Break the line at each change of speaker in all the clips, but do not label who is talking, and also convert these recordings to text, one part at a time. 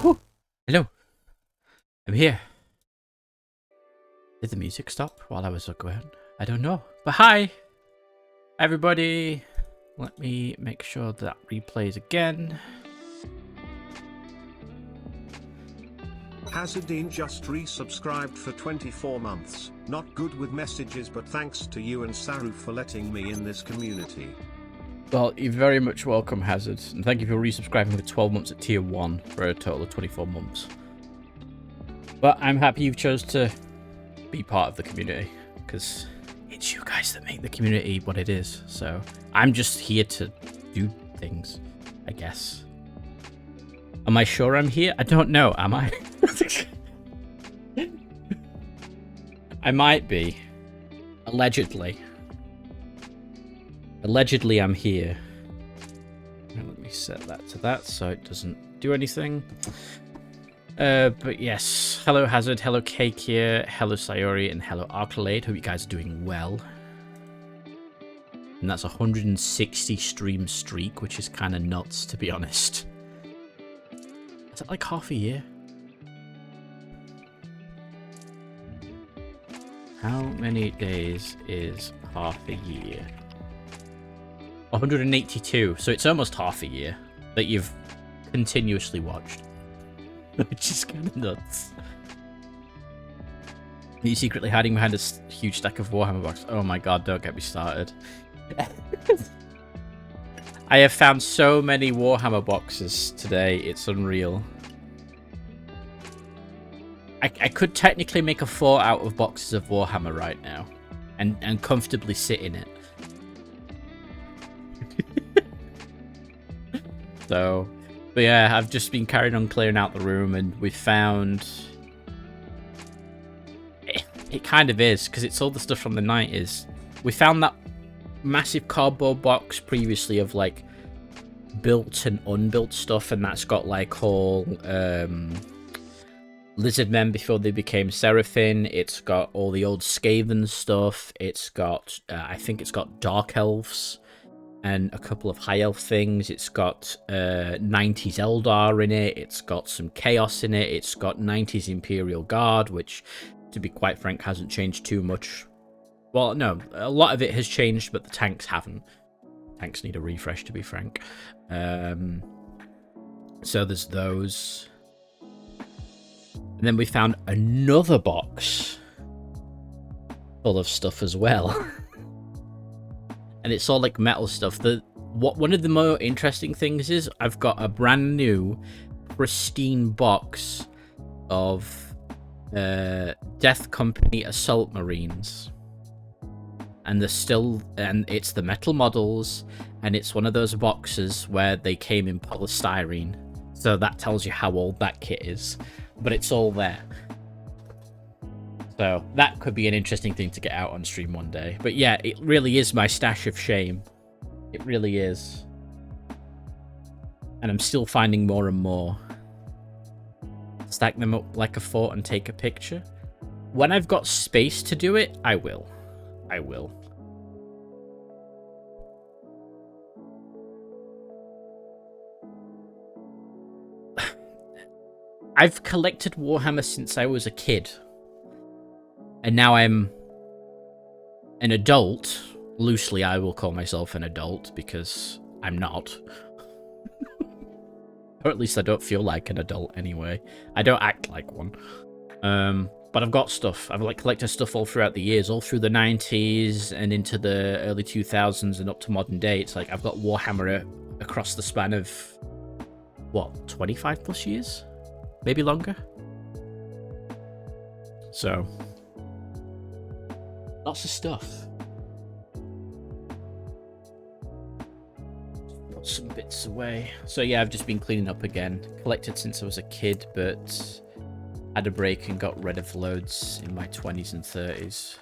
Whew. Hello. I'm here. Did the music stop while I was going? I don't know. But hi, everybody. Let me make sure that replays again.
Hazardine just resubscribed for 24 months. Not good with messages, but thanks to you and Saru for letting me in this community.
Well, you're very much welcome, Hazard. And thank you for resubscribing for 12 months at tier 1 for a total of 24 months. But I'm happy you chose to be part of the community, because it's you guys that make the community what it is. So I'm just here to do things, I guess. Am I sure I'm here? I don't know. Am I? I might be. Allegedly. Allegedly, I'm here. Let me set that to that so it doesn't do anything. But yes. Hello, Hazard. Hello, Cake here. Hello, Sayori. And hello, Arclade. Hope you guys are doing well. And that's a 160 stream streak, which is kind of nuts, to be honest. Is that like half a year? How many days is half a year? 182, so it's almost half a year that you've continuously watched. Which is kind of nuts. Are you secretly hiding behind a huge stack of Warhammer boxes? Oh my god, don't get me started. I have found so many Warhammer boxes today, it's unreal. I could technically make a fort out of boxes of Warhammer right now. And comfortably sit in it. So, but yeah, I've just been carrying on clearing out the room, and we found... It kind of is, because it's all the stuff from the 90s. We found that massive cardboard box previously of like built and unbuilt stuff, and that's got like all lizard men before they became Seraphim. It's got all the old Skaven stuff. It's got I think it's got dark elves and a couple of high elf things. It's got 90s Eldar in it. It's got some chaos in it. It's got 90s Imperial Guard, which, to be quite frank, hasn't changed too much. Well, no, a lot of it has changed, but the tanks haven't. Tanks need a refresh, to be frank. So there's those. And then we found another box full of stuff as well. And it's all like metal stuff. One of the more interesting things is I've got a brand new pristine box of Death Company Assault Marines. And it's the metal models, and it's one of those boxes where they came in polystyrene. So that tells you how old that kit is. But it's all there. So that could be an interesting thing to get out on stream one day. But yeah, it really is my stash of shame. It really is. And I'm still finding more and more. Stack them up like a fort and take a picture. When I've got space to do it, I will. I will. I've collected Warhammer since I was a kid. And now I'm an adult. Loosely, I will call myself an adult because I'm not. Or at least I don't feel like an adult anyway. I don't act like one. But I've got stuff. I've like collected stuff all throughout the years, all through the 90s and into the early 2000s and up to modern day. It's like I've got Warhammer across the span of, what, 25 plus years? Maybe longer? So, lots of stuff. Got some bits away. So yeah, I've just been cleaning up again. Collected since I was a kid, but had a break and got rid of loads in my 20s and 30s.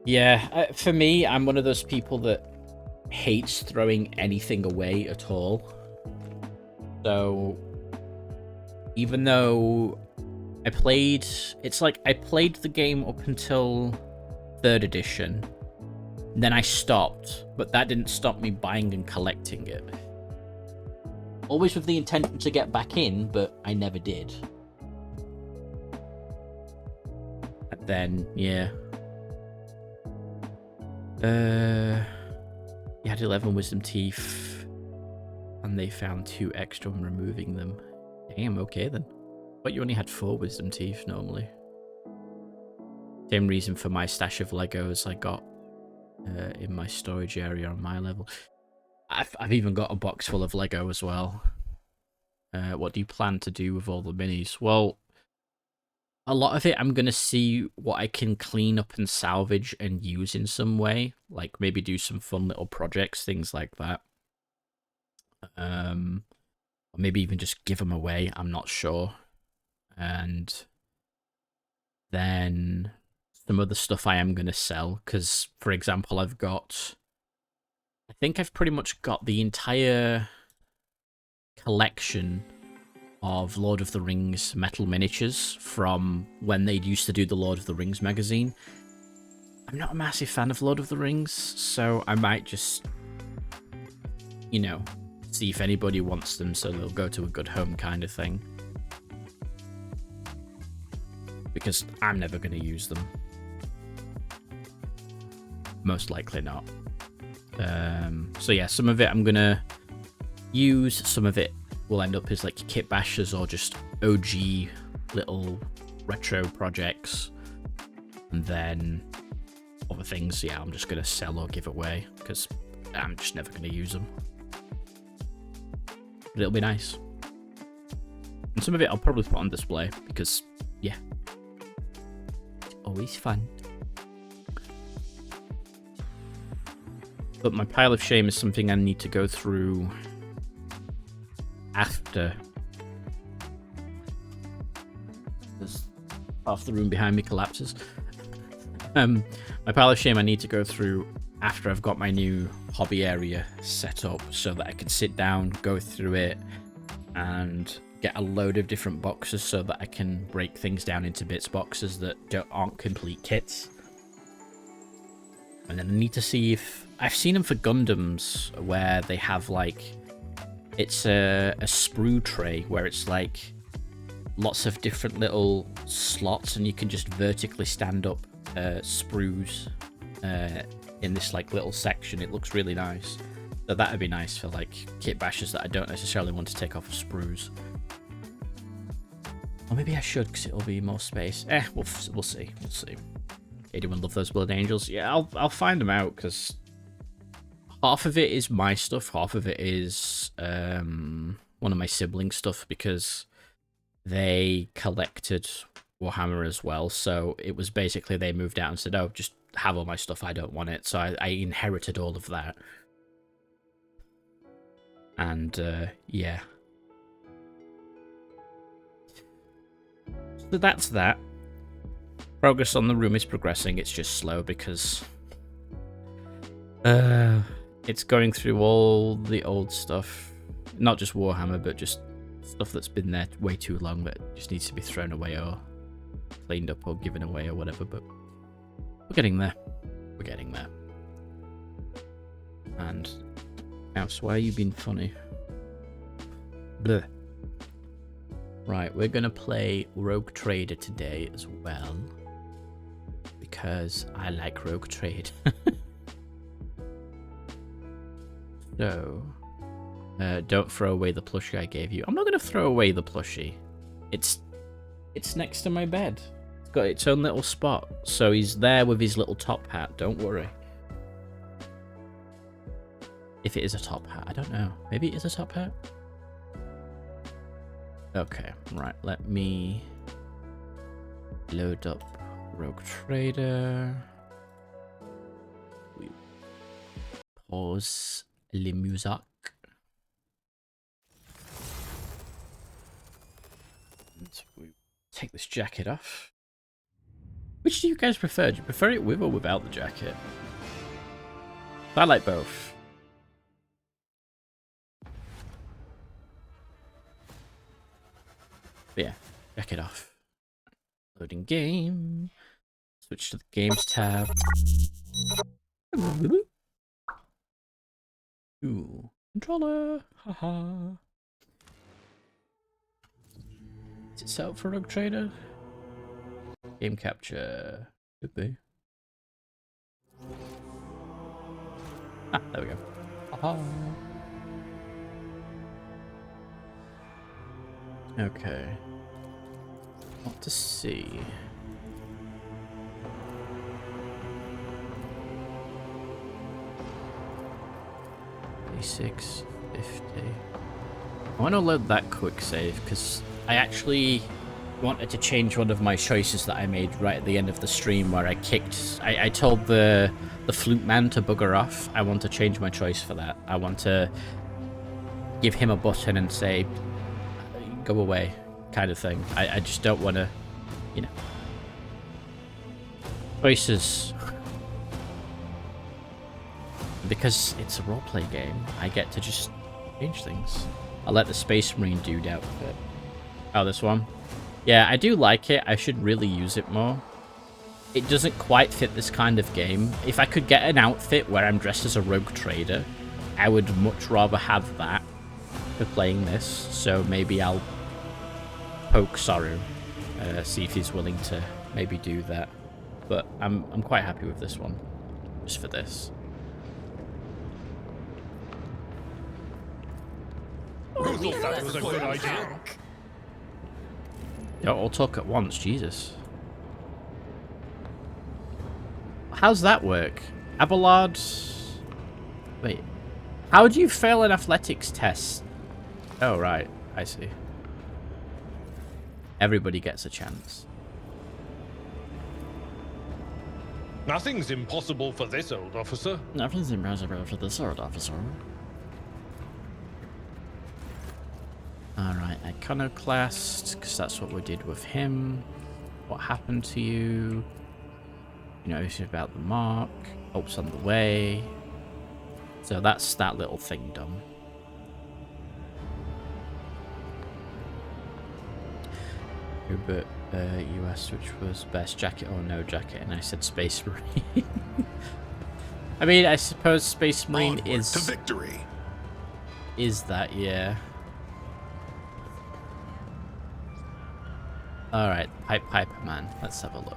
Yeah, for me, I'm one of those people that hates throwing anything away at all. So, even though I played the game up until 3rd edition, then I stopped, but that didn't stop me buying and collecting it. Always with the intention to get back in, but I never did. And then, yeah. You had 11 wisdom teeth, and they found 2 extra when removing them. Damn, okay then. But you only had 4 wisdom teeth normally. Same reason for my stash of Legos I got in my storage area on my level. I've even got a box full of Lego as well. What do you plan to do with all the minis? Well, a lot of it I'm going to see what I can clean up and salvage and use in some way. Like maybe do some fun little projects, things like that. Or maybe even just give them away, I'm not sure. And then some other stuff I am going to sell. Because, for example, I think I've pretty much got the entire collection of Lord of the Rings metal miniatures from when they used to do the Lord of the Rings magazine. I'm not a massive fan of Lord of the Rings, so I might just, you know, see if anybody wants them so they'll go to a good home kind of thing. Because I'm never going to use them. Most likely not. So yeah, some of it I'm going to use, some of it will end up as like kit bashers or just OG little retro projects, and then other things, yeah, I'm just gonna sell or give away because I'm just never gonna use them. But it'll be nice, and some of it I'll probably put on display because, yeah, it's always fun. But my pile of shame is something I need to go through after. There's half the room behind me collapses. My pile of shame I need to go through after I've got my new hobby area set up so that I can sit down, go through it, and get a load of different boxes so that I can break things down into bits boxes that aren't complete kits. And then I need to see if... I've seen them for Gundams where they have like... It's a sprue tray where it's like lots of different little slots and you can just vertically stand up sprues in this like little section. It looks really nice. So that would be nice for like kit bashers that I don't necessarily want to take off of sprues. Or maybe I should because it'll be more space. We'll see. We'll see. Anyone love those Blood Angels? Yeah, I'll find them out because half of it is my stuff, half of it is one of my siblings' stuff because they collected Warhammer as well. So it was basically they moved out and said, "Oh, just have all my stuff. I don't want it." So I inherited all of that. And yeah. So that's that. Progress on the room is progressing. It's just slow because it's going through all the old stuff. Not just Warhammer, but just stuff that's been there way too long that just needs to be thrown away or cleaned up or given away or whatever. But we're getting there. We're getting there. And Mouse, why are you being funny? Bleh. Right, we're gonna play Rogue Trader today as well. Because I like Rogue Trade. So, don't throw away the plushie I gave you. I'm not gonna throw away the plushie. It's next to my bed. It's got its own little spot. So he's there with his little top hat. Don't worry. If it is a top hat, I don't know. Maybe it is a top hat. Okay, right. Let me load up Rogue Trader. We pause le musique. And we take this jacket off. Which do you guys prefer? Do you prefer it with or without the jacket? I like both. But yeah, jacket off. Loading game. Switch to the games tab. Ooh, controller. Haha. Is it set up for Rogue Trader? Game capture. Could be. Ah, there we go. Aha. Okay. What to see? $6.50. I want to load that quick save because I actually wanted to change one of my choices that I made right at the end of the stream where I kicked. I told the flute man to bugger off. I want to change my choice for that. I want to give him a button and say, go away, kind of thing. I just don't want to, you know. Choices. Because it's a roleplay game, I get to just change things. I'll let the Space Marine dude out of it. Oh, this one? Yeah, I do like it. I should really use it more. It doesn't quite fit this kind of game. If I could get an outfit where I'm dressed as a rogue trader, I would much rather have that for playing this. So maybe I'll poke Saru, see if he's willing to maybe do that. But I'm quite happy with this one, just for this.
Who thought that was a good idea?
Don't all talk at once, Jesus. How's that work? Abelard? Wait. How do you fail an athletics test? Oh, right. I see. Everybody gets a chance.
Nothing's impossible for this old officer.
Nothing's impossible for this old officer. Alright, Iconoclast, because that's what we did with him. What happened to you? You know about the mark. Hope's on the way. So that's that little thing done. But US, which was best, jacket or no jacket? And I said Space Marine. I mean, I suppose Space Marine
Onward
is...
to victory.
Is that, yeah. Alright, Piper Man. Let's have a look.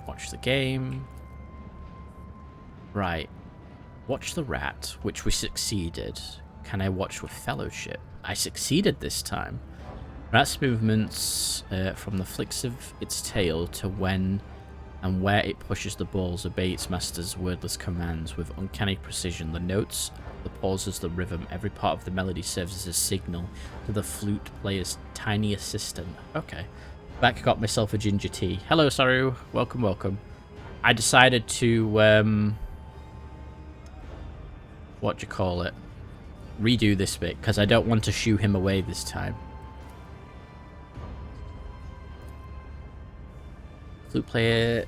Watch the game. Right. Watch the rat, which we succeeded. Can I watch with Fellowship? I succeeded this time. Rat's movements from the flicks of its tail to when and where it pushes the balls obey its master's wordless commands with uncanny precision. The notes, the pauses, the rhythm, every part of the melody serves as a signal to the flute player's tiny assistant. Okay. Back got myself a ginger tea. Hello, Saru. Welcome, welcome. I decided to, what do you call it? Redo this bit, because I don't want to shoo him away this time. Flute player's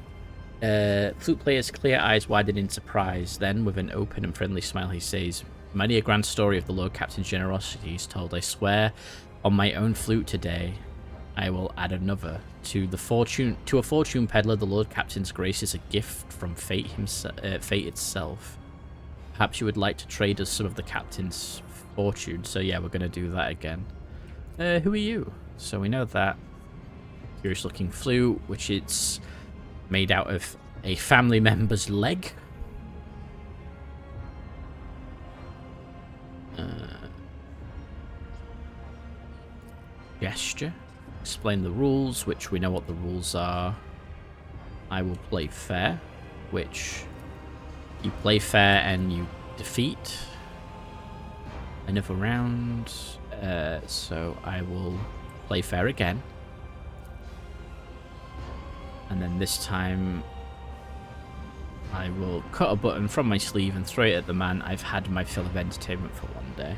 clear eyes widen in surprise. Then, with an open and friendly smile, he says, "Many a grand story of the Lord Captain's generosity is told. I swear on my own flute today, I will add another. To a fortune peddler, the Lord Captain's grace is a gift from fate itself. Perhaps you would like to trade us some of the Captain's fortune." So yeah, we're going to do that again. Who are you? So we know that. Curious looking flute, which it's made out of a family member's leg. Gesture. Explain the rules, which we know what the rules are. I will play fair, which you play fair and you defeat. Another round. So I will play fair again. And then this time I will cut a button from my sleeve and throw it at the man. I've had my fill of entertainment for one day.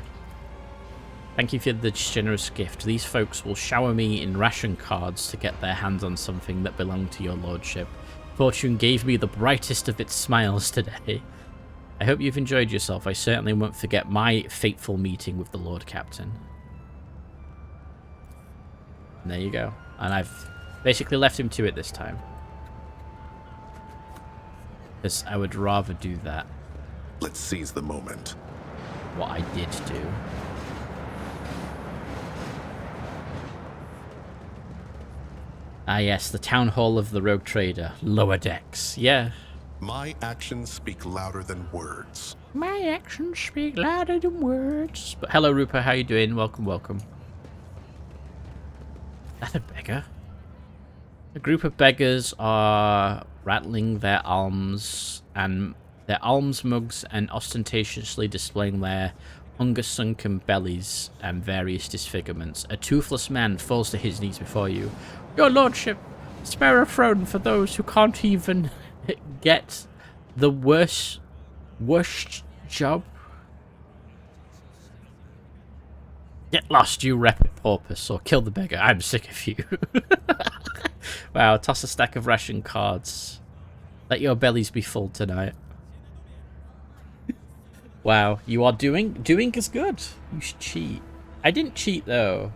Thank you for the generous gift. These folks will shower me in ration cards to get their hands on something that belonged to your lordship. Fortune gave me the brightest of its smiles today. I hope you've enjoyed yourself. I certainly won't forget my fateful meeting with the Lord Captain. And there you go. And I've basically left him to it this time. Because I would rather do that.
Let's seize the moment.
What I did do. Ah, yes, the town hall of the rogue trader. Lower decks. Yeah.
My actions speak louder than words.
My actions speak louder than words. But hello, Rupert. How you doing? Welcome, welcome. Is that a beggar? A group of beggars are rattling their alms mugs and ostentatiously displaying their hunger-sunken bellies and various disfigurements. A toothless man falls to his knees before you. Your lordship, spare a throne for those who can't even get the worst job. Get lost, you rapid porpoise, or kill the beggar. I'm sick of you. Wow, toss a stack of ration cards. Let your bellies be full tonight. Wow, you are doing is good. You should cheat. I didn't cheat though.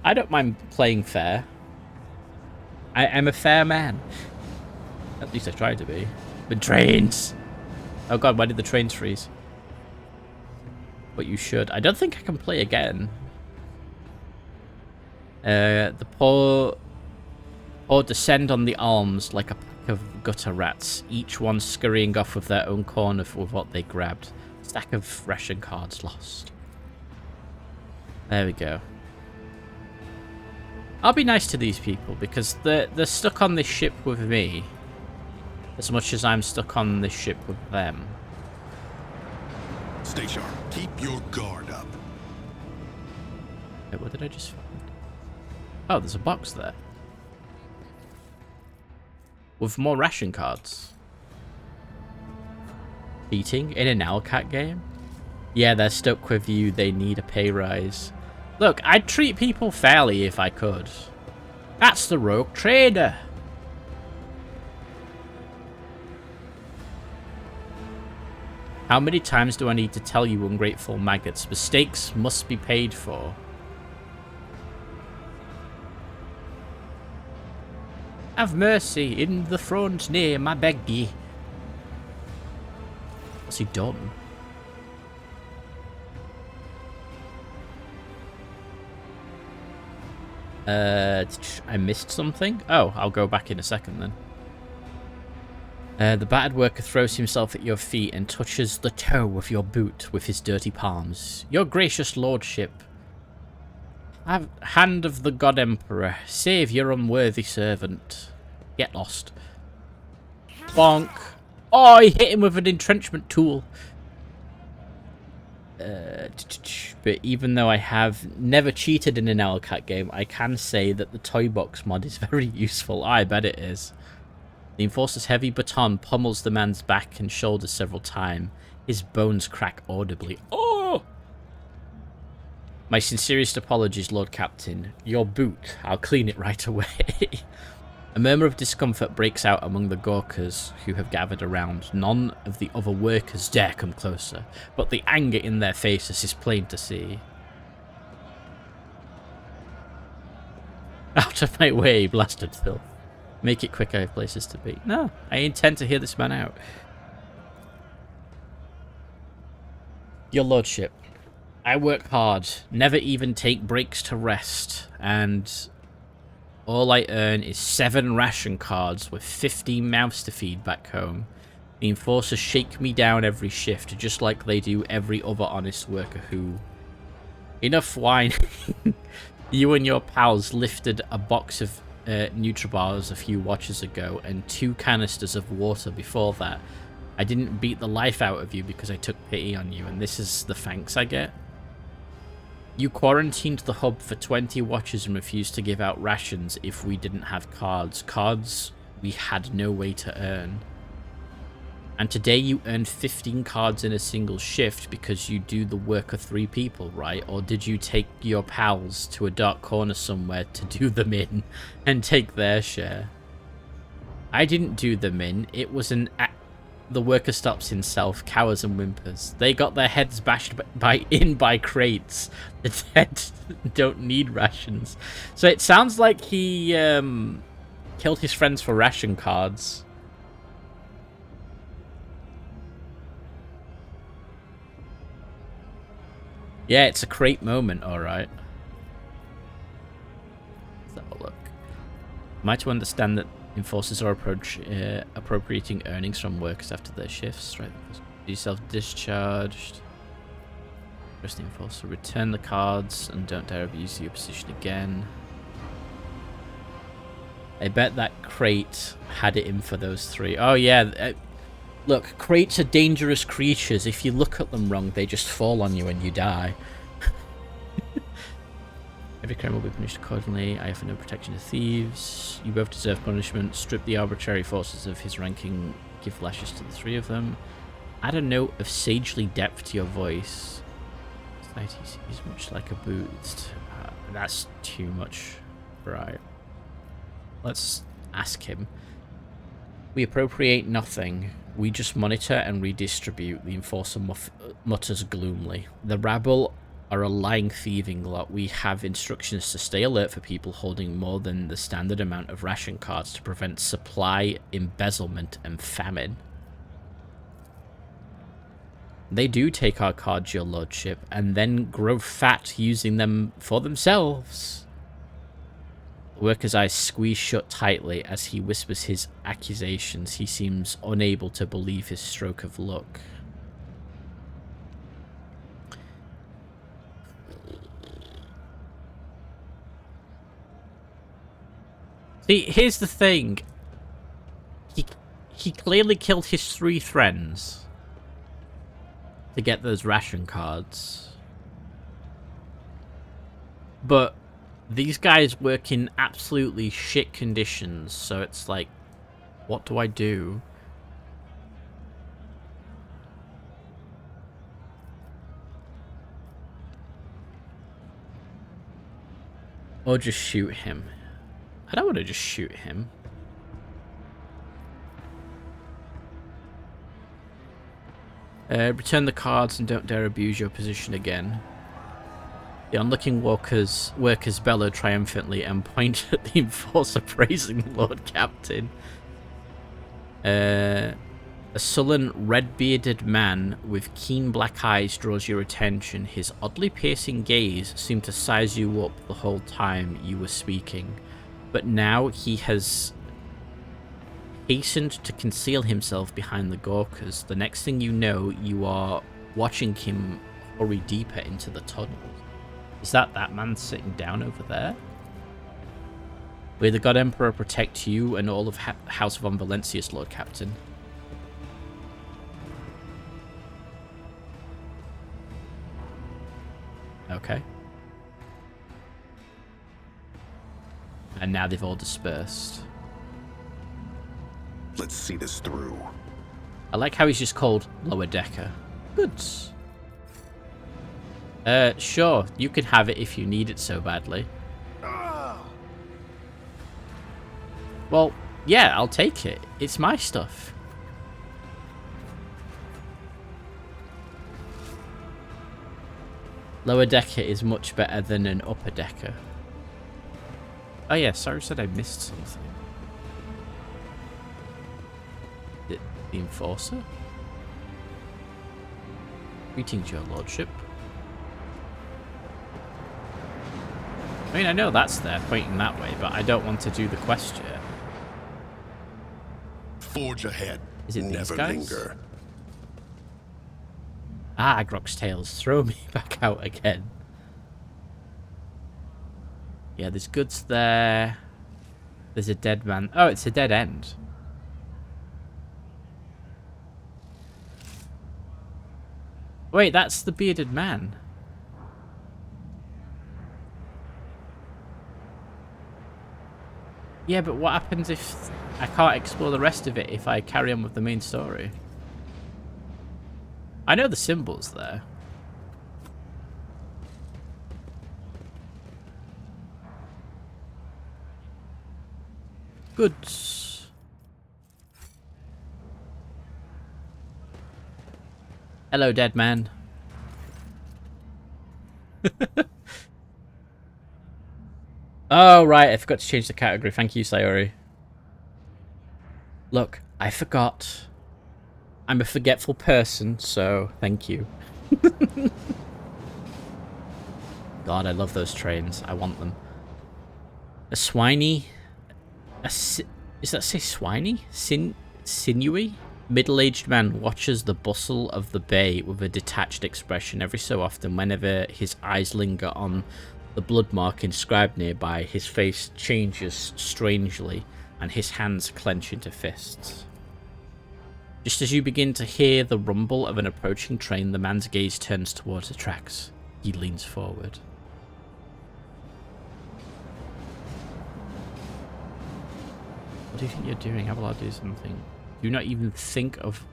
I don't mind playing fair. I'm a fair man. At least I tried to be. The trains. Oh god, why did the trains freeze? But you should. I don't think I can play again. The poor descend on the alms like a pack of gutter rats, each one scurrying off with their own corner with what they grabbed. Stack of ration cards lost. There we go. I'll be nice to these people because they're stuck on this ship with me as much as I'm stuck on this ship with them.
Stay sharp. Keep your guard up.
Wait, what did I just find? Oh, there's a box there. With more ration cards. Cheating in an Owlcat game? Yeah, they're stuck with you. They need a pay rise. Look, I'd treat people fairly if I could. That's the rogue trader. How many times do I need to tell you, ungrateful maggots? Mistakes must be paid for. Have mercy in the throne's name, I beg ye. What's he done? I missed something? Oh, I'll go back in a second then. The battered worker throws himself at your feet and touches the toe of your boot with his dirty palms. Your gracious lordship, hand of the God Emperor, save your unworthy servant. Get lost. Bonk. Oh, he hit him with an entrenchment tool. But even though I have never cheated in an Owlcat game, I can say that the toy box mod is very useful. I bet it is. The Enforcer's heavy baton pummels the man's back and shoulders several times. His bones crack audibly. Oh! My sincerest apologies, Lord Captain. Your boot. I'll clean it right away. A murmur of discomfort breaks out among the Gawkers who have gathered around. None of the other workers dare come closer, but the anger in their faces is plain to see. Out of my way, blasted filth. Make it quick, I have places to be. No, I intend to hear this man out. Your lordship, I work hard, never even take breaks to rest, and all I earn is 7 ration cards with 15 mouths to feed back home. The enforcers shake me down every shift, just like they do every other honest worker who... Enough whining. You and your pals lifted a box of Nutribars a few watches ago and 2 canisters of water before that. I didn't beat the life out of you because I took pity on you, and this is the thanks I get? You quarantined the hub for 20 watches and refused to give out rations if we didn't have cards. Cards we had no way to earn. And today you earned 15 cards in a single shift because you do the work of 3 people, right? Or did you take your pals to a dark corner somewhere to do them in and take their share? I didn't do them in. It was an... The worker stops himself, cowers and whimpers. They got their heads bashed by crates. The dead don't need rations. So it sounds like he killed his friends for ration cards. Yeah, it's a crate moment, alright. Am I to understand that enforcers are appropriating earnings from workers after their shifts? Right. Be self-discharged. Press the enforcer. Return the cards and don't dare abuse your position again. I bet that crate had it in for those three. Oh, yeah. Look, crates are dangerous creatures. If you look at them wrong, they just fall on you and you die. Every crime will be punished accordingly. I offer no protection to thieves. You both deserve punishment. Strip the arbitrary forces of his ranking. Give lashes to the three of them. Add a note of sagely depth to your voice. Society is much like a boost. That's too much. Right. Let's ask him. We appropriate nothing. We just monitor and redistribute, the enforcer mutters gloomily. The rabble are a lying, thieving lot. We have instructions to stay alert for people holding more than the standard amount of ration cards to prevent supply, embezzlement, and famine. They do take our cards, your lordship, and then grow fat using them for themselves. The worker's eyes squeeze shut tightly as he whispers his accusations. He seems unable to believe his stroke of luck. See, here's the thing. He clearly killed his 3 friends to get those ration cards. But these guys work in absolutely shit conditions, so it's like, what do I do? Or just shoot him. I don't want to just shoot him. Return the cards and don't dare abuse your position again. The onlooking workers bellow triumphantly and point at the enforcer, praising the Lord Captain. A sullen, red-bearded man with keen black eyes draws your attention. His oddly piercing gaze seemed to size you up the whole time you were speaking. But now he has hastened to conceal himself behind the Gawkers. The next thing you know, you are watching him hurry deeper into the tunnel. Is that man sitting down over there? May the God Emperor protect you and all of House von Valentius, Lord Captain. Okay. And now they've all dispersed.
Let's see this through.
I like how he's just called Lower Decker. Goods. Sure, you can have it if you need it so badly. Well, yeah, I'll take it. It's my stuff. Lower Decker is much better than an Upper Decker. Oh yeah, sorry, said I missed something. The Enforcer? Greetings, your lordship. I mean, I know that's there, pointing that way, but I don't want to do the quest yet.
Forge ahead.
Is it
Never
these guys?
linger.
Ah, Grok's tails, throw me back out again. Yeah, there's goods there. There's a dead man. Oh, it's a dead end. Wait, that's the bearded man. Yeah, but what happens if I can't explore the rest of it if I carry on with the main story? I know the symbol's there. Goods. Hello, dead man. Oh, right. I forgot to change the category. Thank you, Sayori. Look, I forgot. I'm a forgetful person, so thank you. God, I love those trains. I want them. A swiney Is that say swiney? Sinewy? Middle-aged man watches the bustle of the bay with a detached expression. Every so often, whenever his eyes linger on the blood mark inscribed nearby, his face changes strangely and his hands clench into fists. Just as you begin to hear the rumble of an approaching train, the man's gaze turns towards the tracks. He leans forward. What do you think you're doing? How will I do something? Do not even think of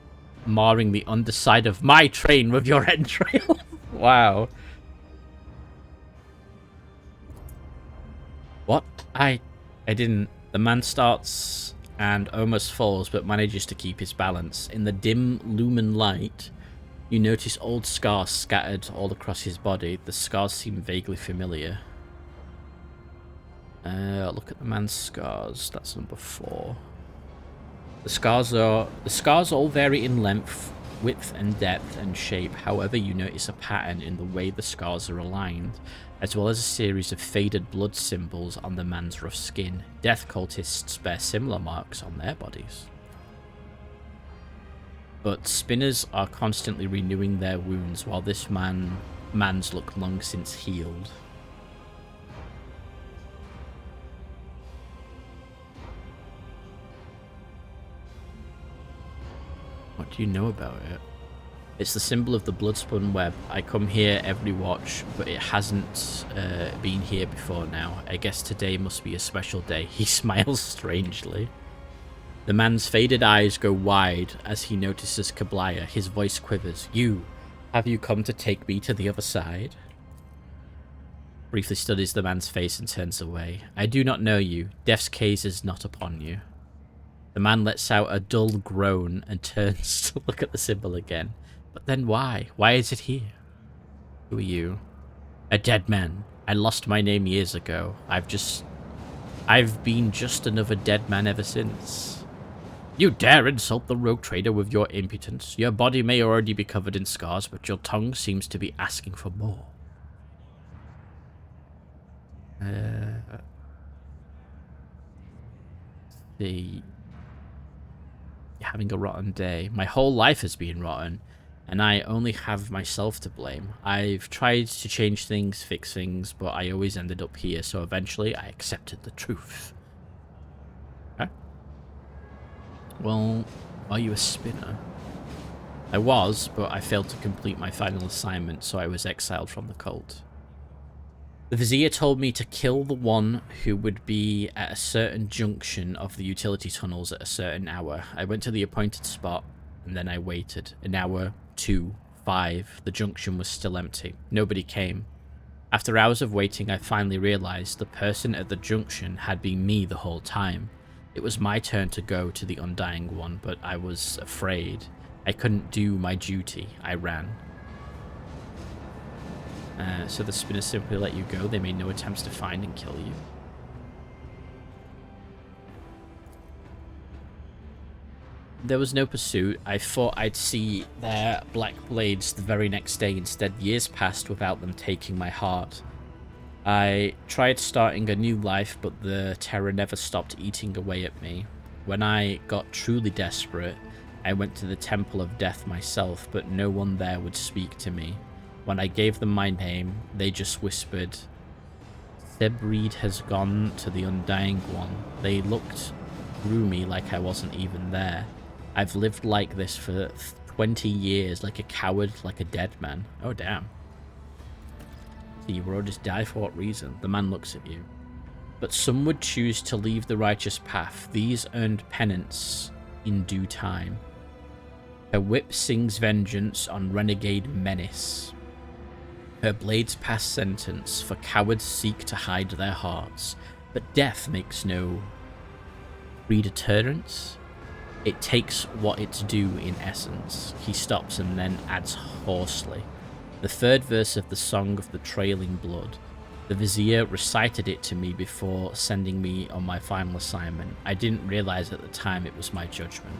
marring the underside of my train with your entrails. Wow. What? I didn't. The man starts and almost falls, but manages to keep his balance. In the dim lumen light, you notice old scars scattered all across his body. The scars seem vaguely familiar. Look at the man's scars. That's number 4. The scars all vary in length, width, and depth and shape. However, you notice a pattern in the way the scars are aligned, as well as a series of faded blood symbols on the man's rough skin. Death cultists bear similar marks on their bodies. But spinners are constantly renewing their wounds, while this man's look long since healed. What do you know about it? It's the symbol of the bloodspun web. I come here every watch, but it hasn't been here before now. I guess today must be a special day. He smiles strangely. The man's faded eyes go wide as he notices Kablaya. His voice quivers. Have you come to take me to the other side? Briefly studies the man's face and turns away. I do not know you. Death's gaze is not upon you. The man lets out a dull groan and turns to look at the symbol again. But then why? Why is it here? Who are you? A dead man. I lost my name years ago. I've been just another dead man ever since. You dare insult the rogue trader with your impudence. Your body may already be covered in scars, but your tongue seems to be asking for more. You're having a rotten day. My whole life has been rotten, and I only have myself to blame. I've tried to change things, fix things, but I always ended up here, so eventually I accepted the truth. Okay. Well, are you a spinner? I was, but I failed to complete my final assignment, so I was exiled from the cult. The Vizier told me to kill the one who would be at a certain junction of the utility tunnels at a certain hour. I went to the appointed spot, and then I waited. An hour, 2, 5. The junction was still empty. Nobody came. After hours of waiting, I finally realized the person at the junction had been me the whole time. It was my turn to go to the Undying One, but I was afraid. I couldn't do my duty. I ran. So the spinners simply let you go. They made no attempts to find and kill you. There was no pursuit. I thought I'd see their black blades the very next day. Instead, years passed without them taking my heart. I tried starting a new life, but the terror never stopped eating away at me. When I got truly desperate, I went to the Temple of Death myself, but no one there would speak to me. When I gave them my name, they just whispered, Sebreed has gone to the Undying One. They looked through me like I wasn't even there. I've lived like this for 20 years, like a coward, like a dead man. Oh, damn. So you would just die for what reason? The man looks at you. But some would choose to leave the righteous path. These earned penance in due time. Her whip sings vengeance on renegade menace. Her blades pass sentence, for cowards seek to hide their hearts, but death makes no predeterrence. It takes what it's due in essence. He stops and then adds hoarsely. The third verse of the Song of the Trailing Blood. The Vizier recited it to me before sending me on my final assignment. I didn't realize at the time it was my judgment.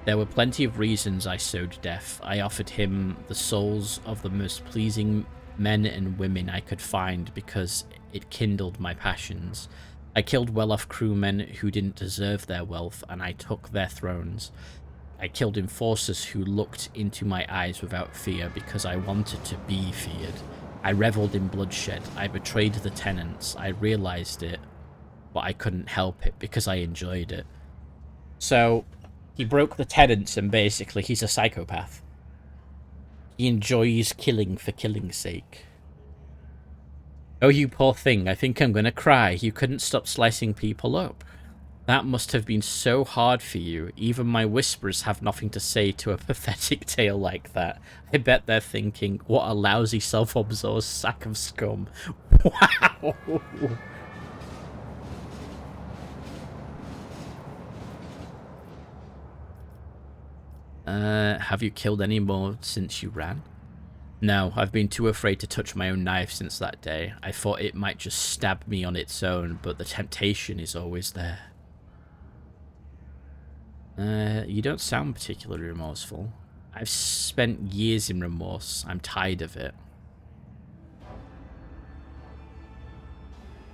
There were plenty of reasons I sowed death. I offered him the souls of the most pleasing men and women I could find because it kindled my passions. I killed well-off crewmen who didn't deserve their wealth, and I took their thrones. I killed enforcers who looked into my eyes without fear because I wanted to be feared. I reveled in bloodshed. I betrayed the tenants. I realized it, but I couldn't help it because I enjoyed it. So, he broke the tenants and basically he's a psychopath. He enjoys killing for killing's sake. Oh, you poor thing, I think I'm gonna cry. You couldn't stop slicing people up. That must have been so hard for you. Even my whispers have nothing to say to a pathetic tale like that. I bet they're thinking, what a lousy self-absorbed sack of scum. Wow! Have you killed any more since you ran? No, I've been too afraid to touch my own knife since that day. I thought it might just stab me on its own, but the temptation is always there. You don't sound particularly remorseful. I've spent years in remorse. I'm tired of it.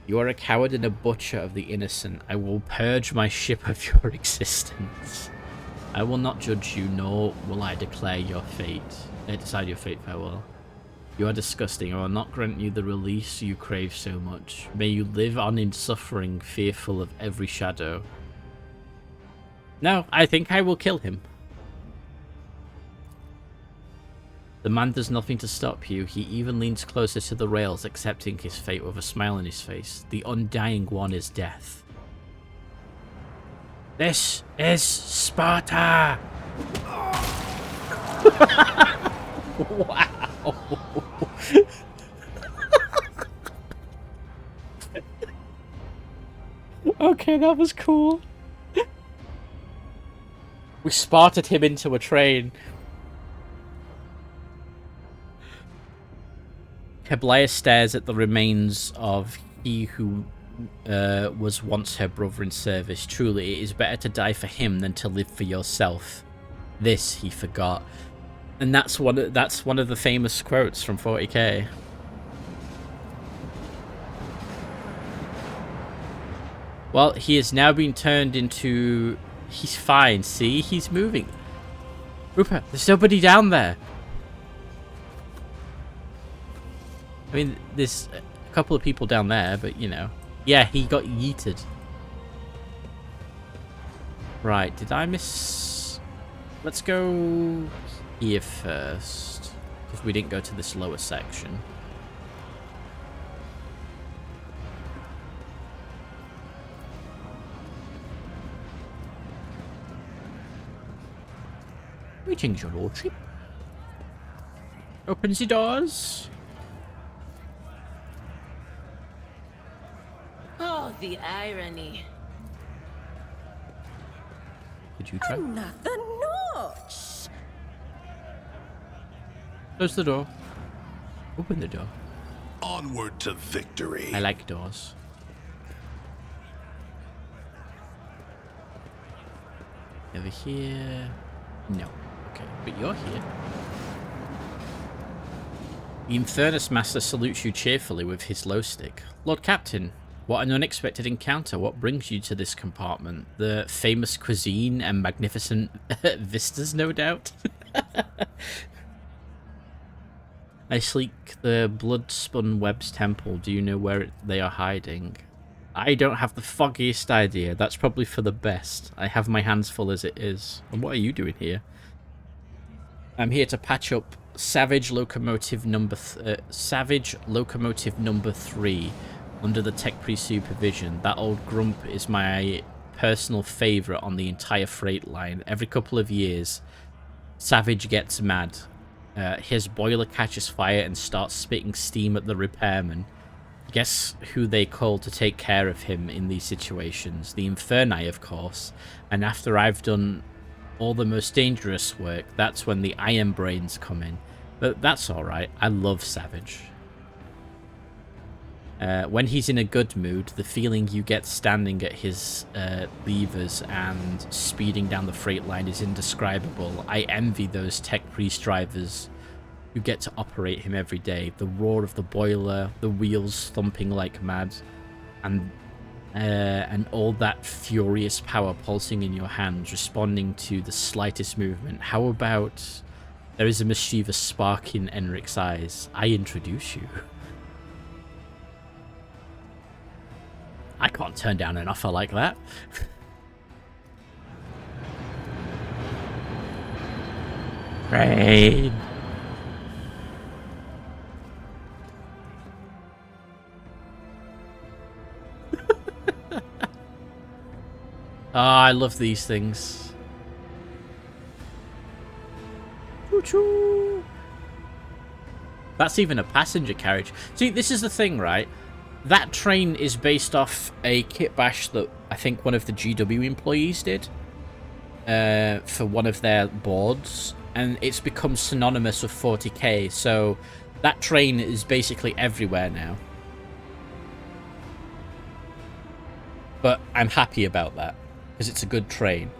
You are a coward and a butcher of the innocent. I will purge my ship of your existence. I will not judge you, nor will I declare your fate. Decide your fate, farewell. You are disgusting. I will not grant you the release you crave so much. May you live on in suffering, fearful of every shadow. No, I think I will kill him. The man does nothing to stop you. He even leans closer to the rails, accepting his fate with a smile on his face. The undying one is death. This is Sparta! Wow! Okay, that was cool. We Sparted him into a train. Heblaia stares at the remains of he who was once her brother in service. Truly, it is better to die for him than to live for yourself. This he forgot. And that's one of the famous quotes from 40k. Well, he has now been turned into... He's fine, see? He's moving. Rupert, there's nobody down there. I mean, there's a couple of people down there, but, you know. Yeah, he got yeeted. Right, did I miss... Let's go here first, because we didn't go to this lower section. Greetings, your lordship. Open the doors.
Oh, the irony.
Did you try?
Another notch.
Close the door. Open the door.
Onward to victory.
I like doors. Over here. No. Okay, but you're here. The Infernus Master salutes you cheerfully with his glow stick. Lord Captain, what an unexpected encounter. What brings you to this compartment? The famous cuisine and magnificent vistas, no doubt? I seek the blood-spun web's temple. Do you know where they are hiding? I don't have the foggiest idea. That's probably for the best. I have my hands full as it is. And what are you doing here? I'm here to patch up Savage Locomotive number 3 under the Tech Priest supervision. That old grump is my personal favorite on the entire freight line. Every couple of years, Savage gets mad. His boiler catches fire and starts spitting steam at the repairman. Guess who they call to take care of him in these situations? The Inferni, of course. And after I've done all the most dangerous work, that's when the Iron Brains come in. But that's alright. I love Savage. When he's in a good mood, the feeling you get standing at his levers and speeding down the freight line is indescribable. I envy those Tech Priest drivers who get to operate him every day. The roar of the boiler, the wheels thumping like mad, and and all that furious power pulsing in your hands, responding to the slightest movement. How about there is a mischievous spark in Enric's eyes? I introduce you. I can't turn down an offer like that. Rain. Ah, I love these things. Choo-choo. That's even a passenger carriage. See, this is the thing, right? That train is based off a kit bash that I think one of the GW employees did for one of their boards, and it's become synonymous with 40k, so that train is basically everywhere now. But I'm happy about that, because it's a good train.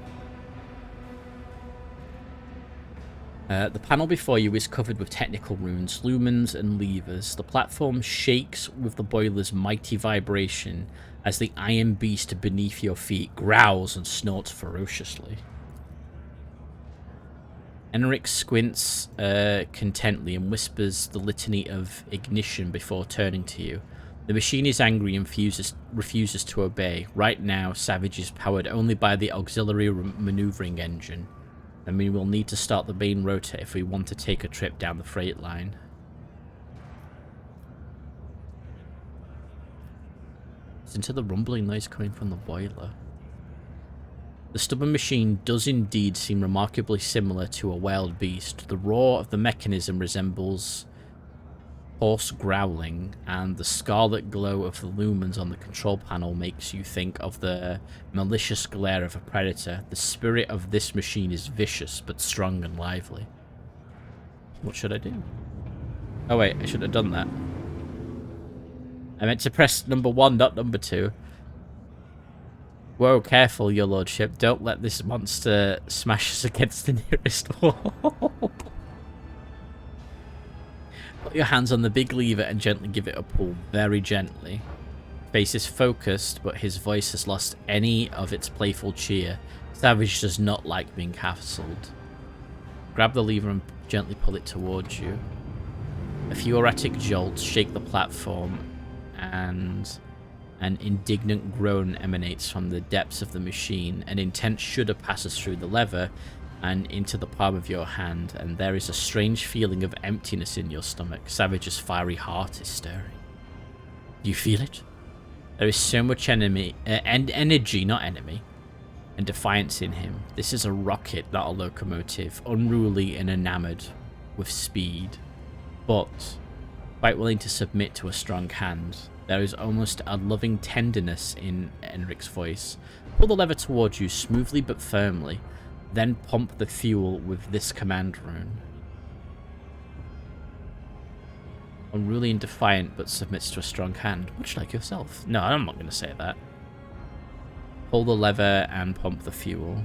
The panel before you is covered with technical runes, lumens, and levers. The platform shakes with the boiler's mighty vibration as the iron beast beneath your feet growls and snorts ferociously. Enric squints contently and whispers the litany of ignition before turning to you. The machine is angry and refuses to obey. Right now, Savage is powered only by the auxiliary maneuvering engine, and we will need to start the main rotor if we want to take a trip down the freight line. Listen to the rumbling noise coming from the boiler. The stubborn machine does indeed seem remarkably similar to a wild beast. The roar of the mechanism resembles hoarse growling, and the scarlet glow of the lumens on the control panel makes you think of the malicious glare of a predator. The spirit of this machine is vicious, but strong and lively. What should I do? Oh wait, I should have done that. I meant to press number 1, not number 2. Whoa, careful, your lordship. Don't let this monster smash us against the nearest wall. Put your hands on the big lever and gently give it a pull, very gently. Face is focused, but his voice has lost any of its playful cheer. Savage does not like being hassled. Grab the lever and gently pull it towards you. A few erratic jolts shake the platform, and an indignant groan emanates from the depths of the machine. An intense shudder passes through the lever and into the palm of your hand, and there is a strange feeling of emptiness in your stomach. Savage's fiery heart is stirring. Do you feel it? There is so much energy, not enemy, and defiance in him. This is a rocket, not a locomotive, unruly and enamored with speed, but quite willing to submit to a strong hand. There is almost a loving tenderness in Enric's voice. Pull the lever towards you smoothly but firmly. Then pump the fuel with this command rune. Unruly and defiant, but submits to a strong hand. Much like yourself. No, I'm not going to say that. Pull the lever and pump the fuel.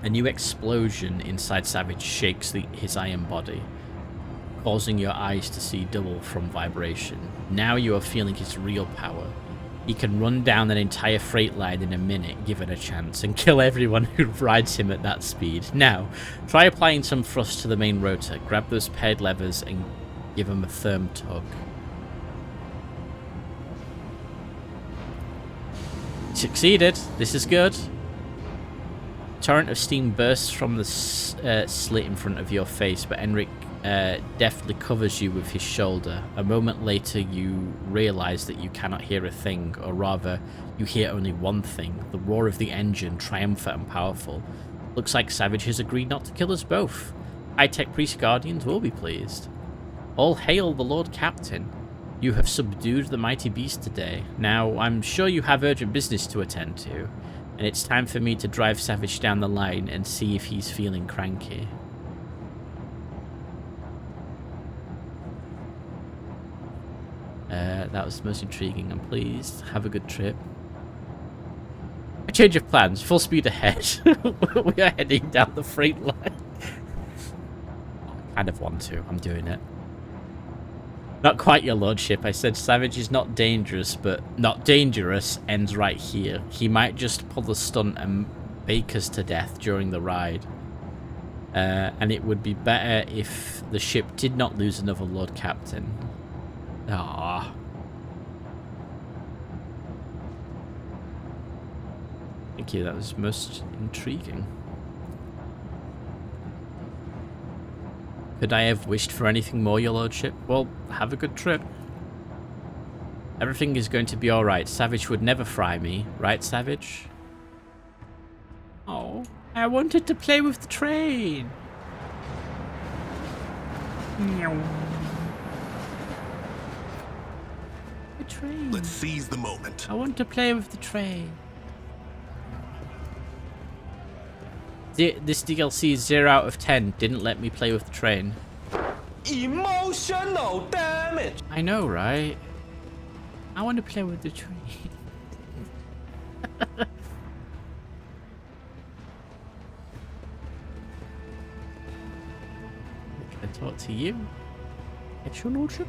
A new explosion inside Savage shakes his iron body, causing your eyes to see double from vibration. Now you are feeling his real power. He can run down an entire freight line in a minute, given a chance, and kill everyone who rides him at that speed. Now, try applying some thrust to the main rotor. Grab those paired levers and give him a firm tug. Succeeded. This is good. A torrent of steam bursts from the slit in front of your face, but Enric deftly covers you with his shoulder. A moment later, you realize that you cannot hear a thing, or rather, you hear only one thing: the roar of the engine, triumphant and powerful. Looks like Savage has agreed not to kill us both. High-tech priest guardians will be pleased. All hail the Lord Captain. You have subdued the mighty beast today. Now, I'm sure you have urgent business to attend to, and it's time for me to drive Savage down the line and see if he's feeling cranky. That was the most intriguing. I'm pleased. Have a good trip. A change of plans. Full speed ahead. We are heading down the freight line. I kind of want to. I'm doing it. Not quite, your lordship. I said Savage is not dangerous, but not dangerous ends right here. He might just pull the stunt and bake us to death during the ride. And it would be better if the ship did not lose another Lord Captain. Ah. Thank you, that was most intriguing. Could I have wished for anything more, your lordship? Well, have a good trip. Everything is going to be alright. Savage would never fry me. Right, Savage? Oh, I wanted to play with the train. The train.
Let's seize the moment.
I want to play with the train. This DLC is 0 out of 10. Didn't let me play with the train.
Emotional damage.
I know, right? I want to play with the train. Can I talk to you? It's your lordship?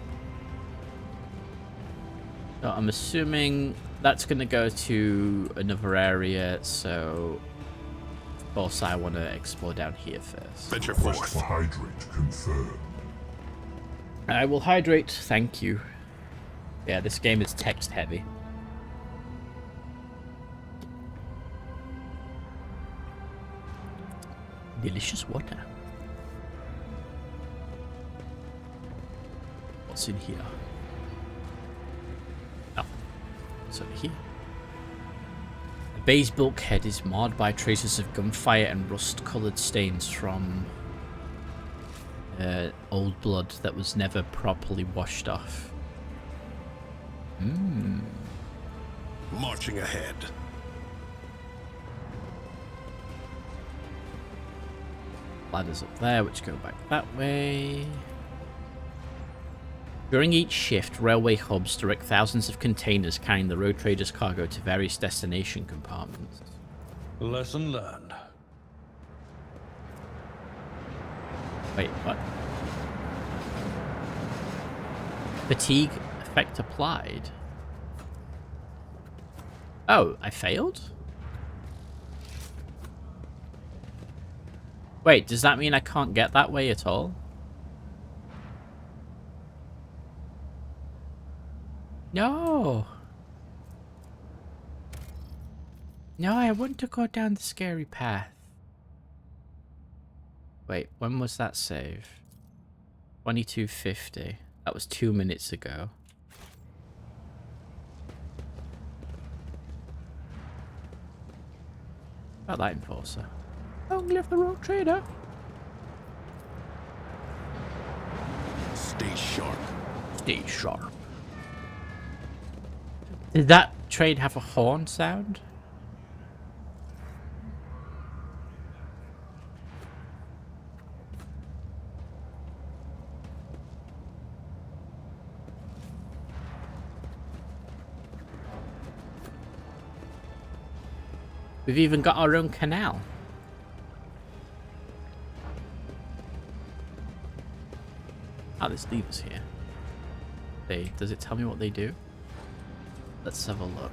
So I'm assuming that's going to go to another area, so... Of course, I want to explore down here first.
Venture
Quest
forth.
for hydrate confirmed.
I will hydrate, thank you. Yeah, this game is text heavy. Delicious water. What's in here? Oh, it's over here. The bay's bulkhead is marred by traces of gunfire and rust-coloured stains from old blood that was never properly washed off.
Marching ahead.
Ladders up there, which go back that way. During each shift, railway hubs direct thousands of containers carrying the road traders' cargo to various destination compartments.
Lesson learned.
Wait, what? Fatigue effect applied. Oh, I failed? Wait, does that mean I can't get that way at all? No. No, I want to go down the scary path. Wait, when was that save? 2250. That was 2 minutes ago. About that enforcer. Long live the road trader.
Stay sharp.
Stay sharp. Did that train have a horn sound? We've even got our own canal. Oh, there's levers here. Does it tell me what they do? Let's have a look.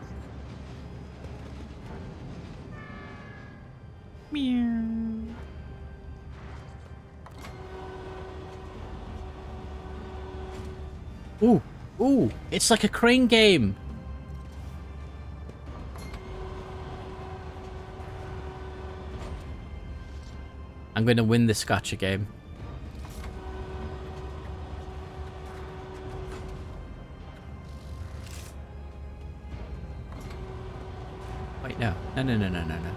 Meow. Ooh, ooh, it's like a crane game. I'm going to win this gotcha game. Wait, no. No.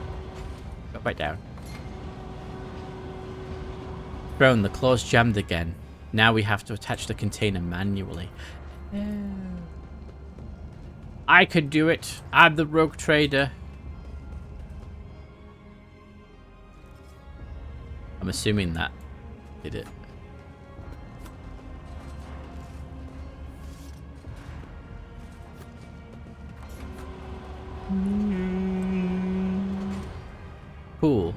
Go back down. Throne, the claw's jammed again. Now we have to attach the container manually. I can do it. I'm the rogue trader. I'm assuming that did it. Cool.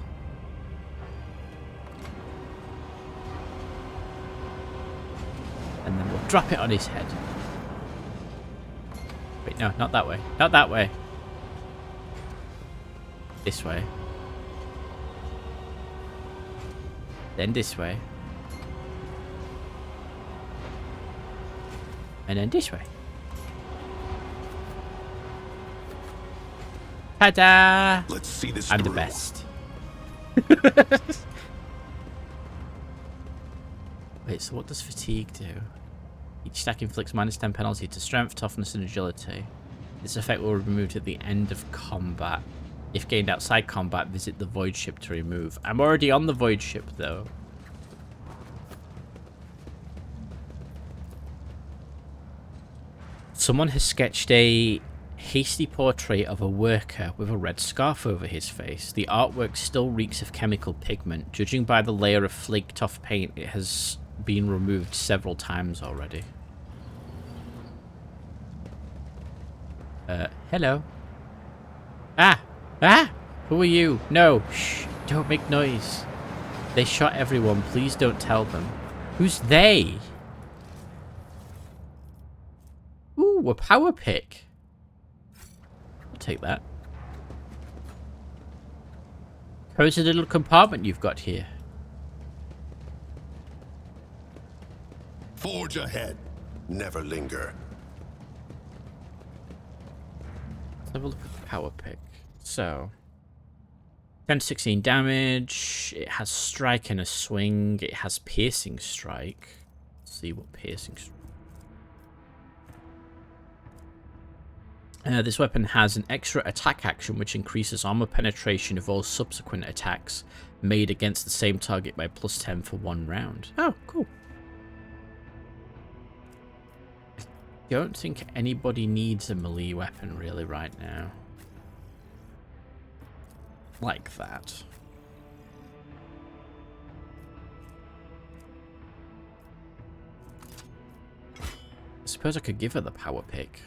And then we'll drop it on his head. Wait, no, not that way. Not that way. This way. Then this way. And then this way. Ta-da!
Let's see this
I'm the
through.
best. Wait, so what does fatigue do? Each stack inflicts -10 penalty to strength, toughness, and agility. This effect will be removed at the end of combat. If gained outside combat, visit the void ship to remove. I'm already on the void ship, though. Someone has sketched a hasty portrait of a worker with a red scarf over his face. The artwork still reeks of chemical pigment. Judging by the layer of flaked off paint, it has been removed several times already. Hello. Ah! Ah! Who are you? No! Shh! Don't make noise. They shot everyone. Please don't tell them. Who's they? Ooh, a power pick. I'll take that. Cozy little compartment you've got here.
Forge ahead. Never linger.
Let's have a look at the power pick. So, 10 to 16 damage. It has strike and a swing. It has piercing strike. Let's see what piercing strike. This weapon has an extra attack action which increases armor penetration of all subsequent attacks made against the same target by +10 for 1 round. Oh, cool. I don't think anybody needs a melee weapon really right now. Like that. I suppose I could give her the power pick.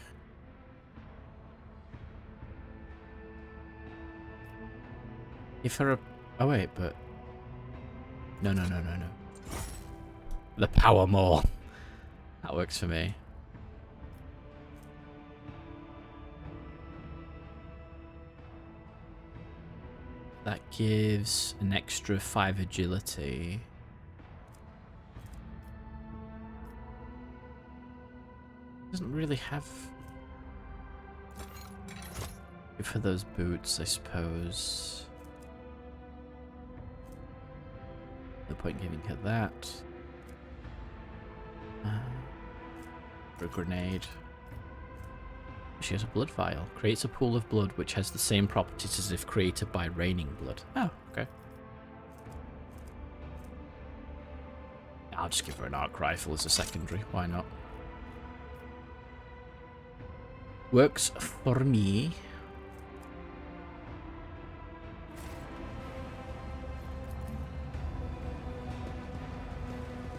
If her a... Oh wait, but... No. The power more. That works for me. That gives an extra 5 agility. Doesn't really have... Give her those boots, I suppose. No point giving her that. For a grenade. She has a blood vial. Creates a pool of blood which has the same properties as if created by raining blood. Oh, okay. I'll just give her an arc rifle as a secondary. Why not? Works for me.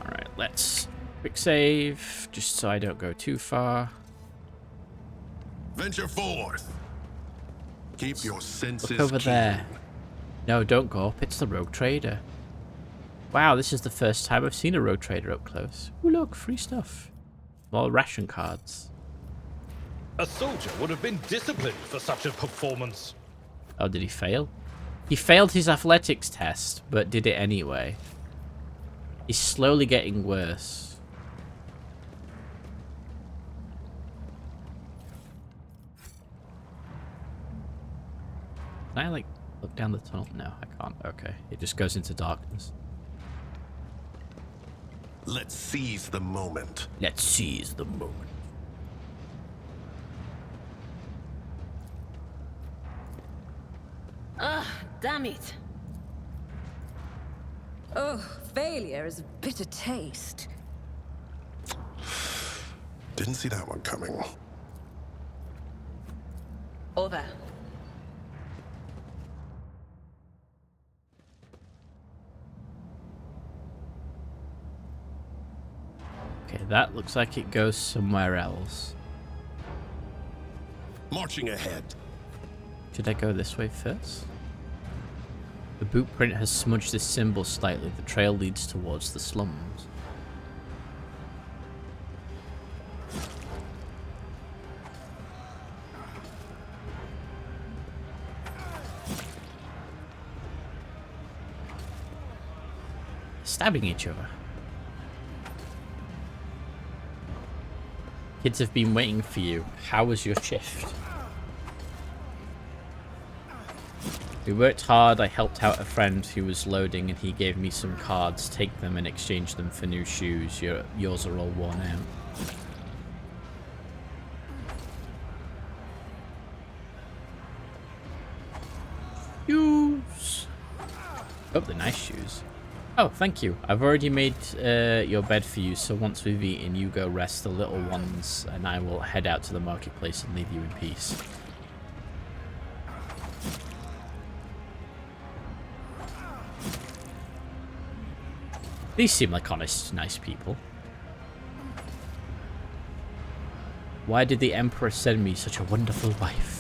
Alright, let's quick save, just so I don't go too far.
Venture forth. Keep your senses
Look over
keen.
there. No, don't go up. It's the rogue trader. Wow, this is the first time I've seen a rogue trader up close. Ooh, look, free stuff. More ration cards.
A soldier would have been disciplined for such a performance.
Oh, did he fail? He failed his athletics test, but did it anyway. He's slowly getting worse. Can I, like, look down the tunnel? No, I can't. Okay. It just goes into darkness.
Let's seize the moment.
Let's seize the moment.
Ugh, damn it.
Oh, failure is a bitter taste.
Didn't see that one coming.
Over.
Okay, that looks like it goes somewhere else.
Marching ahead.
Should I go this way first? The boot print has smudged this symbol slightly. The trail leads towards the slums. stabbing each other. Kids have been waiting for you. How was your shift? We worked hard. I helped out a friend who was loading and he gave me some cards. Take them and exchange them for new shoes. Yours are all worn out. Shoes. Oh, the nice shoes. Oh, thank you. I've already made your bed for you, so once we've eaten, you go rest the little ones, and I will head out to the marketplace and leave you in peace. These seem like honest, nice people. Why did the Emperor send me such a wonderful wife?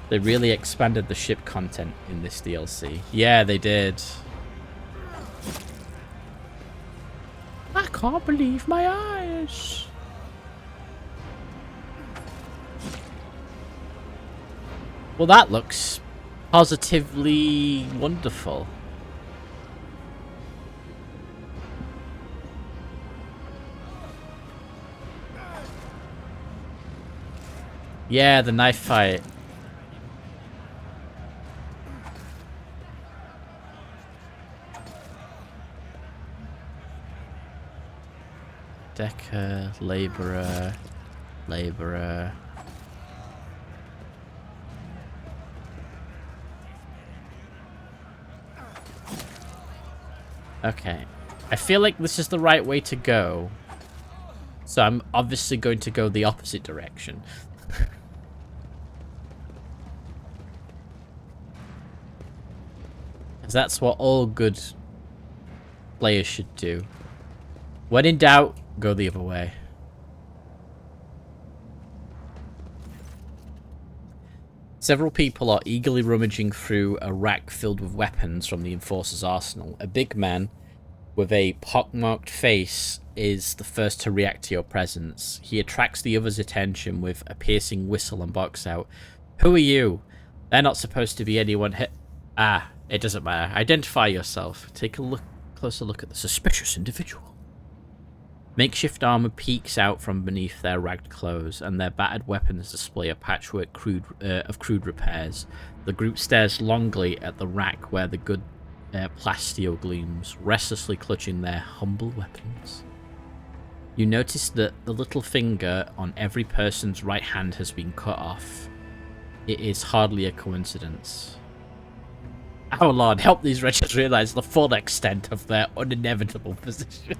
They really expanded the ship content in this DLC. Yeah, they did. I can't believe my eyes. Well, that looks positively wonderful. Yeah, the knife fight. Decker, laborer, laborer. Okay. I feel like this is the right way to go. So I'm obviously going to go the opposite direction. Because that's what all good players should do. When in doubt, go the other way. Several people are eagerly rummaging through a rack filled with weapons from the Enforcer's arsenal. A big man with a pockmarked face is the first to react to your presence. He attracts the others' attention with a piercing whistle and barks out, "Who are you? They're not supposed to be anyone hit." Ah, it doesn't matter. Identify yourself. Take a closer look at the suspicious individual. Makeshift armor peeks out from beneath their ragged clothes, and their battered weapons display a patchwork of crude repairs. The group stares longingly at the rack where the good plasteel gleams, restlessly clutching their humble weapons. You notice that the little finger on every person's right hand has been cut off. It is hardly a coincidence. Our Lord, help these wretches realize the full extent of their inevitable position.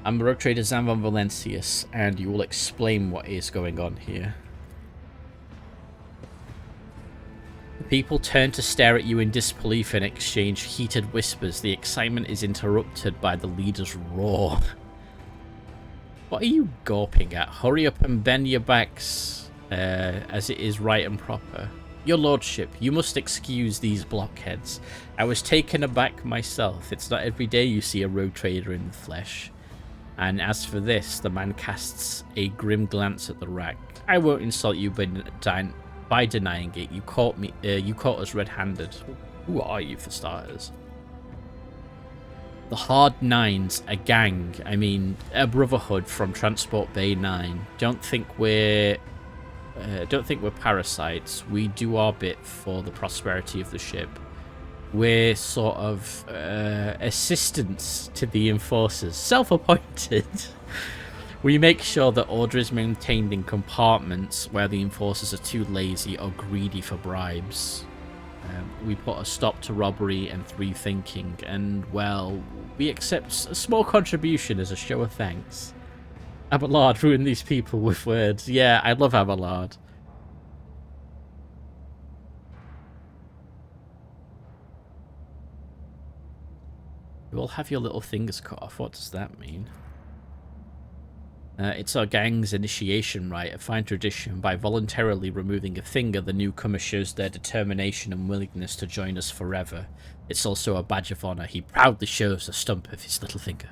I'm Rogue Trader Zamvan Valencius, and you will explain what is going on here. People turn to stare at you in disbelief and exchange heated whispers. The excitement is interrupted by the leader's roar. What are you gawping at? Hurry up and bend your backs, as it is right and proper. Your lordship, you must excuse these blockheads. I was taken aback myself. It's not every day you see a rogue trader in the flesh. And as for this, the man casts a grim glance at the rack. I won't insult you by denying it. You caught us red-handed. Who are you, for starters? The Hard Nines, a gang. I mean, a brotherhood from Transport Bay 9. Don't think we're parasites. We do our bit for the prosperity of the ship. We're sort of assistants to the enforcers, self-appointed. We make sure that order is maintained in compartments where the enforcers are too lazy or greedy for bribes. We put a stop to robbery and free thinking, and, well, we accept a small contribution as a show of thanks. Abelard ruined these people with words. Yeah, I love Abelard. You all have your little fingers cut off. What does that mean? It's our gang's initiation rite, a fine tradition. By voluntarily removing a finger, the newcomer shows their determination and willingness to join us forever. It's also a badge of honor. He proudly shows a stump of his little finger.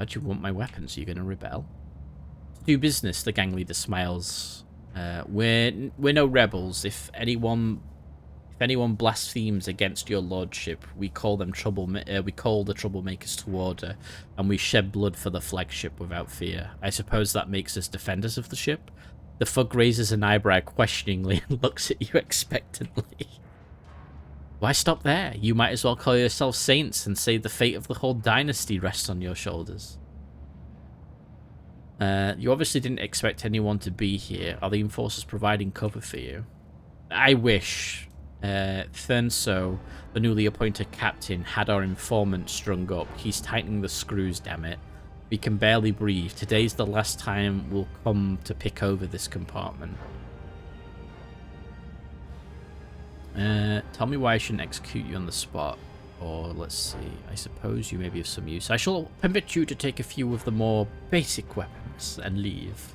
Why'd you want my weapons? Are you going to rebel? Do business, the gang leader smiles. We're no rebels. If anyone blasphemes against your lordship, we call them we call the troublemakers to order, and we shed blood for the flagship without fear. I suppose that makes us defenders of the ship? The thug raises an eyebrow questioningly and looks at you expectantly. Why stop there? You might as well call yourselves saints and say the fate of the whole dynasty rests on your shoulders. You obviously didn't expect anyone to be here. Are the enforcers providing cover for you? I wish. Fernso, the newly appointed captain, had our informant strung up. He's tightening the screws, damn it. We can barely breathe. Today's the last time we'll come to pick over this compartment. Tell me why I shouldn't execute you on the spot. Or, let's see, I suppose you may be of some use. I shall permit you to take a few of the more basic weapons and leave.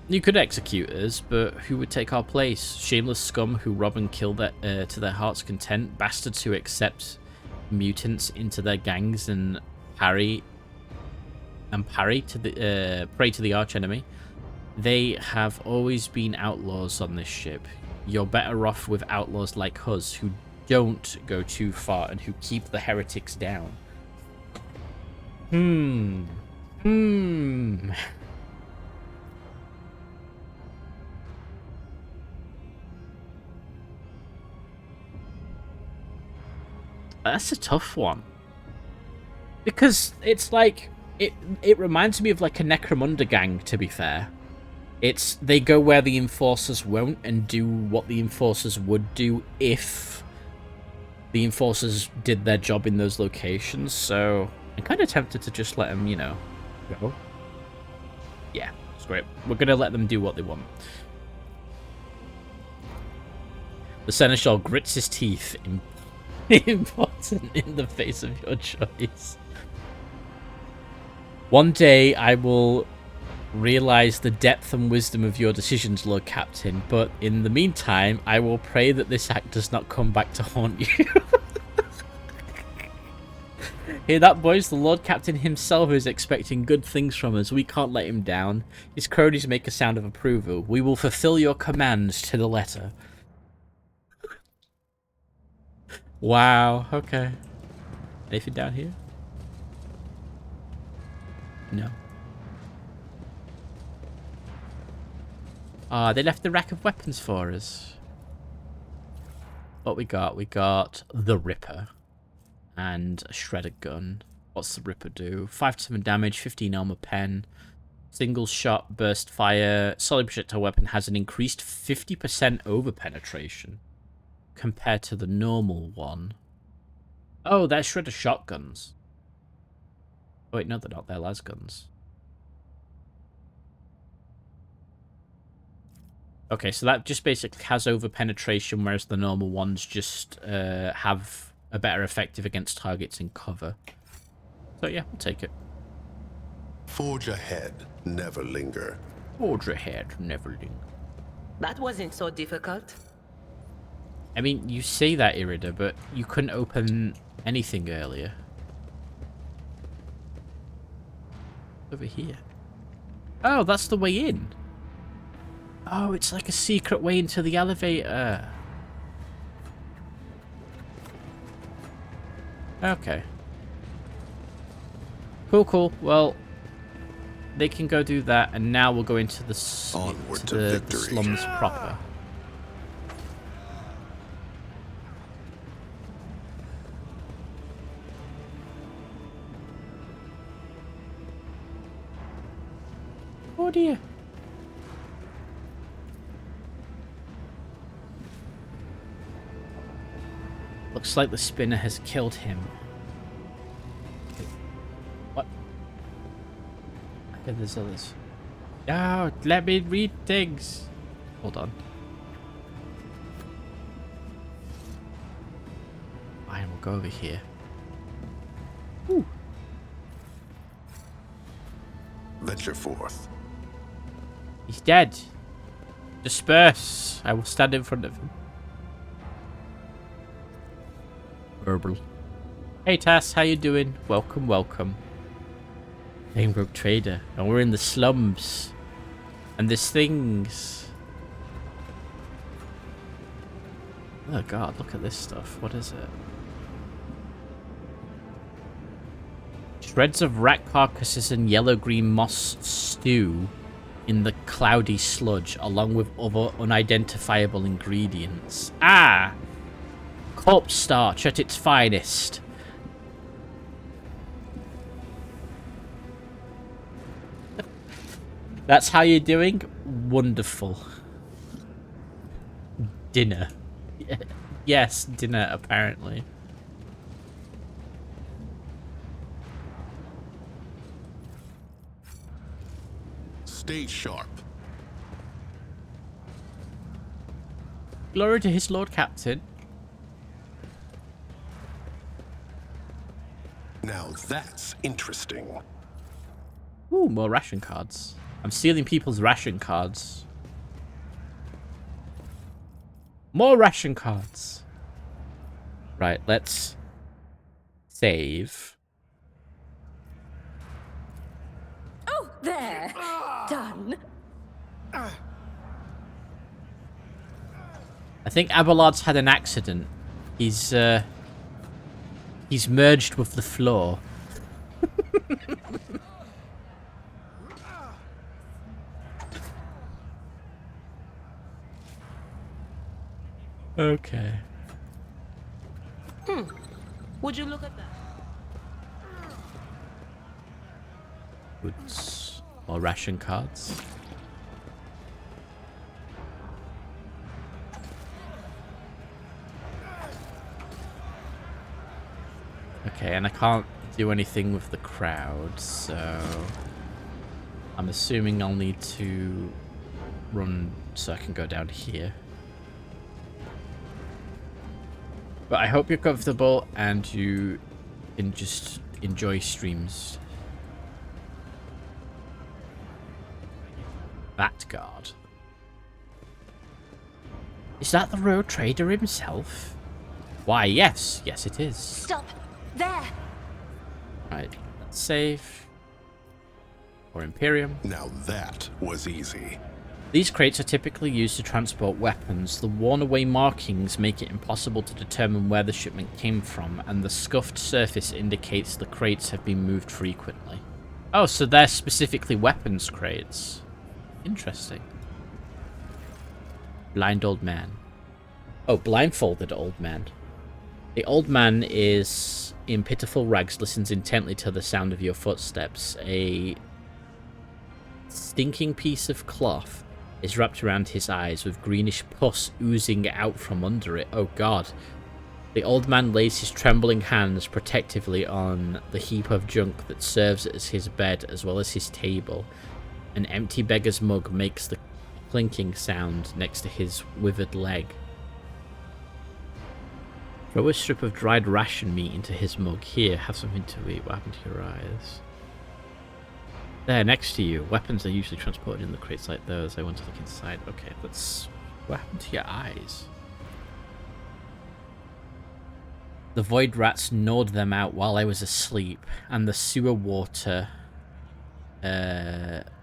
You could execute us, but who would take our place? Shameless scum who rob and kill to their heart's content? Bastards who accept mutants into their gangs and prey to the archenemy? They have always been outlaws on this ship. You're better off with outlaws like us who don't go too far and who keep the heretics down. That's a tough one. Because it's like it reminds me of like a Necromunda gang, to be fair. They go where the enforcers won't and do what the enforcers would do if the enforcers did their job in those locations. So I'm kind of tempted to just let them, you know, go. Yeah, it's great. We're going to let them do what they want. The Seneschal grits his teeth. Important in the face of your choice. One day I will realize the depth and wisdom of your decisions, Lord Captain, but in the meantime, I will pray that this act does not come back to haunt you. Hear that, boys? The Lord Captain himself is expecting good things from us. We can't let him down. His cronies make a sound of approval. We will fulfill your commands to the letter. Wow, okay. Anything down here? No. Ah, they left the rack of weapons for us. What we got? We got the Ripper and a shredder gun. What's the Ripper do? 5 to 7 damage, 15 armor pen, single shot, burst fire. Solid projectile weapon has an increased 50% over penetration compared to the normal one. Oh, they're shredder shotguns. Oh, wait, no, they're not. They're las guns. Okay, so that just basically has over penetration, whereas the normal ones just have a better effective against targets in cover. So yeah, we'll take it.
Forge ahead, never linger.
Forge ahead, never linger.
That wasn't so difficult.
I mean, you say that, Irida, but you couldn't open anything earlier. Over here. Oh, that's the way in. Oh, it's like a secret way into the elevator. Okay. Cool, cool. Well, they can go do that, and now we'll go into the slums proper. Oh dear. Looks like the spinner has killed him. What? Okay, there's others. Oh, let me read things. Hold on. Fine, we'll go over here. Ooh.
Venture forth.
He's dead. Disperse. I will stand in front of him. Verbal. Hey Tass, how you doing? Welcome, welcome. Broke Trader, and we're in the slums. And there's things. Oh god, look at this stuff. What is it? Shreds of rat carcasses and yellow-green moss stew in the cloudy sludge, along with other unidentifiable ingredients. Ah! Corpse starch at its finest. That's how you're doing? Wonderful. Dinner. Yes, dinner, apparently.
Stay sharp.
Glory to his Lord Captain.
Now that's interesting.
Ooh, more ration cards. I'm stealing people's ration cards. More ration cards. Right, let's save.
Oh, there. Done.
I think Abelard's had an accident. He's merged with the floor. Okay.
Would you look at that?
Goods. More ration cards. Okay, and I can't do anything with the crowd, so I'm assuming I'll need to run so I can go down here. But I hope you're comfortable and you can just enjoy streams. That guard. Is that the road trader himself? Why, yes. Yes, it is.
Stop. There.
Right, let's save. Or Imperium.
Now that was easy.
These crates are typically used to transport weapons. The worn-away markings make it impossible to determine where the shipment came from, and the scuffed surface indicates the crates have been moved frequently. Oh, so they're specifically weapons crates. Interesting. Blind old man. Oh, blindfolded old man. The old man is in pitiful rags, listens intently to the sound of your footsteps. A stinking piece of cloth is wrapped around his eyes, with greenish pus oozing out from under it. Oh god. The old man lays his trembling hands protectively on the heap of junk that serves as his bed as well as his table. An empty beggar's mug makes the clinking sound next to his withered leg. Throw a strip of dried ration meat into his mug. Here, have something to eat. What happened to your eyes? There, next to you. Weapons are usually transported in the crates like those. I want to look inside. Okay, let's... What happened to your eyes? The void rats gnawed them out while I was asleep, and the sewer water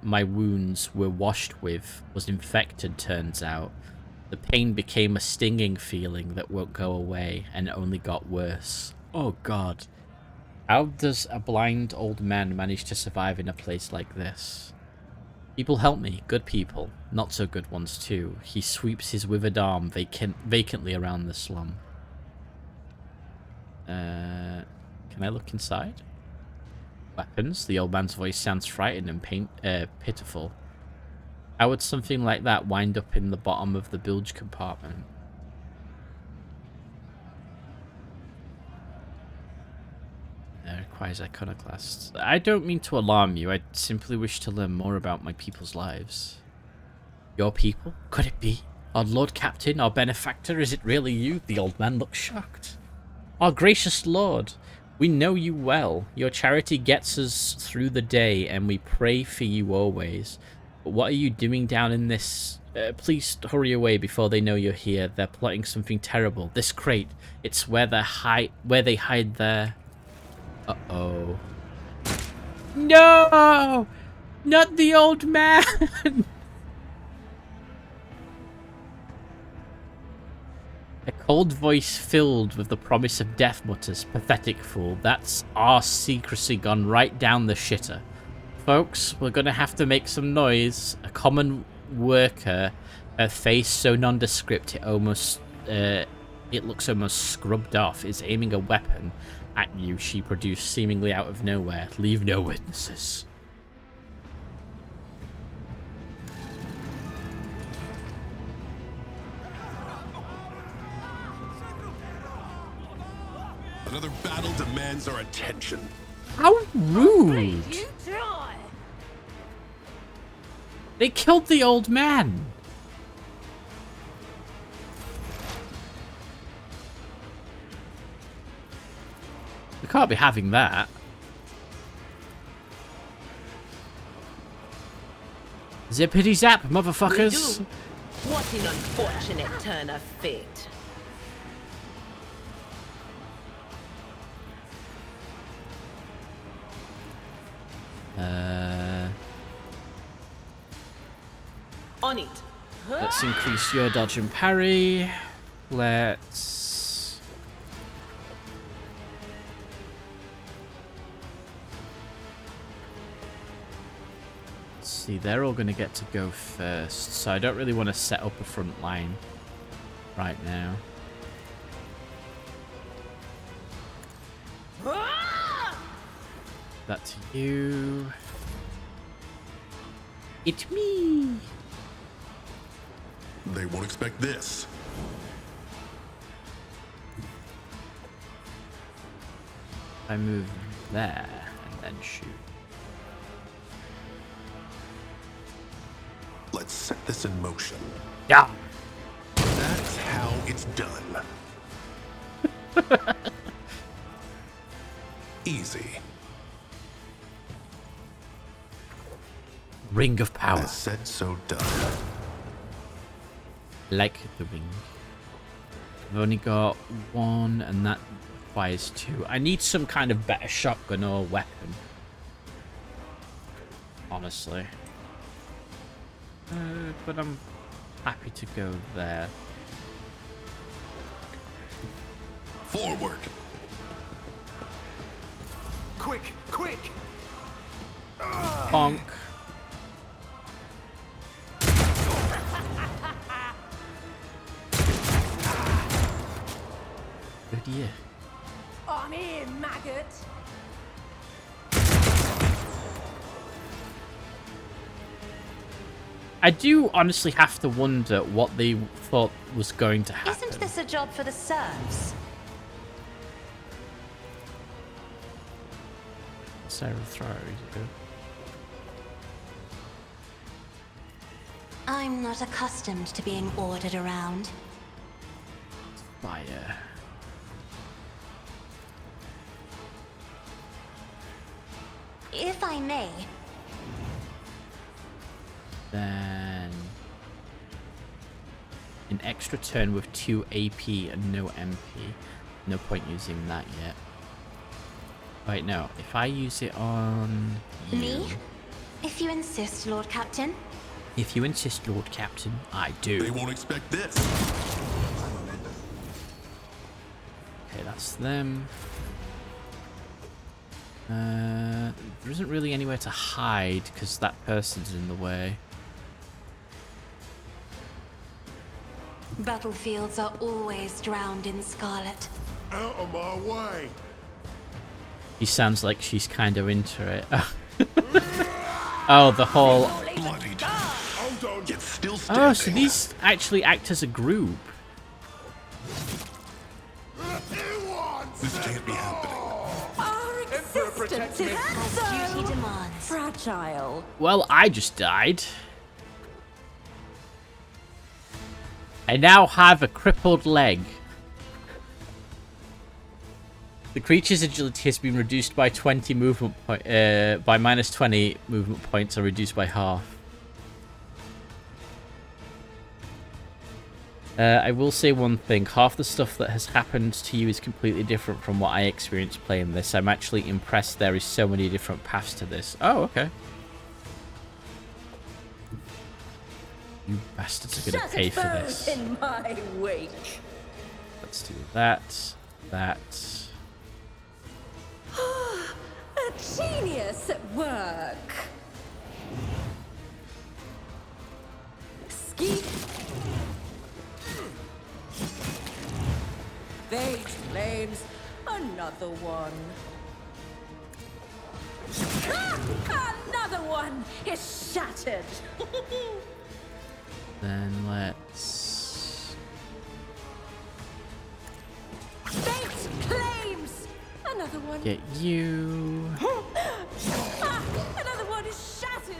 my wounds were washed with was infected, turns out. The pain became a stinging feeling that won't go away, and only got worse. Oh god. How does a blind old man manage to survive in a place like this? People help me, good people, not so good ones too. He sweeps his withered arm vacantly around the slum. Can I look inside? Weapons? The old man's voice sounds frightened and pitiful. How would something like that wind up in the bottom of the bilge compartment? Requires iconoclasts. I don't mean to alarm you. I simply wish to learn more about my people's lives. Your people? Could it be? Our Lord Captain, our benefactor, is it really you? The old man looks shocked. Our gracious Lord, we know you well. Your charity gets us through the day, and we pray for you always. But what are you doing down in this... please hurry away before they know you're here. They're plotting something terrible. This crate, it's where they hide their Uh-oh. No! Not the old man! A cold voice filled with the promise of death mutters, "Pathetic fool, that's our secrecy gone right down the shitter. Folks, we're gonna have to make some noise." A common worker, her face so nondescript it looks almost scrubbed off, is aiming a weapon at you she produced seemingly out of nowhere. Leave no witnesses.
Another battle demands our attention.
How rude!
You try.
They killed the old man. We can't be having that. Zippity zap, motherfuckers.
We do. What an unfortunate turn of fate. On it.
Let's increase your dodge and parry. Let's... see, they're all going to get to go first, so I don't really want to set up a front line right now. That to you. It's me.
They won't expect this.
I move there and then shoot.
Let's set this in motion.
Yeah.
That's how it's done. Easy.
Ring of power.
As said, so done.
Like the ring. I've only got one, and that requires two. I need some kind of better shotgun or weapon. Honestly. But I'm happy to go there.
Forward.
Quick, quick!
Bonk. Oh dear.
On in, maggot.
I do honestly have to wonder what they thought was going to happen.
Isn't this a job for the serfs?
Sarah throw.
I'm not accustomed to being ordered around.
Fire.
If I may.
Then an extra turn with 2 AP and no MP. No point using that yet. Wait, no. If I use it on you,
Me? If you insist, Lord Captain.
If you insist, Lord Captain, I do.
They won't expect this.
Okay, that's them. There isn't really anywhere to hide because that person's in the way.
Battlefields are always drowned in scarlet.
Out of my way!
He sounds like she's kind of into it. Oh, the whole...
Bloodied.
Hold on!
Yet still standing.
Oh, so these actually act as a group.
This can't be happening.
Our existence is
As duty
so
demands.
fragile.
Well, I just died. I now have a crippled leg. The creature's agility has been reduced by 20 movement by minus 20 movement points, or reduced by half. I will say one thing. Half the stuff that has happened to you is completely different from what I experienced playing this. I'm actually impressed there is so many different paths to this. Oh, okay. You bastards are going to pay for this.
In my wake.
Let's do that. That.
A genius at work. Ski. Fate flames. Another one. Ah, another one is shattered.
Then let's...
Fate claims. Another one.
get you.
Ah, another one is shattered.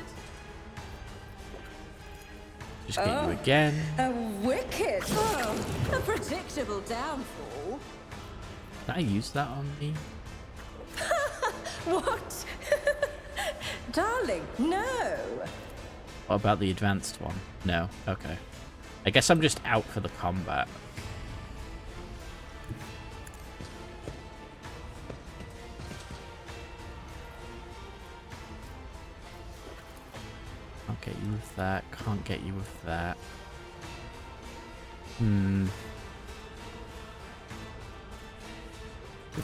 Just get you again.
A wicked. Oh, a predictable downfall.
Did I use that on me?
What? Darling, no.
What about the advanced one? No. Okay. I guess I'm just out for the combat. Can't get you with that. Can't get you with that. Could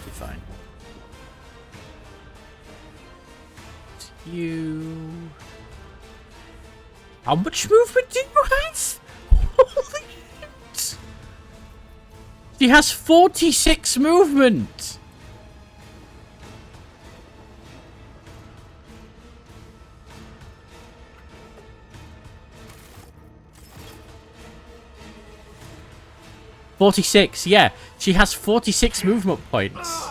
be fine. It's you. How much movement do you have? Holy shit! She has 46 movement! "46, yeah. She has 46 movement points.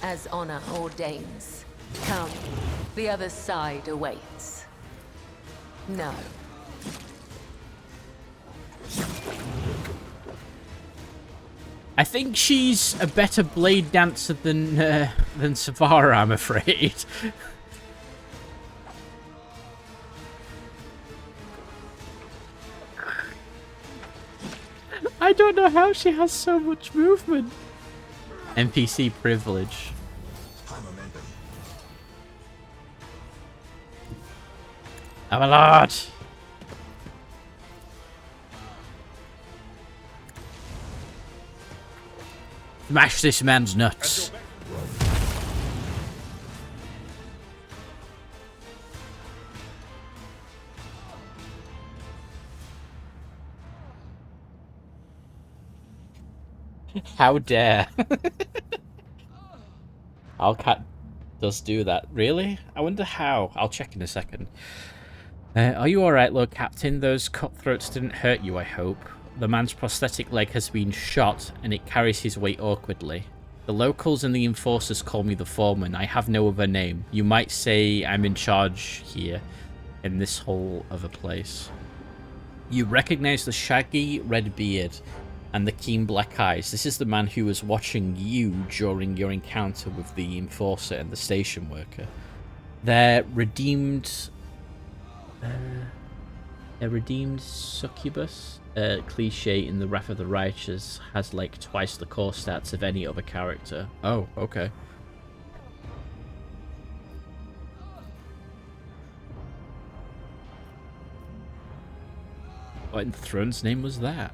As honor ordains. Come, the other side awaits. No.
I think she's a better blade dancer than Savara, I'm afraid. I don't know how she has so much movement. NPC privilege. I'm a lord. Smash this man's nuts. How dare. Owlcat does do that. Really? I wonder how. I'll check in a second. Are you alright, Lord Captain? Those cutthroats didn't hurt you, I hope. The man's prosthetic leg has been shot, and it carries his weight awkwardly. The locals and the enforcers call me the foreman. I have no other name. You might say I'm in charge here, in this whole other place. You recognize the shaggy red beard and the keen black eyes. This is the man who was watching you during your encounter with the enforcer and the station worker. Their redeemed succubus, cliche in the Wrath of the Righteous, has like twice the core stats of any other character. Oh, okay. What in Throne's name was that?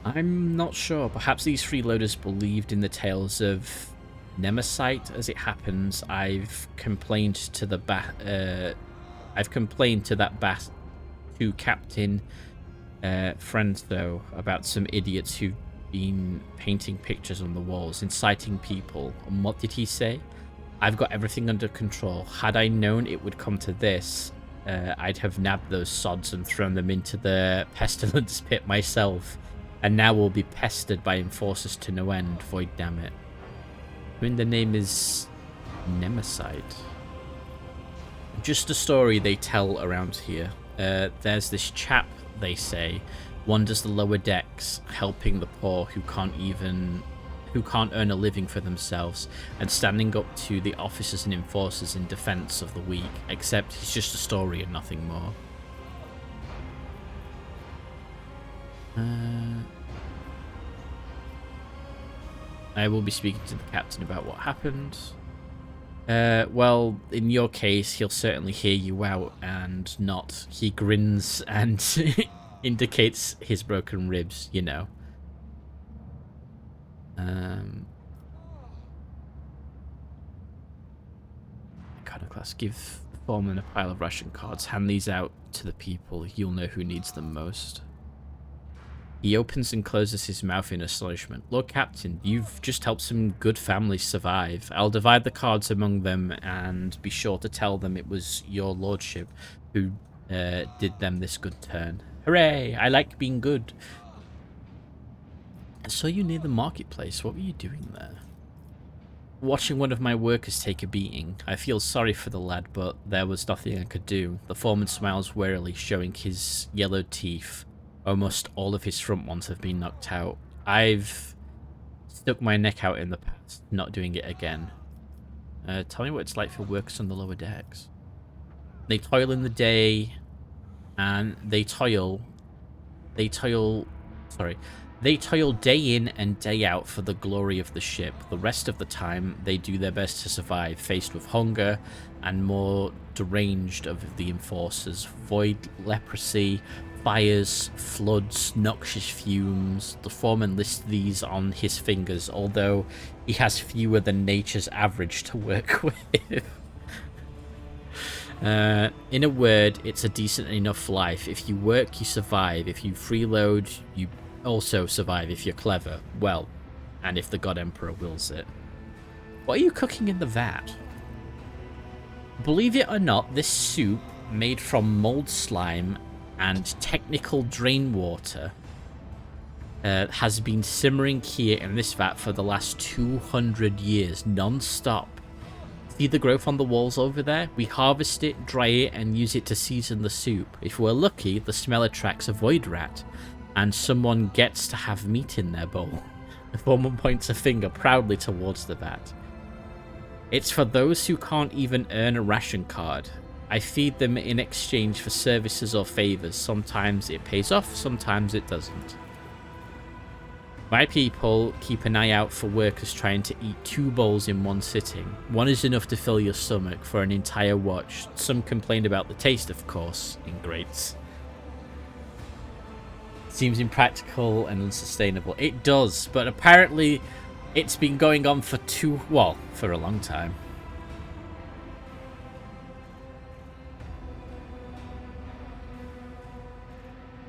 I'm not sure. Perhaps these freeloaders believed in the tales of Nemesite. As it happens, I've complained to the Captain friend though about some idiots who've been painting pictures on the walls, inciting people. And what did he say? I've got everything under control. Had I known it would come to this, I'd have nabbed those sods and thrown them into the pestilence pit myself. And now we'll be pestered by enforcers to no end. Void damn it. I mean, the name is Nemesite. Just a story they tell around here. There's this chap, they say, wanders the lower decks, helping the poor who can't even who can't earn a living for themselves, and standing up to the officers and enforcers in defense of the weak, except he's just a story and nothing more. I will be speaking to the captain about what happened. Well, in your case, he'll certainly hear you out and not. He grins and indicates his broken ribs, you know. Iconoclast, give the foreman a pile of ration cards. Hand these out to the people. You'll know who needs them most. He opens and closes his mouth in astonishment. Lord Captain, you've just helped some good families survive. I'll divide the cards among them and be sure to tell them it was your lordship who did them this good turn. Hooray! I like being good. I saw you near the marketplace. What were you doing there? Watching one of my workers take a beating. I feel sorry for the lad, but there was nothing I could do. The foreman smiles wearily, showing his yellowed teeth. Almost all of his front ones have been knocked out. I've stuck my neck out in the past, not doing it again. Tell me what it's like for workers on the lower decks. They toil in the day, and they toil day in and day out for the glory of the ship. The rest of the time, they do their best to survive, faced with hunger and more deranged of the enforcers. Void, leprosy, fires, floods, noxious fumes. The foreman lists these on his fingers, although he has fewer than nature's average to work with. In a word, it's a decent enough life. If you work, you survive. If you freeload, you also survive if you're clever. Well, and if the God Emperor wills it. What are you cooking in the vat? Believe it or not, this soup, made from mold slime and technical drain water, has been simmering here in this vat for the last 200 years, non-stop. See the growth on the walls over there? We harvest it, dry it, and use it to season the soup. If we're lucky, the smell attracts a void rat, and someone gets to have meat in their bowl. The foreman points a finger proudly towards the vat. It's for those who can't even earn a ration card. I feed them in exchange for services or favors. Sometimes it pays off, sometimes it doesn't. My people keep an eye out for workers trying to eat 2 bowls in one sitting. One is enough to fill your stomach for an entire watch. Some complain about the taste, of course, in grates. Seems impractical and unsustainable. It does, but apparently it's been going on for for a long time.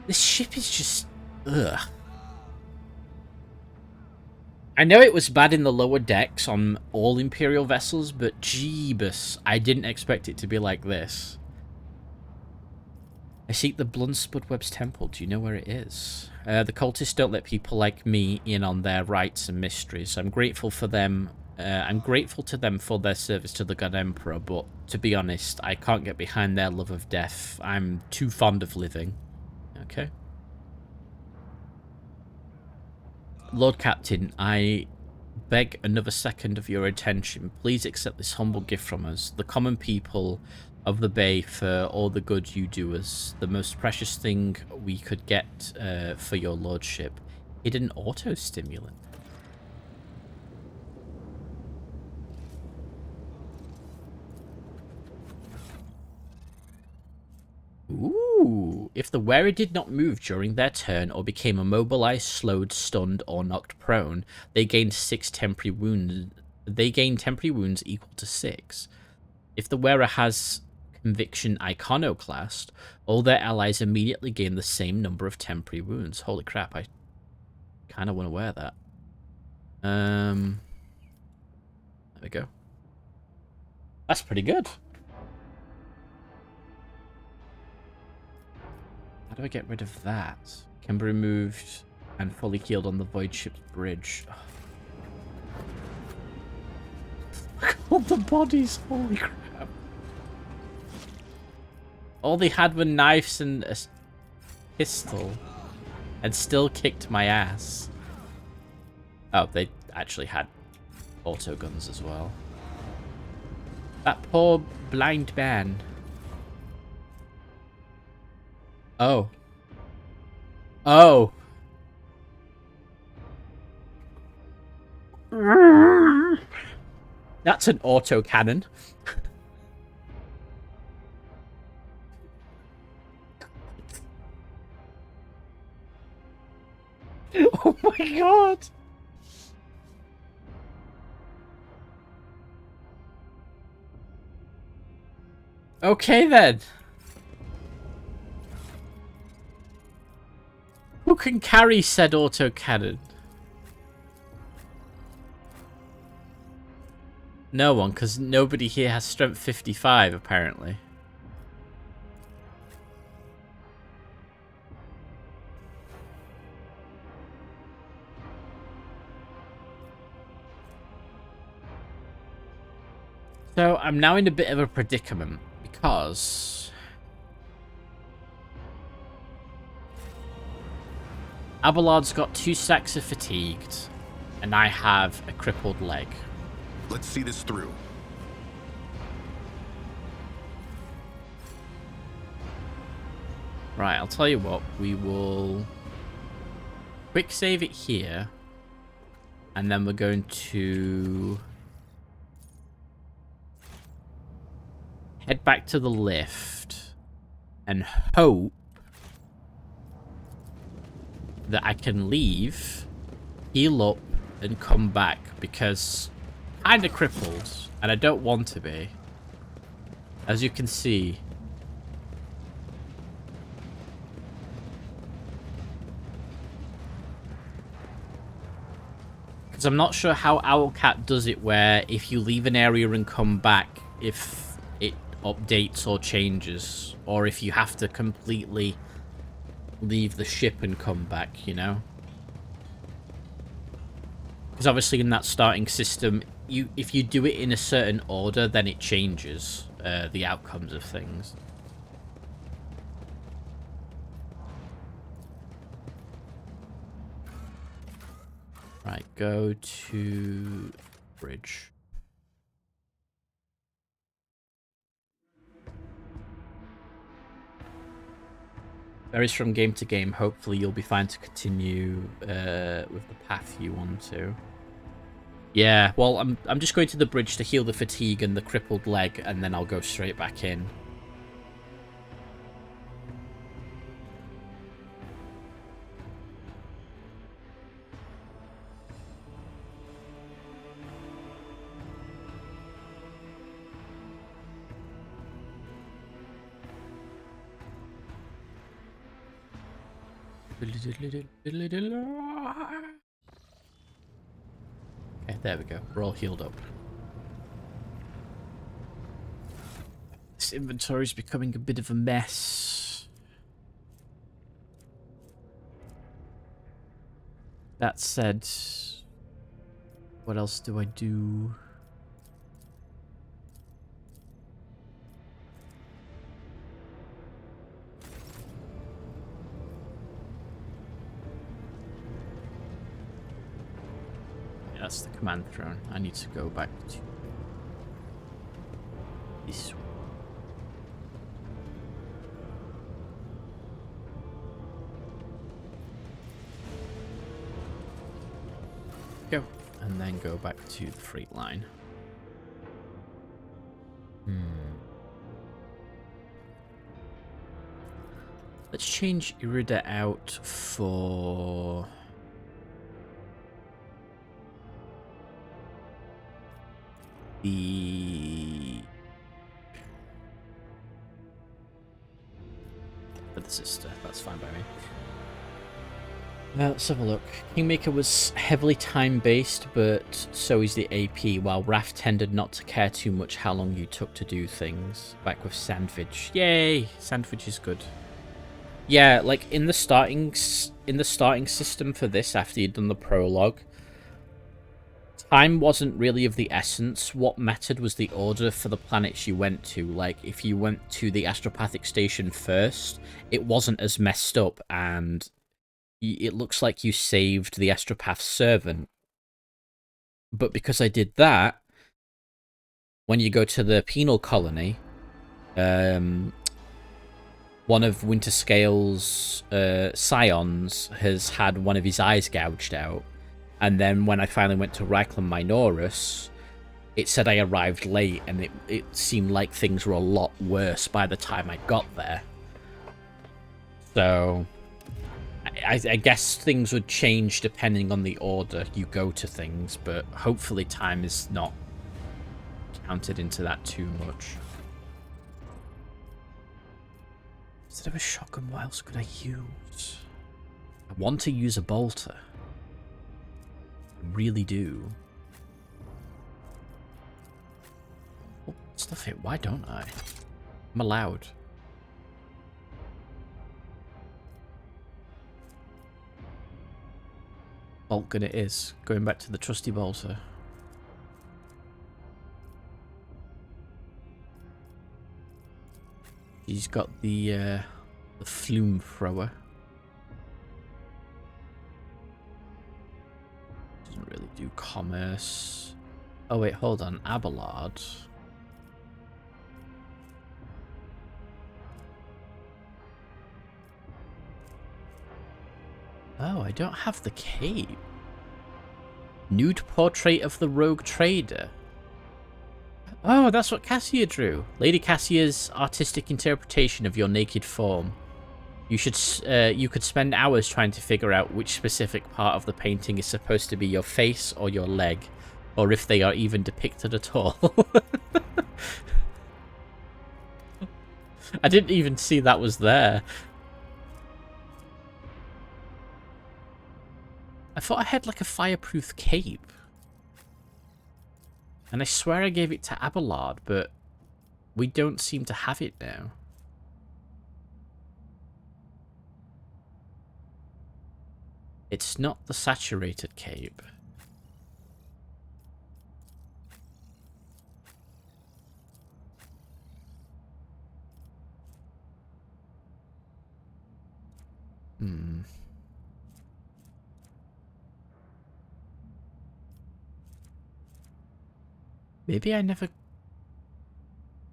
This ship is just... ugh. I know it was bad in the lower decks on all Imperial vessels, but jeebus, I didn't expect it to be like this. I seek the Blunspudweb's temple. Do you know where it is? The cultists don't let people like me in on their rites and mysteries. I'm grateful for them. I'm grateful to them for their service to the God Emperor, but to be honest, I can't get behind their love of death. I'm too fond of living. Okay. Lord Captain, I beg another second of your attention. Please accept this humble gift from us, the common people of the Bay, for all the good you do us. The most precious thing we could get for your lordship. Hidden auto-stimulant. Ooh. If the wearer did not move during their turn or became immobilized, slowed, stunned, or knocked prone, they gained 6 temporary wounds. They gain temporary wounds equal to 6. If the wearer has Conviction Iconoclast, all their allies immediately gain the same number of temporary wounds. Holy crap, I kind of want to wear that. There we go. That's pretty good. How do I get rid of that? Can be removed and fully healed on the Void Ship's bridge. Look at all the bodies, holy crap. All they had were knives and a pistol, and still kicked my ass. Oh, they actually had auto guns as well. That poor blind man. Oh. Oh. That's an auto cannon. Oh my god. Okay then. Who can carry said autocannon? No one, because nobody here has strength 55, apparently. So, I'm now in a bit of a predicament, because Abelard's got 2 stacks of fatigued, and I have a crippled leg.
Let's see this through.
Right, I'll tell you what, we will quick save it here, and then we're going to head back to the lift and hope that I can leave, heal up, and come back, because I'm kinda crippled, and I don't want to be. As you can see. Because I'm not sure how Owlcat does it, where if you leave an area and come back, if it updates or changes, or if you have to completely leave the ship and come back, you know? Because obviously in that starting system, if you do it in a certain order, then it changes the outcomes of things. Right, go to bridge. Varies from game to game. Hopefully you'll be fine to continue with the path you want to. Yeah, well, I'm just going to the bridge to heal the fatigue and the crippled leg, and then I'll go straight back in. Okay, there we go. We're all healed up. This inventory is becoming a bit of a mess. That said, what else do I do? That's the command throne. I need to go back to this one. Go. And then go back to the freight line. Let's change Irida out for... for the sister. That's fine by me. Let's have a look. Kingmaker was heavily time-based, but so is the AP, while Raph tended not to care too much how long you took to do things. Back with Sandwich. Yay! Sandwich is good. Yeah, like in the starting system for this, after you'd done the prologue, time wasn't really of the essence. What mattered was the order for the planets you went to. Like, if you went to the astropathic station first, it wasn't as messed up, and it looks like you saved the astropath servant But because I did that, when you go to the penal colony, one of Winterscale's scions has had one of his eyes gouged out. And then when I finally went to Reikland Minoris, it said I arrived late, and it seemed like things were a lot worse by the time I got there. So I guess things would change depending on the order you go to things, but hopefully time is not counted into that too much. Instead of a shotgun, what else could I use? I want to use a bolter. I really do. Oh, stuff it. Why don't I? I'm allowed. Bolt gun it is. Going back to the trusty bolter. He's got the flume thrower. Doesn't really do commerce. Oh wait, hold on. Abelard. Oh, I don't have the cape. Nude portrait of the rogue trader. Oh, that's what Cassia drew. Lady Cassia's artistic interpretation of your naked form. You could spend hours trying to figure out which specific part of the painting is supposed to be your face or your leg, or if they are even depicted at all. I didn't even see that was there. I thought I had like a fireproof cape. And I swear I gave it to Abelard, but we don't seem to have it now. It's not the saturated cape.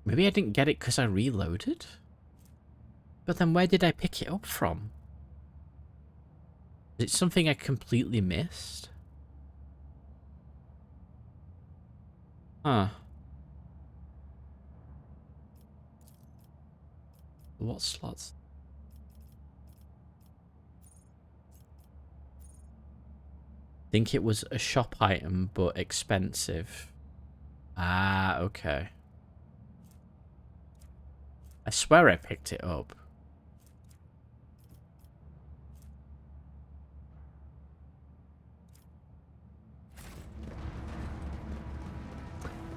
Maybe I didn't get it because I reloaded? But then where did I pick it up from? Is it something I completely missed? Huh. What slots? I think it was a shop item, but expensive. Ah, okay. I swear I picked it up.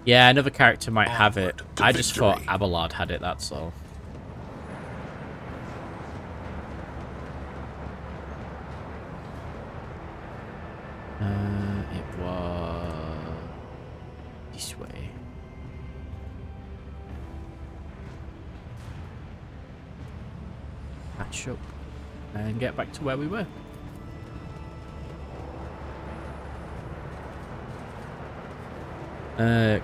Yeah, another character might have it. I just thought Abelard had it, that's all. It was this way. Catch up and get back to where we were.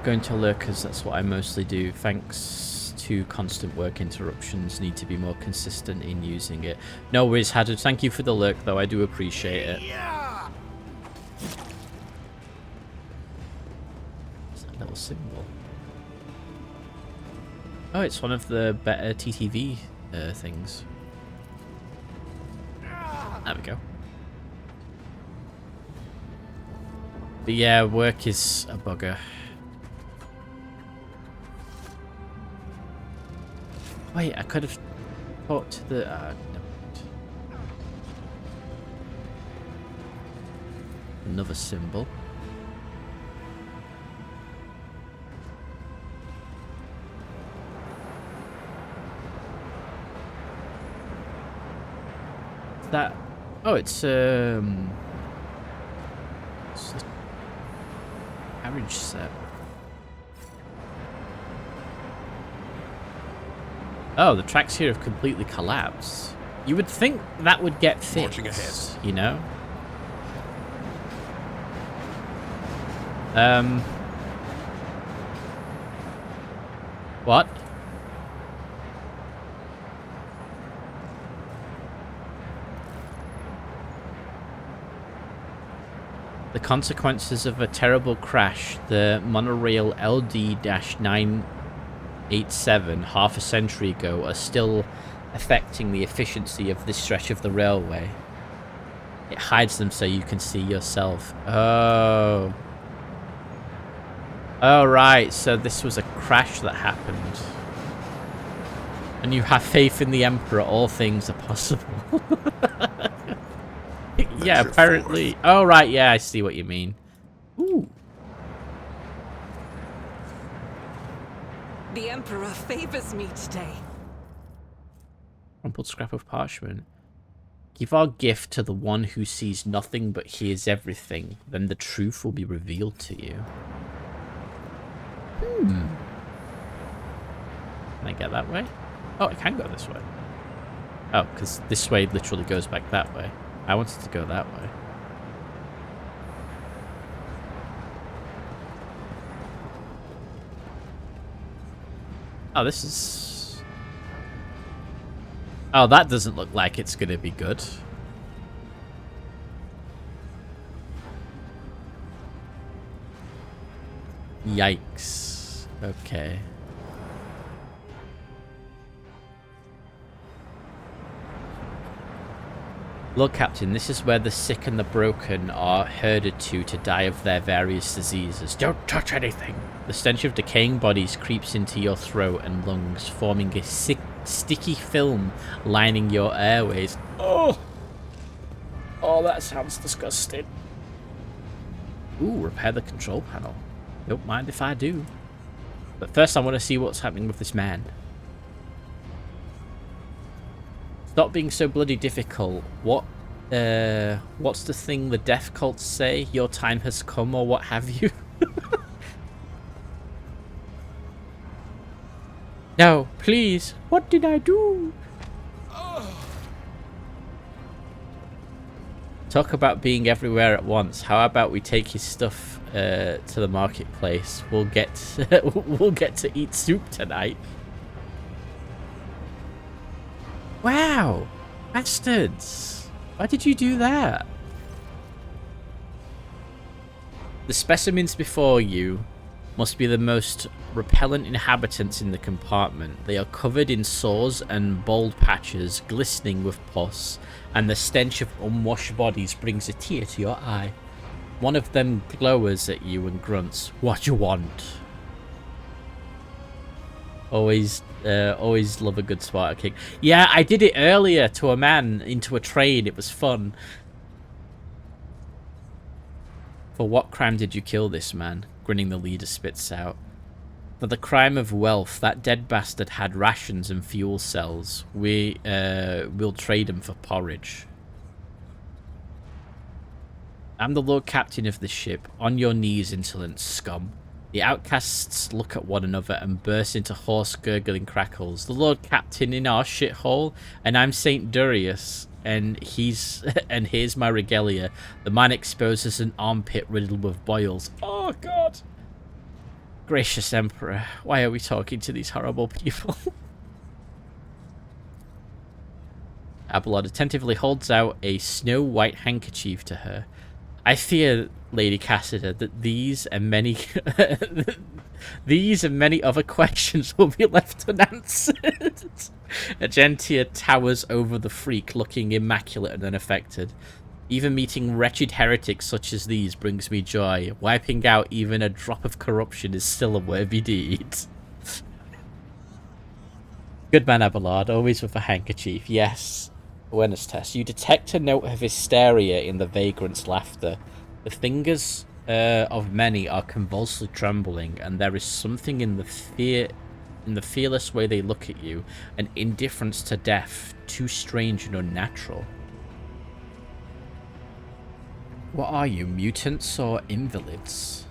Going to lurkers, that's what I mostly do. Thanks to constant work interruptions, need to be more consistent in using it. No worries, Haddad. Thank you for the lurk, though. I do appreciate it. What's that little symbol? Oh, it's one of the better TTV things. There we go. But yeah, work is a bugger. Wait, I could have talked to the... never mind. Another symbol. That... Oh, it's a carriage set. Oh, the tracks here have completely collapsed. You would think that would get fixed, you know? What? The consequences of a terrible crash, the monorail LD-987 half a century ago, are still affecting the efficiency of this stretch of the railway. It hides them so you can see yourself. Oh. Oh, right. So this was a crash that happened. And you have faith in the Emperor. All things are possible. Yeah, apparently. Oh, right. Yeah, I see what you mean. Ooh.
The Emperor favors me today.
Crumpled scrap of parchment. Give our gift to the one who sees nothing but hears everything. Then the truth will be revealed to you. Can I get that way? Oh, I can go this way. Oh, because this way literally goes back that way. I wanted to go that way. Oh, this is... Oh, that doesn't look like it's going to be good. Yikes. Okay. Lord Captain, this is where the sick and the broken are herded to die of their various diseases. Don't touch anything! The stench of decaying bodies creeps into your throat and lungs, forming a sticky film lining your airways. Oh! Oh, that sounds disgusting. Ooh, repair the control panel. Don't mind if I do. But first I want to see what's happening with this man. Stop being so bloody difficult. What's the thing the death cults say? Your time has come, or what have you? No, please. What did I do? Talk about being everywhere at once. How about we take his stuff to the marketplace? We'll get to eat soup tonight. Wow, bastards! Why did you do that? The specimens before you must be the most repellent inhabitants in the compartment. They are covered in sores and bald patches, glistening with pus, and the stench of unwashed bodies brings a tear to your eye. One of them glowers at you and grunts, "What you want?" Always love a good Sparta kick. Yeah, I did it earlier to a man into a train. It was fun. For what crime did you kill this man? Grinning, the leader spits out. For the crime of wealth. That dead bastard had rations and fuel cells. We'll trade him for porridge. I'm the Lord Captain of this ship. On your knees, insolent scum. The outcasts look at one another and burst into hoarse, gurgling crackles. The Lord Captain in our shithole, and I'm Saint Durius, and here's my regalia. The man exposes an armpit riddled with boils. Oh, God. Gracious Emperor, why are we talking to these horrible people? Abelard attentively holds out a snow-white handkerchief to her. I fear, Lady Cassida, that these and many other questions will be left unanswered. Argentia towers over the freak, looking immaculate and unaffected. Even meeting wretched heretics such as these brings me joy. Wiping out even a drop of corruption is still a worthy deed. Good man, Abelard, always with a handkerchief. Yes. Awareness test. You detect a note of hysteria in the vagrant's laughter. The fingers of many are convulsively trembling, and there is something in the fearless way they look at you, an indifference to death, too strange and unnatural. What are you, mutants or invalids?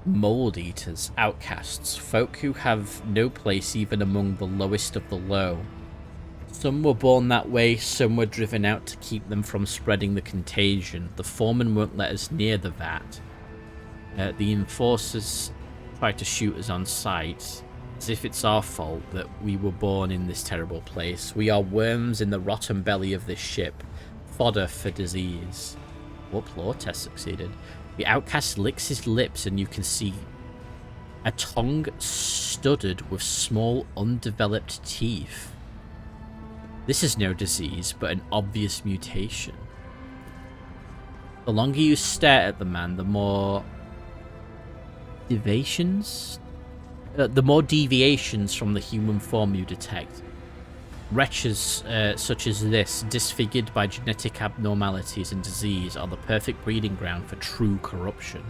Mold eaters, outcasts, folk who have no place even among the lowest of the low. Some were born that way, some were driven out to keep them from spreading the contagion. The foreman won't let us near the vat. The enforcers try to shoot us on sight, as if it's our fault that we were born in this terrible place. We are worms in the rotten belly of this ship, fodder for disease. What lore test succeeded? The outcast licks his lips and you can see a tongue studded with small undeveloped teeth. This is no disease, but an obvious mutation. The longer you stare at the man, the more deviations from the human form you detect. Wretches such as this, disfigured by genetic abnormalities and disease, are the perfect breeding ground for true corruption.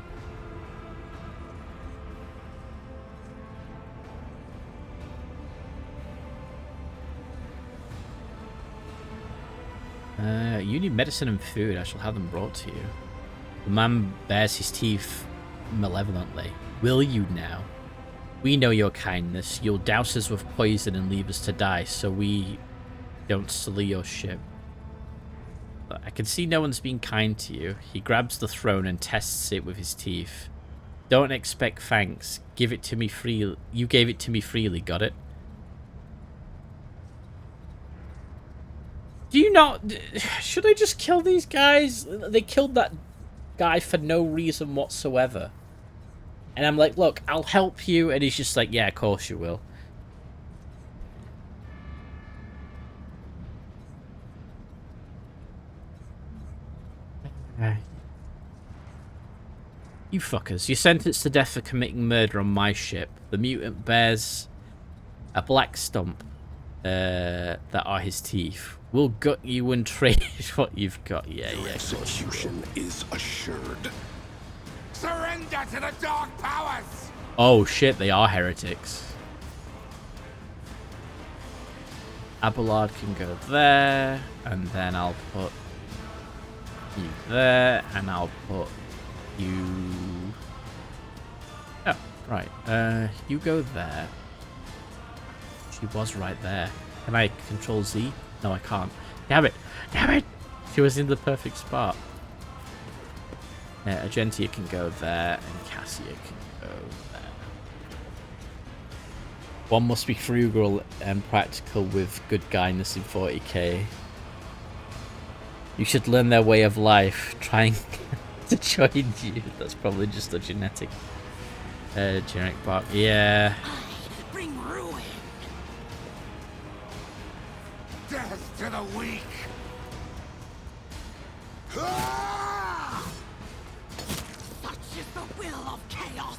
You need medicine and food. I shall have them brought to you. The man bares his teeth malevolently. Will you now? We know your kindness. You'll douse us with poison and leave us to die, so we don't sully your ship. But I can see no one's been kind to you. He grabs the throne and tests it with his teeth. Don't expect thanks. Give it to me freely. You gave it to me freely, got it? Do you not... Should I just kill these guys? They killed that guy for no reason whatsoever. And I'm like, look, I'll help you. And he's just like, yeah, of course you will. You fuckers. You're sentenced to death for committing murder on my ship. The mutant bears a black stump that are his teeth. We'll gut you and trade what you've got. Yeah, yeah.
Execution is assured.
Surrender to the dark powers!
Oh shit, they are heretics. Abelard can go there, and then I'll put you there, and I'll put you... Oh, right. You go there. She was right there. Can I control Z? No, I can't. Damn it! Damn it! She was in the perfect spot. Argentia can go there, and Cassia can go there. One must be frugal and practical with good guidance in 40k. You should learn their way of life, trying to join you. That's probably just a generic bark. Yeah.
Bring ruin. Death to the weak. Such is the will of chaos.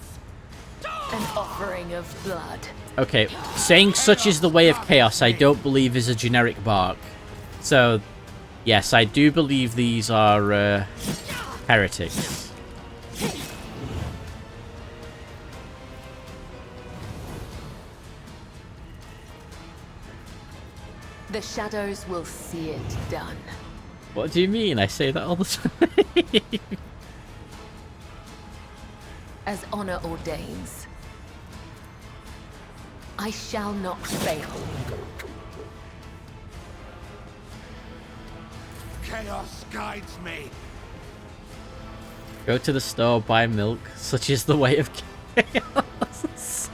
An offering of blood.
Okay, saying such is the way of chaos, I don't believe is a generic bark. So, yes, I do believe these are heretics.
The shadows will see it done.
What do you mean? I say that all the time.
As honor ordains, I shall not fail.
Chaos guides me.
Go to the store, buy milk. Such is the way of chaos.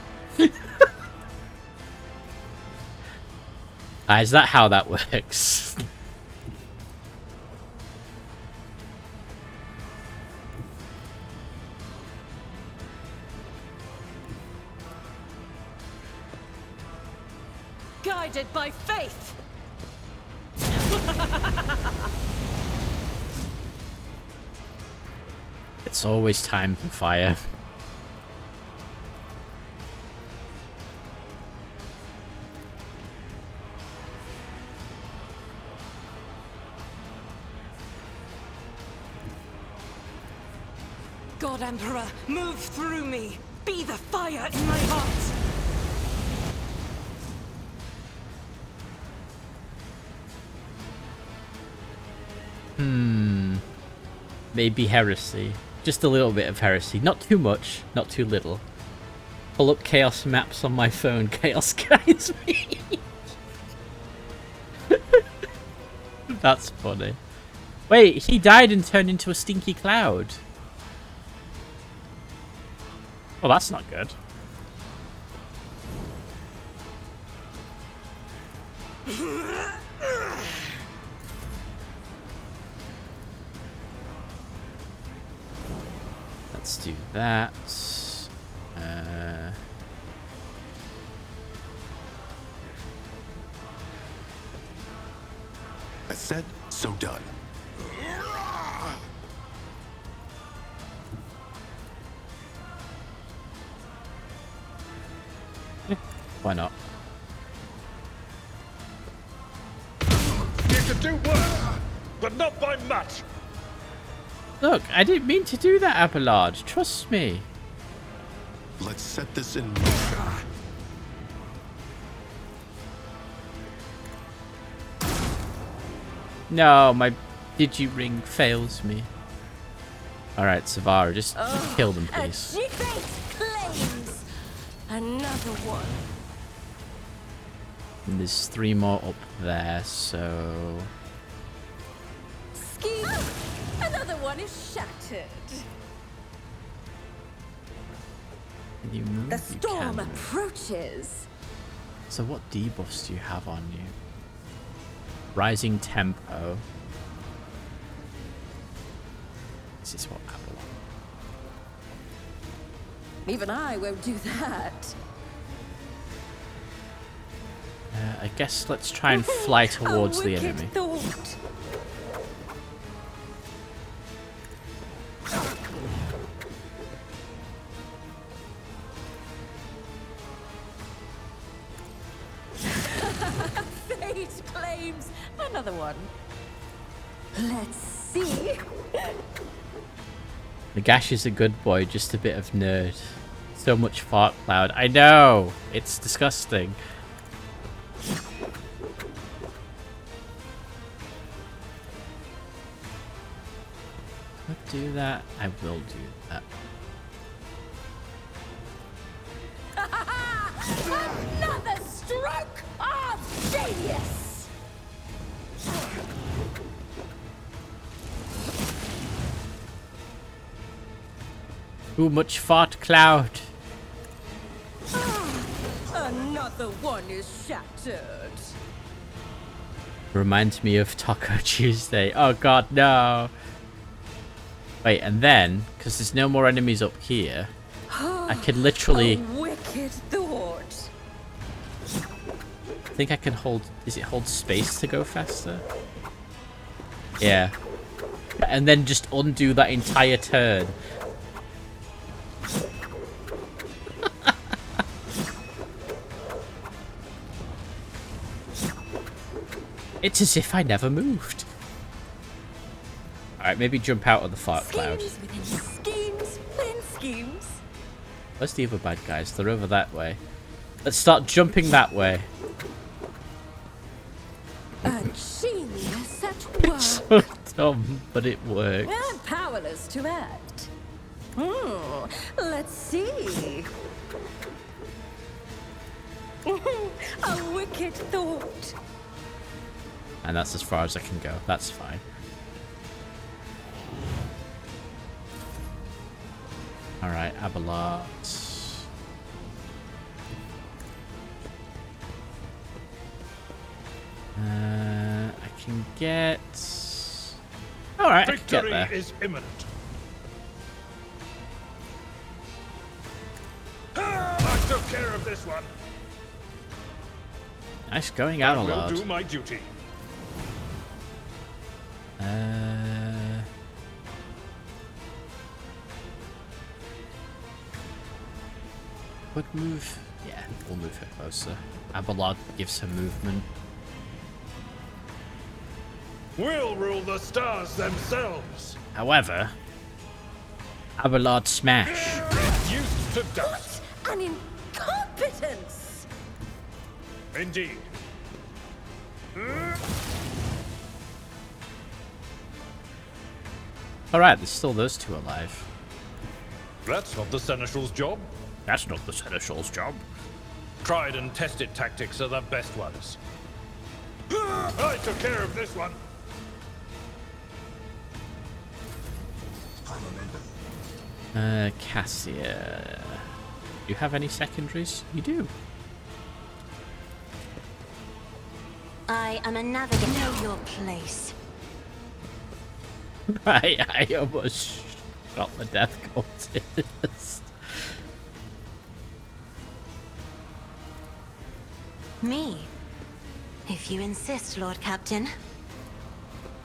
Is that how that works?
Guided by faith.
It's always time for fire.
God Emperor, move through me. Be the fire in my heart.
Maybe heresy. Just a little bit of heresy. Not too much, not too little. Pull up chaos maps on my phone. Chaos guides me. That's funny. Wait, he died and turned into a stinky cloud. Well, that's not good. Let's do that.
I said, so done.
Why not?
You could do worse, but not by much.
Look, I didn't mean to do that, Abelard. Trust me.
Let's set this in motion.
No, my digi-ring fails me. Alright, Savara, just kill them, please.
Claims. Another one.
And there's 3 more up there, so...
Scheme. Another one is shattered.
Can you move?
The
You
storm
can.
approaches.
So what debuffs do you have on you? Rising tempo. This is what Avalon.
Even I won't do that.
I guess let's try and fly towards the
wicked
enemy.
Thought. Fate claims another one. Let's see.
Nagash is a good boy, just a bit of nerd. So much fart cloud. I know! It's disgusting. I'll do that. I will do that.
Another stroke of genius.
Too much fart cloud.
Another one is shattered.
Reminds me of Taco Tuesday. Oh god, no. Wait, and then, because there's no more enemies up here, I could literally...
A wicked thought.
I think I can hold... Is it hold space to go faster? Yeah. And then just undo that entire turn. It's as if I never moved. Alright, maybe jump out of the fart cloud.
Schemes within schemes within schemes.
Where's the other bad guys? They're over that way. Let's start jumping that way.
A genius at
So
work.
dumb, but it works.
I'm powerless to act. Let's see. A wicked thought.
And that's as far as I can go. That's fine. Alright, Abelard. I can get... Alright, I can get
Victory
there.
is imminent. I took care of this one.
Nice going out,
I will
Abelard.
do my duty.
Would move? Yeah, we'll move her closer. Abelard gives her movement.
We'll rule the stars themselves.
However, Abelard smash.
Reduced to dust.
An incompetence.
Indeed.
Alright, there's still those two alive.
That's not the Seneschal's job.
That's not the Seneschal's job.
Tried and tested tactics are the best ones. I took care of this one.
Cassia. Do you have any secondaries? You do.
I am a navigator. Know your place.
I almost shot the death cultist.
Me. If you insist, Lord Captain.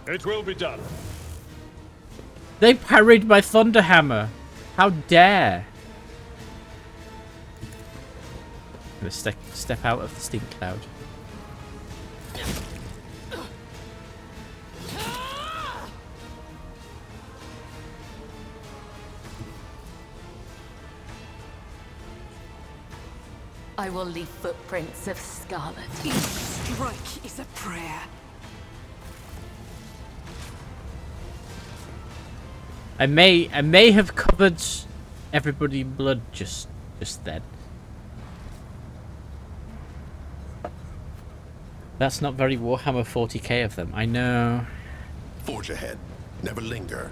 It will be done.
They parried my Thunderhammer. How dare! I'm gonna step out of the stink cloud.
I will leave footprints of scarlet.
Each strike is a prayer.
I may have covered everybody in blood just then. That's not very Warhammer 40k of them. I know.
Forge ahead. Never linger.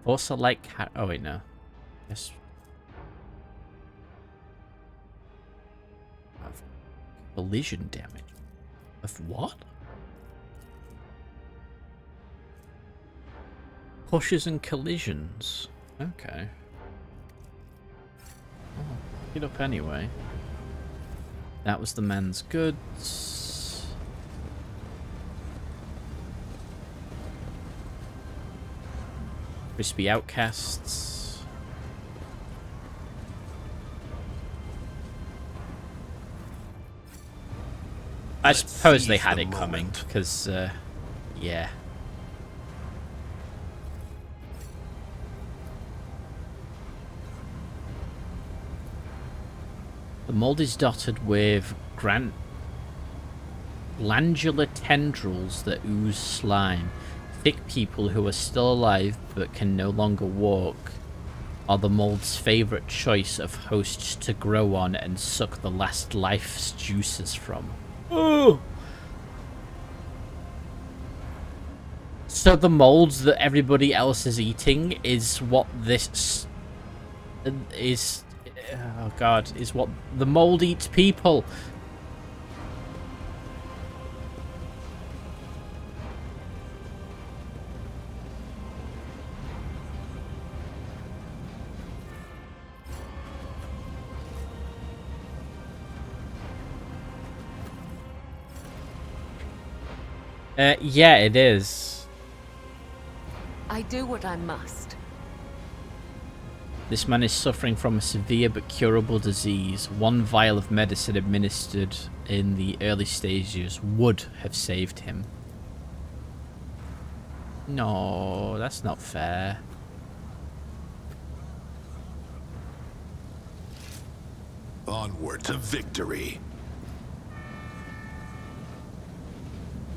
Also like oh wait, no. Yes. Of collision damage. Of what? Pushes and collisions. Okay. Oh, pick it up anyway. That was the man's goods. Crispy outcasts. I suppose they had it coming, because, yeah. The mold is dotted with glandular tendrils that ooze slime. Thick people who are still alive but can no longer walk are the mold's favorite choice of hosts to grow on and suck the last life's juices from. Oh! So the molds that everybody else is eating is what this is... Oh god, is what the mold eats people. Yeah, it is.
I do what I must.
This man is suffering from a severe but curable disease. One vial of medicine administered in the early stages would have saved him. No, that's not fair.
Onward to victory.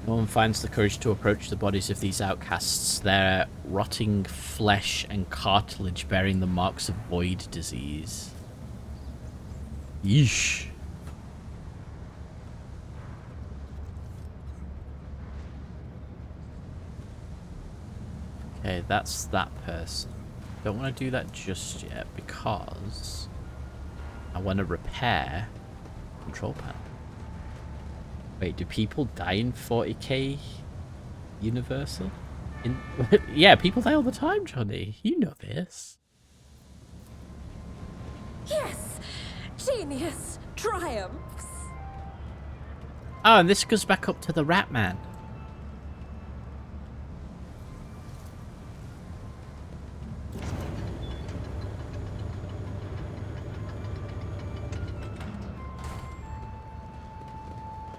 No one finds the courage to approach the bodies of these outcasts. Their rotting flesh and cartilage bearing the marks of void disease. Yeesh. Okay, that's that person. Don't want to do that just yet because I want to repair control panel. Wait, do people die in 40k Universal? Yeah, people die all the time, Johnny. You know this.
Yes! Genius triumphs!
Oh, and this goes back up to the Rat Man.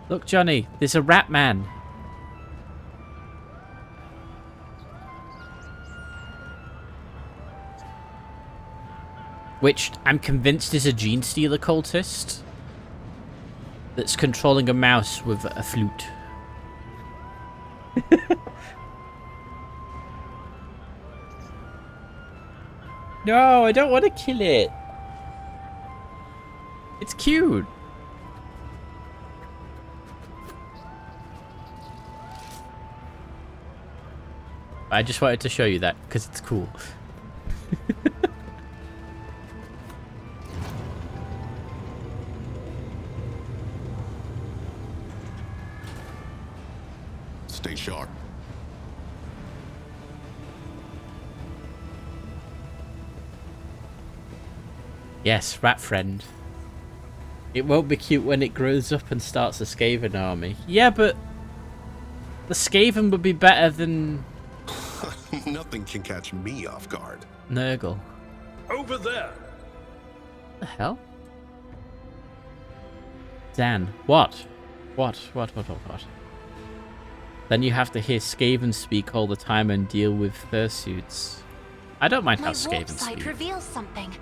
Look, Johnny, there's a Rat Man. Which I'm convinced is a gene stealer cultist that's controlling a mouse with a flute. No, I don't want to kill it. It's cute. I just wanted to show you that because it's cool.
Stay sharp.
Yes, rat friend. It won't be cute when it grows up and starts a Skaven army. Yeah, but the Skaven would be better than
Nothing can catch me off guard.
Nurgle.
Over there!
What the hell? Dan, what? What? Then you have to hear Skaven speak all the time and deal with fursuits. I don't mind how
My
Skaven
warp site
speak.
reveals something.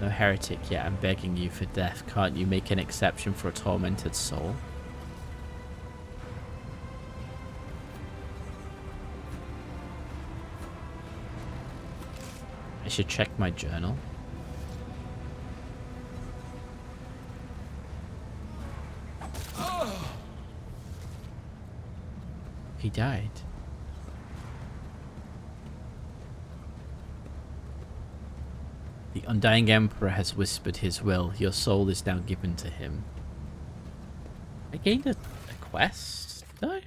No heretic yet, I'm begging you for death. Can't you make an exception for a tormented soul? I should check my journal. He died. The Undying Emperor has whispered his will. Your soul is now given to him. I gained a quest, did I?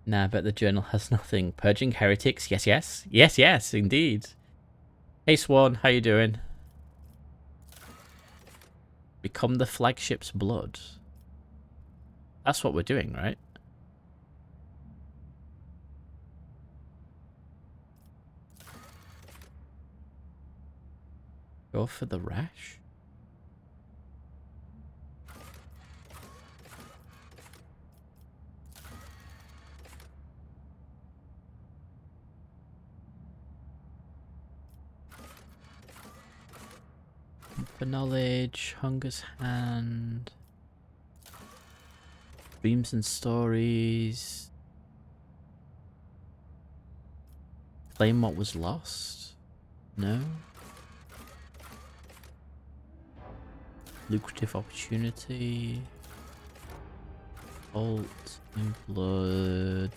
Nah, but the journal has nothing. Purging heretics? Yes, yes. Yes, yes, indeed. Hey Swan, how you doing? Become the flagship's blood. That's what we're doing, right? Go for the rash? For knowledge, Hunger's Hand, Dreams and Stories, Claim What Was Lost? No? Lucrative Opportunity, Bolt, in Blood,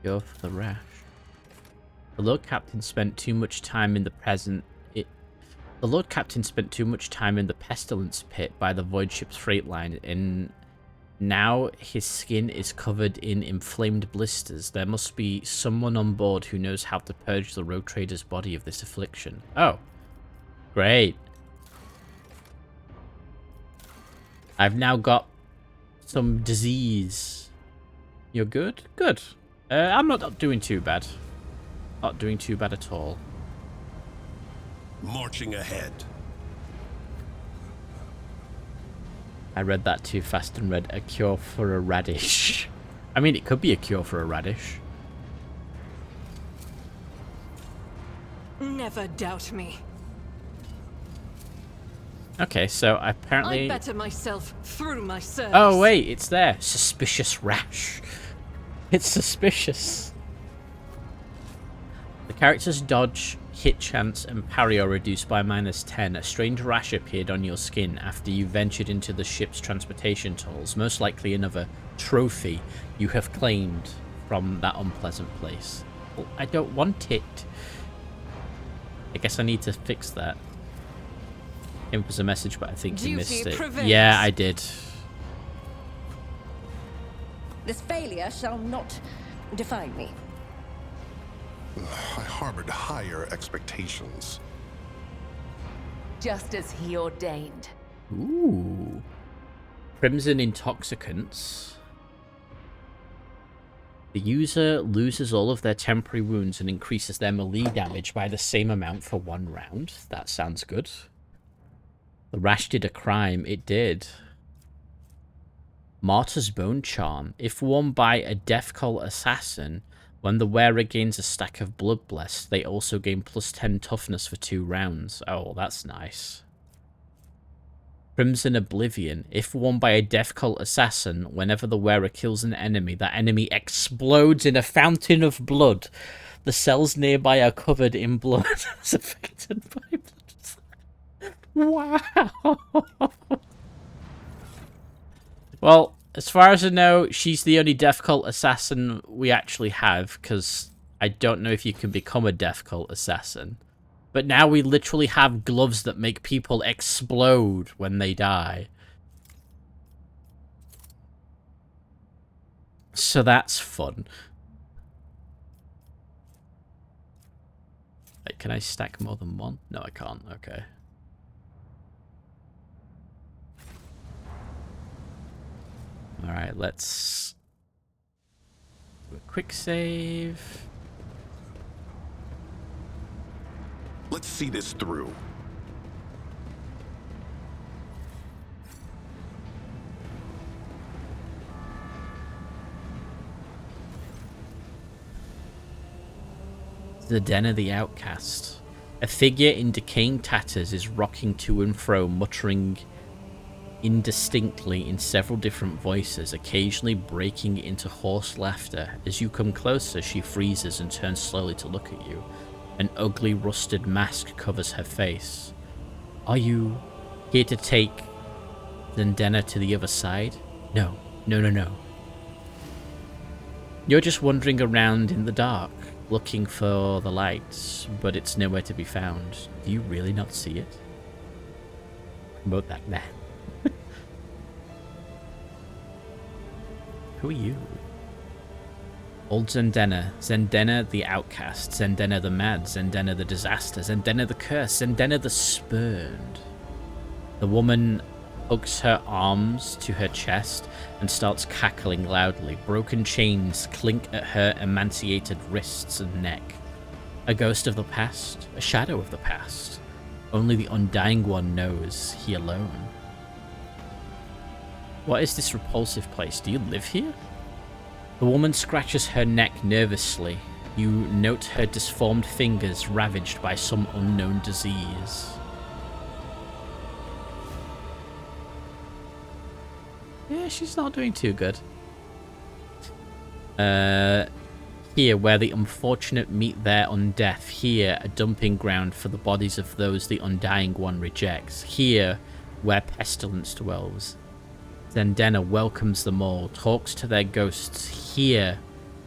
go for the rash. The Lord Captain spent too much time in the The Lord Captain spent too much time in the pestilence pit by the void ship's freight line, and now his skin is covered in inflamed blisters. There must be someone on board who knows how to purge the rogue trader's body of this affliction. Oh, great. I've now got some disease. You're good? Good. I'm not doing too bad. Not doing too bad at all.
Marching ahead.
I read that too fast and read a cure for a radish. I mean, it could be a cure for a radish.
Never doubt me.
Okay, so apparently...
I better myself through my service.
Oh, wait, it's there. Suspicious rash. It's suspicious. The character's dodge, hit chance, and parry are reduced by -10. A strange rash appeared on your skin after you ventured into the ship's transportation tolls, most likely another trophy you have claimed from that unpleasant place. Well, I don't want it. I guess I need to fix that. It was a message, but I think you missed it.
Prevails.
Yeah, I did.
This failure shall not define me.
I harbored higher expectations.
Just as he ordained.
Ooh. Crimson Intoxicants. The user loses all of their temporary wounds and increases their melee damage by the same amount for 1 round. That sounds good. The rash did a crime. It did. Martyr's Bone Charm. If worn by a Death Cult assassin, when the wearer gains a stack of Blood Blessed, they also gain +10 toughness for 2 rounds. Oh, that's nice. Crimson Oblivion. If worn by a Death Cult assassin, whenever the wearer kills an enemy, that enemy explodes in a fountain of blood. The cells nearby are covered in blood as affected by blood. Wow. Well, as far as I know, she's the only death cult assassin we actually have, because I don't know if you can become a death cult assassin. But now we literally have gloves that make people explode when they die. So that's fun. Wait, can I stack more than one? No, I can't. Okay. Alright, let's do a quick save.
Let's see this through.
The Den of the Outcast. A figure in decaying tatters is rocking to and fro, muttering indistinctly in several different voices, occasionally breaking into hoarse laughter. As you come closer, she freezes and turns slowly to look at you. An ugly, rusted mask covers her face. Are you here to take Zendena to the other side? No. No. You're just wandering around in the dark, looking for the lights, but it's nowhere to be found. Do you really not see it? Promote that man. Who are you? Old Zendena. Zendena the outcast. Zendena the mad. Zendena the disaster. Zendena the curse. Zendena the spurned. The woman hugs her arms to her chest and starts cackling loudly. Broken chains clink at her emaciated wrists and neck. A ghost of the past. A shadow of the past. Only the Undying One knows, he alone. What is this repulsive place? Do you live here? The woman scratches her neck nervously. You note her disformed fingers ravaged by some unknown disease. Yeah, she's not doing too good. Here, where the unfortunate meet their undeath. Here, a dumping ground for the bodies of those the Undying One rejects. Here, where pestilence dwells. Zendena welcomes them all, talks to their ghosts. Here,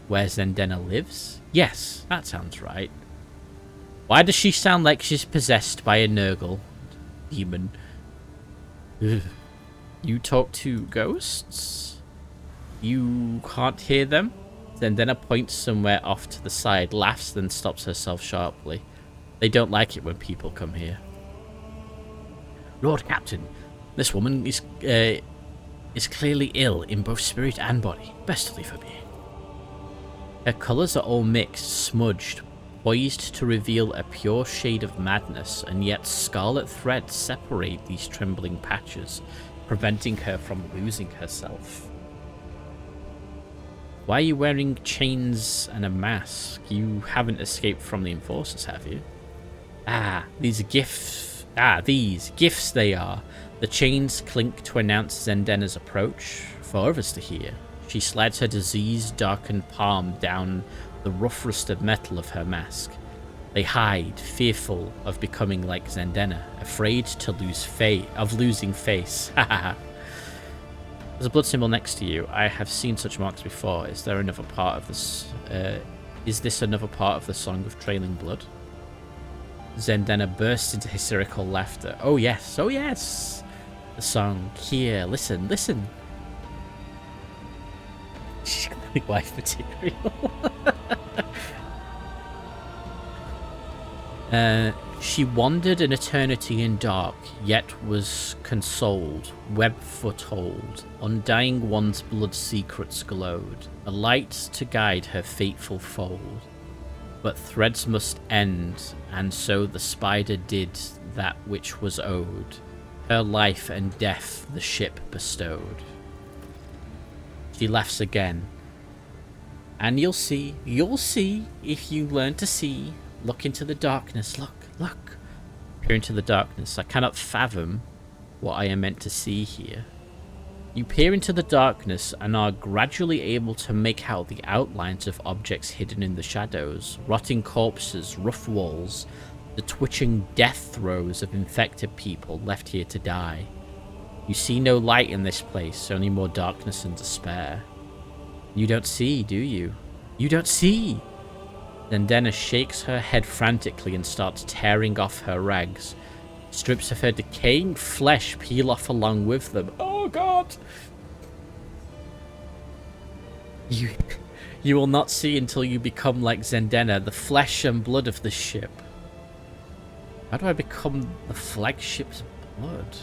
where Zendena lives? Yes, that sounds right. Why does she sound like she's possessed by a Nurgle demon? Ugh. You talk to ghosts? You can't hear them? Zendena points somewhere off to the side, laughs, then stops herself sharply. They don't like it when people come here. Lord Captain, this woman is clearly ill in both spirit and body. Best to leave her be. Her colours are all mixed, smudged, poised to reveal a pure shade of madness, and yet scarlet threads separate these trembling patches, preventing her from losing herself. Why are you wearing chains and a mask? You haven't escaped from the enforcers, have you? These gifts they are. The chains clink to announce Zendena's approach for others to hear. She slides her disease-darkened palm down the rough-rusted metal of her mask. They hide, fearful of becoming like Zendena, afraid to losing face. There's a blood symbol next to you. I have seen such marks before. Is there another part of this? Is this another part of the Song of Trailing Blood? Zendena bursts into hysterical laughter. Oh yes, oh yes! The song. Here, listen. She's clearly wife material. She wandered an eternity in dark, yet was consoled, web foretold. Undying One's blood secrets glowed, a light to guide her fateful fold. But threads must end, and so the spider did that which was owed. Her life and death the ship bestowed. She laughs again. And you'll see if you learn to see. Look into the darkness, look. Peer into the darkness. I cannot fathom what I am meant to see here. You peer into the darkness and are gradually able to make out the outlines of objects hidden in the shadows. Rotting corpses, rough walls, the twitching death throes of infected people left here to die. You see no light in this place, only more darkness and despair. You don't see, do you? You don't see! Zendena shakes her head frantically and starts tearing off her rags. Strips of her decaying flesh peel off along with them. Oh god! You will not see until you become like Zendena, the flesh and blood of the ship. How do I become the flagship's blood?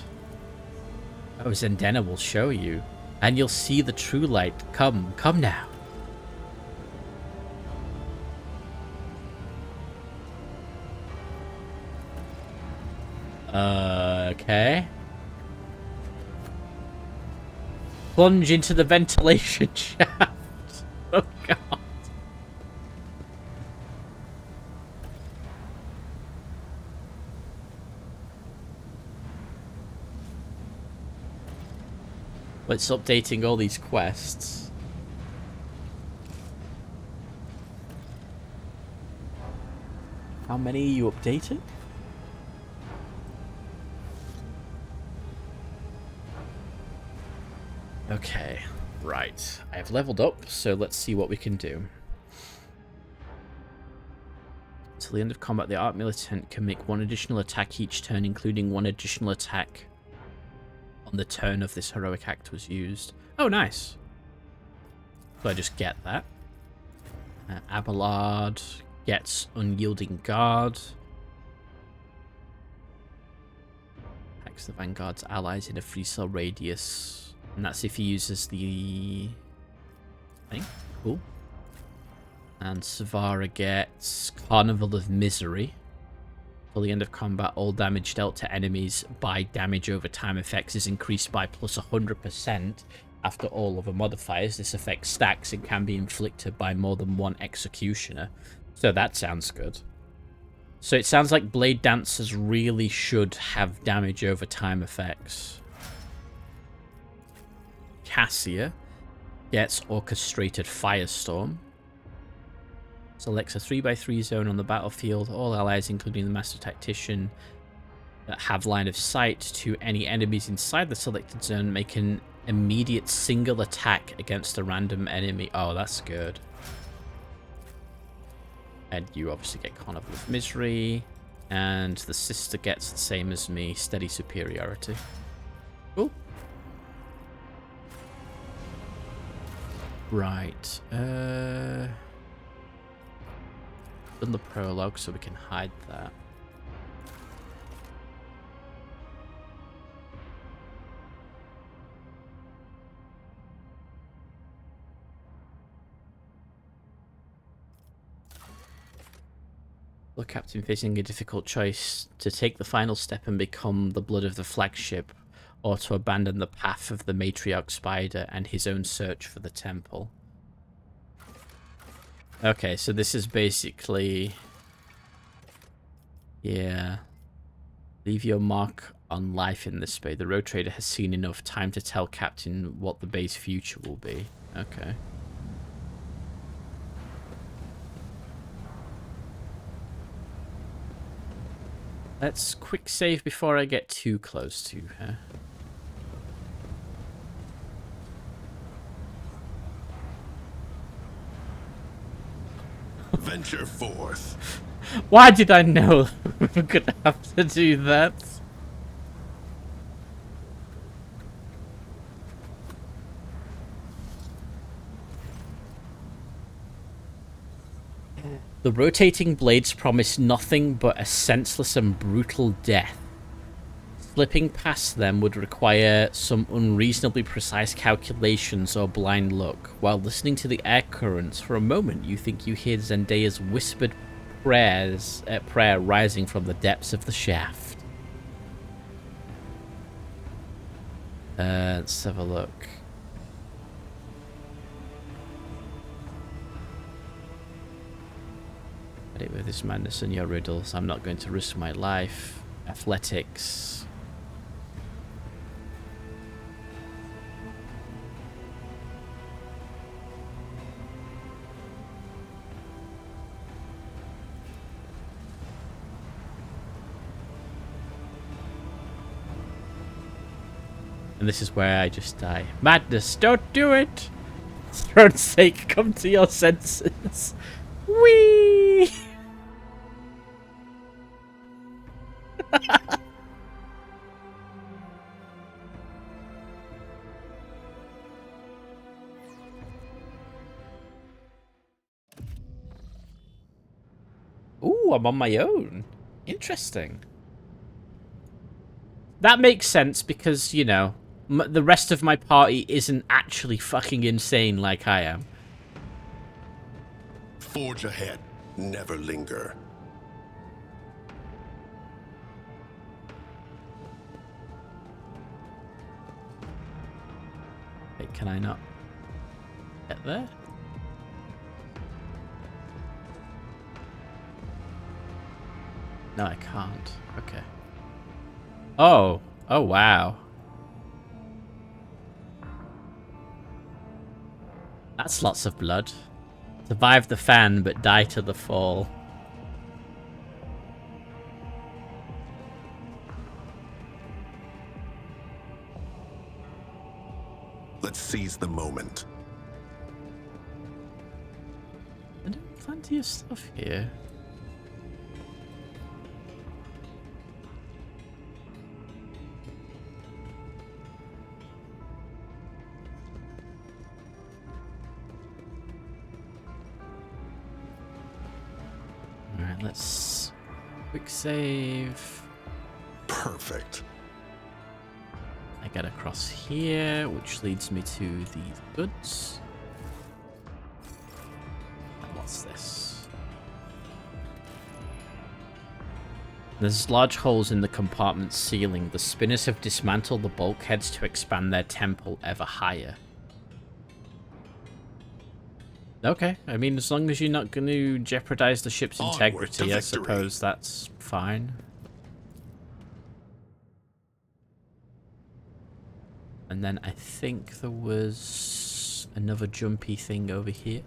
Oh, Zendena will show you. And you'll see the true light. Come now. Okay. Plunge into the ventilation shaft. Oh god. It's updating all these quests. How many you updated? Okay, right. I've leveled up, so let's see what we can do. Until the end of combat, the Art Militant can make one additional attack each turn, including one additional attack on the turn of this heroic act was used. Oh, nice. So I just get that. Abelard gets Unyielding Guard. Attacks the Vanguard's allies in a 3-cell radius. And that's if he uses the thing. Cool. And Savara gets Carnival of Misery. Till the end of combat, all damage dealt to enemies by damage over time effects is increased by plus 100%. After all other modifiers, this effect stacks and can be inflicted by more than one executioner. So that sounds good. So it sounds like Blade Dancers really should have damage over time effects. Cassia gets Orchestrated Firestorm. Selects a 3x3 zone on the battlefield. All allies, including the Master Tactician, that have line of sight to any enemies inside the selected zone make an immediate single attack against a random enemy. Oh, that's good. And you obviously get Carnival of Misery. And the sister gets the same as me, Steady Superiority. Cool. Right. Done the prologue, so we can hide that. The captain facing a difficult choice: to take the final step and become the blood of the flagship, or to abandon the path of the matriarch spider and his own search for the temple. Okay, so this is basically... yeah. Leave your mark on life in this bay. The road trader has seen enough time to tell Captain what the bay's future will be. Okay. Let's quick save before I get too close to her.
Venture forth.
Why did I know we were gonna have to do that? The rotating blades promise nothing but a senseless and brutal death. Slipping past them would require some unreasonably precise calculations or blind luck. While listening to the air currents, for a moment you think you hear Zendaya's whispered prayer rising from the depths of the shaft. Let's have a look. With this madness and your riddles, I'm not going to risk my life. Athletics. And this is where I just die. Madness, don't do it! For Throne's sake, come to your senses. Whee! Ooh, I'm on my own. Interesting. That makes sense because, you know, the rest of my party isn't actually fucking insane like I am.
Forge ahead. Never linger.
Wait, can I not get there? No, I can't. Okay. Oh. Oh, wow. That's lots of blood. Survive the fan, but die to the fall.
Let's seize the moment.
There's plenty of stuff here. Alright, let's quick save.
Perfect.
I get across here, which leads me to these goods. And what's this? There's large holes in the compartment's ceiling. The spinners have dismantled the bulkheads to expand their temple ever higher. Okay, I mean, as long as you're not going to jeopardize the ship's integrity, I suppose that's fine. And then I think there was another jumpy thing over here.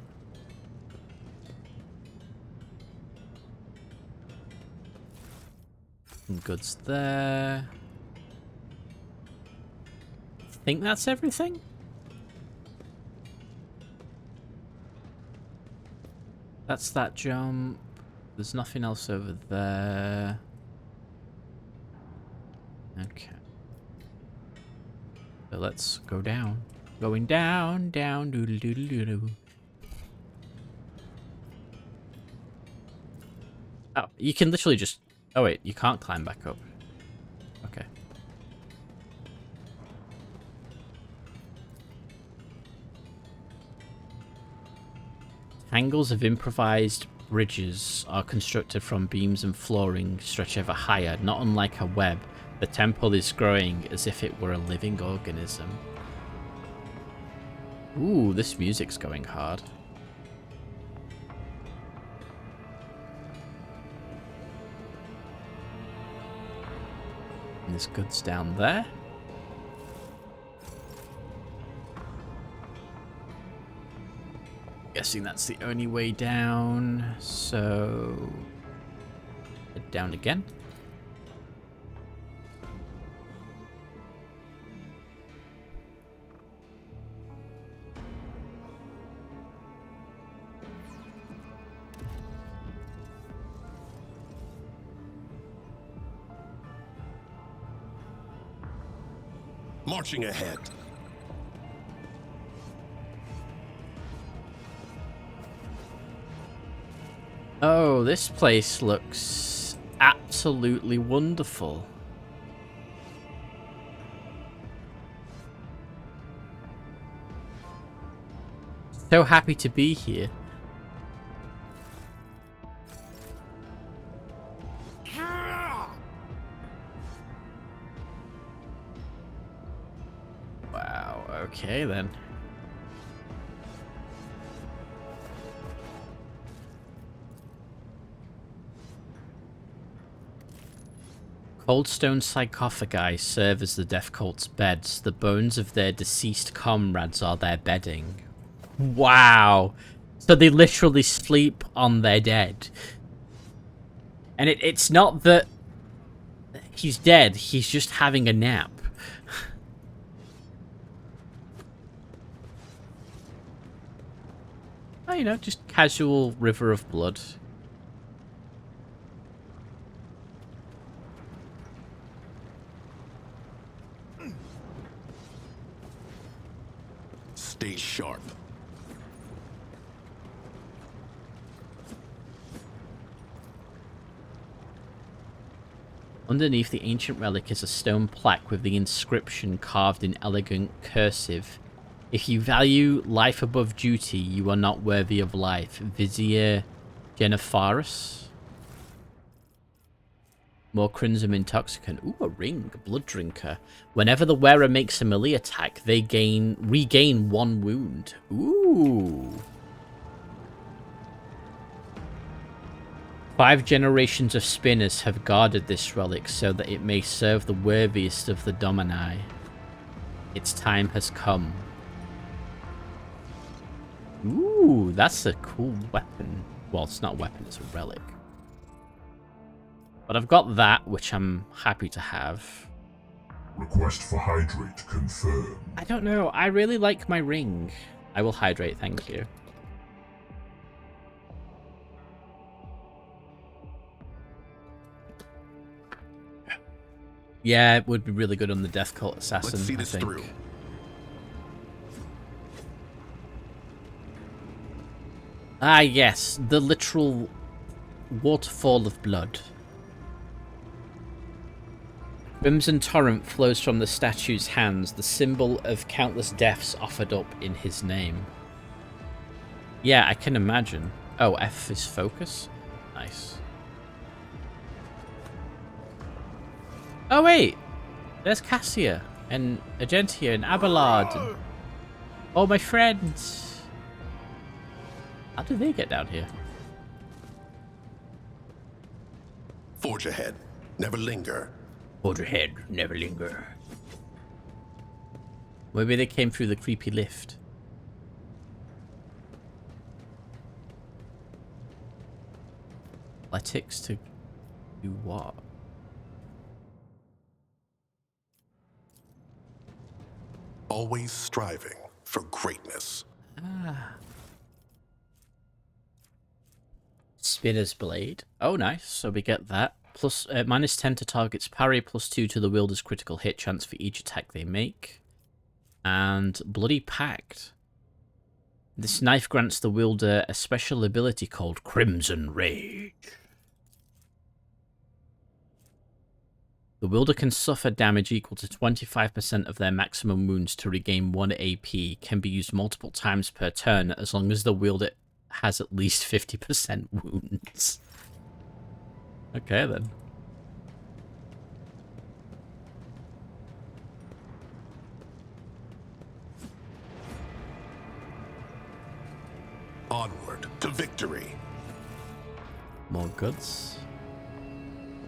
Some goods there. I think that's everything. That's that jump. There's nothing else over there. Okay. So let's go down. Going down, down, doodle doodle doodle. Oh, you can literally just... Oh wait, you can't climb back up. Okay. Angles of improvised bridges are constructed from beams and flooring stretch ever higher. Not unlike a web, the temple is growing as if it were a living organism. Ooh, this music's going hard. And there's goods down there. Guessing that's the only way down, so head down again.
Marching ahead.
Oh, this place looks absolutely wonderful. So happy to be here. Wow, okay then. Cold stone sarcophagi serve as the death cult's beds. The bones of their deceased comrades are their bedding. Wow. So they literally sleep on their dead. And it's not that he's dead, he's just having a nap. Oh, you know, just casual river of blood.
Stay sharp.
Underneath the ancient relic is a stone plaque with the inscription carved in elegant cursive. If you value life above duty, you are not worthy of life. Vizier Jenniferus. More crimson intoxicant. Ooh, a ring. Blood drinker. Whenever the wearer makes a melee attack, they regain 1 wound. Ooh. 5 generations of spinners have guarded this relic so that it may serve the worthiest of the Domini. Its time has come. Ooh, that's a cool weapon. Well, it's not a weapon, it's a relic. But I've got that, which I'm happy to have.
Request for hydrate confirmed.
I don't know. I really like my ring. I will hydrate, thank you. Yeah, it would be really good on the Death Cult Assassin.
Let's see this
I think.
through.
Ah, yes. The literal waterfall of blood. Crimson torrent flows from the statue's hands, the symbol of countless deaths offered up in his name. Yeah, I can imagine. Oh, F is focus? Nice. Oh, wait! There's Cassia, and Agentia, and Abelard, and all my friends. How did they get down here?
Forge ahead. Never linger.
Hold your head, never linger. Maybe they came through the creepy lift. Athletics to do what?
Always striving for greatness.
Ah. Spinner's Blade. Oh, nice. So we get that. Plus, -10 to target's parry, +2 to the wielder's critical hit chance for each attack they make. And Bloody Pact. This knife grants the wielder a special ability called Crimson Rage. The wielder can suffer damage equal to 25% of their maximum wounds to regain 1 AP, can be used multiple times per turn as long as the wielder has at least 50% wounds. Okay, then.
Onward to victory.
More goods.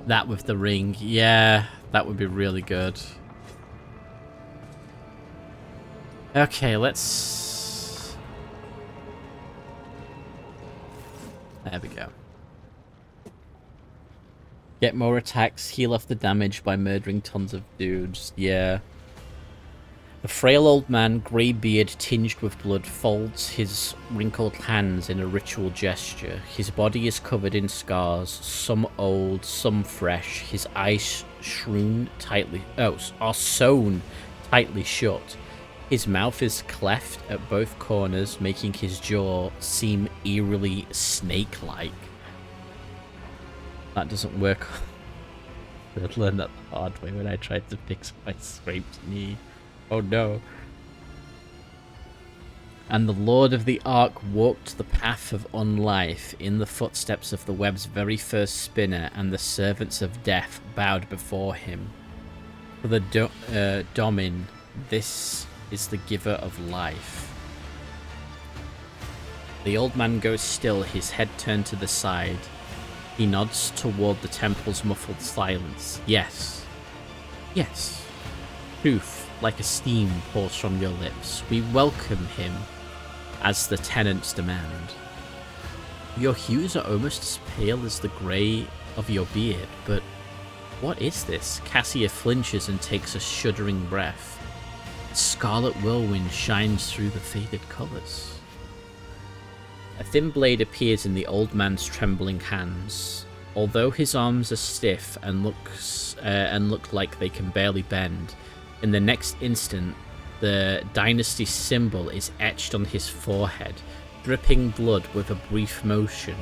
That with the ring. Yeah, that would be really good. Okay, let's... There we go. Get more attacks, heal off the damage by murdering tons of dudes. Yeah. The frail old man, grey beard tinged with blood, folds his wrinkled hands in a ritual gesture. His body is covered in scars, some old, some fresh. His eyes are sewn tightly shut. His mouth is cleft at both corners, making his jaw seem eerily snake-like. That doesn't work. I learned that the hard way when I tried to fix my scraped knee. Oh no. And the Lord of the Ark walked the path of unlife in the footsteps of the web's very first spinner, and the servants of death bowed before him. For the Domin, this is the giver of life. The old man goes still, his head turned to the side. He nods toward the temple's muffled silence. Yes. Yes. Truth, like a steam, pours from your lips. We welcome him, as the tenants demand. Your hues are almost as pale as the grey of your beard, but what is this? Cassia flinches and takes a shuddering breath. A scarlet whirlwind shines through the faded colours. A thin blade appears in the old man's trembling hands. Although his arms are stiff and look like they can barely bend, in the next instant, the dynasty symbol is etched on his forehead, dripping blood with a brief motion.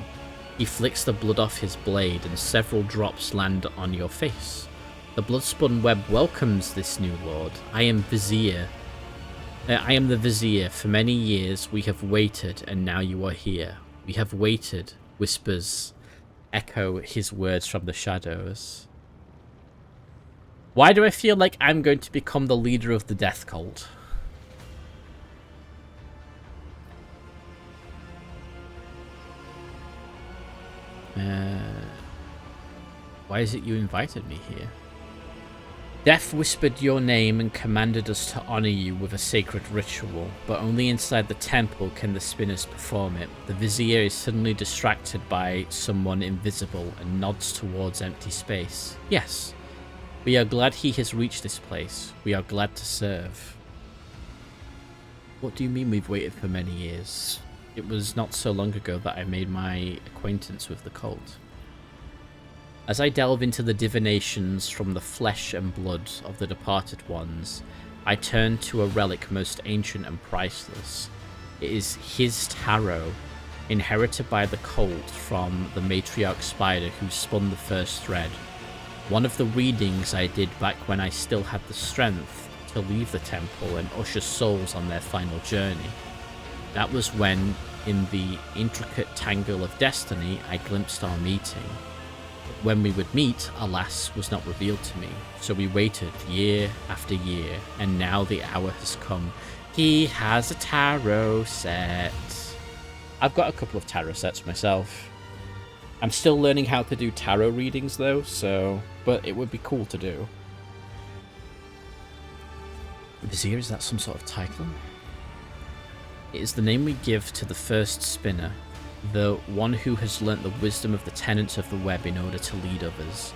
He flicks the blood off his blade and several drops land on your face. The blood-spun web welcomes this new lord. I am the vizier. For many years we have waited, and now you are here. We have waited, whispers echo his words from the shadows. Why do I feel like I'm going to become the leader of the death cult? Why is it you invited me here? Death whispered your name and commanded us to honor you with a sacred ritual, but only inside the temple can the spinners perform it. The vizier is suddenly distracted by someone invisible and nods towards empty space. Yes, we are glad he has reached this place. We are glad to serve. What do you mean we've waited for many years? It was not so long ago that I made my acquaintance with the cult. As I delve into the divinations from the flesh and blood of the departed ones, I turn to a relic most ancient and priceless. It is his tarot, inherited by the cult from the matriarch spider who spun the first thread. One of the readings I did back when I still had the strength to leave the temple and usher souls on their final journey. That was when, in the intricate tangle of destiny, I glimpsed our meeting. When we would meet, alas, was not revealed to me, so we waited year after year, and now the hour has come. He has a tarot set. I've got a couple of tarot sets myself. I'm still learning how to do tarot readings though, but it would be cool to do. Vizier, is that some sort of title? It is the name we give to the first spinner, the one who has learnt the wisdom of the tenets of the web in order to lead others.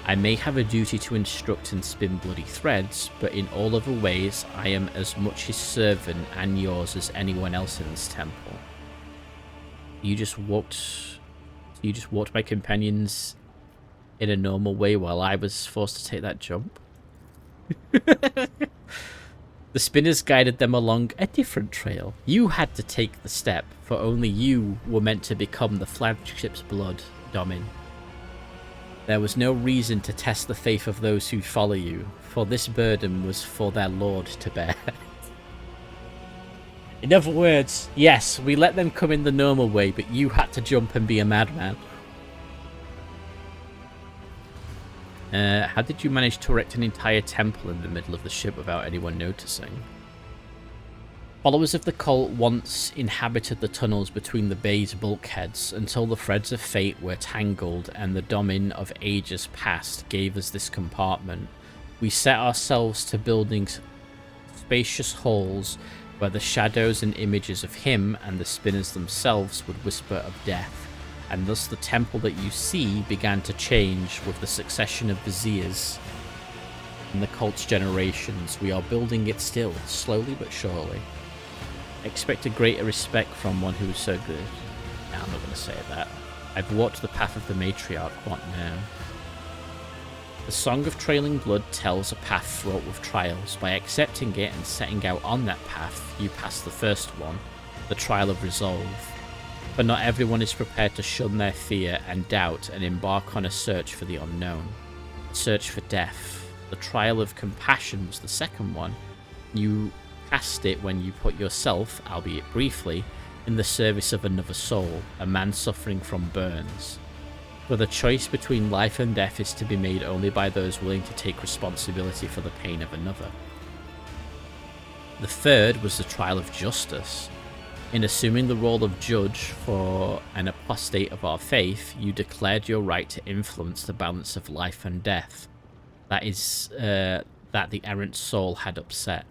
I may have a duty to instruct and spin bloody threads, but in all other ways I am as much his servant and yours as anyone else in this temple. You just walked my companions in a normal way while I was forced to take that jump? The spinners guided them along a different trail. You had to take the step, for only you were meant to become the flagship's blood, Domin. There was no reason to test the faith of those who follow you, for this burden was for their lord to bear. In other words, yes, we let them come in the normal way, but you had to jump and be a madman. How did you manage to erect an entire temple in the middle of the ship without anyone noticing? Followers of the cult once inhabited the tunnels between the bay's bulkheads until the threads of fate were tangled and the domin of ages past gave us this compartment. We set ourselves to building spacious halls where the shadows and images of him and the spinners themselves would whisper of death. And thus the temple that you see began to change with the succession of viziers in the cult's generations. We are building it still, slowly but surely. Expect a greater respect from one who is so good. Nah, I'm not going to say that. I've walked the path of the matriarch, what now? The Song of Trailing Blood tells a path fraught with trials. By accepting it and setting out on that path, you pass the first one, the trial of resolve. But not everyone is prepared to shun their fear and doubt and embark on a search for the unknown. Search for death. The trial of compassion was the second one. You passed it when you put yourself, albeit briefly, in the service of another soul, a man suffering from burns. For the choice between life and death is to be made only by those willing to take responsibility for the pain of another. The third was the trial of justice. In assuming the role of judge for an apostate of our faith, you declared your right to influence the balance of life and death. That the errant soul had upset.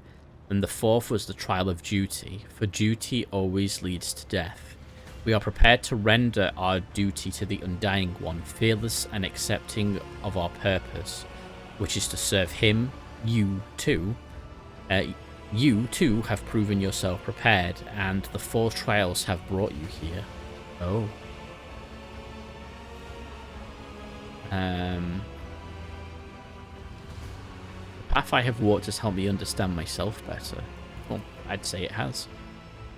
And the fourth was the trial of duty, for duty always leads to death. We are prepared to render our duty to the Undying One, fearless and accepting of our purpose, which is to serve him, you too, You, too, have proven yourself prepared, and the 4 trials have brought you here. Oh. The path I have walked has helped me understand myself better. Well, I'd say it has.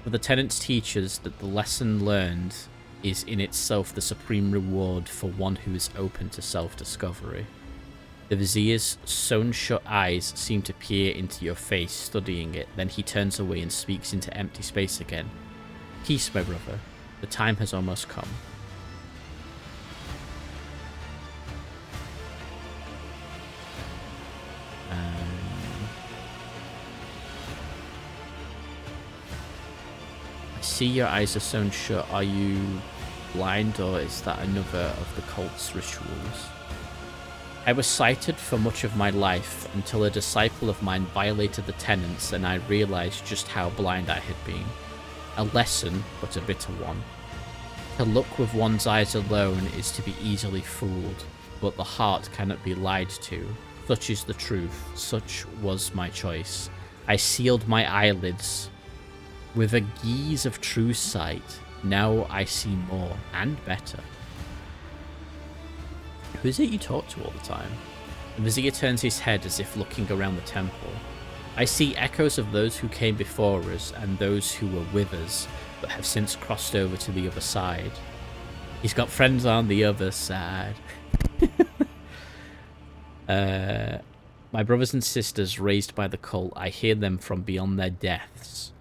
But the tenants teach us that the lesson learned is in itself the supreme reward for one who is open to self-discovery. The Vizier's sewn-shut eyes seem to peer into your face, studying it. Then he turns away and speaks into empty space again. Peace, my brother. The time has almost come. I see your eyes are sewn shut. Are you blind, or is that another of the cult's rituals? I was sighted for much of my life until a disciple of mine violated the tenets and I realized just how blind I had been. A lesson, but a bitter one. To look with one's eyes alone is to be easily fooled, but the heart cannot be lied to. Such is the truth. Such was my choice. I sealed my eyelids with a gaze of true sight. Now I see more and better. Who is it you talk to all the time? The Vizier turns his head as if looking around the temple. I see echoes of those who came before us and those who were with us, but have since crossed over to the other side. He's got friends on the other side. My brothers and sisters raised by the cult, I hear them from beyond their deaths.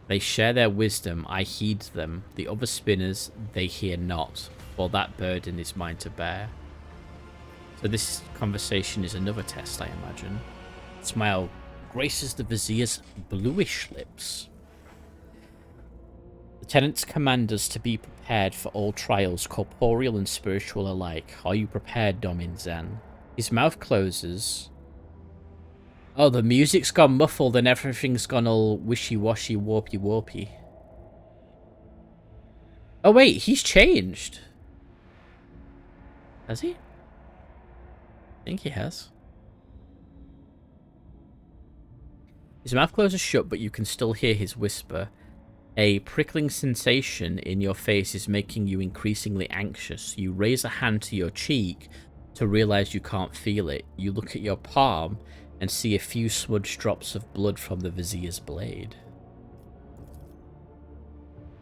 They share their wisdom, I heed them. The other spinners, they hear not, for that burden is mine to bear. So this conversation is another test, I imagine. Smile graces the Vizier's bluish lips. The tenants command us to be prepared for all trials, corporeal and spiritual alike. Are you prepared, Domin Zan? His mouth closes. Oh, the music's gone muffled and everything's gone all wishy-washy, warpy-warpy. Oh wait, he's changed. Has he? I think he has. His mouth closes shut, but you can still hear his whisper. A prickling sensation in your face is making you increasingly anxious. You raise a hand to your cheek to realize you can't feel it. You look at your palm and see a few smudged drops of blood from the Vizier's blade.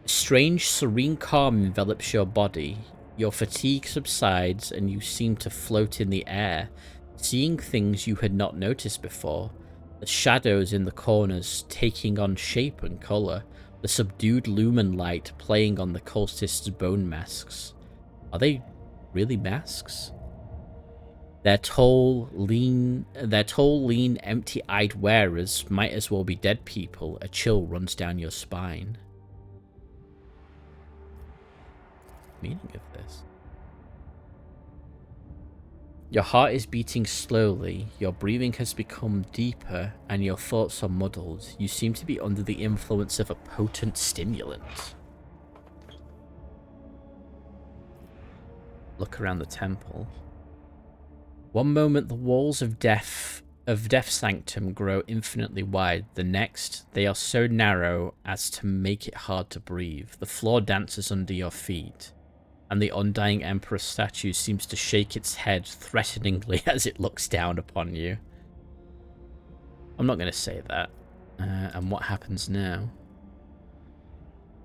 A strange, serene calm envelops your body. Your fatigue subsides and you seem to float in the air, seeing things you had not noticed before. The shadows in the corners taking on shape and colour, the subdued lumen light playing on the cultists' bone masks. Are they really masks? Their tall, lean, empty-eyed wearers might as well be dead people. A chill runs down your spine. Meaning of this? Your heart is beating slowly, your breathing has become deeper, and your thoughts are muddled. You seem to be under the influence of a potent stimulant. Look around the temple. One moment the walls of Death Sanctum grow infinitely wide. The next, they are so narrow as to make it hard to breathe. The floor dances under your feet, and the Undying Emperor statue seems to shake its head threateningly as it looks down upon you. I'm not going to say that. And what happens now?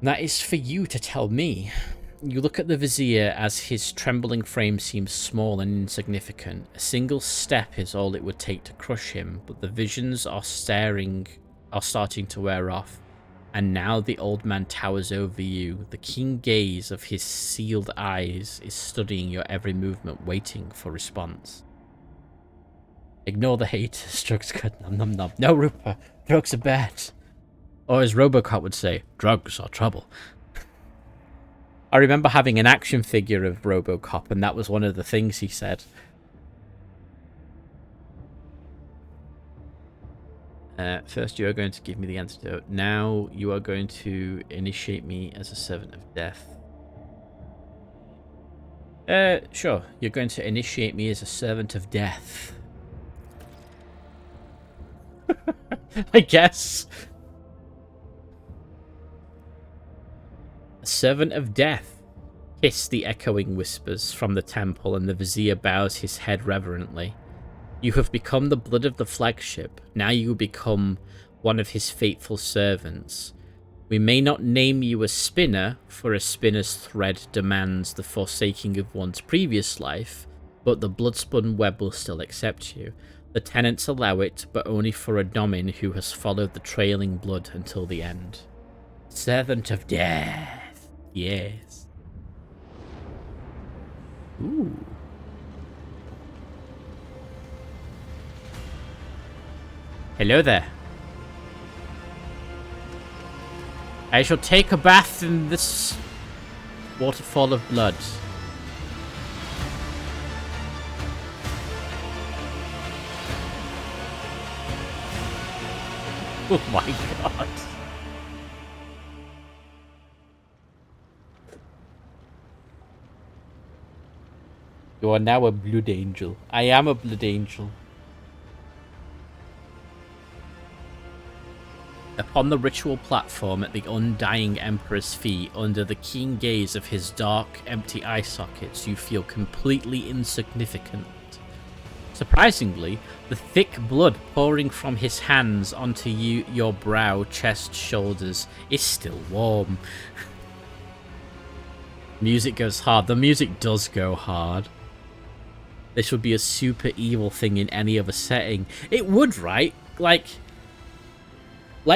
That is for you to tell me. You look at the Vizier as his trembling frame seems small and insignificant. A single step is all it would take to crush him, but the visions are starting to wear off. And now the old man towers over you. The keen gaze of his sealed eyes is studying your every movement, waiting for response. Ignore the hate. Drugs good. Nom nom nom. No, Rupert. Drugs are bad. Or as Robocop would say, drugs are trouble. I remember having an action figure of Robocop, and that was one of the things he said. First, you are going to give me the antidote. Now, you are going to initiate me as a servant of death. Sure. You're going to initiate me as a servant of death. I guess. A servant of death. Hiss the echoing whispers from the temple, and the vizier bows his head reverently. You have become the blood of the flagship. Now you become one of his faithful servants. We may not name you a spinner, for a spinner's thread demands the forsaking of one's previous life, but the bloodspun web will still accept you. The tenants allow it, but only for a domin who has followed the trailing blood until the end. Servant of death. Yes. Ooh. Hello there. I shall take a bath in this waterfall of blood. Oh my god. You are now a blood angel. I am a blood angel. Upon the ritual platform at the undying Emperor's feet, under the keen gaze of his dark, empty eye sockets, you feel completely insignificant. Surprisingly, the thick blood pouring from his hands onto your brow, chest, shoulders is still warm. Music goes hard. The music does go hard. This would be a super evil thing in any other setting. It would, right? Like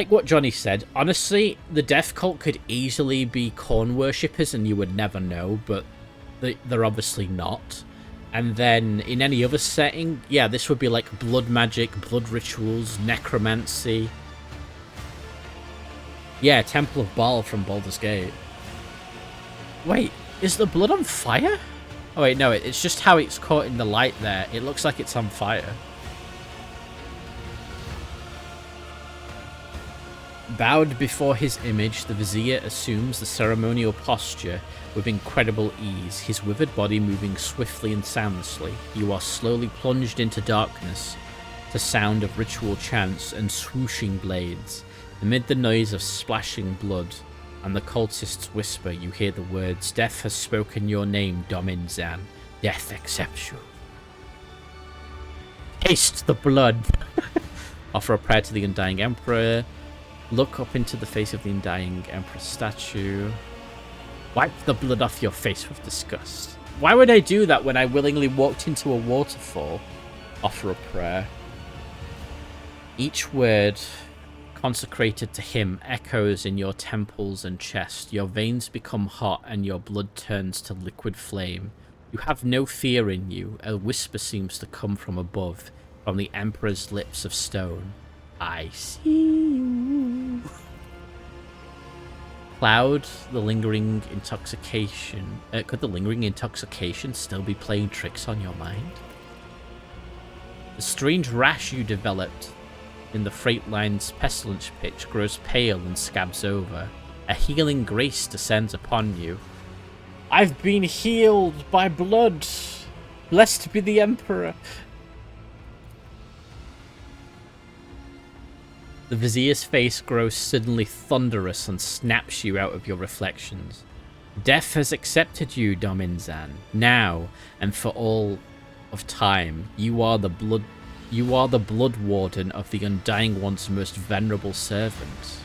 what Johnny said, honestly, the death cult could easily be corn worshippers and you would never know, but they're obviously not. And then in any other setting, yeah, this would be like blood magic, blood rituals, necromancy. Yeah, Temple of Baal from Baldur's Gate. Wait, is the blood on fire? Oh wait, no, it's just how it's caught in the light there. It looks like it's on fire. Bowed before his image, the vizier assumes the ceremonial posture with incredible ease, his withered body moving swiftly and soundlessly. You are slowly plunged into darkness, to sound of ritual chants and swooshing blades. Amid the noise of splashing blood and the cultists' whisper, you hear the words, "Death has spoken your name, Domin Zan. Death accepts you. Taste the blood." Offer a prayer to the Undying Emperor. Look up into the face of the Undying Emperor's statue. Wipe the blood off your face with disgust. Why would I do that when I willingly walked into a waterfall? Offer a prayer. Each word consecrated to him echoes in your temples and chest. Your veins become hot and your blood turns to liquid flame. You have no fear in you. A whisper seems to come from above, from the Emperor's lips of stone. I see you. Cloud, the lingering intoxication. Could the lingering intoxication still be playing tricks on your mind? The strange rash you developed in the freight line's pestilence pitch grows pale and scabs over. A healing grace descends upon you. I've been healed by blood. Blessed be the Emperor. The vizier's face grows suddenly thunderous and snaps you out of your reflections. Death has accepted you, Domin Zan. Now, and for all of time, you are the blood warden of the Undying One's most venerable servant.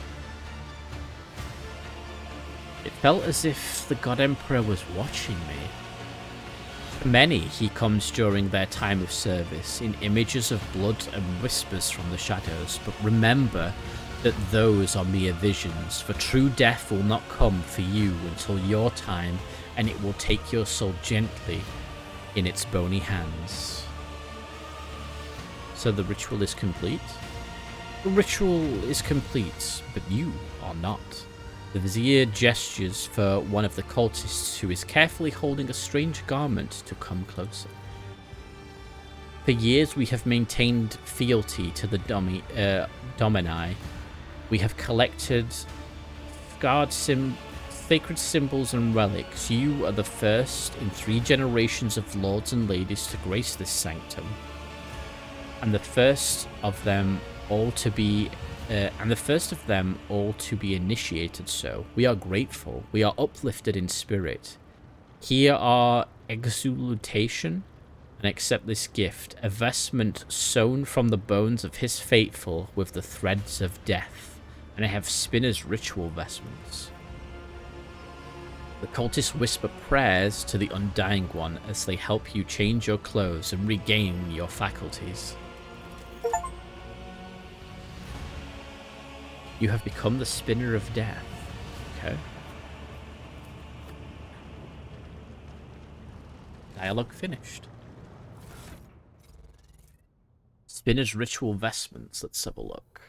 It felt as if the God Emperor was watching me. For many, he comes during their time of service in images of blood and whispers from the shadows, but remember that those are mere visions, for true death will not come for you until your time, and it will take your soul gently in its bony hands. So the ritual is complete? The ritual is complete, but you are not. The vizier gestures for one of the cultists who is carefully holding a strange garment to come closer. For years we have maintained fealty to the Domini. We have collected sacred symbols and relics. You are the first in 3 generations of lords and ladies to grace this sanctum, and the first of them all to be, and the first of them all to be initiated so. We are grateful. We are uplifted in spirit. Here are exultation, and accept this gift, a vestment sewn from the bones of his faithful with the threads of death, and I have spinner's ritual vestments. The cultists whisper prayers to the Undying One as they help you change your clothes and regain your faculties. You have become the spinner of death. Okay. Dialogue finished. Spinner's ritual vestments. Let's have a look.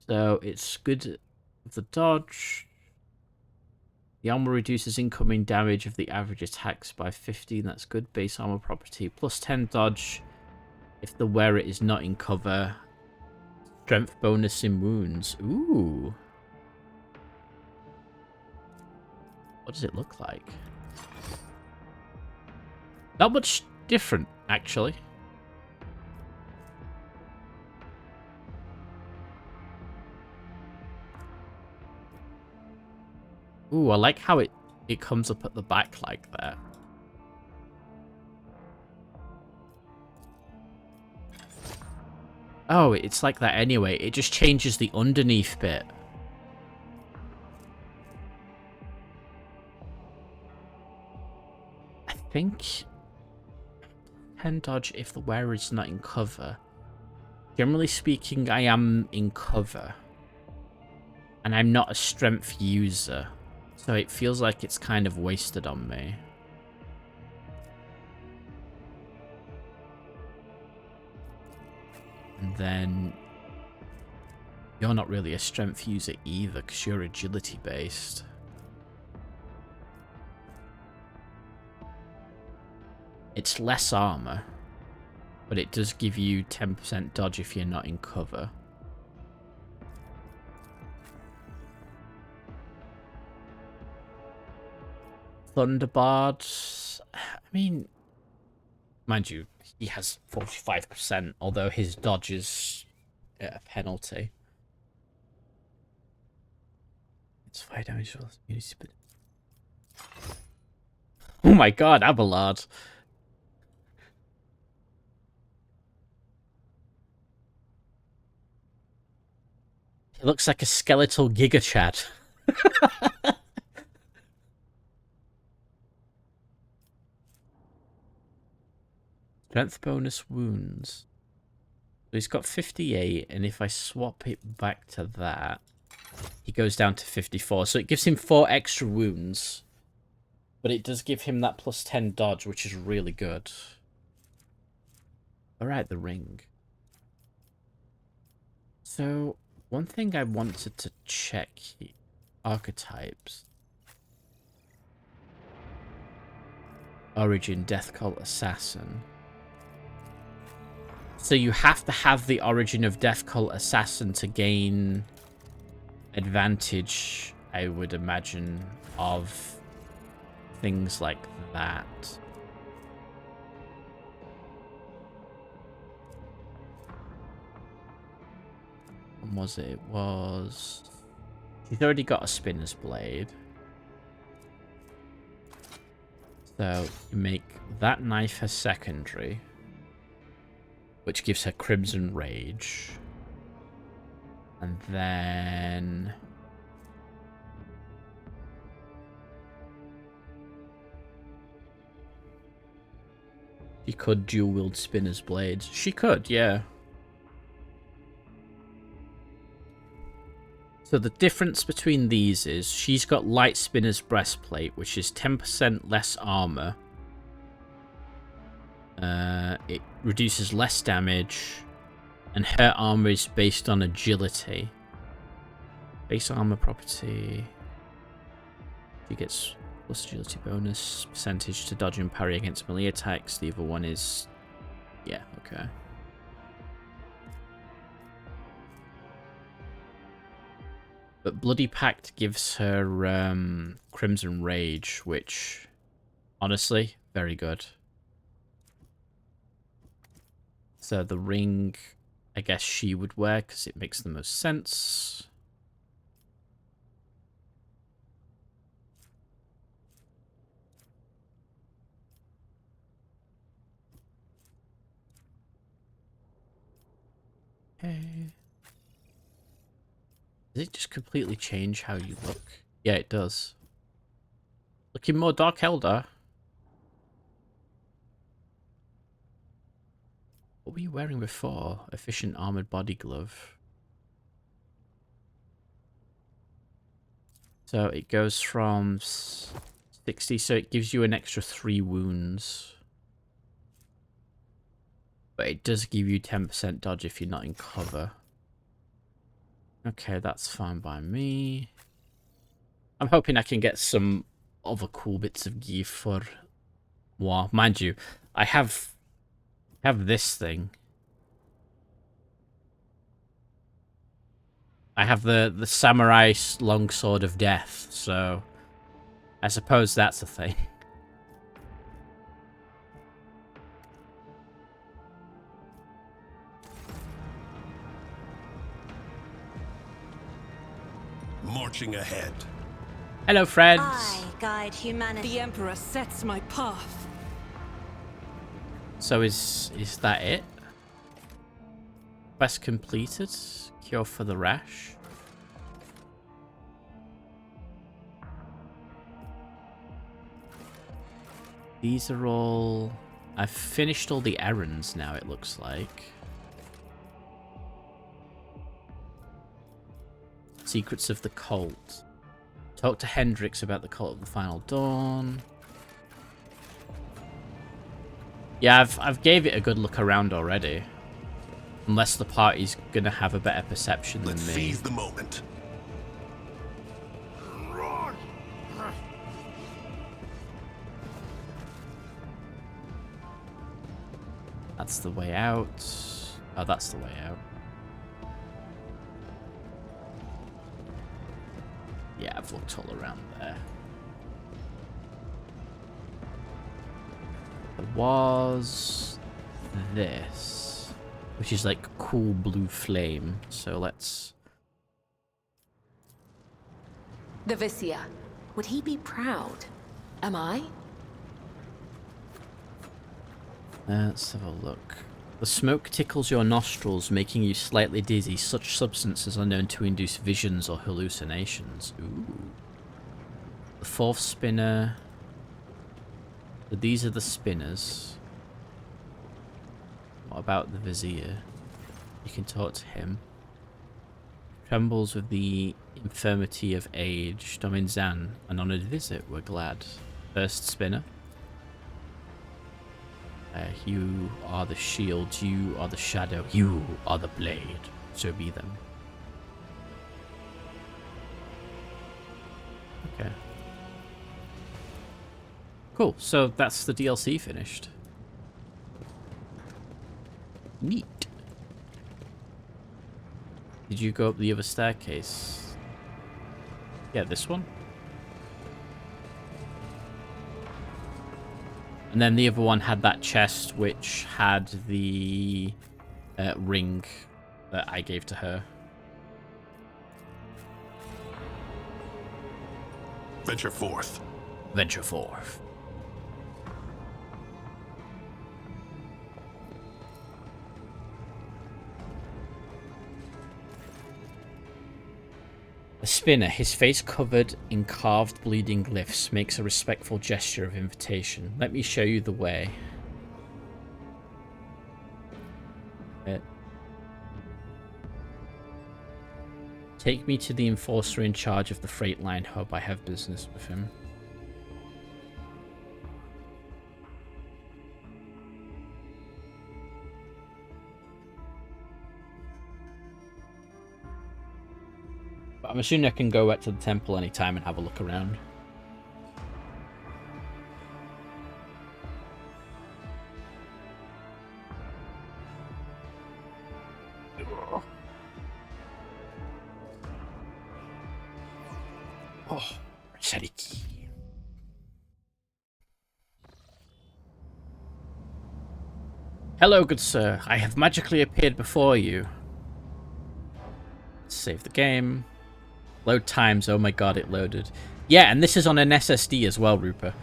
So it's good with the dodge. The armor reduces incoming damage of the average attacks by 15. That's good. Base armor property. Plus 10 dodge if the wearer is not in cover. Strength bonus in wounds. Ooh. What does it look like? Not much different, actually. Ooh, I like how it comes up at the back like that. Oh, it's like that anyway. It just changes the underneath bit. I think 10 dodge if the wearer is not in cover. Generally speaking, I am in cover. And I'm not a strength user. So it feels like it's kind of wasted on me. And then you're not really a strength user either because you're agility based. It's less armor, but it does give you 10% dodge if you're not in cover. Thunderbard, I mean, mind you, he has 45%, although his dodge is a penalty. It's 5 damage. Oh my god, Abelard. He looks like a skeletal Giga Chad. Strength bonus wounds. So he's got 58, and if I swap it back to that, he goes down to 54. So it gives him 4 extra wounds. But it does give him that plus 10 dodge, which is really good. Alright, the ring. So, one thing I wanted to check here. Archetypes. Origin, Death Cult Assassin. So you have to have the origin of Death Cult Assassin to gain advantage, I would imagine, of things like that. What was it? It was... She's already got a Spinner's Blade. So you make that knife her secondary, which gives her Crimson Rage. And then... she could dual-wield Spinner's Blades. She could, yeah. So the difference between these is she's got Light Spinner's Breastplate, which is 10% less armor. It reduces less damage, and her armor is based on agility. Base armor property. She gets plus agility bonus, percentage to dodge and parry against melee attacks. The other one is... yeah, okay. But Bloody Pact gives her Crimson Rage, which, honestly, very good. So the ring, I guess she would wear because it makes the most sense. Okay. Does it just completely change how you look? Yeah, it does. Looking more Dark Elder. What were you wearing before? Efficient armored body glove. So it goes from 60, so it gives you an extra 3 wounds. But it does give you 10% dodge if you're not in cover. Okay, that's fine by me. I'm hoping I can get some other cool bits of gear for moi. Mind you, I have this thing. I have the samurai longsword of death, so I suppose that's a thing.
Marching ahead.
Hello, friends.
I guide humanity.
The Emperor sets my path.
So is that it? Quest completed. Cure for the rash. These are all... I've finished all the errands now, it looks like. Secrets of the Cult. Talk to Hendrix about the Cult of the Final Dawn. Yeah, I've gave it a good look around already. Unless the party's gonna have a better perception than
Let's
me.
seize the moment.
That's the way out. Oh, that's the way out. Yeah, I've looked all around there. There was this, which is like cool blue flame. So let's...
The Vizier. Would he be proud? Am I?
Let's have a look. The smoke tickles your nostrils, making you slightly dizzy. Such substances are known to induce visions or hallucinations. Ooh. The fourth spinner. So these are the spinners. What about the Vizier? You can talk to him. Trembles with the infirmity of age. Domin Zan, an honoured visit, we're glad. First spinner. You are the shield, you are the shadow, you are the blade. So be them. Okay. Cool, so that's the DLC finished. Neat. Did you go up the other staircase? Yeah, this one? And then the other one had that chest which had the ring that I gave to her.
Venture forth.
Venture forth. A spinner, his face covered in carved bleeding glyphs, makes a respectful gesture of invitation. Let me show you the way. Take me to the enforcer in charge of the freight line hub. I have business with him. But I'm assuming I can go back to the temple anytime and have a look around. Oh, Shariki. Hello, good sir. I have magically appeared before you. Save the game. Load times. Oh my god, it loaded. Yeah, and this is on an SSD as well, Rupert.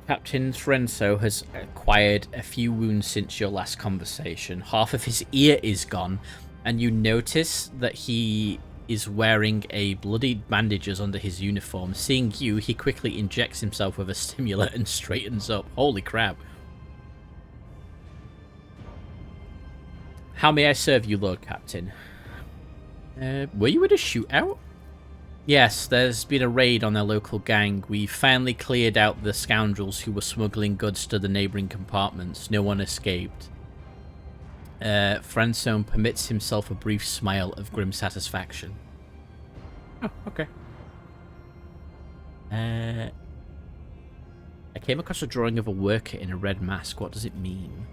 Captain Frenso has acquired a few wounds since your last conversation. Half of his ear is gone, and you notice that he is wearing a bloodied bandages under his uniform. Seeing you, he quickly injects himself with a stimulant and straightens up. Holy crap. How may I serve you, Lord Captain? Were you at a shootout? Yes, there's been a raid on their local gang. We finally cleared out the scoundrels who were smuggling goods to the neighbouring compartments. No one escaped. Fransone permits himself a brief smile of grim satisfaction. Oh, okay. I came across a drawing of a worker in a red mask. What does it mean?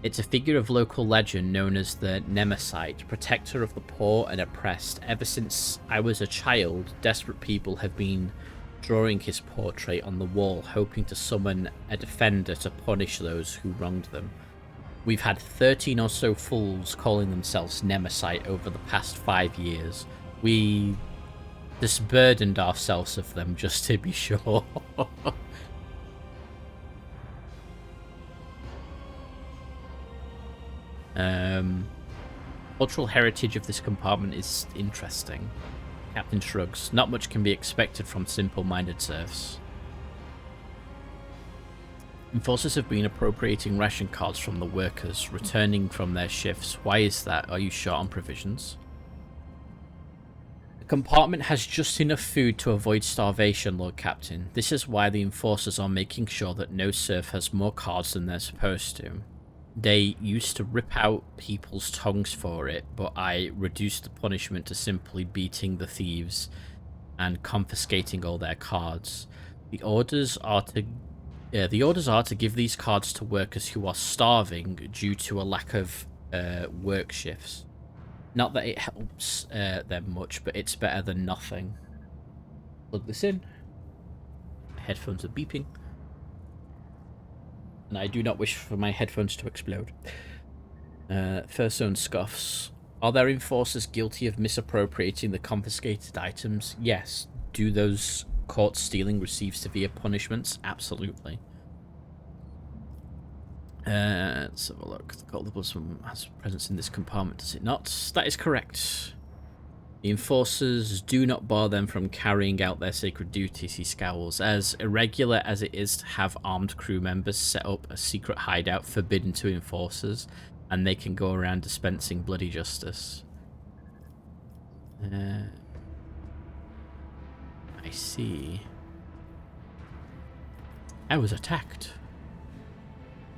It's a figure of local legend known as the Nemesite, protector of the poor and oppressed. Ever since I was a child, desperate people have been drawing his portrait on the wall, hoping to summon a defender to punish those who wronged them. We've had 13 or so fools calling themselves Nemesite over the past 5 years. We disburdened ourselves of them just to be sure. Cultural heritage of this compartment is interesting. Captain shrugs. Not much can be expected from simple-minded serfs. Enforcers have been appropriating ration cards from the workers, returning from their shifts. Why is that? Are you short on provisions? The compartment has just enough food to avoid starvation, Lord Captain. This is why the enforcers are making sure that no serf has more cards than they're supposed to. They used to rip out people's tongues for it, but I reduced the punishment to simply beating the thieves and confiscating all their cards. The orders are to give these cards to workers who are starving due to a lack of work shifts. Not that it helps them much, but it's better than nothing. Plug this in. Headphones are beeping. And I do not wish for my headphones to explode. First Zone scoffs. Are there enforcers guilty of misappropriating the confiscated items? Yes. Do those caught stealing receive severe punishments? Absolutely. Let's have a look. The Cultist has presence in this compartment, does it not? That is correct. The enforcers do not bar them from carrying out their sacred duties, he scowls. As irregular as it is to have armed crew members set up a secret hideout forbidden to enforcers, and they can go around dispensing bloody justice. I see. I was attacked.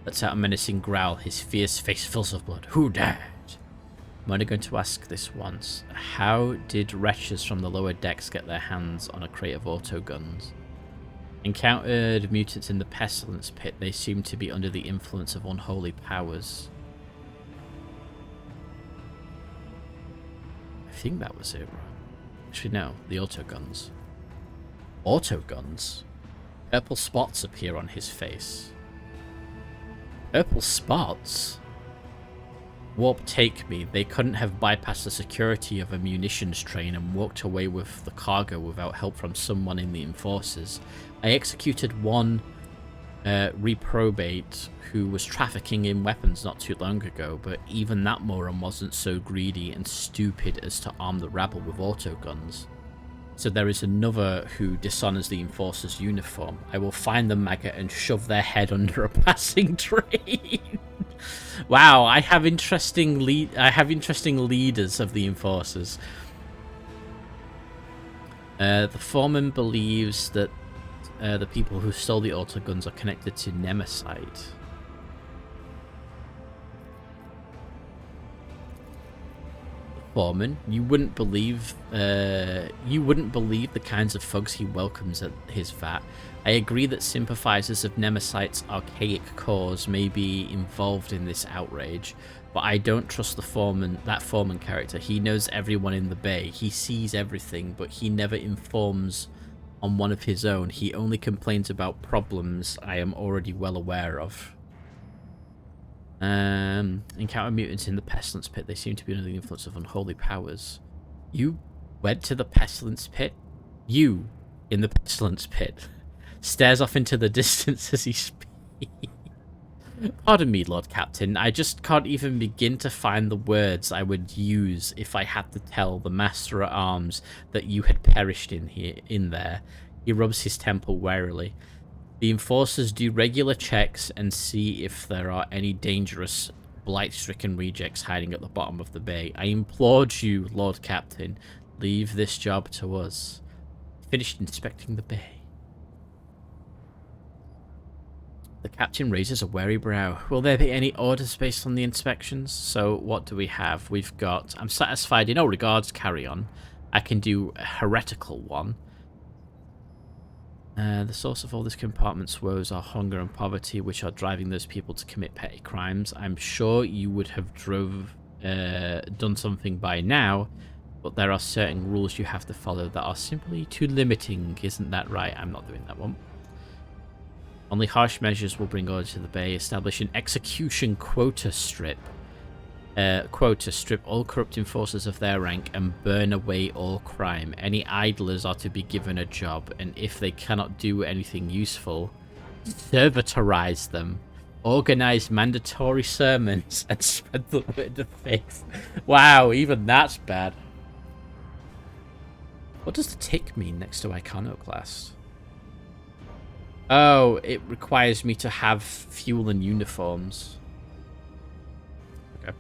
Lets out a menacing growl, his fierce face fills with blood. Who dared? I'm only going to ask this once. How did wretches from the lower decks get their hands on a crate of autoguns? Encountered mutants in the pestilence pit. They seem to be under the influence of unholy powers. I think that was it. Actually, no. The autoguns. Autoguns? Purple spots appear on his face. Purple spots? Warp take me. They couldn't have bypassed the security of a munitions train and walked away with the cargo without help from someone in the enforcers. I executed one reprobate who was trafficking in weapons not too long ago, but even that moron wasn't so greedy and stupid as to arm the rabble with autoguns. So there is another who dishonors the enforcer's uniform. I will find the maggot and shove their head under a passing train. Wow, I have interesting leaders of the enforcers. The foreman believes that the people who stole the autoguns are connected to Nemesite. foreman. You wouldn't believe the kinds of thugs he welcomes at his vat. I agree that sympathizers of Nemesite's archaic cause may be involved in this outrage, but I don't trust that foreman character. He knows everyone in the bay. He sees everything, but he never informs on one of his own. He only complains about problems I am already well aware of. Encounter mutants in the Pestilence Pit. They seem to be under the influence of unholy powers. You went to the Pestilence Pit? You, in the Pestilence Pit. Stares off into the distance as he speaks. Pardon me, Lord Captain. I just can't even begin to find the words I would use if I had to tell the Master-at-Arms that you had perished in there. He rubs his temple warily. The enforcers do regular checks and see if there are any dangerous, blight-stricken rejects hiding at the bottom of the bay. I implored you, Lord Captain, leave this job to us. Finished inspecting the bay. The captain raises a wary brow. Will there be any orders based on the inspections? So what do we have? We've got, I'm satisfied in all regards, carry on. I can do a heretical one. The source of all this compartment's woes are hunger and poverty, which are driving those people to commit petty crimes. I'm sure you would have done something by now, but there are certain rules you have to follow that are simply too limiting. Isn't that right? I'm not doing that one. Only harsh measures will bring order to the bay. Establish an execution quota strip. Strip all corrupt enforcers of their rank and burn away all crime. Any idlers are to be given a job, and if they cannot do anything useful, servitorize them. Organize mandatory sermons and spread the word of faith. Wow, even that's bad. What does the tick mean next to Iconoclast? Oh, it requires me to have fuel and uniforms. Okay.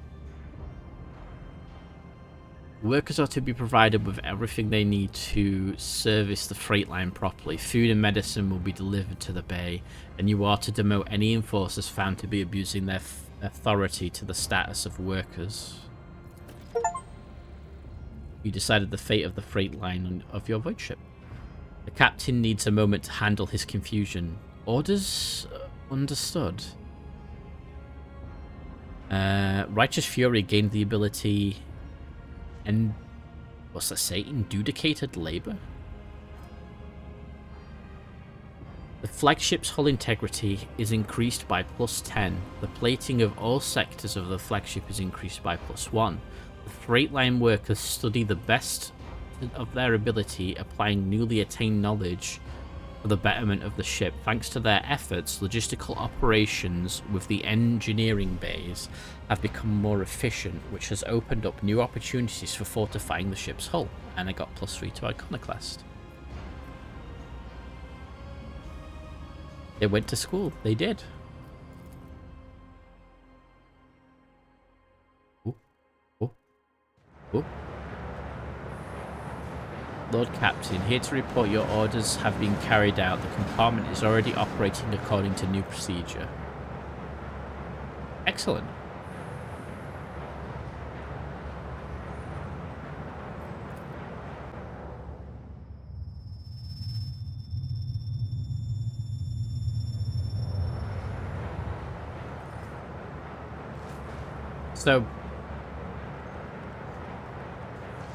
Workers are to be provided with everything they need to service the freight line properly. Food and medicine will be delivered to the bay, and you are to demote any enforcers found to be abusing their authority to the status of workers. You decided the fate of the freight line of your void ship. The captain needs a moment to handle his confusion. Orders understood. Righteous Fury gained the ability... And what's that say? Indudicated labor? The flagship's hull integrity is increased by +10. The plating of all sectors of the flagship is increased by +1. The freight line workers study the best of their ability, applying newly attained knowledge for the betterment of the ship. Thanks to their efforts, logistical operations with the engineering bays have become more efficient, which has opened up new opportunities for fortifying the ship's hull. And I got +3 to Iconoclast. They went to school. They did. Ooh. Ooh. Ooh. Lord Captain, here to report your orders have been carried out. The compartment is already operating according to new procedure. Excellent. So...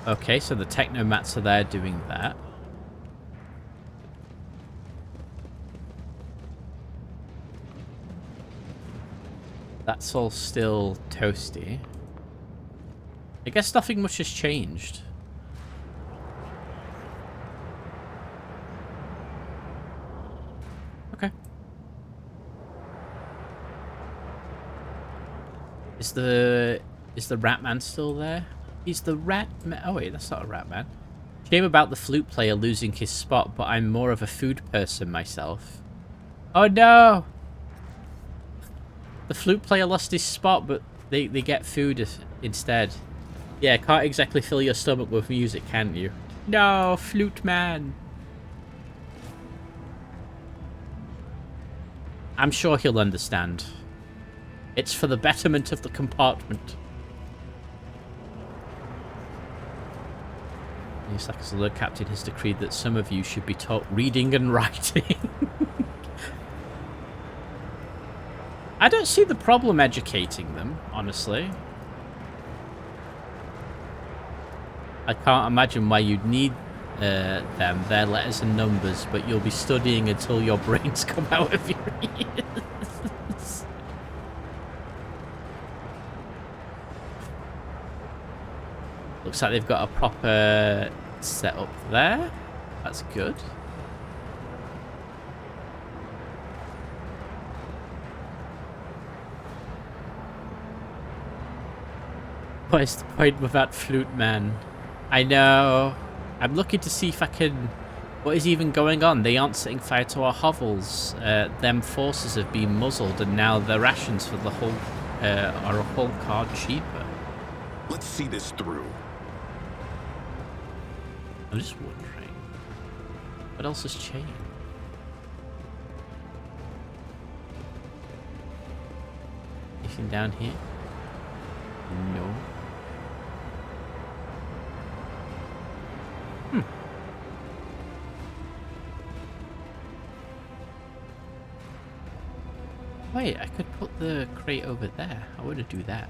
Okay, so the Technomats are there doing that. That's all still toasty. I guess nothing much has changed. Okay. Is the Rat Man still there? He's the Rat Man. Oh wait, that's not a Rat Man. Shame about the flute player losing his spot, but I'm more of a food person myself. Oh no! The flute player lost his spot, but they get food instead. Yeah, can't exactly fill your stomach with music, can you? No, flute man! I'm sure he'll understand. It's for the betterment of the compartment. He's like, the Lord Captain has decreed that some of you should be taught reading and writing. I don't see the problem educating them, honestly. I can't imagine why you'd need them, their letters and numbers, but you'll be studying until your brains come out of your ears. Looks like they've got a proper setup there. That's good. What is the point with that flute, man? I know. I'm looking to see if I can... What is even going on? They aren't setting fire to our hovels. Them forces have been muzzled, and now the rations for the whole are a whole card cheaper.
Let's see this through.
I'm just wondering, what else has changed? Anything down here? No. Wait, I could put the crate over there. I want to do that.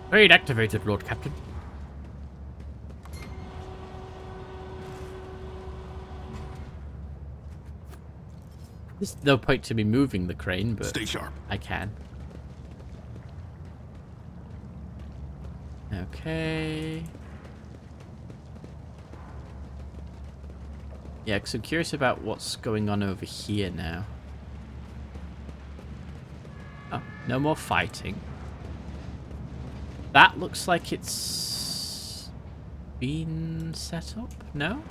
Crate activated, Lord Captain. There's no point to me moving the crane, but
stay sharp.
I can. Okay. Yeah, because I'm curious about what's going on over here now. Oh, no more fighting. That looks like it's been set up, no?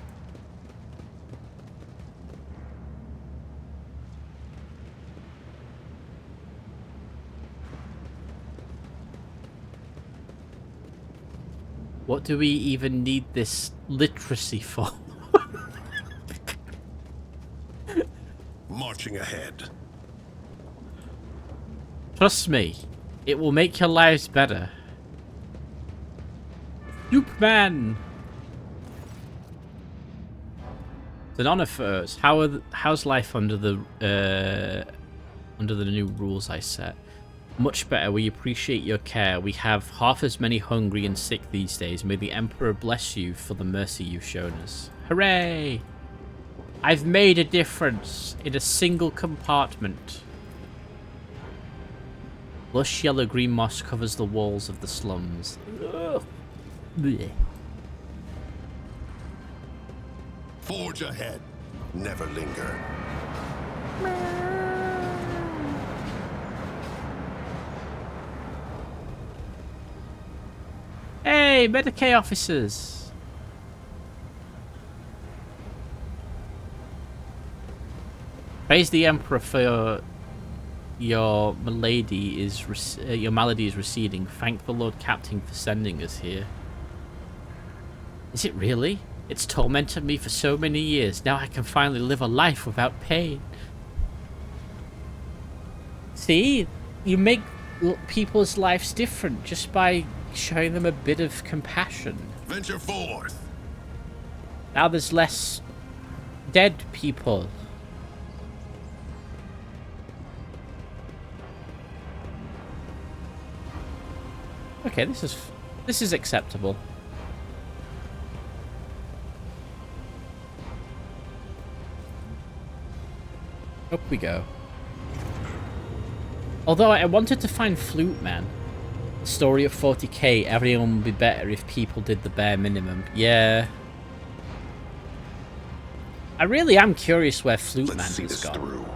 What do we even need this literacy for?
Marching ahead.
Trust me, it will make your lives better. Superman! It's an honor for us. How's life under the new rules I set? Much better. We appreciate your care. We have half as many hungry and sick these days. May the Emperor bless you for the mercy you've shown us. Hooray! I've made a difference in a single compartment. Lush yellow-green moss covers the walls of the slums. Ugh. Blech.
Forge ahead. Never linger.
Hey, Medicaid officers! Praise the Emperor for your malady is receding. Thank the Lord Captain for sending us here. Is it really? It's tormented me for so many years. Now I can finally live a life without pain. See? You make people's lives different just by showing them a bit of compassion.
Venture forth.
Now there's less dead people. Okay, this is acceptable. Up we go. Although I wanted to find Flute Man. The story of 40k, everyone would be better if people did the bare minimum. Yeah. I really am curious where Flute Man has gone.
Through.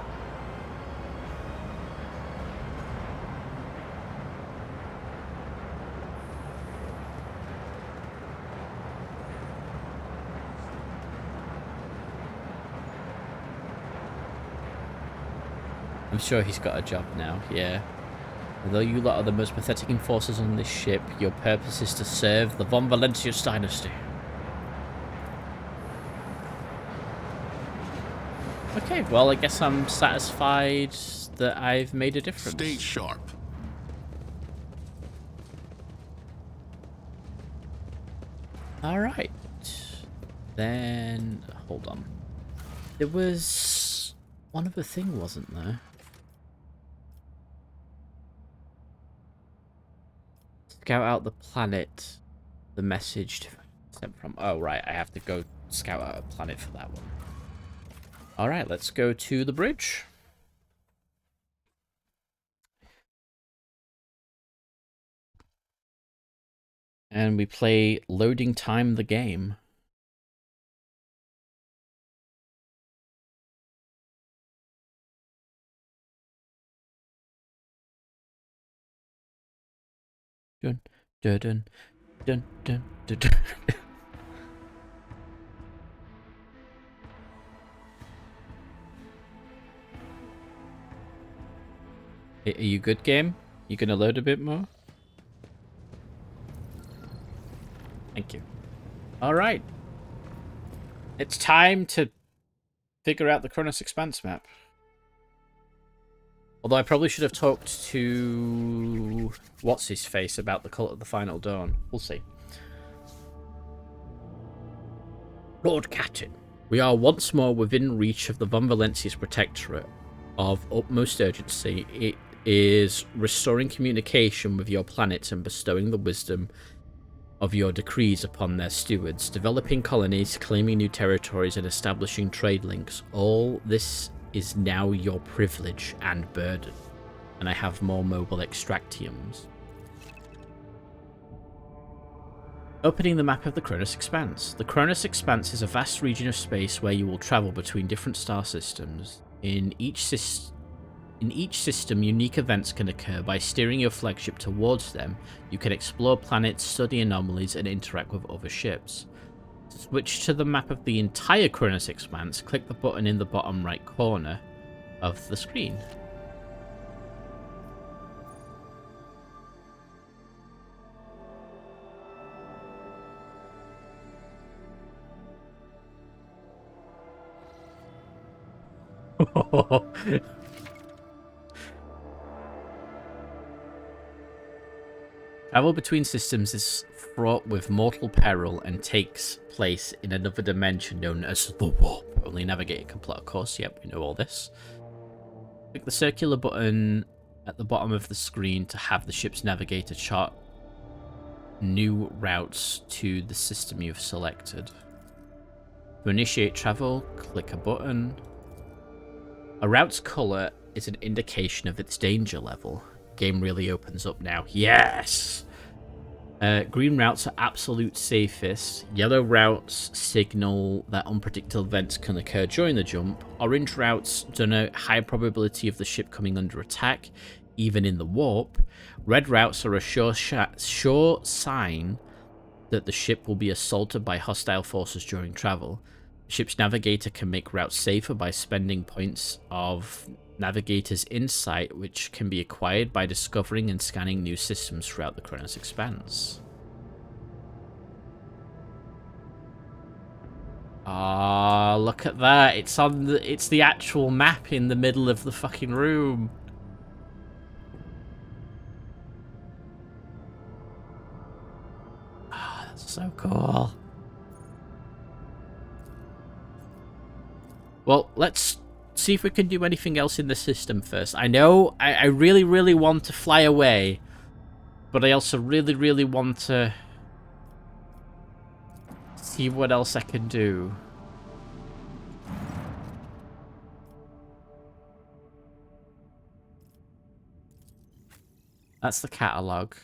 I'm sure he's got a job now, yeah. Although you lot are the most pathetic enforcers on this ship, your purpose is to serve the Von Valentius dynasty. Okay, well, I guess I'm satisfied that I've made a difference.
Stay sharp.
Alright. Then, hold on. There was one other thing, wasn't there? Scout out the planet. The message sent from... Oh, right, I have to go scout out a planet for that one. Alright, let's go to the bridge. And we play Loading Time the game. Dun, dun, dun, dun, dun, dun, dun. Are you good, game? You gonna load a bit more? Thank you. Alright. It's time to figure out the Kronos Expanse map. Although I probably should have talked to... What's-his-face about the Cult of the Final Dawn. We'll see. Lord Captain, we are once more within reach of the Von Valencia's protectorate. Of utmost urgency, it is restoring communication with your planets and bestowing the wisdom of your decrees upon their stewards, developing colonies, claiming new territories, and establishing trade links. All this is now your privilege and burden, and I have more mobile extractiums. Opening the map of the Kronos Expanse. The Kronos Expanse is a vast region of space where you will travel between different star systems. In each system, unique events can occur. By steering your flagship towards them, you can explore planets, study anomalies, and interact with other ships. To switch to the map of the entire Kronos Expanse, click the button in the bottom right corner of the screen. Travel between systems is fraught with mortal peril and takes place in another dimension known as the Warp. Only Navigator can plot a course. Yep, we know all this. Click the circular button at the bottom of the screen to have the ship's navigator chart new routes to the system you've selected. To initiate travel, click a button. A route's colour is an indication of its danger level. Game really opens up now. Yes! Green routes are absolute safest. Yellow routes signal that unpredictable events can occur during the jump. Orange routes denote high probability of the ship coming under attack, even in the warp. Red routes are a sure sign that the ship will be assaulted by hostile forces during travel. The ship's navigator can make routes safer by spending points of Navigator's Insight, which can be acquired by discovering and scanning new systems throughout the Kronos Expanse. Ah, look at that. It's the actual map in the middle of the fucking room. Ah, that's so cool. Well, let's see if we can do anything else in the system first. I know I really, really want to fly away, but I also really, really want to see what else I can do. That's the catalogue.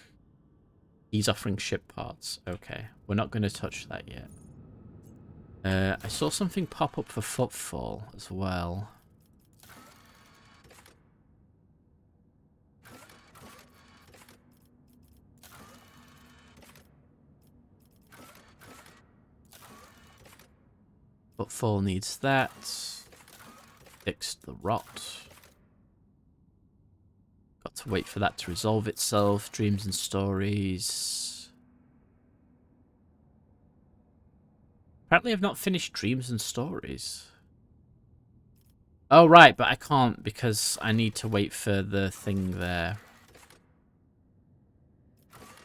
He's offering ship parts. Okay, we're not going to touch that yet. I saw something pop up for Footfall as well. Footfall needs that. Fixed the rot. Got to wait for that to resolve itself. Dreams and stories. Apparently I've not finished Dreams and Stories. Oh, right, but I can't because I need to wait for the thing there.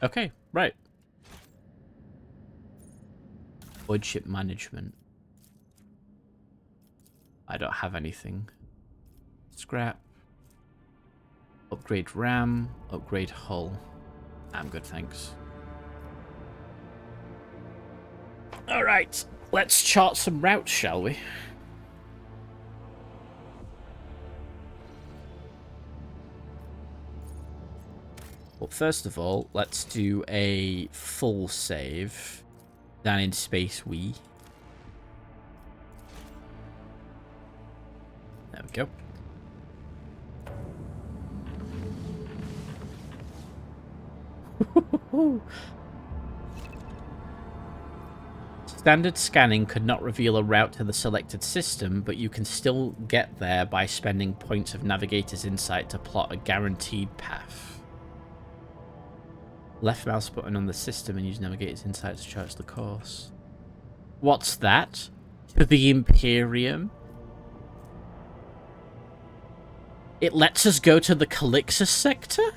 Okay, right. Budget management. I don't have anything. Scrap. Upgrade RAM. Upgrade hull. I'm good, thanks. Alright, let's chart some routes, shall we? Well, first of all, let's do a full save down in Space Wii. There we go. Standard scanning could not reveal a route to the selected system, but you can still get there by spending points of Navigator's Insight to plot a guaranteed path. Left mouse button on the system and use Navigator's Insight to chart the course. What's that? To the Imperium? It lets us go to the Calixus sector?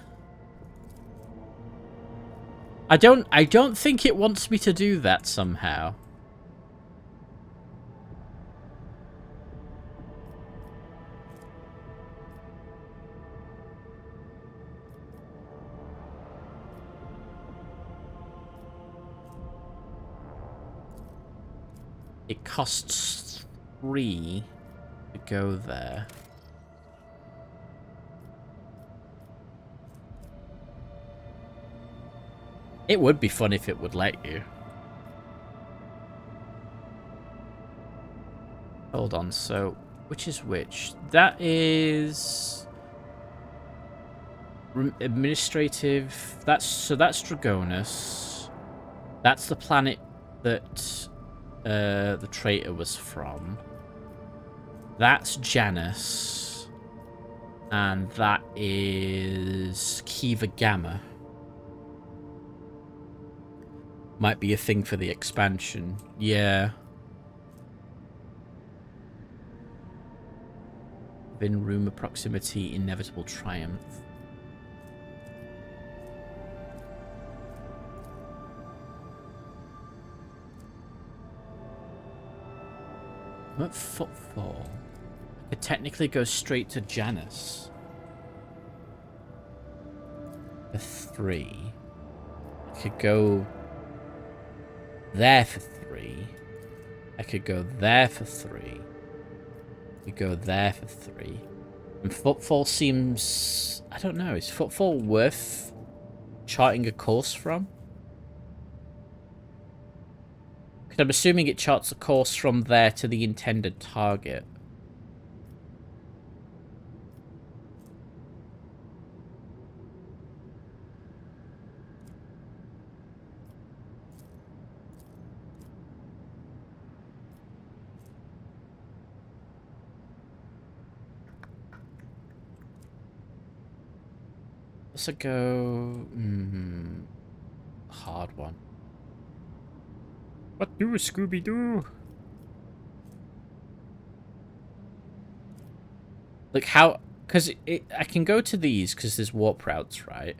I don't think it wants me to do that somehow. It costs 3 to go there. It would be fun if it would let you. Hold on, so which is which? That is administrative. That's Dragonus. That's the planet that the traitor was from. That's Janus. And that is Kiva Gamma. Might be a thing for the expansion. Yeah. Within rumor proximity, inevitable triumph. I'm at footfall. I could technically go straight to Janus. For 3. I could go there for 3. I could go there for 3. We go there for 3. And footfall seems... I don't know. Is footfall worth charting a course from? Because I'm assuming it charts a course from there to the intended target. Let's go... hard one. What do, Scooby-Doo? Like how... Because I can go to these because there's warp routes, right?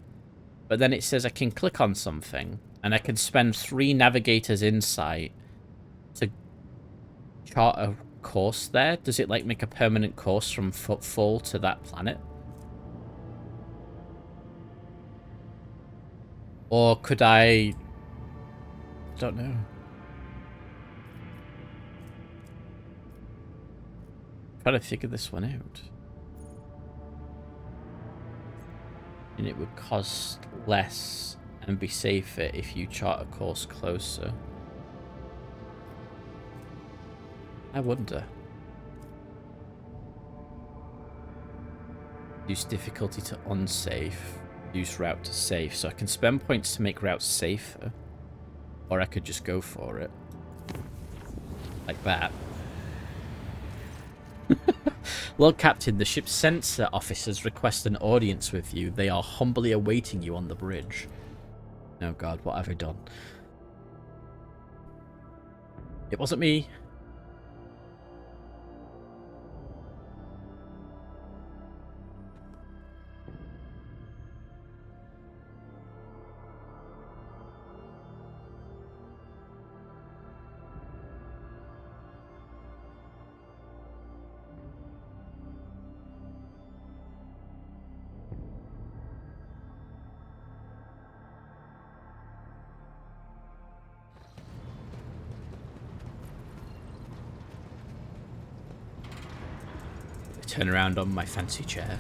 But then it says I can click on something and I can spend 3 Navigator's Insight to chart a course there. Does it like make a permanent course from footfall to that planet? Or could I don't know. Trying to figure this one out. And it would cost less and be safer if you chart a course closer. I wonder. Use difficulty to unsafe. Use route to safe. So I can spend points to make routes safer. Or I could just go for it. Like that. Lord Captain, the ship's sensor officers request an audience with you. They are humbly awaiting you on the bridge. Oh god, what have I done? It wasn't me. turn around on my fancy chair.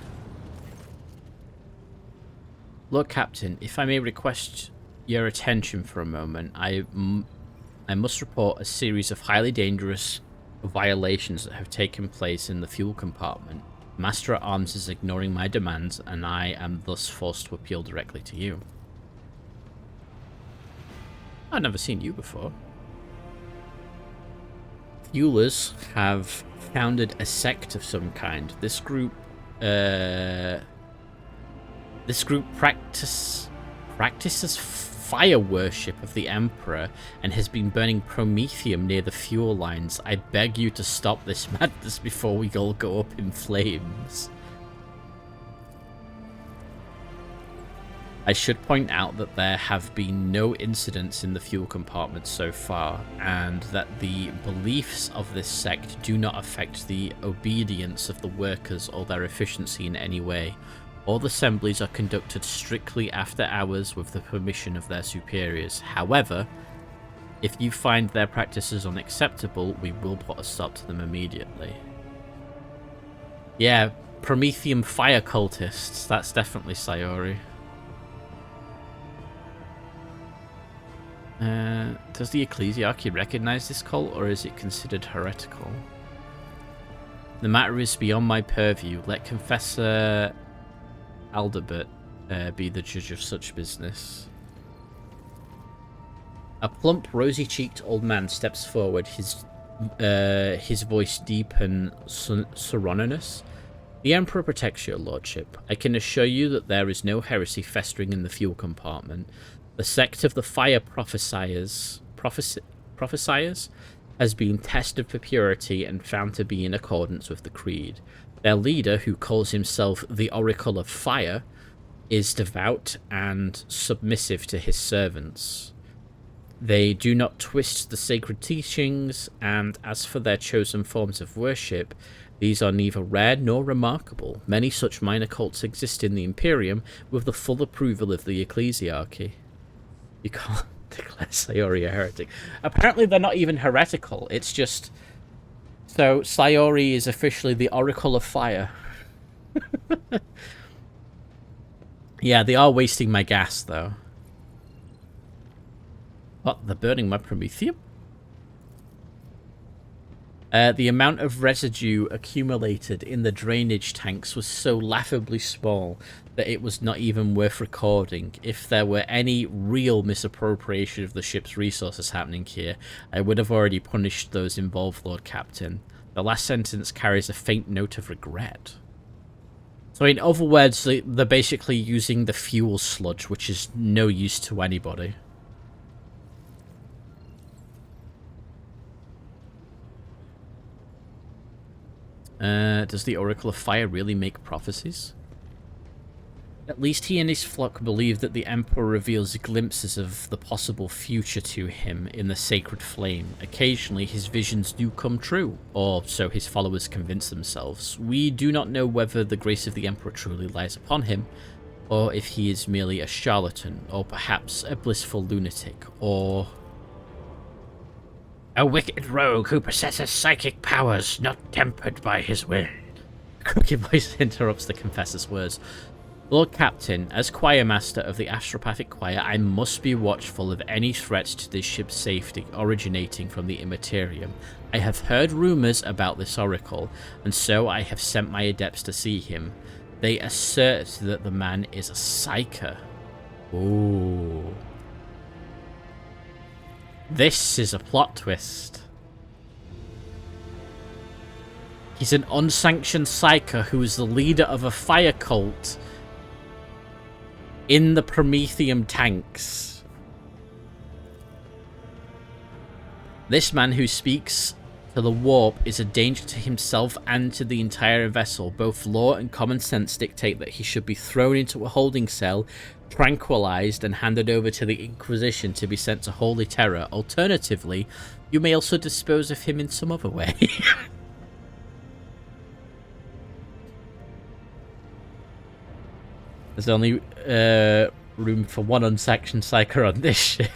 Lord Captain, if I may request your attention for a moment, I must report a series of highly dangerous violations that have taken place in the fuel compartment. Master at Arms is ignoring my demands, and I am thus forced to appeal directly to you. I've never seen you before. Fuelers have founded a sect of some kind. This group practices fire worship of the Emperor and has been burning promethium near the fuel lines. I beg you to stop this madness before we all go up in flames. I should point out that there have been no incidents in the fuel compartment so far, and that the beliefs of this sect do not affect the obedience of the workers or their efficiency in any way. All assemblies are conducted strictly after hours with the permission of their superiors. However, if you find their practices unacceptable, we will put a stop to them immediately. Yeah, Prometheum fire cultists. That's definitely Sayori. Does the Ecclesiarchy recognize this cult, or is it considered heretical? The matter is beyond my purview. Let Confessor Aldebert be the judge of such business. A plump, rosy-cheeked old man steps forward, his voice deep and sonorous. The Emperor protects your lordship. I can assure you that there is no heresy festering in the fuel compartment. The sect of the Fire Prophesiers has been tested for purity and found to be in accordance with the creed. Their leader, who calls himself the Oracle of Fire, is devout and submissive to his servants. They do not twist the sacred teachings, and as for their chosen forms of worship, these are neither rare nor remarkable. Many such minor cults exist in the Imperium with the full approval of the Ecclesiarchy. You can't declare Sayori a heretic. Apparently they're not even heretical, it's just... So, Sayori is officially the Oracle of Fire. Yeah, they are wasting my gas, though. What? They're burning my promethium? The amount of residue accumulated in the drainage tanks was so laughably small that it was not even worth recording. If there were any real misappropriation of the ship's resources happening here, I would have already punished those involved, Lord Captain. The last sentence carries a faint note of regret. So in other words, they're basically using the fuel sludge, which is no use to anybody. Does the Oracle of Fire really make prophecies? At least he and his flock believe that the Emperor reveals glimpses of the possible future to him in the sacred flame. Occasionally his visions do come true, or so his followers convince themselves. We do not know whether the grace of the Emperor truly lies upon him, or if he is merely a charlatan, or perhaps a blissful lunatic, or... a wicked rogue who possesses psychic powers not tempered by his will. A crooked voice interrupts the confessor's words. Lord Captain, as choir master of the Astropathic Choir, I must be watchful of any threats to this ship's safety originating from the Immaterium. I have heard rumors about this oracle, and so I have sent my adepts to see him. They assert that the man is a psyker. Ooh. This is a plot twist. He's an unsanctioned psyker who is the leader of a fire cult in the Promethium tanks. This man who speaks to the warp is a danger to himself and to the entire vessel. Both law and common sense dictate that he should be thrown into a holding cell, tranquilized, and handed over to the Inquisition to be sent to Holy Terror. Alternatively, you may also dispose of him in some other way. There's only room for one unsanctioned psyker on this ship.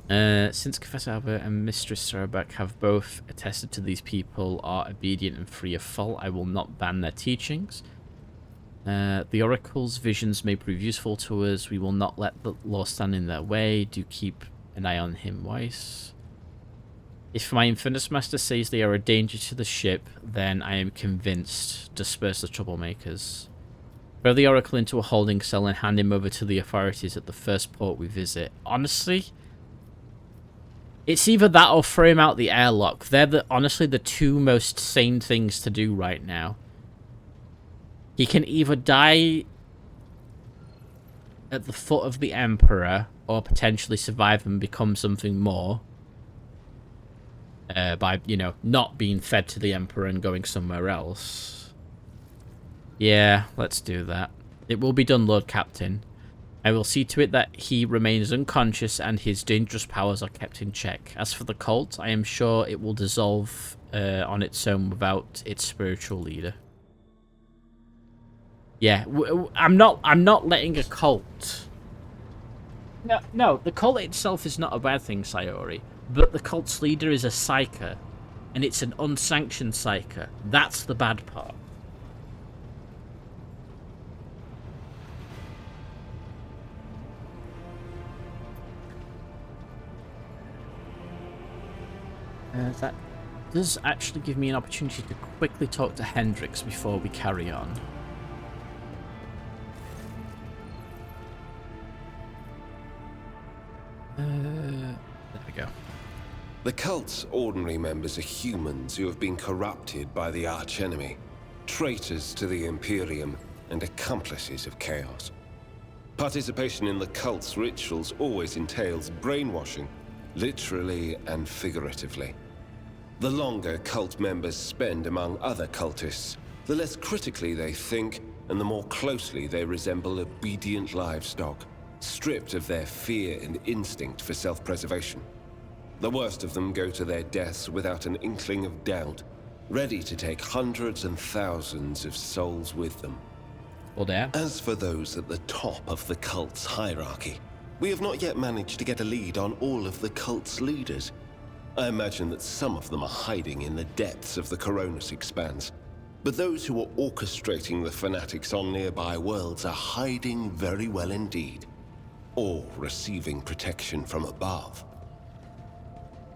Since Professor Albert and Mistress Sarabak have both attested to these people are obedient and free of fault, I will not ban their teachings. The Oracle's visions may prove useful to us. We will not let the law stand in their way. Do keep an eye on him, Weiss. If my Infernus Master says they are a danger to the ship, then I am convinced. Disperse the troublemakers. Throw the Oracle into a holding cell and hand him over to the authorities at the first port we visit. Honestly, it's either that or throw him out the airlock. They're honestly the two most sane things to do right now. He can either die at the foot of the Emperor or potentially survive and become something more by, you know, not being fed to the Emperor and going somewhere else. Yeah, let's do that. It will be done, Lord Captain. I will see to it that he remains unconscious and his dangerous powers are kept in check. As for the cult, I am sure it will dissolve on its own without its spiritual leader. Yeah, I'm not letting a cult. No, the cult itself is not a bad thing, Sayori. But the cult's leader is a psyker, and it's an unsanctioned psyker. That's the bad part. That does actually give me an opportunity to quickly talk to Hendrix before we carry on. There we go.
The cult's ordinary members are humans who have been corrupted by the archenemy, traitors to the Imperium, and accomplices of chaos. Participation in the cult's rituals always entails brainwashing, literally and figuratively. The longer cult members spend among other cultists, the less critically they think, and the more closely they resemble obedient livestock, stripped of their fear and instinct for self-preservation. The worst of them go to their deaths without an inkling of doubt, ready to take hundreds and thousands of souls with them. As for those at the top of the cult's hierarchy, we have not yet managed to get a lead on all of the cult's leaders. I imagine that some of them are hiding in the depths of the Coronis Expanse, but those who are orchestrating the fanatics on nearby worlds are hiding very well indeed, or receiving protection from above.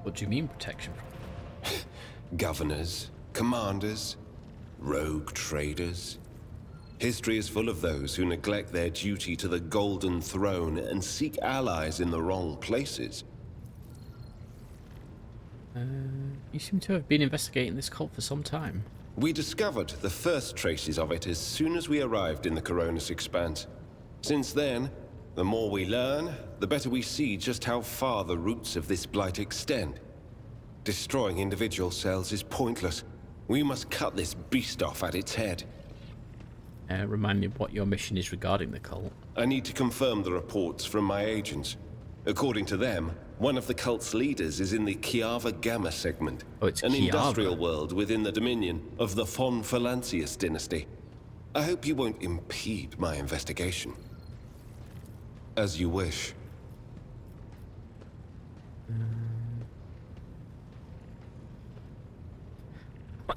What do you mean protection from?
Governors, commanders, rogue traders. History is full of those who neglect their duty to the Golden Throne and seek allies in the wrong places.
You seem to have been investigating this cult for some time.
We discovered the first traces of it as soon as we arrived in the Coronis Expanse. Since then, the more we learn, the better we see just how far the roots of this blight extend. Destroying individual cells is pointless. We must cut this beast off at its head.
Remind me of what your mission is regarding the cult.
I need to confirm the reports from my agents. According to them, one of the cult's leaders is in the Kiava Gamma segment, an industrial world within the dominion of the Von Valancius dynasty. I hope you won't impede my investigation. As you wish.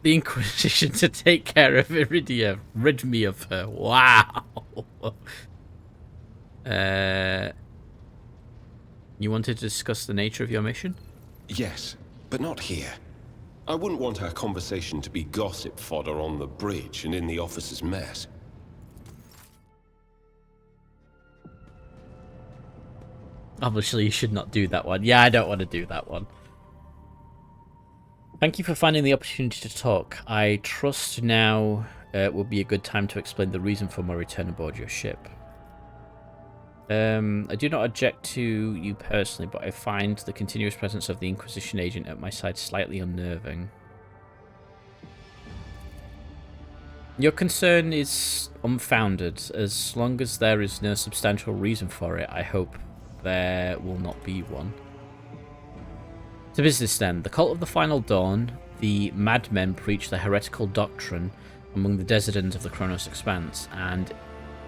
The Inquisition to take care of Iridia. Rid me of her. Wow. You wanted to discuss the nature of your mission?
Yes, but not here. I wouldn't want our conversation to be gossip fodder on the bridge and in the officers' mess.
Obviously, you should not do that one. Yeah, I don't want to do that one. Thank you for finding the opportunity to talk. I trust now will be a good time to explain the reason for my return aboard your ship. I do not object to you personally, but I find the continuous presence of the Inquisition agent at my side slightly unnerving. Your concern is unfounded. As long as there is no substantial reason for it, I hope there will not be one. To business then. The Cult of the Final Dawn, the madmen preach the heretical doctrine among the Desidens of the Kronos Expanse, and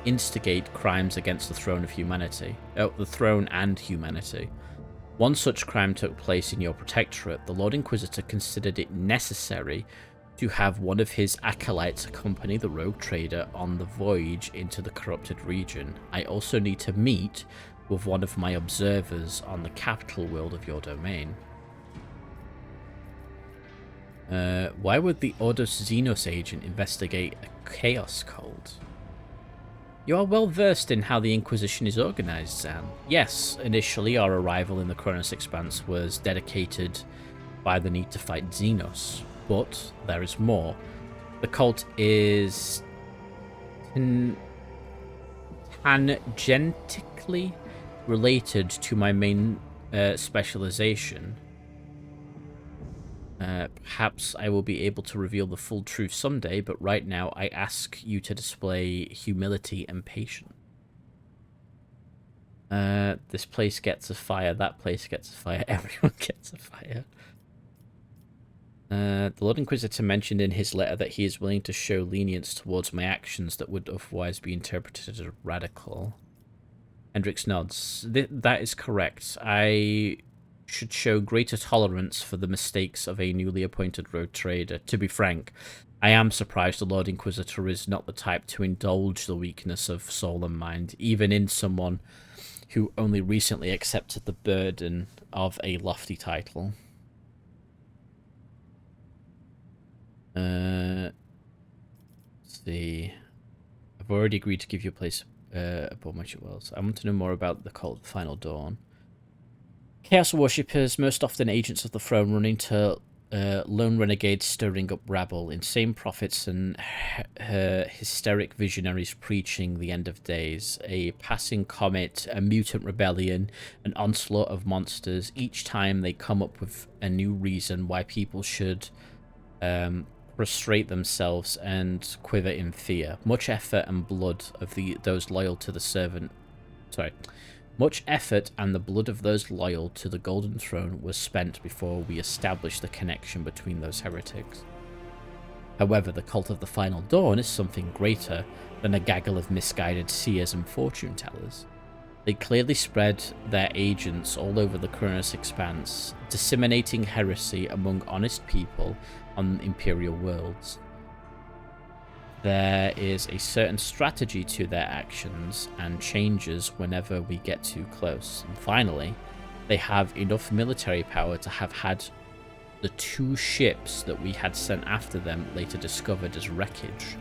instigate crimes against the throne of humanity. Oh, the throne and humanity. One such crime took place in your protectorate. The Lord Inquisitor considered it necessary to have one of his acolytes accompany the rogue trader on the voyage into the corrupted region. I also need to meet with one of my observers on the capital world of your domain. Why would the Ordos Xenos agent investigate a chaos cult? You are well versed in how the Inquisition is organized, Zan. Yes, initially our arrival in the Kronos Expanse was dedicated by the need to fight Xenos, but there is more. The cult is tangentially related to my main specialization. Perhaps I will be able to reveal the full truth someday, but right now I ask you to display humility and patience. This place gets a fire, that place gets a fire, everyone gets a fire. The Lord Inquisitor mentioned in his letter that he is willing to show lenience towards my actions that would otherwise be interpreted as radical. Hendrix nods. That is correct. I should show greater tolerance for the mistakes of a newly appointed rogue trader. To be frank, I am surprised the Lord Inquisitor is not the type to indulge the weakness of soul and mind, even in someone who only recently accepted the burden of a lofty title. Let's see. I've already agreed to give you a place above my wells. I want to know more about the cult of the Final Dawn. Chaos worshippers, most often agents of the throne, run into lone renegades stirring up rabble, insane prophets and hysteric visionaries preaching the end of days, a passing comet, a mutant rebellion, an onslaught of monsters. Each time they come up with a new reason why people should prostrate themselves and quiver in fear. Much effort and blood of those loyal to the servant... Much effort and the blood of those loyal to the Golden Throne was spent before we established the connection between those heretics. However, the cult of the Final Dawn is something greater than a gaggle of misguided seers and fortune-tellers. They clearly spread their agents all over the Kronos Expanse, disseminating heresy among honest people on Imperial worlds. There is a certain strategy to their actions and changes whenever we get too close. And finally, they have enough military power to have had the 2 ships that we had sent after them later discovered as wreckage.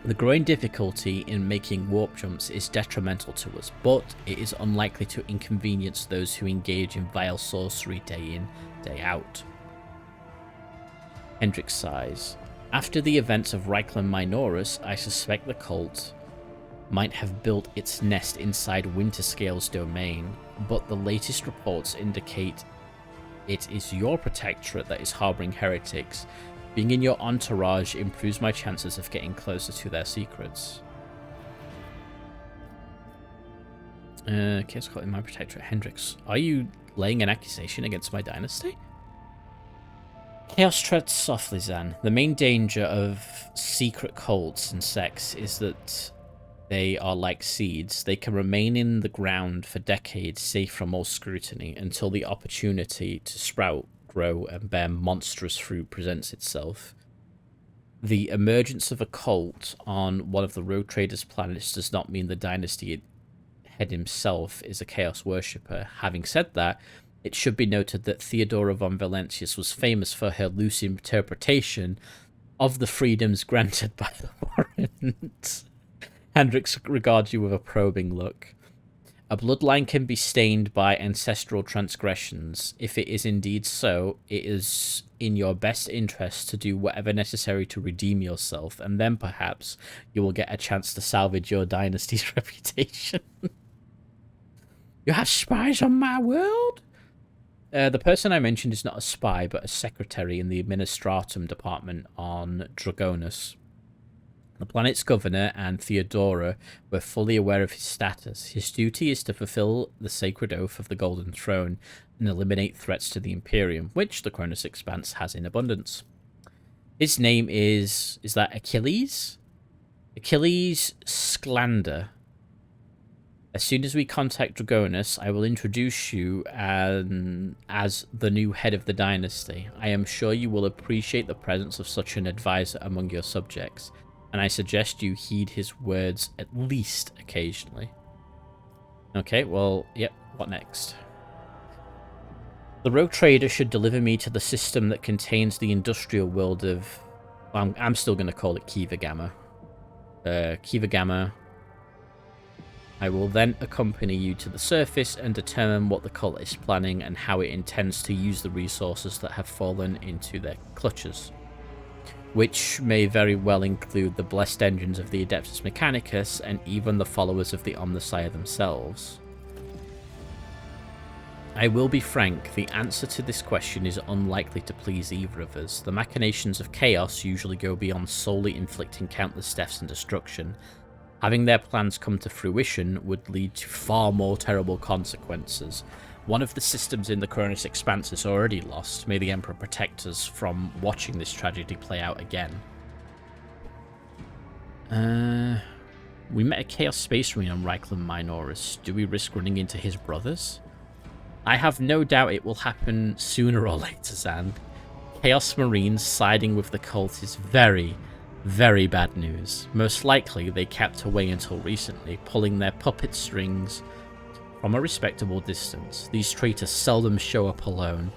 The growing difficulty in making warp jumps is detrimental to us, but it is unlikely to inconvenience those who engage in vile sorcery day in, day out. Hendrix sighs. After the events of Reichland Minoris, I suspect the cult might have built its nest inside Winterscale's domain, but the latest reports indicate it is your protectorate that is harboring heretics. Being in your entourage improves my chances of getting closer to their secrets. Chaos Cult in my protectorate. Hendrix, are you laying an accusation against my dynasty? Chaos treads softly, Zan. The main danger of secret cults and sects is that they are like seeds. They can remain in the ground for decades, safe from all scrutiny, until the opportunity to sprout, grow, and bear monstrous fruit presents itself. The emergence of a cult on one of the rogue traders' planets does not mean the dynasty head himself is a chaos worshipper. Having said that, it should be noted that Theodora von Valentius was famous for her loose interpretation of the freedoms granted by the warrant. Hendrix regards you with a probing look. A bloodline can be stained by ancestral transgressions. If it is indeed so, it is in your best interest to do whatever necessary to redeem yourself, and then perhaps you will get a chance to salvage your dynasty's reputation. You have spies on my world? The person I mentioned is not a spy, but a secretary in the Administratum department on Dragonus. The planet's governor and Theodora were fully aware of his status. His duty is to fulfill the sacred oath of the Golden Throne and eliminate threats to the Imperium, which the Kronos Expanse has in abundance. His name is that Achilles? Achilles Sclander. As soon as we contact Dragonus, I will introduce you as the new head of the dynasty. I am sure you will appreciate the presence of such an advisor among your subjects, and I suggest you heed his words at least occasionally. Okay, well, yep, what next? The rogue trader should deliver me to the system that contains the industrial world of... Well, I'm still going to call it Kiva Gamma. Kiva Gamma. I will then accompany you to the surface and determine what the cult is planning and how it intends to use the resources that have fallen into their clutches, which may very well include the blessed engines of the Adeptus Mechanicus and even the followers of the Omnissiah themselves. I will be frank, the answer to this question is unlikely to please either of us. The machinations of chaos usually go beyond solely inflicting countless deaths and destruction. Having their plans come to fruition would lead to far more terrible consequences. One of the systems in the Cronus Expanse is already lost. May the Emperor protect us from watching this tragedy play out again. We met a Chaos Space Marine on Reichland Minoris. Do we risk running into his brothers? I have no doubt it will happen sooner or later, Zan. Chaos Marines siding with the cult is very, very bad news. Most likely, they kept away until recently, pulling their puppet strings from a respectable distance. These traitors seldom show up alone.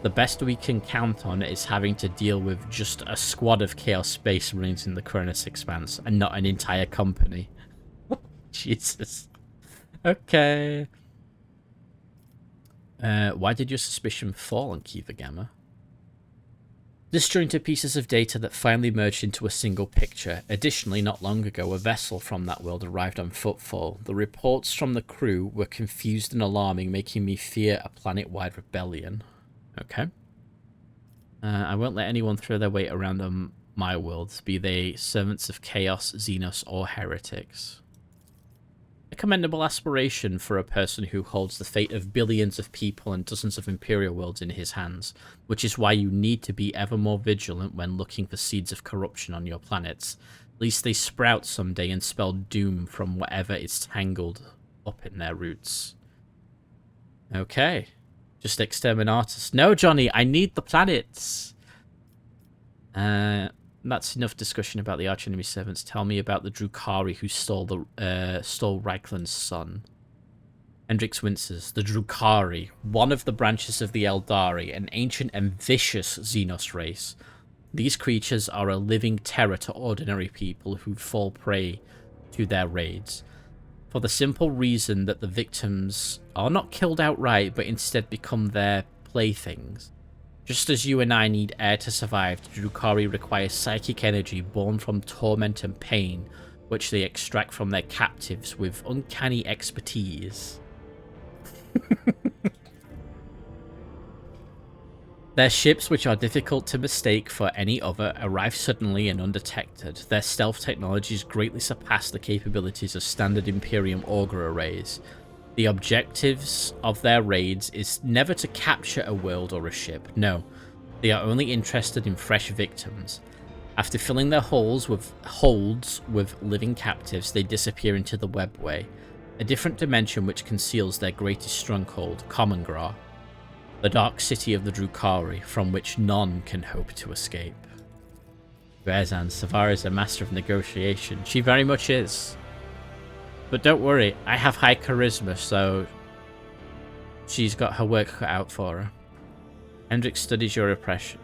The best we can count on is having to deal with just a squad of Chaos Space Marines in the Cronus Expanse, and not an entire company. Jesus. Okay. Why did your suspicion fall on Kiva Gamma? Disjointed pieces of data that finally merged into a single picture. Additionally, not long ago, a vessel from that world arrived on Footfall. The reports from the crew were confused and alarming, making me fear a planet-wide rebellion. Okay. I won't let anyone throw their weight around on my worlds, be they servants of chaos, Xenos, or heretics. A commendable aspiration for a person who holds the fate of billions of people and dozens of Imperial worlds in his hands, which is why you need to be ever more vigilant when looking for seeds of corruption on your planets. At least they sprout someday and spell doom from whatever is tangled up in their roots. Okay. Just exterminatus. No, Johnny, I need the planets! That's enough discussion about the archenemy servants. Tell me about the Drukhari who stole Reichland's son. Hendrix winces. The Drukhari, one of the branches of the Eldari, an ancient and vicious Xenos race. These creatures are a living terror to ordinary people who fall prey to their raids, for the simple reason that the victims are not killed outright, but instead become their playthings. Just as you and I need air to survive, the Drukhari require psychic energy born from torment and pain, which they extract from their captives with uncanny expertise. Their ships, which are difficult to mistake for any other, arrive suddenly and undetected. Their stealth technologies greatly surpass the capabilities of standard Imperium auger arrays. The objectives of their raids is never to capture a world or a ship. No, they are only interested in fresh victims. After filling their holds with living captives, they disappear into the webway, a different dimension which conceals their greatest stronghold, Common-Gra, the dark city of the Drukhari, from which none can hope to escape. Rezan, Savara is a master of negotiation. She very much is. But don't worry, I have high charisma, so she's got her work cut out for her. Hendrix studies your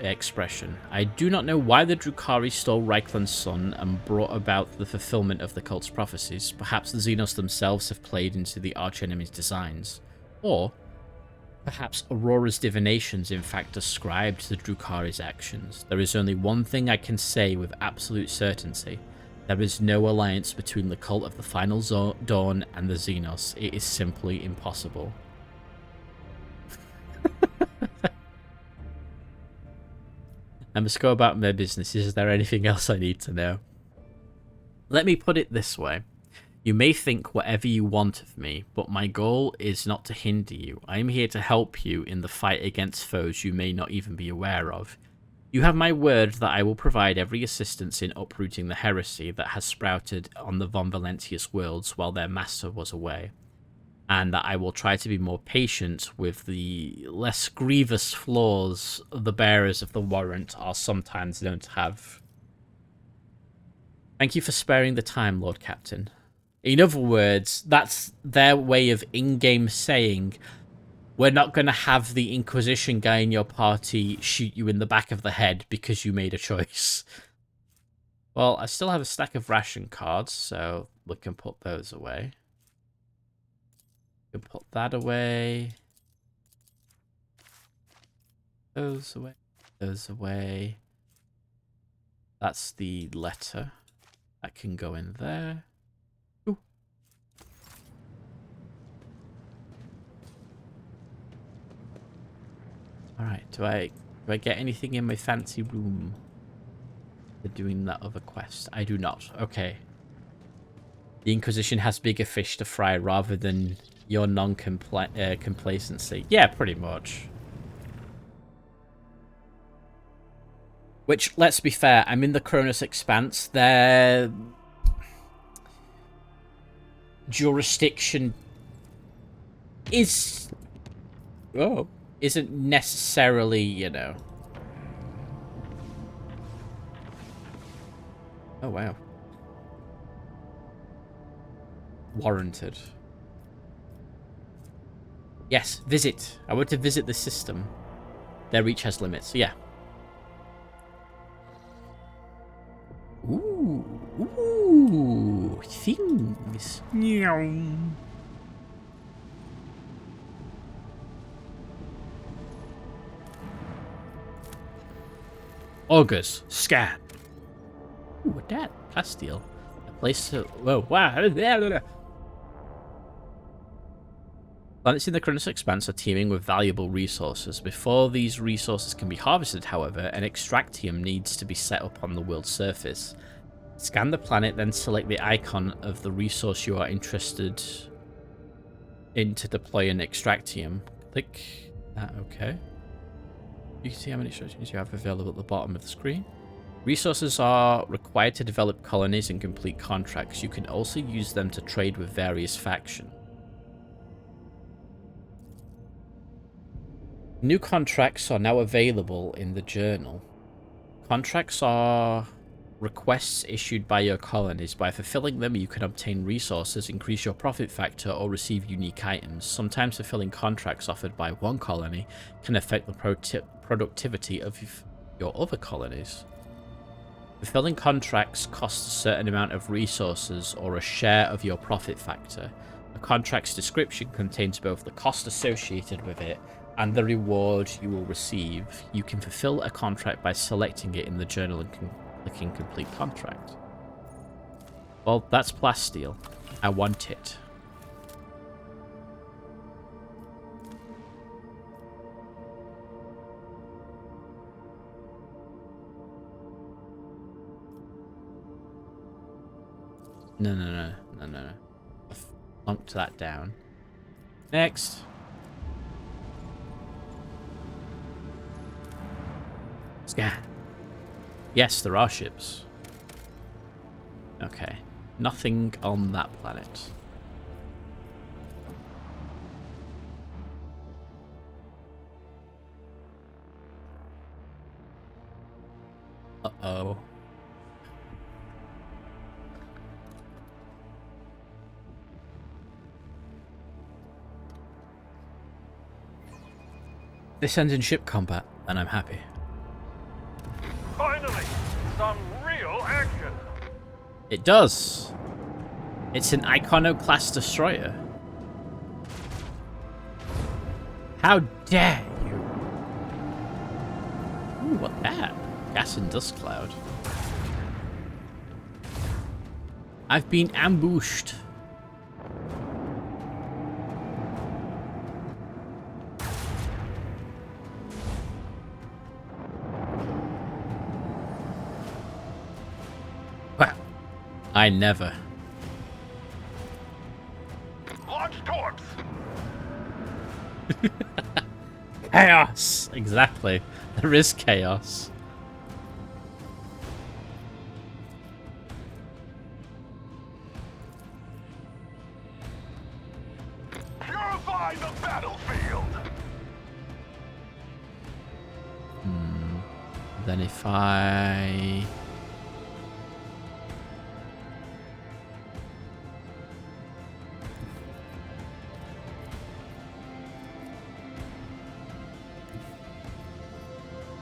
expression. I do not know why the Drukhari stole Reichland's son and brought about the fulfillment of the cult's prophecies. Perhaps the Xenos themselves have played into the archenemy's designs. Or perhaps Aurora's divinations in fact ascribed the Drukhari's actions. There is only one thing I can say with absolute certainty. There is no alliance between the cult of the Final Dawn and the Xenos. It is simply impossible. I must go about my business. Is there anything else I need to know? Let me put it this way. You may think whatever you want of me, but my goal is not to hinder you. I am here to help you in the fight against foes you may not even be aware of. You have my word that I will provide every assistance in uprooting the heresy that has sprouted on the Von Valentius worlds while their master was away. and that I will try to be more patient with the less grievous flaws the bearers of the warrant are sometimes known to have. Thank you for sparing the time, Lord Captain. In other words, that's their way of in-game saying, we're not going to have the Inquisition guy in your party shoot you in the back of the head because you made a choice. Well, I still have a stack of ration cards, so we can put those away. We can put that away. Those away. Those away. That's the letter. That can go in there. Ooh. Alright, do I get anything in my fancy room for doing that other quest? I do not. Okay. The Inquisition has bigger fish to fry rather than your complacency. Yeah, pretty much. Which, let's be fair, I'm in the Cronus Expanse. Their jurisdiction isn't necessarily, you know. Oh, wow. Warranted. Yes, visit. I want to visit the system. Their reach has limits. Yeah. Ooh, things. August, scan. Ooh, what that? Castile. A place to... Whoa, wow. Planets in the Cronus Expanse are teeming with valuable resources. Before these resources can be harvested, however, an extractium needs to be set up on the world's surface. Scan the planet, then select the icon of the resource you are interested in to deploy an extractium. Click that, okay. You can see how many extractions you have available at the bottom of the screen. Resources are required to develop colonies and complete contracts. You can also use them to trade with various factions. New contracts are now available in the journal. Contracts are requests issued by your colonies. By fulfilling them, you can obtain resources, increase your profit factor, or receive unique items. Sometimes fulfilling contracts offered by one colony can affect the productivity of your other colonies. Fulfilling contracts costs a certain amount of resources or a share of your profit factor. A contract's description contains both the cost associated with it and the reward you will receive. You can fulfill a contract by selecting it in the journal and clicking complete contract. Well, that's plasteel. I want it. No. I've lumped that down. Next. Scan. Yes, there are ships. Okay. Nothing on that planet. Uh-oh. This ends in ship combat, and I'm happy.
Finally, some real action.
It does. It's an iconoclast destroyer. How dare you? Ooh, what that? Gas and dust cloud. I've been ambushed. I never.
Launch torps.
Chaos! Exactly. There is chaos. then if I...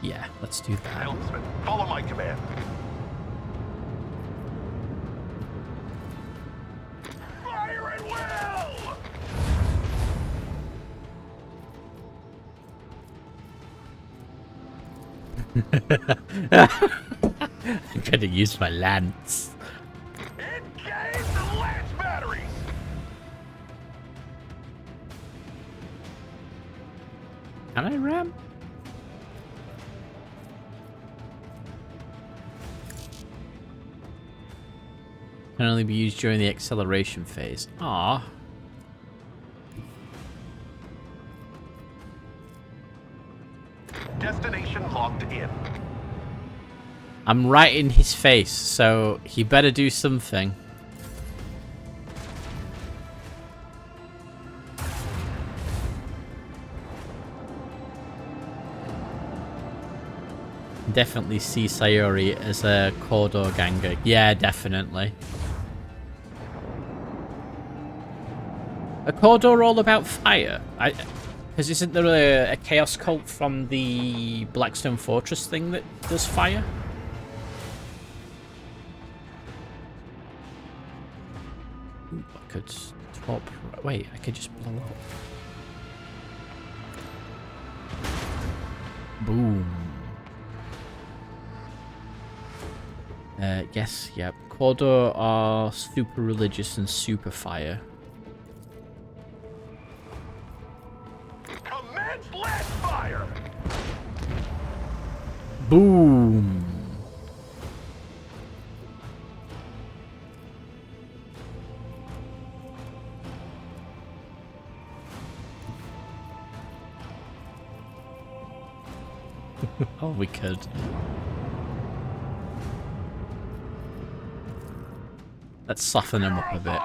Yeah, let's do that.
Helmsman, follow my command. Fire at will!
I'm gonna use my lance.
Engage the lance batteries!
Can I ram? Can only be used during the acceleration phase. Ah.
Destination locked in.
I'm right in his face, so he better do something. Definitely see Sayori as a corridor ganger. Yeah, definitely. A corridor all about fire? Because isn't there a chaos cult from the Blackstone Fortress thing that does fire? Ooh, I could top... Wait, I could just blow up. Boom. Yes, yep. Corridor are super religious and super fire.
Commence last fire!
Boom. Oh, we could. Let's soften him up a bit.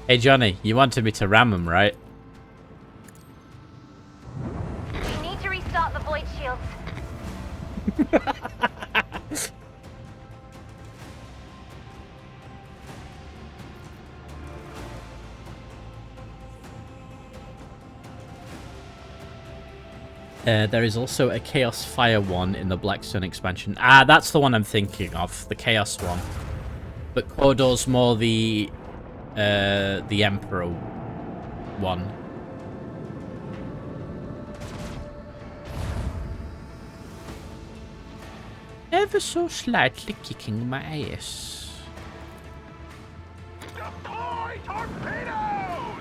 Hey Johnny, you wanted me to ram him, right?
We need to restart the void shields.
There is also a Chaos Fire one in the Blackstone expansion. Ah, that's the one I'm thinking of, the Chaos one. But Corridor's more the Emperor one. Ever so slightly kicking my ass.
Deploy torpedoes!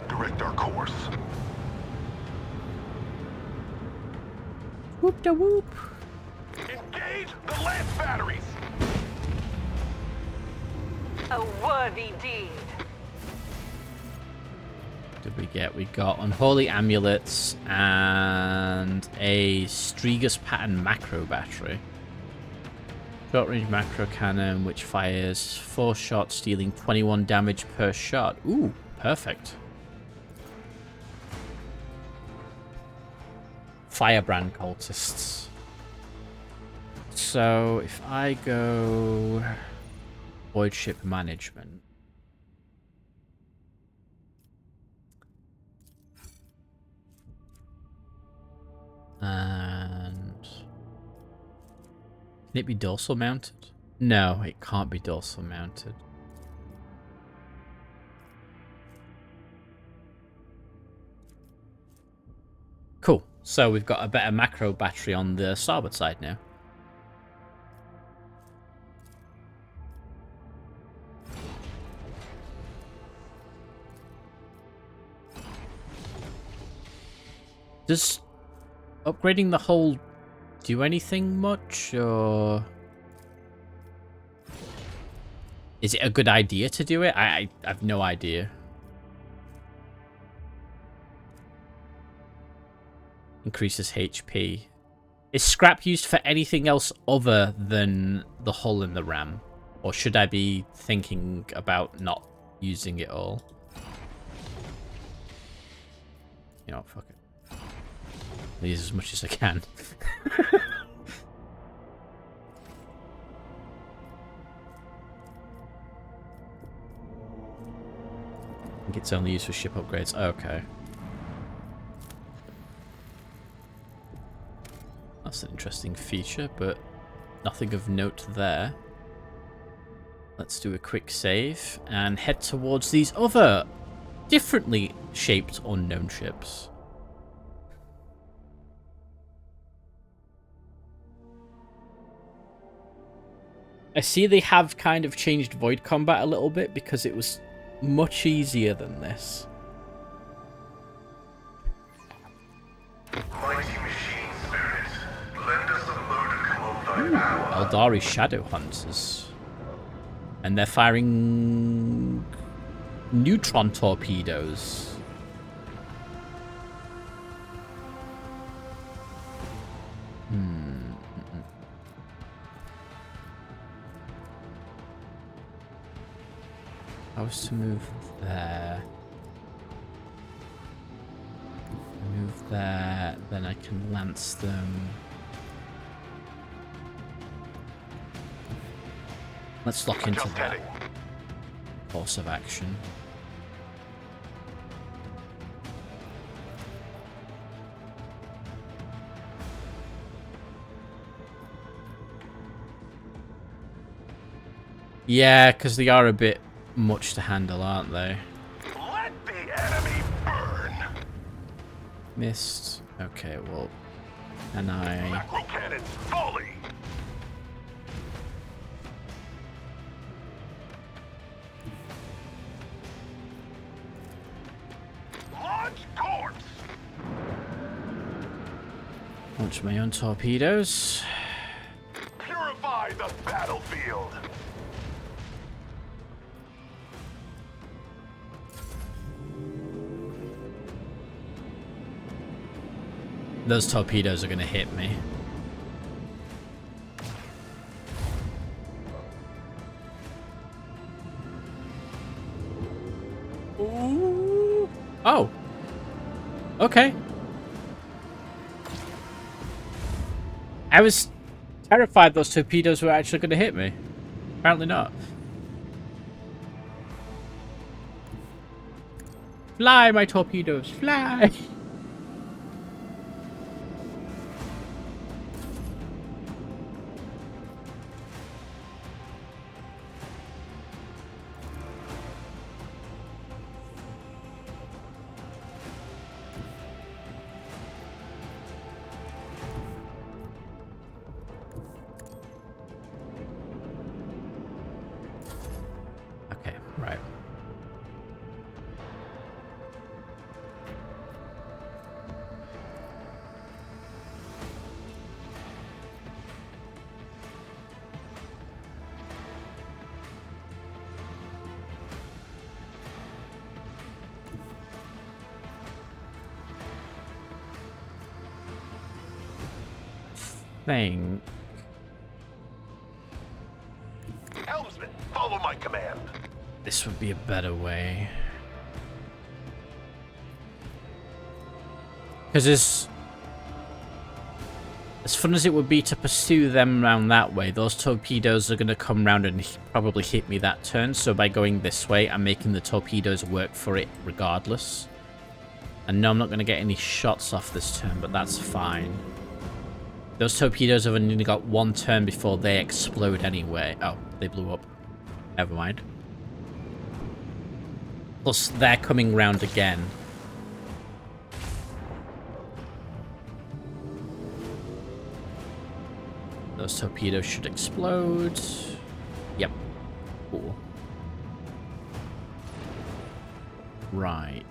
Direct our course.
Whoop da whoop.
Engage the lance batteries!
A worthy deed.
What did we get? We got Unholy Amulets and a Strigas pattern macro battery. Short range macro cannon which fires 4 shots, dealing 21 damage per shot. Ooh, perfect. Firebrand cultists. So if I go void ship management, and can it be dorsal mounted? No, it can't be dorsal mounted. Cool. So we've got a better macro battery on the starboard side now. Does upgrading the hull do anything much, or is it a good idea to do it? I have no idea. Increases HP. Is scrap used for anything else other than the hull and the ram? Or should I be thinking about not using it all? You know, fuck it. Use as much as I can. I think it's only used for ship upgrades. Okay. That's an interesting feature, but nothing of note there. Let's do a quick save and head towards these other differently shaped unknown ships. I see they have kind of changed void combat a little bit because it was much easier than this.
Mighty machine spirit, lend us a modicum of thy power.
Eldari Shadow Hunters. And they're firing neutron torpedoes. I was to move there. Move there, then I can lance them. Let's lock into that course of action. Yeah, because they are a bit much to handle, aren't they?
Let the enemy burn.
Missed. Okay, well, can I...
Macro cannons fully. Launch course.
Launch my own torpedoes.
Purify the battlefield.
Those torpedoes are going to hit me. Ooh. Oh. Okay. I was terrified those torpedoes were actually going to hit me. Apparently not. Fly, my torpedoes, fly! Okay, right. Thing.
Helmsman, follow my command.
This would be a better way. Because as fun as it would be to pursue them around that way, those torpedoes are going to come round and probably hit me that turn. So by going this way, I'm making the torpedoes work for it regardless. And no, I'm not going to get any shots off this turn, but that's fine. Those torpedoes have only got one turn before they explode anyway. Oh, they blew up. Never mind. Plus, they're coming round again. Those torpedoes should explode. Yep. Cool. Right.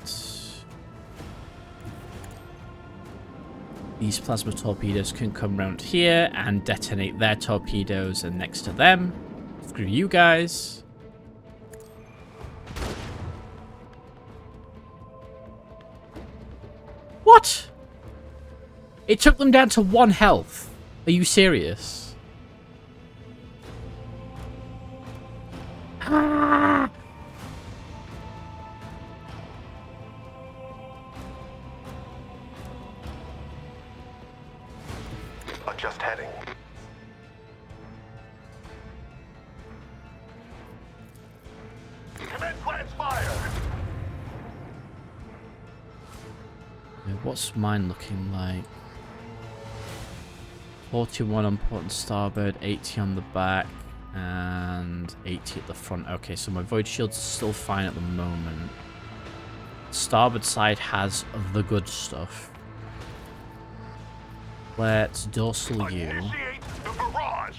These plasma torpedoes can come round here and detonate their torpedoes and next to them. Screw you guys. What? It took them down to 1 health. Are you serious? Ah!
Adjust heading. Commence lance fire.
What's mine looking like? 41 on port and starboard, 80 on the back, and 80 at the front. Okay, so my void shield's still fine at the moment. Starboard side has the good stuff. Let's dorsal you.
Initiate the barrage.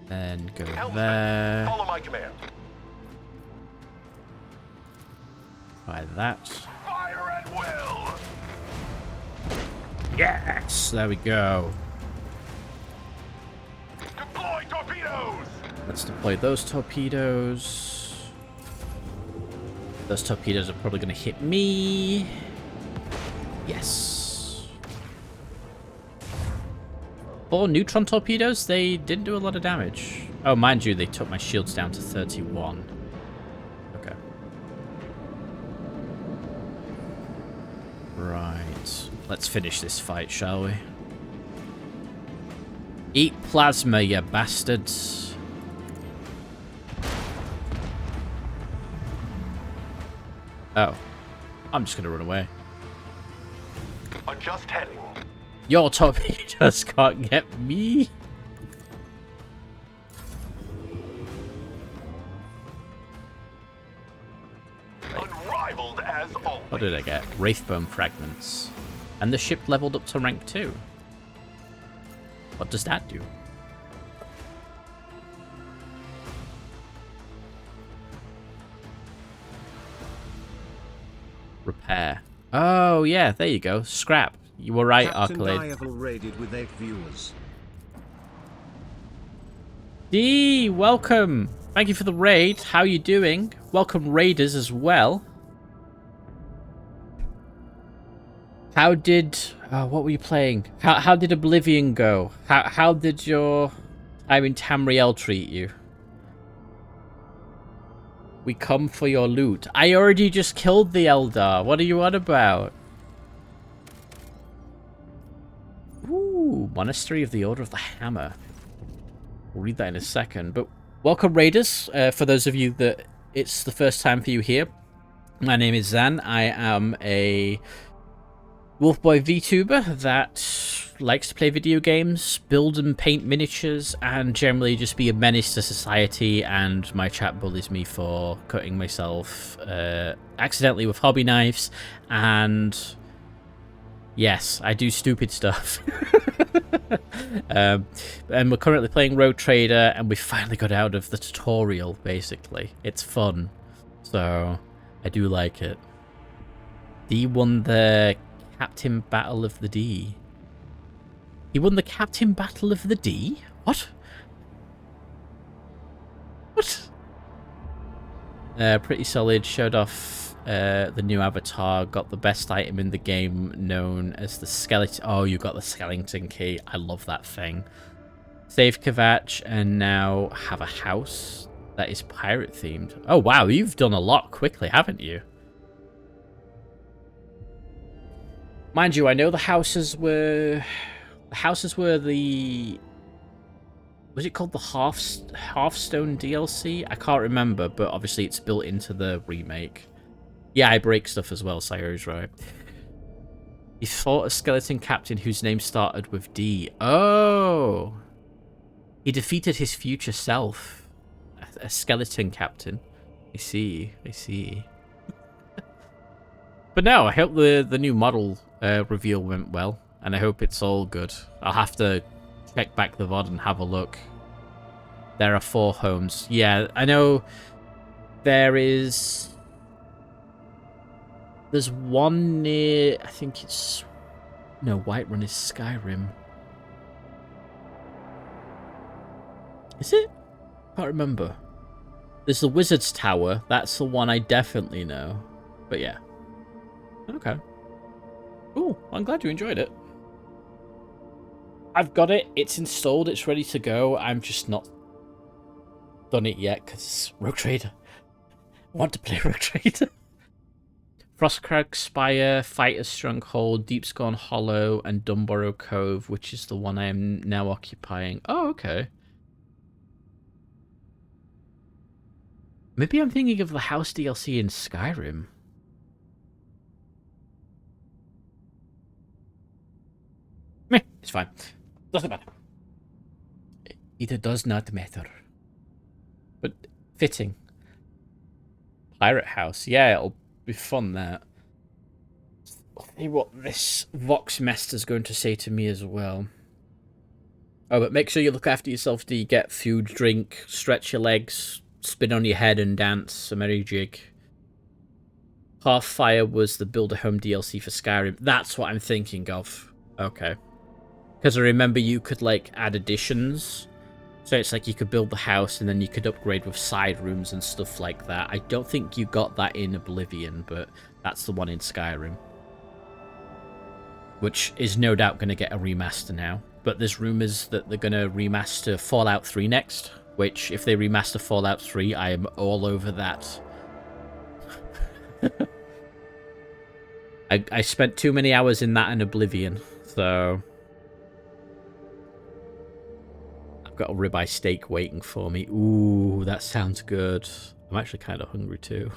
Then go
Helmsman,
there.
follow my command.
Try that.
Fire at will.
Yes! There we go.
Deploy torpedoes.
Let's deploy those torpedoes. Those torpedoes are probably going to hit me. Yes. 4 neutron torpedoes? They didn't do a lot of damage. Oh, mind you, they took my shields down to 31. Okay. Right. Let's finish this fight, shall we? Eat plasma, you bastards. Oh. I'm just going to run away.
Adjust heading.
Your torpedoes can't get me.
Unrivaled as always.
What did I get? Wraithbone fragments. And the ship leveled up to rank 2. What does that do? Repair. Oh, yeah, there you go. Scrap. You were right,
Captain
Arcalade.
Diaval raided with 8 viewers.
D, welcome. Thank you for the raid. How you doing? Welcome raiders as well. How did... what were you playing? How did Oblivion go? How did your time in Tamriel treat you? We come for your loot. I already just killed the Eldar. What are you on about? Ooh, Monastery of the Order of the Hammer. We'll read that in a second. But welcome, Raiders. For those of you that it's the first time for you here, my name is Zan. I am a Wolfboy VTuber that likes to play video games, build and paint miniatures, and generally just be a menace to society. And my chat bullies me for cutting myself accidentally with hobby knives. And yes, I do stupid stuff. And we're currently playing Road Trader, and we finally got out of the tutorial, basically. It's fun. So, I do like it. D won the Captain Battle of the D. He won the Captain Battle of the D? What? What? Pretty solid. Showed off the new avatar. Got the best item in the game, known as the skeleton. Oh, you got the skeleton key. I love that thing. Saved Kvatch, and now have a house that is pirate themed. Oh wow, you've done a lot quickly, haven't you? Mind you, I know the houses were the... Was it called the Hearthstone DLC? I can't remember, but obviously it's built into the remake. Yeah, I break stuff as well, Sayori's right. He fought a skeleton captain whose name started with D. Oh! He defeated his future self. A skeleton captain. I see, I see. But no, I hope the new model reveal went well, and I hope it's all good. I'll have to check back the VOD and have a look. There are 4 homes. Yeah, I know there's one near, I think it's... No, Whiterun is Skyrim. Is it? Can't remember. There's the Wizard's Tower. That's the one I definitely know. But yeah. Okay. Ooh, I'm glad you enjoyed it. I've got it. It's installed. It's ready to go. I'm just not done it yet because Rogue Trader. I want to play Rogue Trader. Frostcrag Spire, Fighter's Stronghold, Deepscorn Hollow, and Dumborough Cove, which is the one I am now occupying. Oh, okay. Maybe I'm thinking of the house DLC in Skyrim. Meh, it's fine. Doesn't matter. It does not matter. But fitting. Pirate House. Yeah, it'll be fun, that. I'll see what this Vox Master's going to say to me as well. Oh, but make sure you look after yourself. Do you get food, drink, stretch your legs, spin on your head and dance a merry jig. Half-Fire was the Build-A-Home DLC for Skyrim. That's what I'm thinking of. Okay. Because I remember you could, like, add additions. So it's like you could build the house and then you could upgrade with side rooms and stuff like that. I don't think you got that in Oblivion, but that's the one in Skyrim. Which is no doubt going to get a remaster now. But there's rumours that they're going to remaster Fallout 3 next. Which, if they remaster Fallout 3, I am all over that. I spent too many hours in that in Oblivion, so... I've got a ribeye steak waiting for me. Ooh, that sounds good. I'm actually kind of hungry too.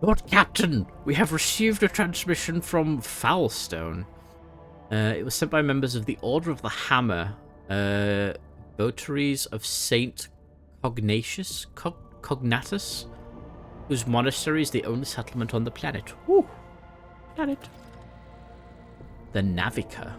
Lord Captain, we have received a transmission from Foulstone. It was sent by members of the Order of the Hammer, votaries of Saint Cognatus, whose monastery is the only settlement on the planet. Woo! Planet. The Navica.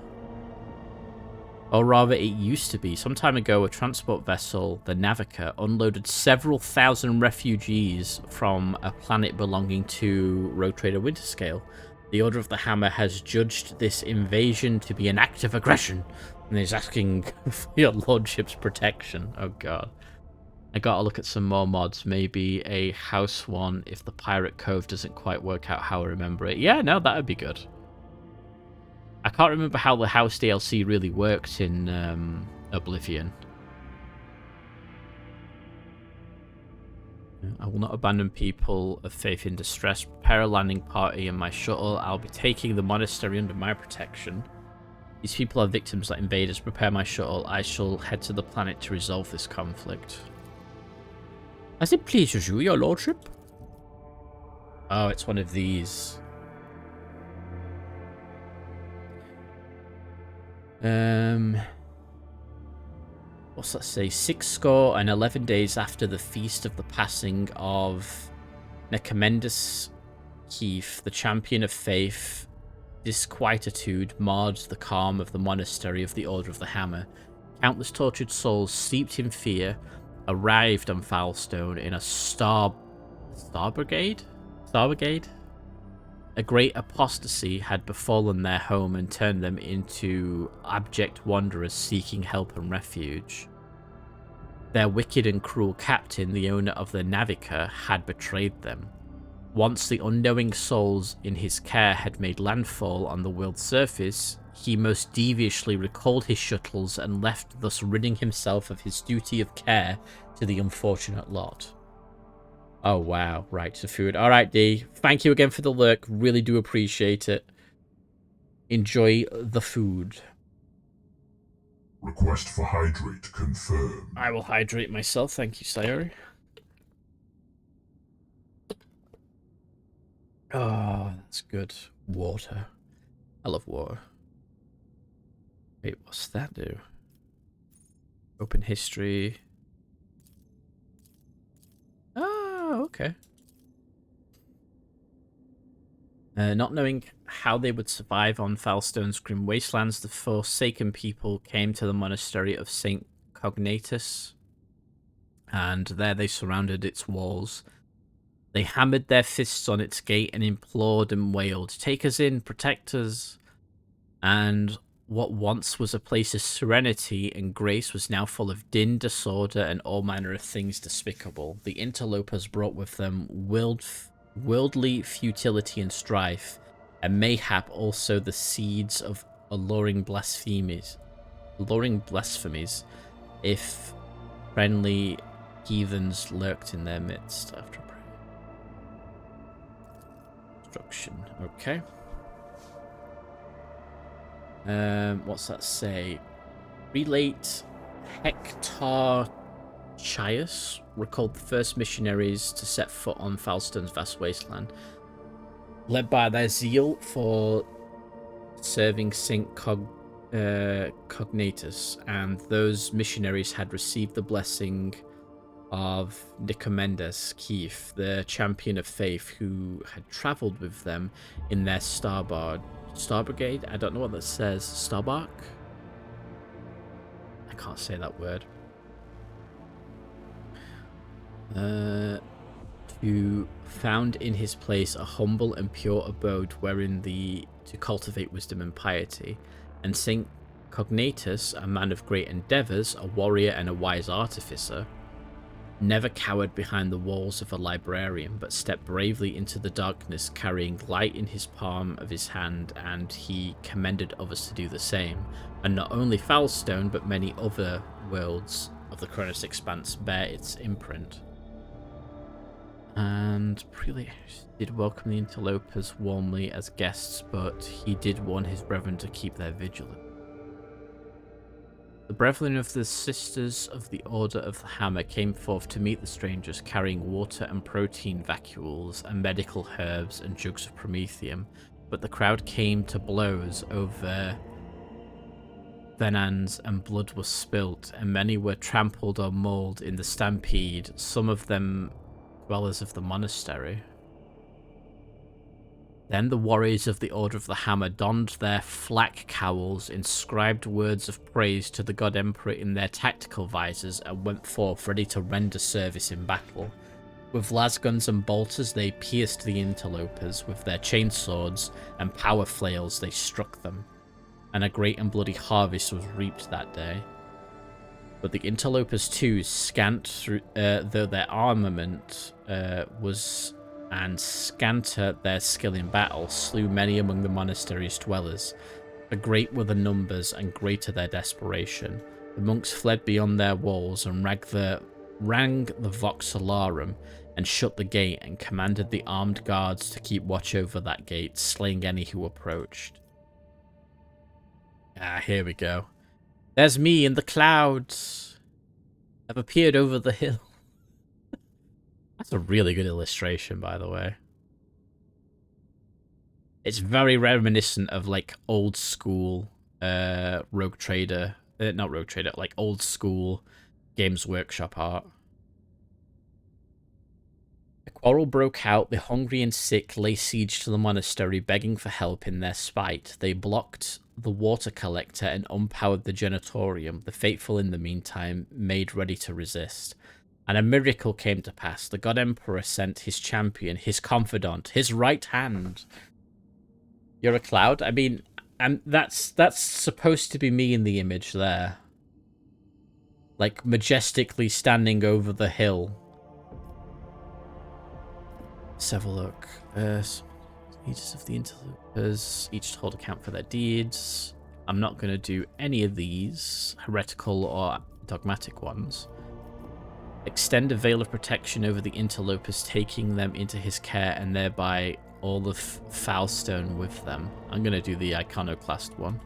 Or rather, it used to be. Some time ago, a transport vessel, the Navica, unloaded several thousand refugees from a planet belonging to Rogue Trader Winterscale. The Order of the Hammer has judged this invasion to be an act of aggression, and is asking for your lordship's protection. Oh god. I gotta look at some more mods. Maybe a house one if the Pirate Cove doesn't quite work out how I remember it. Yeah, no, that'd be good. I can't remember how the house DLC really worked in Oblivion. I will not abandon people of faith in distress. Prepare a landing party in my shuttle. I'll be taking the monastery under my protection. These people are victims like invaders. Prepare my shuttle. I shall head to the planet to resolve this conflict. As it pleases you, your lordship. Oh, it's one of these. What's that say? 611 days after the feast of the passing of Necamendus Keith, the champion of faith, disquietude marred the calm of the monastery of the Order of the Hammer. Countless tortured souls, steeped in fear, arrived on Foulstone in a Star Brigade? A great apostasy had befallen their home and turned them into abject wanderers seeking help and refuge. Their wicked and cruel captain, the owner of the Navica, had betrayed them. Once the unknowing souls in his care had made landfall on the world's surface, he most deviously recalled his shuttles and left, thus ridding himself of his duty of care to the unfortunate lot. Oh, wow. Right, so food. All right, D. Thank you again for the lurk. Really do appreciate it. Enjoy the food.
Request for hydrate confirmed.
I will hydrate myself. Thank you, Sayori. Oh, that's good. Water. I love water. Wait, what's that do? Open history. Oh, okay. Not knowing how they would survive on Foulstone's grim wastelands, the Forsaken people came to the monastery of Saint Cognatus, and there they surrounded its walls. They hammered their fists on its gate and implored and wailed, "Take us in, protect us." And what once was a place of serenity and grace was now full of din, disorder, and all manner of things despicable. The interlopers brought with them willed worldly futility and strife, and mayhap also the seeds of alluring blasphemies, if friendly heathens lurked in their midst after prayer. Destruction. Okay. What's that say? Relate Hector-Chius recalled the first missionaries to set foot on Falstone's vast wasteland. Led by their zeal for serving Saint Cognatus, and those missionaries had received the blessing of Nicomedes Keith, the champion of faith, who had travelled with them in their Star Brigade? I don't know what that says. Starbark? I can't say that word. Who found in his place a humble and pure abode wherein to cultivate wisdom and piety. And Saint Cognatus, a man of great endeavours, a warrior and a wise artificer, never cowered behind the walls of a librarian, but stepped bravely into the darkness, carrying light in his palm of his hand, and he commended others to do the same. And not only Falstone, but many other worlds of the Chronos Expanse bear its imprint. And Prelate did welcome the interlopers warmly as guests, but he did warn his brethren to keep their vigilance. The brethren of the Sisters of the Order of the Hammer came forth to meet the strangers, carrying water and protein vacuoles and medical herbs and jugs of promethium, but the crowd came to blows over venans, and blood was spilt, and many were trampled or mauled in the stampede, some of them dwellers of the monastery. Then the warriors of the Order of the Hammer donned their flak cowls, inscribed words of praise to the God Emperor in their tactical visors, and went forth ready to render service in battle. With lasguns and bolters they pierced the interlopers, with their chainswords and power flails they struck them, and a great and bloody harvest was reaped that day. But the interlopers too, scant through, though their armament was and scanter their skill in battle, slew many among the monastery's dwellers. For great were the numbers and greater their desperation. The monks fled beyond their walls and rang the Vox Alarum and shut the gate, and commanded the armed guards to keep watch over that gate, slaying any who approached. Ah, here we go. There's me in the clouds. I've appeared over the hill. That's a really good illustration, by the way. It's very reminiscent of, like, old school Rogue Trader. Not Rogue Trader, like old school Games Workshop art. A quarrel broke out. The hungry and sick lay siege to the monastery, begging for help in their spite. They blocked the water collector and unpowered the genitorium. The faithful, in the meantime, made ready to resist. And a miracle came to pass. The God Emperor sent his champion, his confidant, his right hand. You're a cloud? I mean, and that's supposed to be me in the image there. Like, majestically standing over the hill. Let's have a look. Leaders of the interlopers, each to hold account for their deeds. I'm not going to do any of these heretical or dogmatic ones. Extend a veil of protection over the interlopers, taking them into his care, and thereby all of Falstone with them. I'm going to do the iconoclast one.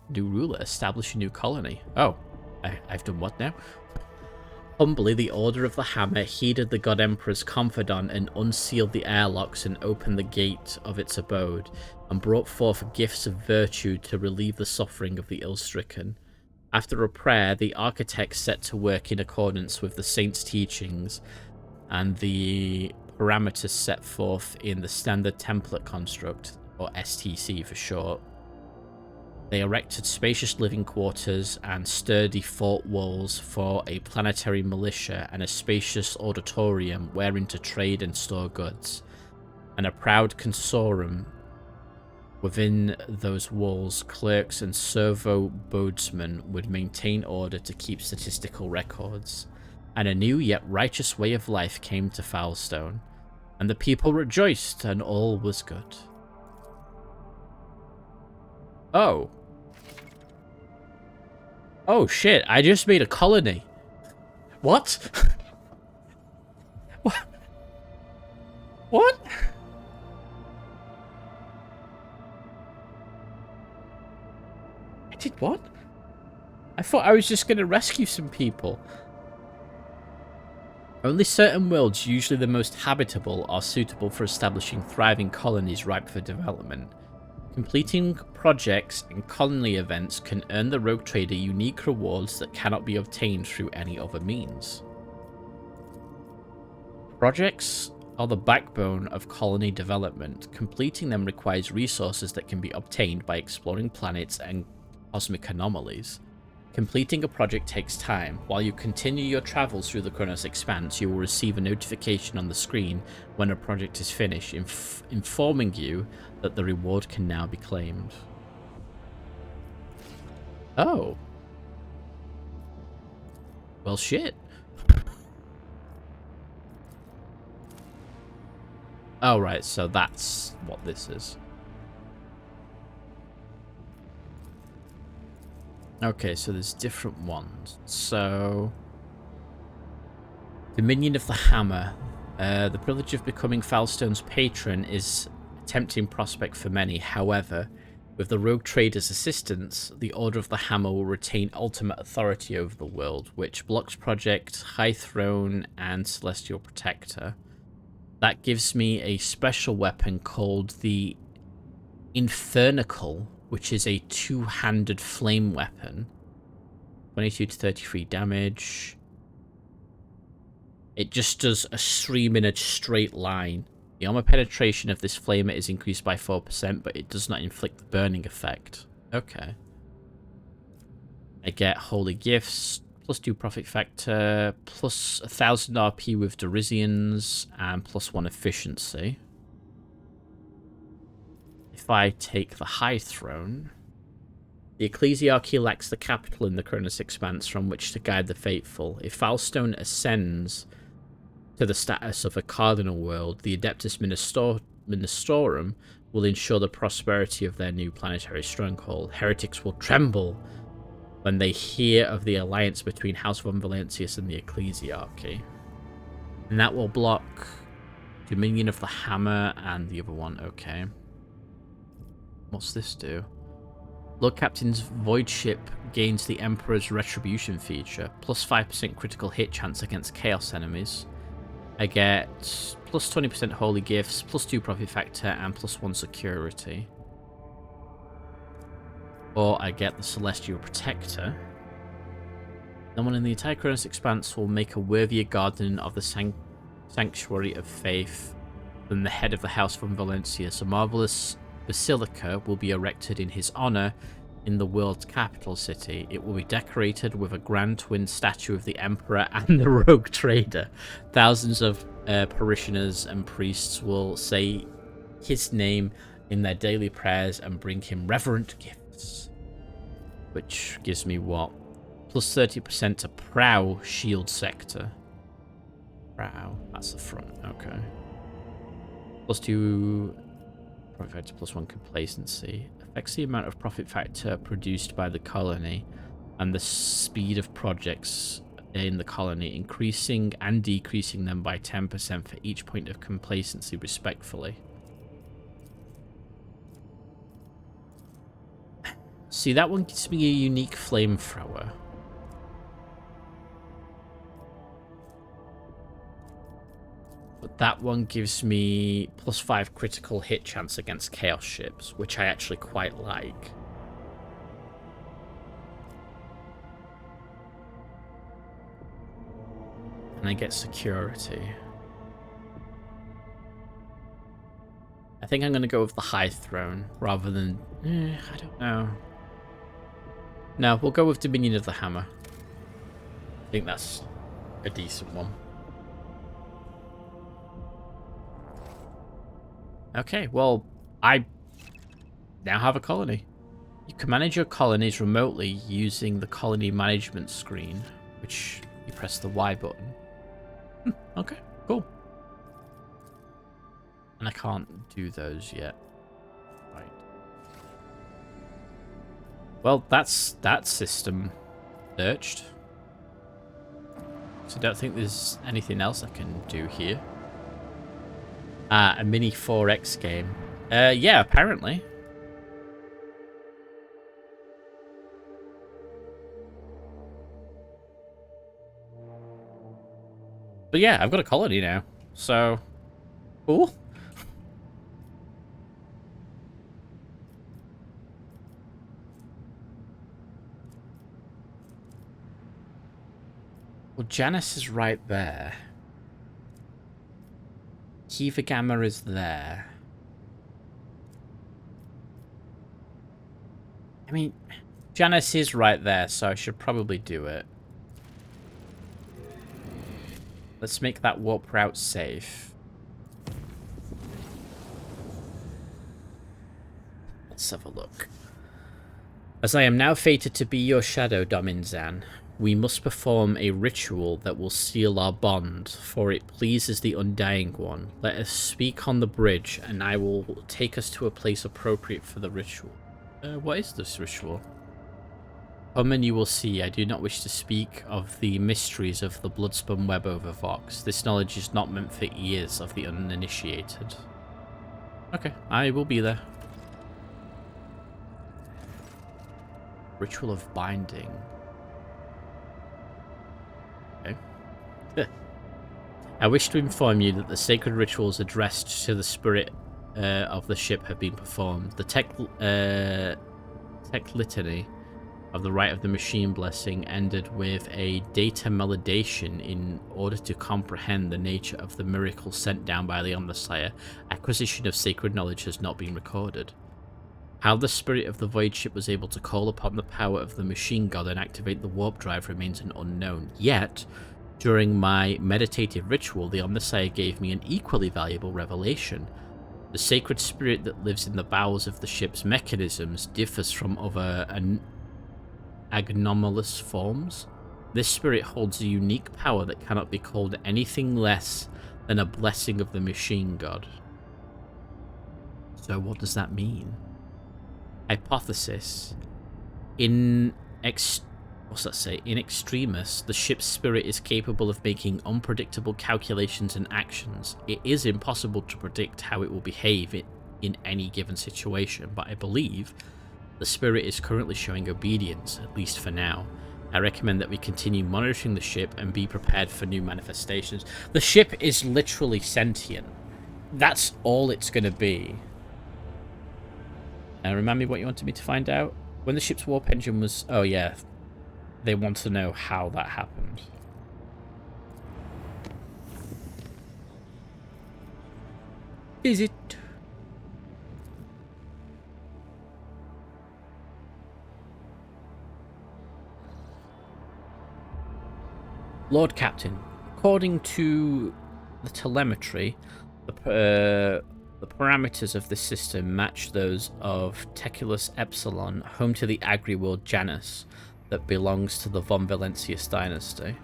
New ruler, establish a new colony. Oh, I've done what now? Humbly, the Order of the Hammer heeded the God Emperor's confidant and unsealed the airlocks and opened the gate of its abode, and brought forth gifts of virtue to relieve the suffering of the ill-stricken. After a prayer, the architects set to work in accordance with the saint's teachings and the parameters set forth in the standard template construct, or STC for short. They erected spacious living quarters and sturdy fort walls for a planetary militia, and a spacious auditorium wherein to trade and store goods, and a proud consorum. Within those walls, clerks and servo-bodesmen would maintain order to keep statistical records. and a new yet righteous way of life came to Foulstone, and the people rejoiced, and all was good. Oh. Oh shit, I just made a colony. What? What? What? I did what? I thought I was just going to rescue some people. Only certain worlds, usually the most habitable, are suitable for establishing thriving colonies ripe for development. Completing projects and colony events can earn the Rogue Trader unique rewards that cannot be obtained through any other means. Projects are the backbone of colony development. Completing them requires resources that can be obtained by exploring planets and cosmic anomalies. Completing a project takes time. While you continue your travels through the Kronos Expanse, you will receive a notification on the screen when a project is finished, informing you that the reward can now be claimed. Oh. Well, shit. Oh, right, so that's what this is. Okay, so there's different ones. So, Dominion of the Hammer. The privilege of becoming Foulstone's patron is a tempting prospect for many. However, with the Rogue Trader's assistance, the Order of the Hammer will retain ultimate authority over the world, which blocks Project, High Throne, and Celestial Protector. That gives me a special weapon called the Infernical, which is a two-handed flame weapon. 22 to 33 damage. It just does a stream in a straight line. The armor penetration of this flamer is increased by 4%, but it does not inflict the burning effect. Okay. I get Holy Gifts, +2 profit factor, plus 1000 RP with Derizians, and +1 efficiency. If I take the High Throne, the Ecclesiarchy lacks the capital in the Kronos Expanse from which to guide the faithful. If Foulstone ascends to the status of a cardinal world, the Adeptus Ministorum will ensure the prosperity of their new planetary stronghold. Heretics will tremble when they hear of the alliance between House von Valentius and the Ecclesiarchy. And that will block Dominion of the Hammer and the other one. Okay. What's this do? Lord Captain's Void Ship gains the Emperor's Retribution feature, plus 5% critical hit chance against Chaos enemies. I get plus 20% Holy Gifts, plus 2 profit factor, and plus 1 security. Or I get the Celestial Protector. No one in the entire Kronos Expanse will make a worthier guardian of the Sanctuary of Faith than the head of the House von Valentius. A marvelous basilica will be erected in his honor in the world's capital city. It will be decorated with a grand twin statue of the Emperor and the Rogue Trader. Thousands of parishioners and priests will say his name in their daily prayers and bring him reverent gifts. Which gives me what? Plus 30% to Prow Shield Sector. Prow, that's the front, okay. Plus 2 profit factor, plus 1 complacency. Affects the amount of profit factor produced by the colony and the speed of projects in the colony, increasing and decreasing them by 10% for each point of complacency respectively. See, that one gives me a unique flamethrower. But that one gives me plus 5 critical hit chance against Chaos ships, which I actually quite like. And I get security. I think I'm going to go with the High Throne rather than... I don't know. No, we'll go with Dominion of the Hammer. I think that's a decent one. Okay, well, I now have a colony. You can manage your colonies remotely using the colony management screen, which You press the Y button. Okay, cool. And I can't do those yet. Right. Well, that's that system searched. So I don't think there's anything else I can do here. A mini 4X game. Yeah, apparently. But yeah, I've got a colony now. So, cool. Well, Janice is right there. Kiva Gamma is there. I mean, Janice is right there, so I should probably do it. Let's make that warp route safe. Let's have a look. As I am now fated to be your shadow, Dominzan, we must perform a ritual that will seal our bond, for it pleases the Undying One. Let us speak on the bridge, and I will take us to a place appropriate for the ritual. What is this ritual? Come and you will see. I do not wish to speak of the mysteries of the bloodspun web over Vox. This knowledge is not meant for ears of the uninitiated. Okay, I will be there. Ritual of binding. Okay. I wish to inform you that the sacred rituals addressed to the spirit of the ship have been performed. The tech litany of the rite of the machine blessing ended with a data validation in order to comprehend the nature of the miracle sent down by the Omnissiah. Acquisition of sacred knowledge has not been recorded. How the spirit of the void ship was able to call upon the power of the machine god and activate the warp drive remains an unknown. Yet, during my meditative ritual, the Omnissiah gave me an equally valuable revelation. The sacred spirit that lives in the bowels of the ship's mechanisms differs from other anomalous forms. This spirit holds a unique power that cannot be called anything less than a blessing of the machine god. So what does that mean? Hypothesis. In extremis, the ship's spirit is capable of making unpredictable calculations and actions. It is impossible to predict how it will behave in any given situation, but I believe the spirit is currently showing obedience, at least for now. I recommend that we continue monitoring the ship and be prepared for new manifestations. The ship is literally sentient. That's all it's going to be. Remind me what you wanted me to find out? When the ship's warp engine was... Oh, yeah. They want to know how that happened. Is it? Lord Captain, according to the telemetry, the parameters of this system match those of Teculus Epsilon, home to the agri-world Janus that belongs to the Von Valentius dynasty.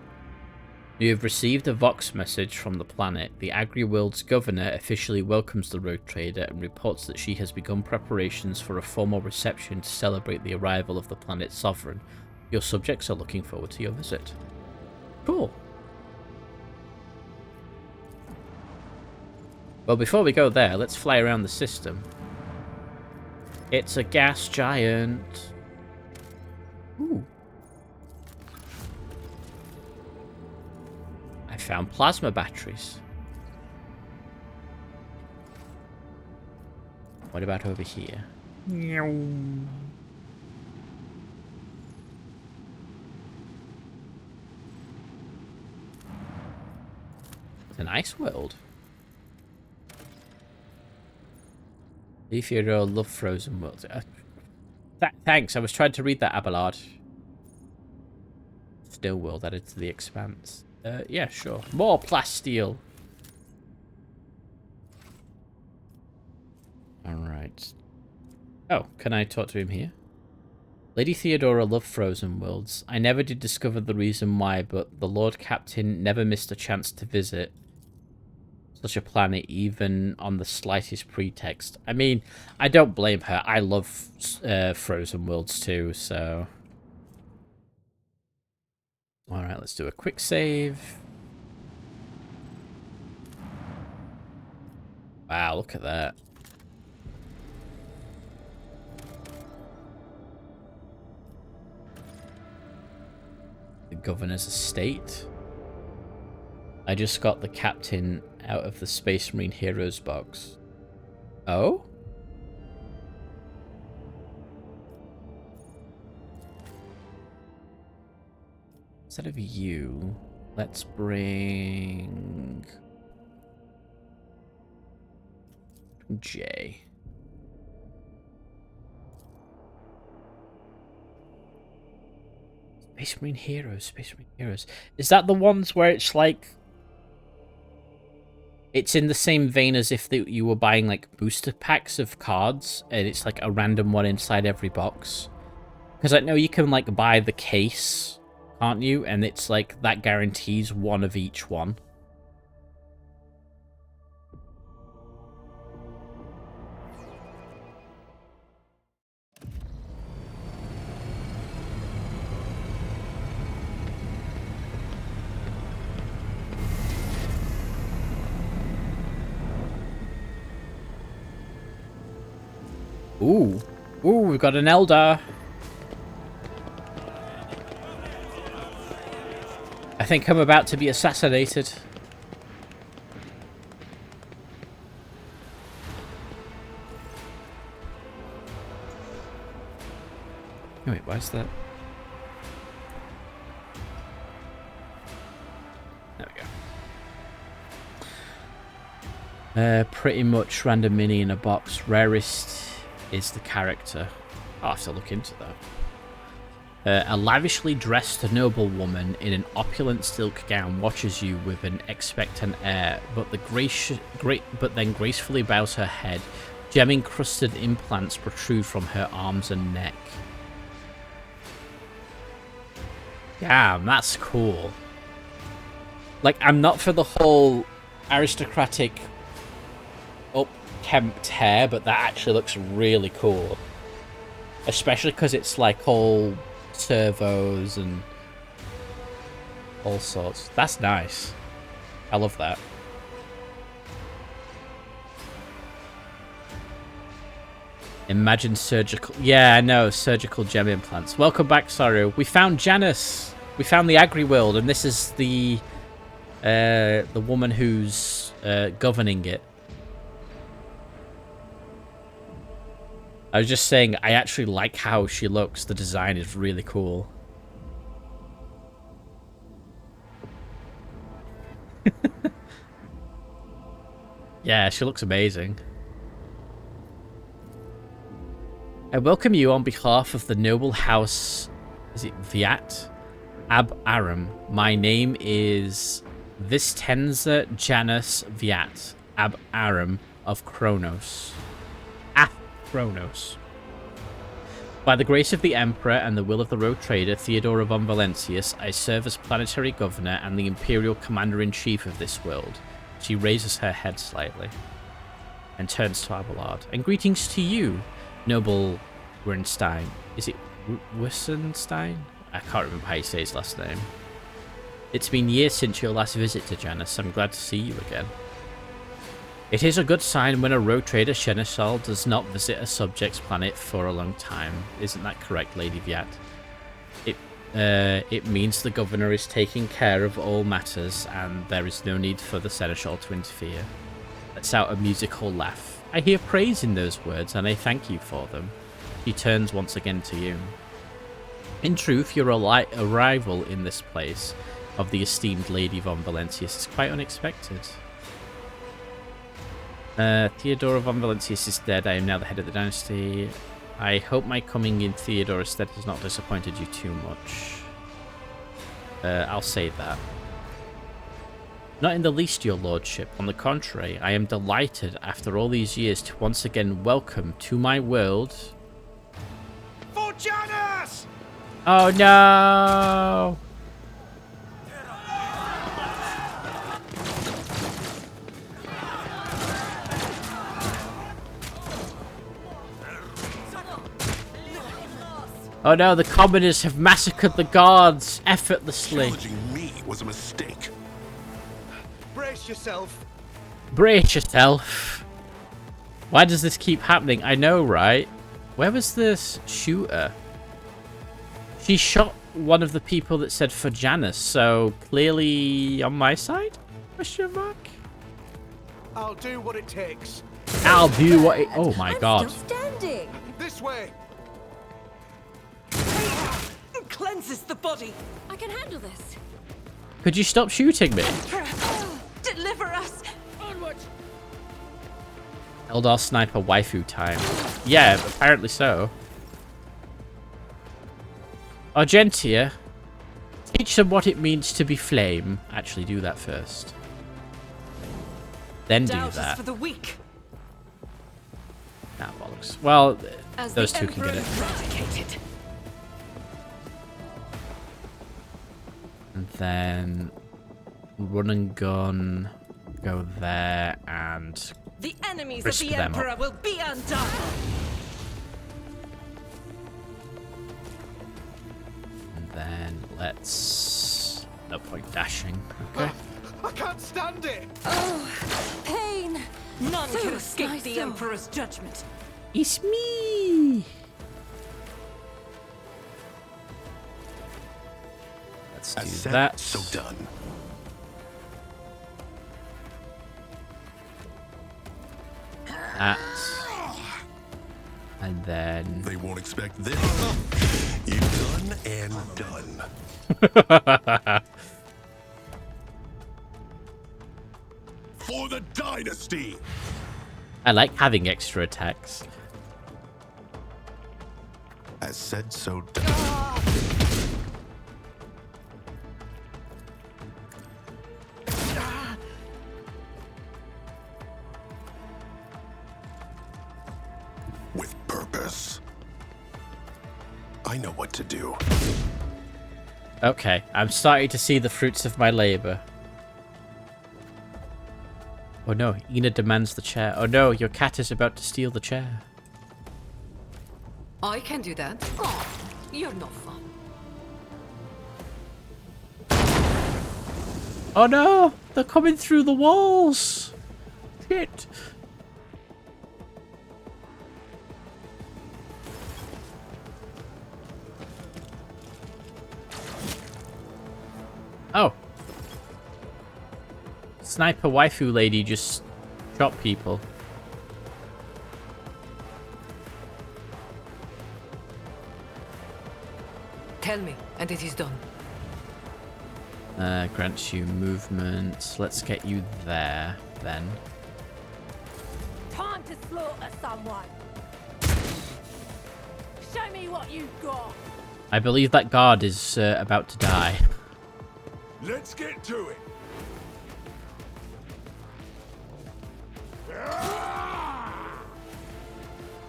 You have received a Vox message from the planet. The agri-world's governor officially welcomes the rogue trader and reports that she has begun preparations for a formal reception to celebrate the arrival of the planet's sovereign. Your subjects are looking forward to your visit. Cool. Well, before we go there, let's fly around the system. It's a gas giant. Ooh. I found plasma batteries. What about over here? It's an ice world. Leafear love frozen worlds. Thanks, I was trying to read that, Abelard. Still world added to the expanse. Yeah, sure. More plasteel. Alright. Oh, can I talk to him here? Lady Theodora loved frozen worlds. I never did discover the reason why, but the Lord Captain never missed a chance to visit such a planet, even on the slightest pretext. I mean, I don't blame her. I love frozen worlds too, so... Alright, let's do a quick save. Wow, look at that. The governor's estate. I just got the captain out of the Space Marine Heroes box. Oh? Instead of you, let's bring... J. Space Marine Heroes, Space Marine Heroes. Is that the ones where it's like... It's in the same vein as if you were buying like booster packs of cards and it's like a random one inside every box? Because I know you can like buy the case, can't you? And it's like that guarantees one of each one. Ooh. Ooh, we've got an Elder. I think I'm about to be assassinated. Oh, wait, why is that? There we go. Pretty much random mini in a box. Rarest is the character. I'll have to look into that. A lavishly dressed noblewoman in an opulent silk gown watches you with an expectant air, but then gracefully bows her head. Gem-encrusted implants protrude from her arms and neck. Damn, that's cool. Like, I'm not for the whole aristocratic unkempt hair, but that actually looks really cool. Especially because it's like all servos and all sorts. That's nice. I love that. Imagine surgical... Yeah, I know. Surgical gem implants. Welcome back, Saru. We found Janice. We found the Agri-World, and this is the woman who's governing it. I was just saying, I actually like how she looks. The design is really cool. Yeah, she looks amazing. I welcome you on behalf of the noble house, is it Viat? Ab Aram. My name is Vistenza Janus Viat, Ab Aram of Kronos. Kronos. By the grace of the Emperor and the will of the Rogue Trader, Theodora von Valentius, I serve as planetary governor and the Imperial Commander-in-Chief of this world. She raises her head slightly and turns to Abelard. And greetings to you, noble Wernstein. Is it Wissenstein? I can't remember how you say his last name. It's been years since your last visit to Janus. I'm glad to see you again. It is a good sign when a rogue trader seneschal does not visit a subject's planet for a long time. Isn't that correct, Lady Viat? It means the governor is taking care of all matters, and there is no need for the seneschal to interfere. Lets out a musical laugh. I hear praise in those words, and I thank you for them. He turns once again to you. In truth, your arrival in this place of the esteemed Lady von Valentius is quite unexpected. Theodora von Valentius is dead. I am now the head of the dynasty. I hope my coming in Theodora's stead has not disappointed you too much. I'll say that. Not in the least, your lordship. On the contrary, I am delighted after all these years to once again welcome to my world...
For Janus!
Oh no! Oh no, the communists have massacred the guards effortlessly.
Challenging me was a mistake.
Brace yourself.
Brace yourself. Why does this keep happening? I know, right? Where was this shooter? She shot one of the people that said for Janice, so clearly on my side? Question mark?
I'll do what it takes.
I'll do what it... Oh my god.
Still standing.
This way.
Cleanses the body.
I can handle this.
Could you stop shooting me?
Deliver us.
Eldar sniper waifu time. Yeah, apparently so. Argentia, teach them what it means to be flame. Actually, do that first. Then do
Doubt is
that.
for the weak.
Nah, bollocks. Well,
As
those
the
two can get it.
Emperor eradicated.
And then run and gun, go there, and
The enemies of
crisp
the
them
Emperor
up.
will be undone.
And then let's... No point dashing. Okay.
I can't stand it.
Oh, pain.
None
So
can escape
nice,
the
so-
Emperor's judgment.
It's me! Let's
As
do
said,
that.
so done.
That. And then...
They won't expect this. You're done and done. For the dynasty.
I like having extra attacks.
As said, so done. With purpose. I know what to do.
Okay, I'm starting to see the fruits of my labor. Oh no, Ina demands the chair. Oh no, your cat is about to steal the chair.
I can do that. Oh, you're no fun.
Oh no, they're coming through the walls. Shit. Oh. Sniper waifu lady just shot people.
Tell me, and it is done.
Grants you movement. Let's get you there, then.
Time to slaughter someone. Show me what you've got.
I believe that guard is about to die.
Let's get to it.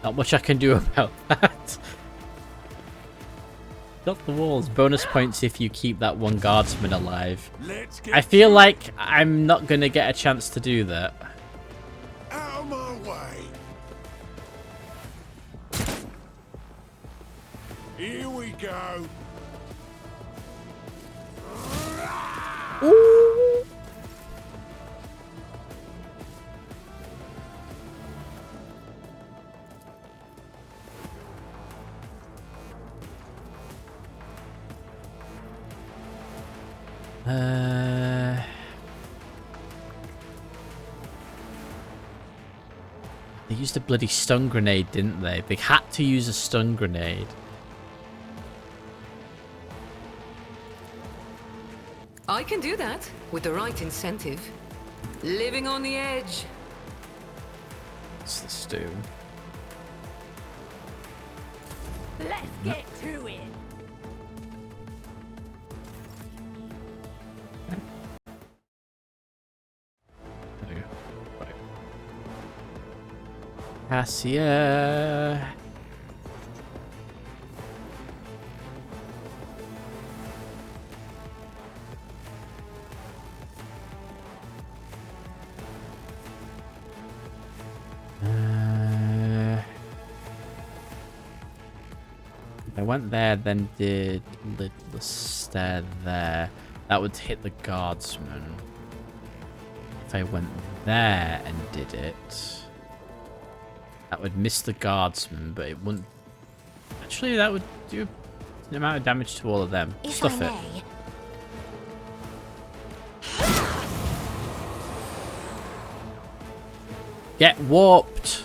Not much I can do about that. Stop the walls. Bonus points if you keep that one guardsman alive. I feel like I'm not going to get a chance to do that.
Out of my way. Here we go.
Ooh. They used a bloody stun grenade, didn't they? They had to use a stun grenade.
I can do that with the right incentive. Living on the edge.
What's this do?
Let's get to it.
There we go. Right. Cassia. I went there, then did the stair there. That would hit the guardsman. If I went there and did it, that would miss the guardsman, but it wouldn't. Actually, that would do an amount of damage to all of them.
If
Stuff
I
it.
may,
Get warped!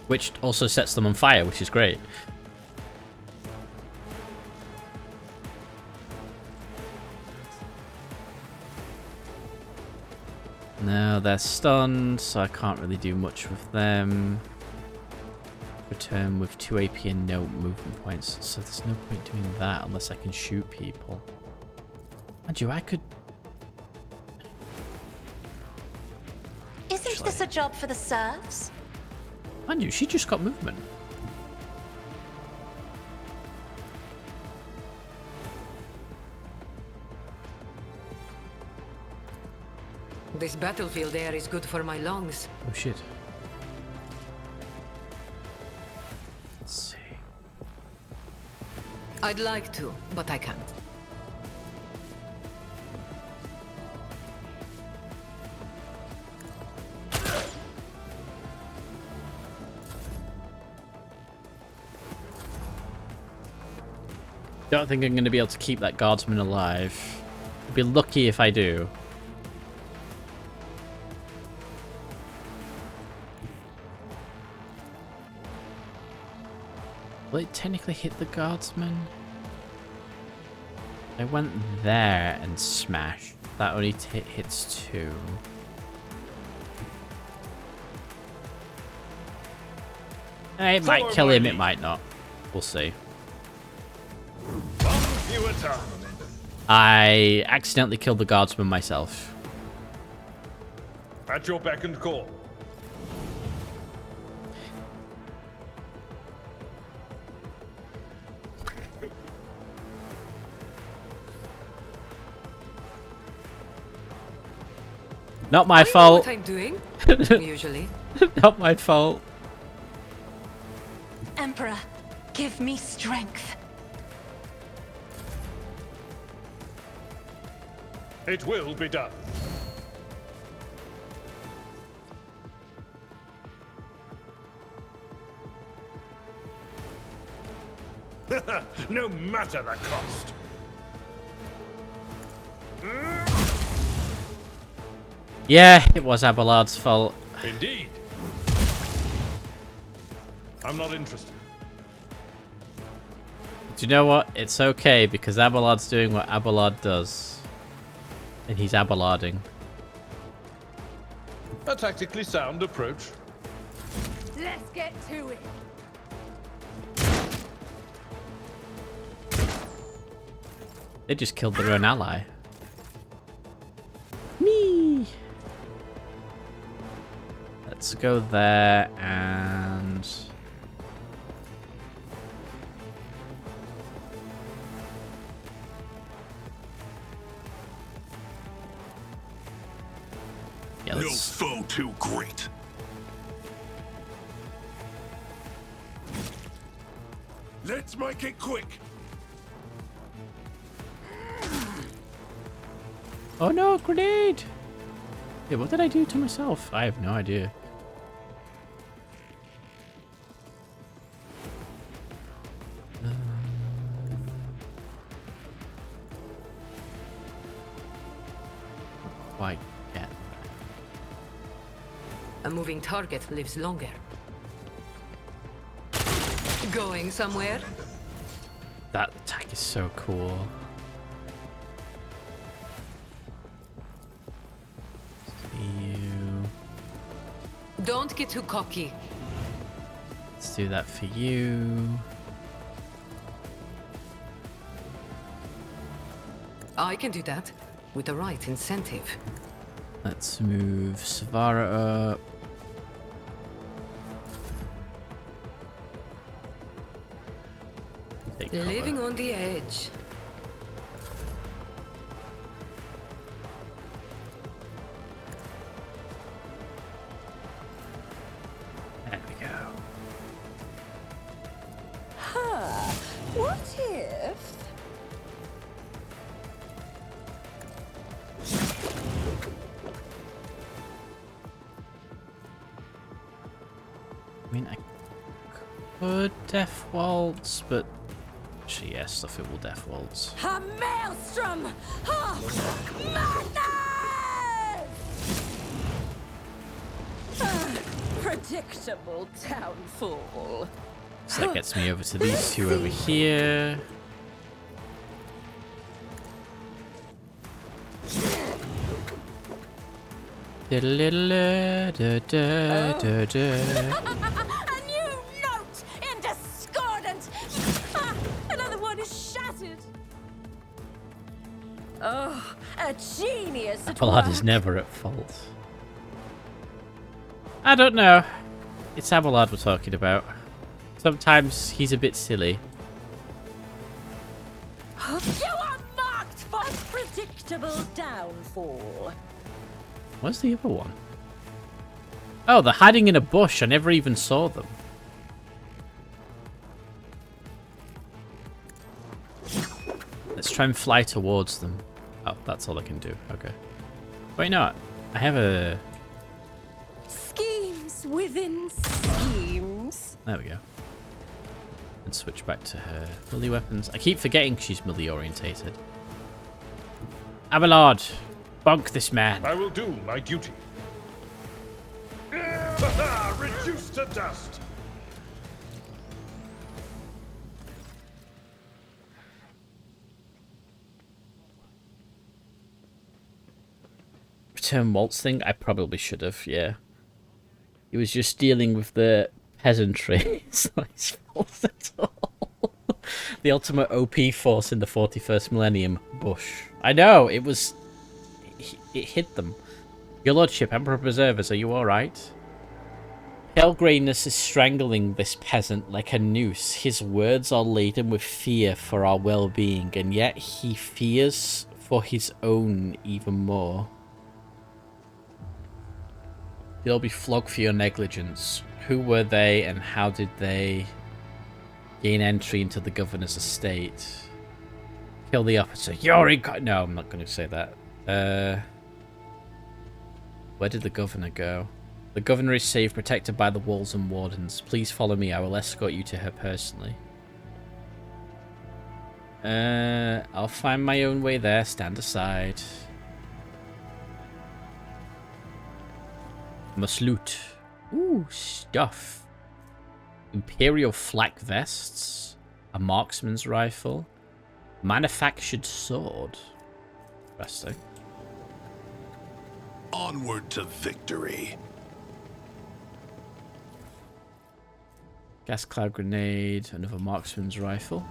Which also sets them on fire, which is great. No, they're stunned, so I can't really do much with them. Return with 2 AP and no movement points, so there's no point doing that unless I can shoot people. Mind you, I could...
isn't this a job for the serfs?
Mind you, she just got movement.
This battlefield air is good for my lungs.
Oh shit. Let's see.
I'd like to, but I can't.
Don't think I'm going to be able to keep that guardsman alive. I'd be lucky if I do. Will it technically hit the guardsman? I went there and smashed. That only hits 2. It might kill him, it might not. We'll see. I accidentally killed the guardsman myself.
At your beck and call.
Not my
I know
fault.
what I'm doing, usually.
Not my fault.
Emperor, give me strength.
It will be done. No matter the cost.
Yeah, it was Abelard's fault.
Indeed. I'm not interested.
Do you know what? It's okay because Abelard's doing what Abelard does. And he's Abelarding.
A tactically sound approach.
Let's get to it.
They just killed their own ally. Me. Let's go there and... yeah,
No foe too great. Let's make it quick.
Oh no, grenade! Yeah, what did I do to myself? I have no idea. Quite yet.
A moving target lives longer. Going somewhere?
That attack is so cool. You.
Don't get too cocky.
Let's do that for you.
I can do that with the right incentive.
Let's move Savara up. Take cover.
Living on the edge.
There we go.
Tiff?
I mean, I could Death Waltz, but actually, yeah, stuff it will Death Waltz.
A maelstrom of madness! Predictable downfall.
So that gets me over to these two over here.
A new note in discordant. Another one is shattered. Oh, a genius at
Avalad
work.
is never at fault. I don't know. It's Avalad we're talking about. Sometimes he's a bit silly.
You are marked for predictable downfall.
Where's the other one? Oh, they're hiding in a bush. I never even saw them. Let's try and fly towards them. Oh, that's all I can do. Okay. Wait, no. I have a...
Schemes within schemes.
There we go. And switch back to her melee weapons. I keep forgetting she's melee orientated. Abelard, bonk this man.
I will do my duty. Reduced to dust.
Return Waltz thing? I probably should have, yeah. He was just dealing with the peasantry. It's not his fault at all. The ultimate OP force in the 41st millennium, Bush. I know, it was... It hit them. Your lordship, Emperor Preservers, are you alright? Pale greyness is strangling this peasant like a noose. His words are laden with fear for our well-being, and yet he fears for his own even more. You'll be flogged for your negligence. Who were they, and how did they gain entry into the governor's estate? Kill the officer. You're in... No, I'm not going to say that. Where did the governor go? The governor is safe, protected by the walls and wardens. Please follow me. I will escort you to her personally. I'll find my own way there. Stand aside. Must loot. Ooh, stuff. Imperial flak vests. A marksman's rifle. Manufactured sword. Interesting.
Onward to victory.
Gas cloud grenade. Another marksman's rifle.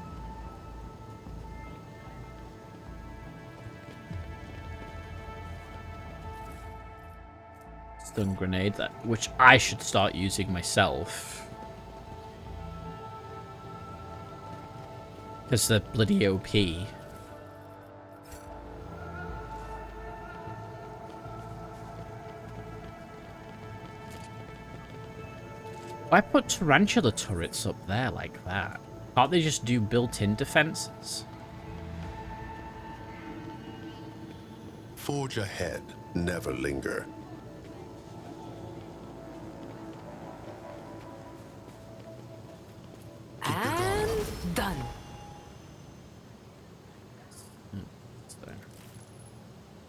Stun grenade, which I should start using myself. Because they're bloody OP. Why put tarantula turrets up there like that? Can't they just do built-in defenses?
Forge ahead, never linger.
And done.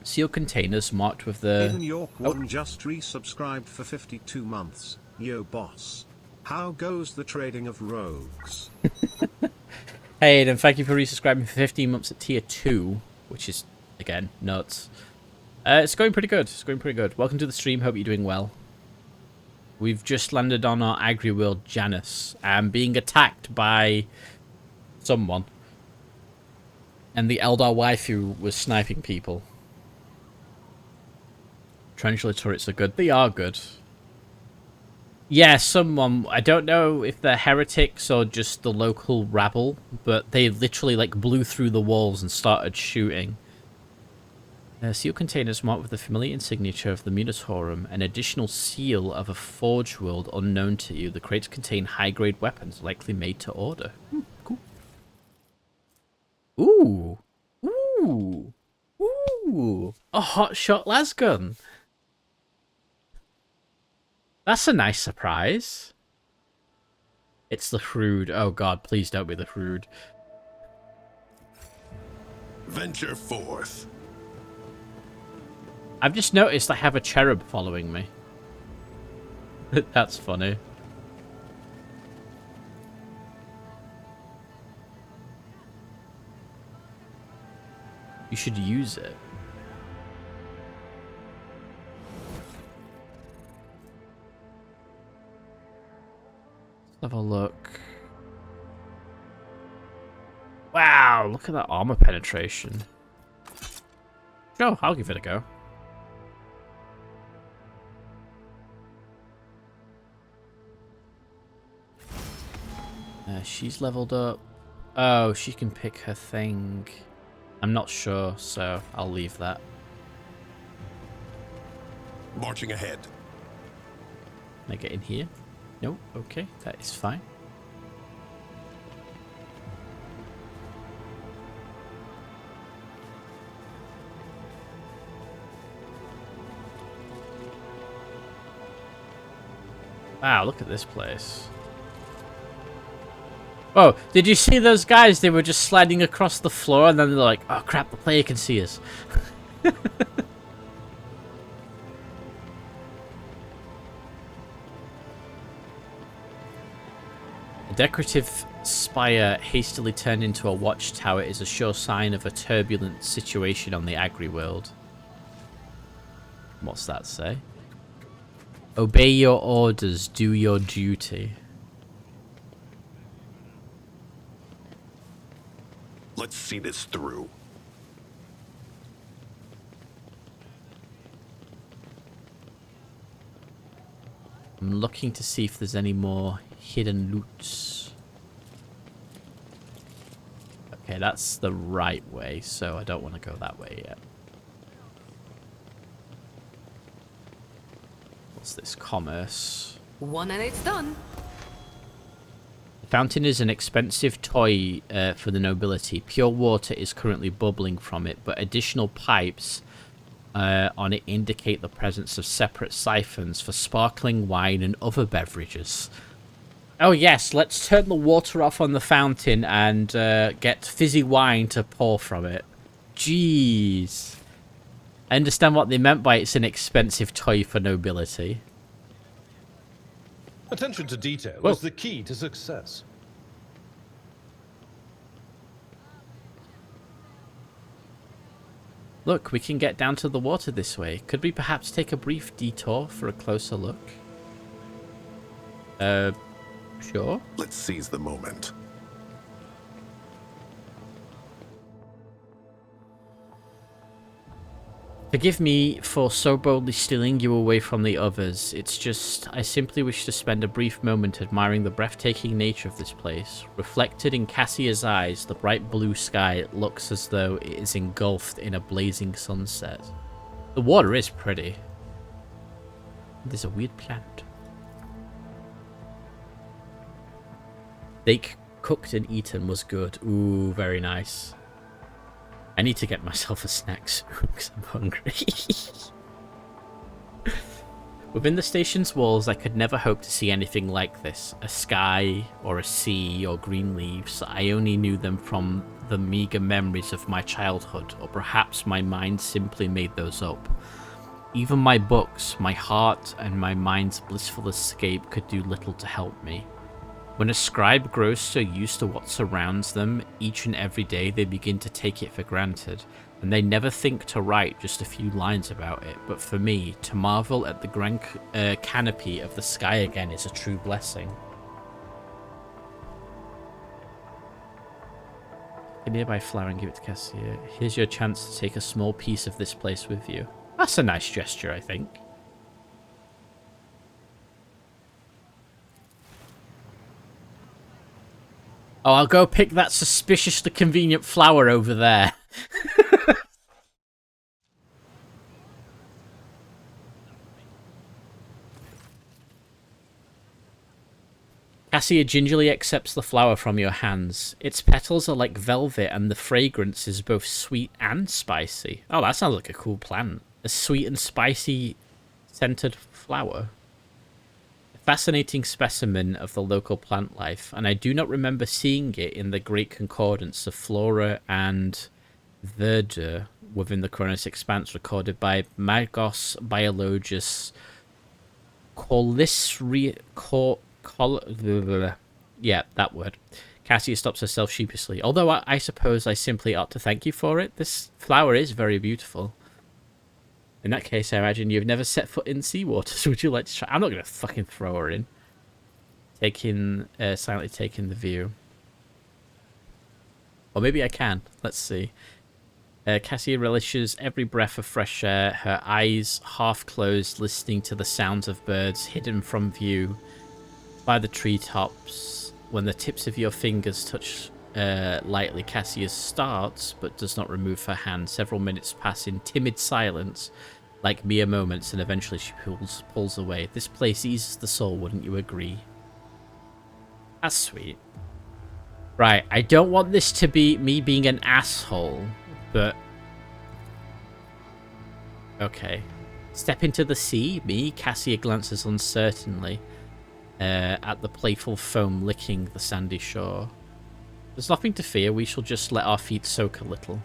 Seal containers marked with the...
In York one just resubscribed for 52 months. Yo boss. How goes the trading of rogues?
Hey, and thank you for resubscribing for 15 months at tier 2, which is, again, nuts. It's going pretty good. It's going pretty good. Welcome to the stream. Hope you're doing well. We've just landed on our agri-world Janus. Being attacked by someone. And the Eldar waifu was sniping people. Tarantula turrets are good. They are good. Yeah, someone... I don't know if they're heretics or just the local rabble, but they literally, like, blew through the walls and started shooting. Seal containers marked with the familiar insignature of the Munitorum, an additional seal of a forge world unknown to you. The crates contain high-grade weapons, likely made to order. Cool. Ooh. Ooh. Ooh. A hotshot lasgun. That's a nice surprise. It's the Hrood. Oh god, please don't be the Hrood.
Venture forth.
I've just noticed I have a cherub following me. That's funny. You should use it. Let's have a look. Wow, look at that armor penetration. Sure, I'll give it a go. She's leveled up. Oh, she can pick her thing. I'm not sure, so I'll leave that.
Marching ahead.
Can I get in here? No? Okay, that is fine. Wow, look at this place. Oh, did you see those guys? They were just sliding across the floor and then they're like, oh crap, the player can see us. A decorative spire hastily turned into a watchtower is a sure sign of a turbulent situation on the agri-world. What's that say? Obey your orders, do your duty.
Let's see this through.
I'm looking to see if there's any more hidden loots. Okay, that's the right way, so I don't want to go that way yet. What's this? Commerce.
One and it's done.
The fountain is an expensive toy for the nobility. Pure water is currently bubbling from it, but additional pipes on it indicate the presence of separate siphons for sparkling wine and other beverages. Oh yes, let's turn the water off on the fountain and get fizzy wine to pour from it. Jeez. I understand what they meant by it's an expensive toy for nobility.
Attention to detail
Whoa.
is the key to success.
Look, we can get down to the water this way. Could we perhaps take a brief detour for a closer look? Sure.
Let's seize the moment.
Forgive me for so boldly stealing you away from the others. It's just, I simply wish to spend a brief moment admiring the breathtaking nature of this place. Reflected in Cassia's eyes, the bright blue sky looks as though it is engulfed in a blazing sunset. The water is pretty. There's a weird plant. Steak cooked and eaten was good. Ooh, very nice. I need to get myself a snack soon because I'm hungry. Within the station's walls, I could never hope to see anything like this. A sky, or a sea, or green leaves. I only knew them from the meager memories of my childhood, or perhaps my mind simply made those up. Even my books, my heart, and my mind's blissful escape could do little to help me. When a scribe grows so used to what surrounds them, each and every day they begin to take it for granted, and they never think to write just a few lines about it. But for me, to marvel at the grand canopy of the sky again is a true blessing. A nearby flower and give it to Cassia. Here's your chance to take a small piece of this place with you. That's a nice gesture, I think. Oh, I'll go pick that suspiciously convenient flower over there. Cassia gingerly accepts the flower from your hands. Its petals are like velvet and the fragrance is both sweet and spicy. Oh, that sounds like a cool plant. A sweet and spicy scented flower. A fascinating specimen of the local plant life, and I do not remember seeing it in the Great Concordance of Flora and Verdure within the Chronos Expanse recorded by Magos Biologus yeah, that word. Cassia stops herself sheepishly. Although I suppose I simply ought to thank you for it. This flower is very beautiful. In that case, I imagine you've never set foot in seawaters. Would you like to try? I'm not going to fucking throw her in. Silently taking the view. Or maybe I can. Let's see. Cassia relishes every breath of fresh air, her eyes half closed, listening to the sounds of birds hidden from view by the treetops. When the tips of your fingers touch lightly, Cassia starts, but does not remove her hand. Several minutes pass in timid silence, like mere moments, and eventually she pulls away. This place eases the soul, wouldn't you agree? That's sweet. Right, I don't want this to be me being an asshole, but... okay. Step into the sea, me? Cassia glances uncertainly at the playful foam licking the sandy shore. There's nothing to fear, we shall just let our feet soak a little.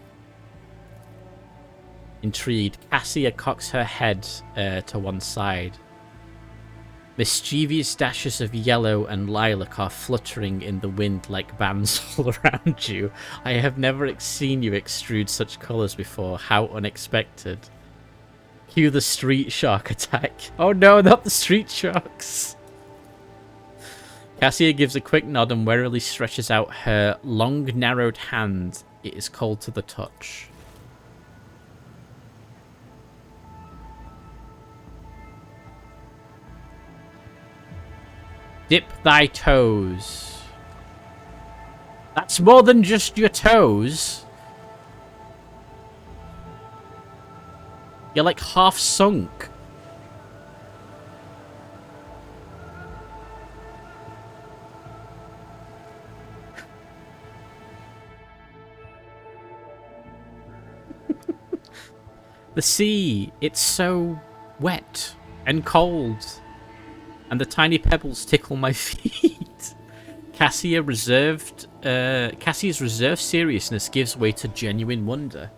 Intrigued, Cassia cocks her head to one side. Mischievous dashes of yellow and lilac are fluttering in the wind like bands all around you. I have never seen you extrude such colours before. How unexpected. Cue the street shark attack. Oh no, not the street sharks. Cassia gives a quick nod and warily stretches out her long, narrowed hand. It is cold to the touch. Dip thy toes. That's more than just your toes. You're like half sunk. The sea, it's so wet and cold. And the tiny pebbles tickle my feet. Cassia's reserved seriousness gives way to genuine wonder.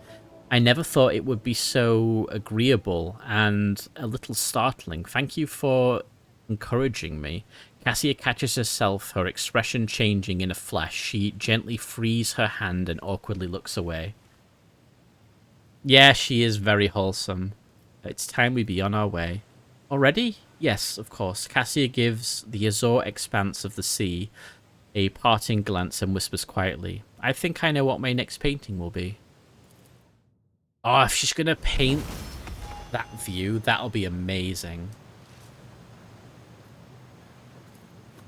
I never thought it would be so agreeable and a little startling. Thank you for encouraging me. Cassia catches herself, her expression changing in a flash. She gently frees her hand and awkwardly looks away. Yeah, she is very wholesome. It's time we be on our way. Already? Yes, of course. Cassia gives the azure expanse of the sea a parting glance and whispers quietly, I think I know what my next painting will be. Oh, if she's going to paint that view, that'll be amazing.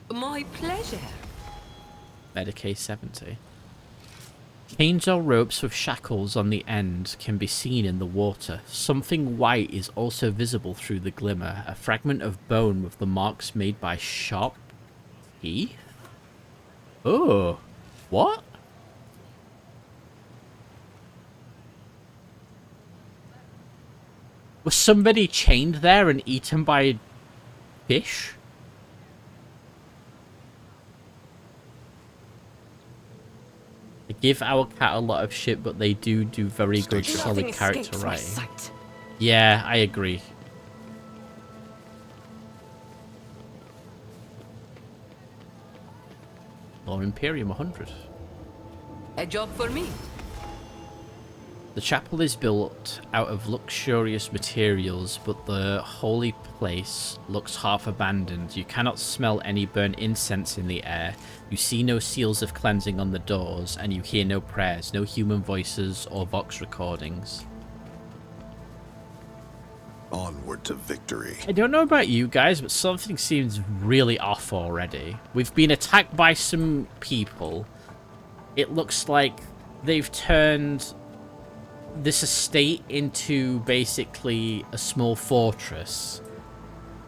My pleasure.
Medicaid 70. Chains or ropes with shackles on the end can be seen in the water. Something white is also visible through the glimmer. A fragment of bone with the marks made by sharp teeth? Oh, what? Was somebody chained there and eaten by fish? They give our cat a lot of shit, but they do very good, solid character writing. Yeah, I agree. Or Imperium 100.
A job for me.
The chapel is built out of luxurious materials, but the holy place looks half abandoned. You cannot smell any burnt incense in the air. You see no seals of cleansing on the doors, and you hear no prayers, no human voices or vox recordings.
Onward to victory.
I don't know about you guys, but something seems really off already. We've been attacked by some people. It looks like they've turned this estate into basically a small fortress.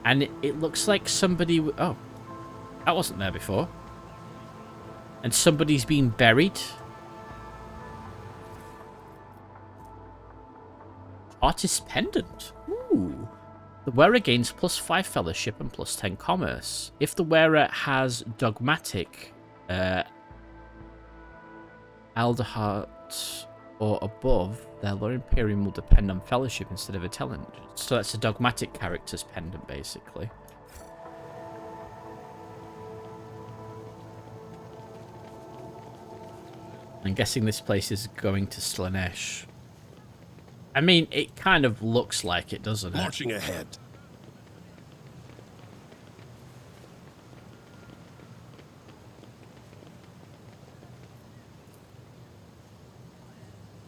And it looks like somebody... Oh. That wasn't there before. And somebody's been buried. Artist's pendant. Ooh. The wearer gains +5 fellowship and +10 commerce. If the wearer has dogmatic, Aldeheart or above, their Lord Imperium will depend on fellowship instead of intelligence. So that's a dogmatic character's pendant, basically. I'm guessing this place is going to Slanesh. I mean, it kind of looks like it, doesn't it?
Marching ahead.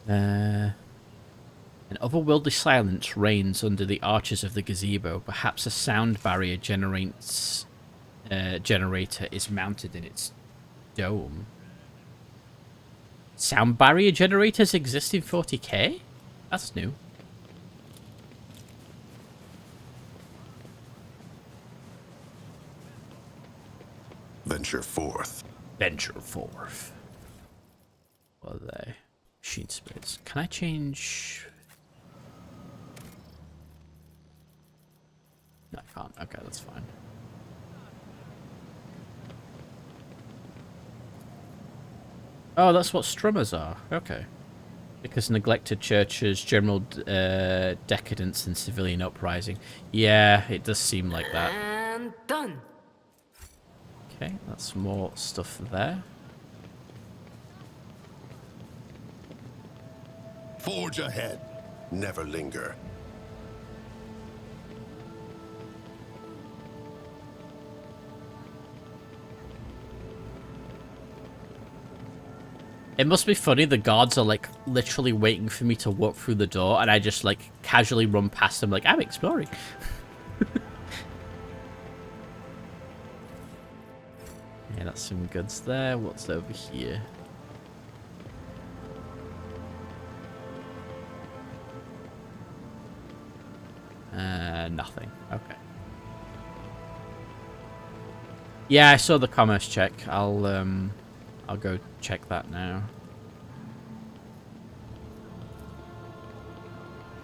An otherworldly silence reigns under the arches of the gazebo. Perhaps a sound barrier generator is mounted in its dome. Sound barrier generators exist in 40k? That's new.
Venture forth.
Venture forth. What are they? Machine spirits. Can I change? No, I can't. Okay, that's fine. Oh, that's what strummers are. Okay. Because neglected churches, general decadence, and civilian uprising. Yeah, it does seem like that.
And done.
Okay, that's more stuff there.
Forge ahead. Never linger.
It must be funny, the guards are like literally waiting for me to walk through the door and I just like casually run past them like, I'm exploring. Yeah, that's some goods there. What's over here? Nothing. Okay. Yeah, I saw the commerce check. I'll go check that now.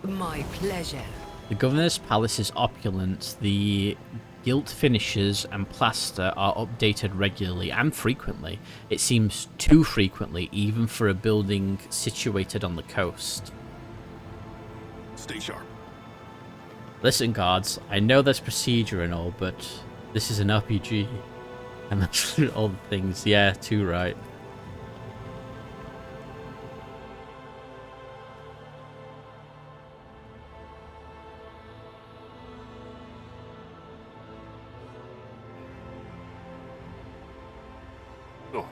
My pleasure.
The governor's palace is opulent. The gilt finishes and plaster are updated regularly and frequently. It seems too frequently, even for a building situated on the coast.
Stay sharp.
Listen, guards, I know there's procedure and all, but this is an RPG. And that's all the things. Yeah, too right.
Oh.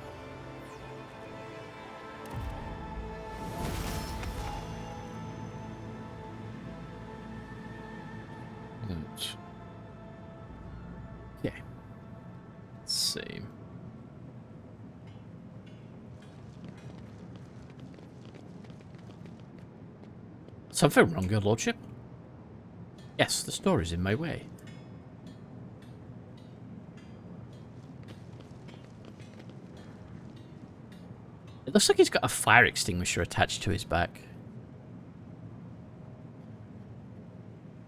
Yeah. Let's see. Something wrong, your lordship? Yes, the store is in my way. It looks like he's got a fire extinguisher attached to his back.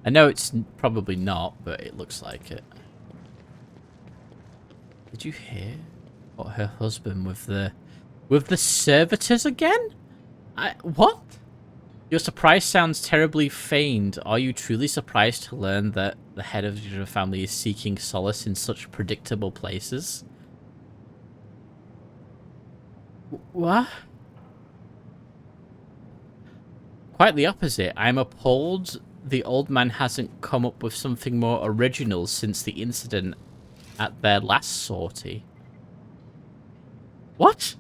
I know it's probably not, but it looks like it. Did you hear what her husband with the servitors again? What? Your surprise sounds terribly feigned. Are you truly surprised to learn that the head of your family is seeking solace in such predictable places? What? Quite the opposite. I'm appalled the old man hasn't come up with something more original since the incident at their last sortie. What?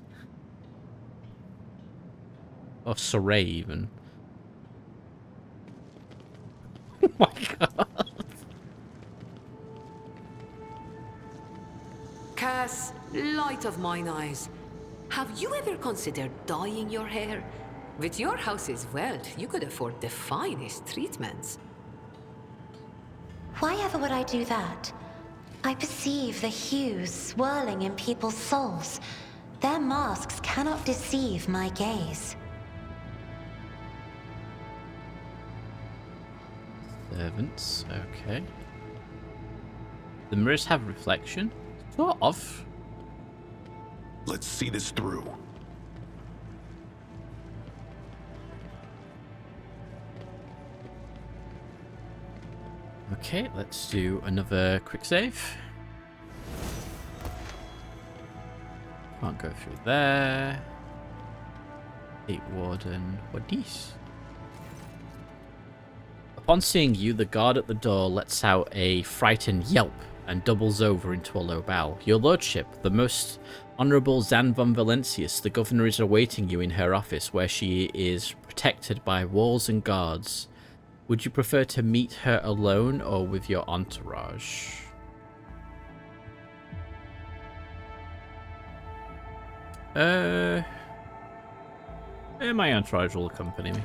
Or soiree, even. Oh my god.
Cass, light of mine eyes. Have you ever considered dyeing your hair? With your house's wealth, you could afford the finest treatments.
Why ever would I do that? I perceive the hues swirling in people's souls. Their masks cannot deceive my gaze.
Servants, okay. The mirrors have reflection? Sort of.
Let's see this through.
Okay, let's do another quick save. Can't go through there. 8 Warden. What these? Upon seeing you, the guard at the door lets out a frightened yelp and doubles over into a low bow. Your lordship, the most honourable Zan von Valentius, the governor is awaiting you in her office, where she is protected by walls and guards. Would you prefer to meet her alone or with your entourage? My entourage will accompany me.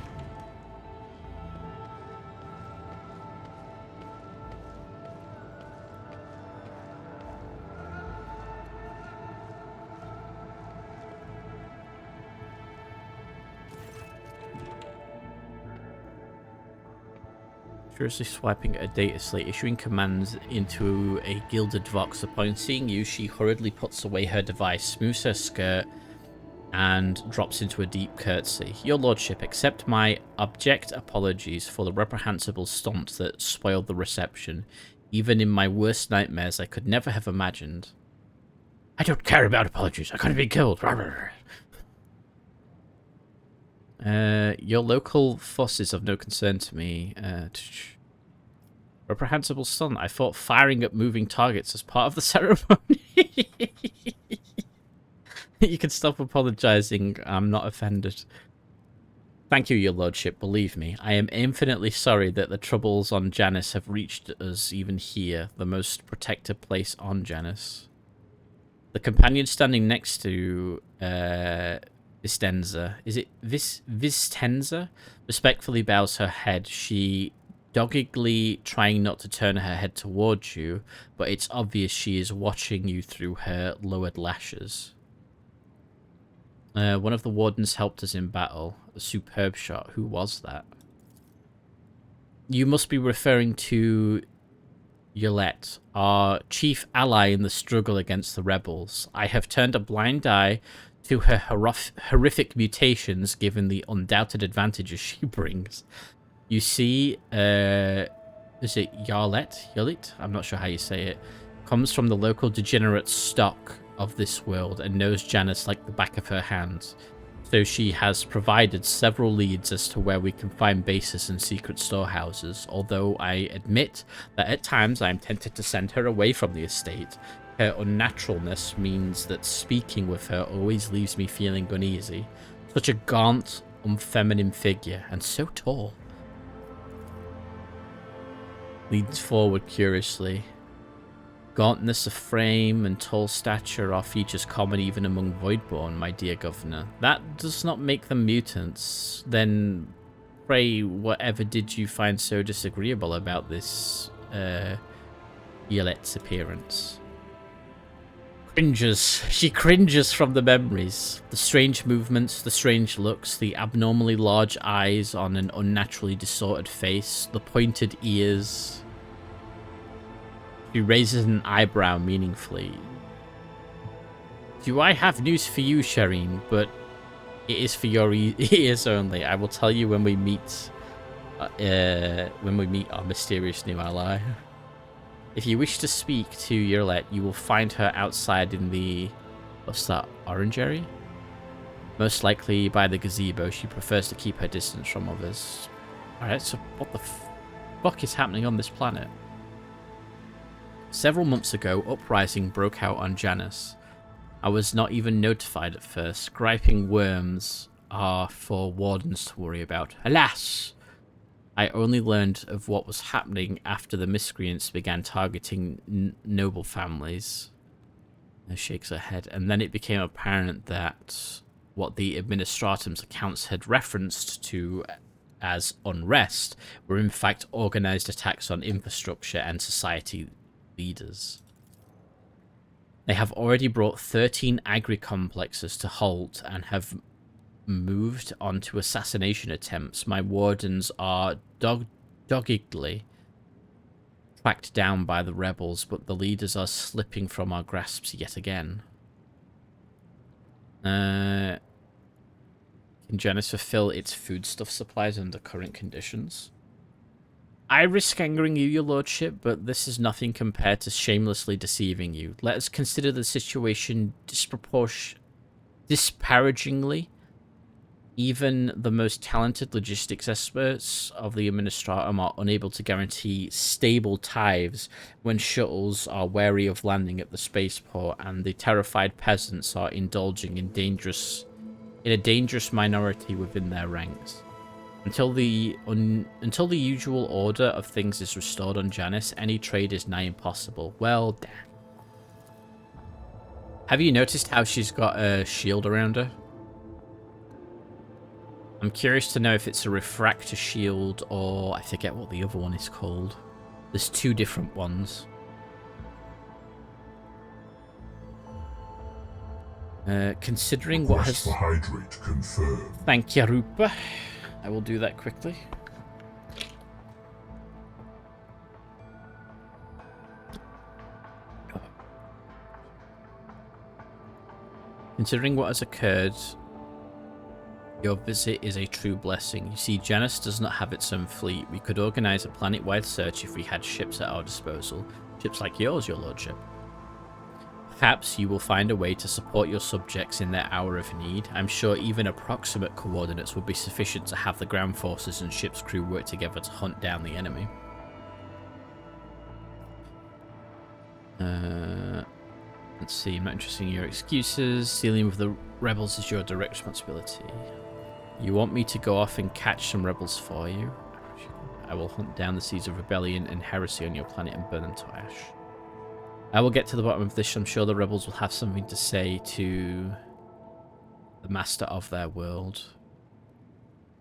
Furiously swiping at a data slate, issuing commands into a gilded vox. Upon seeing you, she hurriedly puts away her device, smooths her skirt, and drops into a deep curtsy. Your lordship, accept my abject apologies for the reprehensible stunt that spoiled the reception. Even in my worst nightmares, I could never have imagined. I don't care about apologies. I could have been killed. Your local fuss is of no concern to me. Reprehensible stunt. I thought firing at moving targets as part of the ceremony. You can stop apologizing. I'm not offended. Thank you, your lordship. Believe me, I am infinitely sorry that the troubles on Janus have reached us even here, the most protected place on Janus. The companion standing next to Vistenza, is it Vistenza? Respectfully bows her head. She doggedly trying not to turn her head towards you, but it's obvious she is watching you through her lowered lashes. One of the wardens helped us in battle. A superb shot. Who was that? You must be referring to Yolette, our chief ally in the struggle against the rebels. I have turned a blind eye to her horrific mutations, given the undoubted advantages she brings. You see, is it Yarlet? I'm not sure how you say it. Comes from the local degenerate stock of this world and knows Janus like the back of her hand. So she has provided several leads as to where we can find bases and secret storehouses, although I admit that at times I am tempted to send her away from the estate. Her unnaturalness means that speaking with her always leaves me feeling uneasy. Such a gaunt, unfeminine figure, and so tall. Leans forward curiously. Gauntness of frame and tall stature are features common even among Voidborn, my dear governor. That does not make them mutants. Then, pray, whatever did you find so disagreeable about this, Yolette's appearance? She cringes from the memories. The strange movements, the strange looks, the abnormally large eyes on an unnaturally distorted face, the pointed ears. She raises an eyebrow meaningfully. Do I have news for you, Shireen? But it is for your ears only. I will tell you when we meet our mysterious new ally. If you wish to speak to Yolette, you will find her outside in the... what's that? Orangery? Most likely by the gazebo. She prefers to keep her distance from others. Alright, so what the fuck is happening on this planet? Several months ago, uprising broke out on Janus. I was not even notified at first. Griping worms are for wardens to worry about. Alas! I only learned of what was happening after the miscreants began targeting noble families. She shakes her head. And then it became apparent that what the Administratum's accounts had referenced to as unrest were in fact organized attacks on infrastructure and society leaders. They have already brought 13 agri-complexes to halt and have moved on to assassination attempts. My wardens are doggedly tracked down by the rebels, but the leaders are slipping from our grasps yet again. Can Janus fulfill its foodstuff supplies under current conditions? I risk angering you, your lordship, but this is nothing compared to shamelessly deceiving you. Let us consider the situation disparagingly. Even the most talented logistics experts of the Administratum are unable to guarantee stable tithes when shuttles are wary of landing at the spaceport, and the terrified peasants are indulging in a dangerous minority within their ranks. Until the usual order of things is restored on Janus, any trade is nigh impossible. Well, damn. Have you noticed how she's got a shield around her? I'm curious to know if it's a refractor shield or I forget what the other one is called. There's two different ones. Considering what has...
Hydrate confirmed.
Thank you, Rupa. I will do that quickly. Considering what has occurred, your visit is a true blessing. You see, Janus does not have its own fleet. We could organize a planet-wide search if we had ships at our disposal. Ships like yours, your lordship. Perhaps you will find a way to support your subjects in their hour of need. I'm sure even approximate coordinates would be sufficient to have the ground forces and ship's crew work together to hunt down the enemy. Let's see, I'm not interested in your excuses. Dealing with the rebels is your direct responsibility. You want me to go off and catch some rebels for you? I will hunt down the seeds of rebellion and heresy on your planet and burn them to ash. I will get to the bottom of this. I'm sure the rebels will have something to say to the master of their world.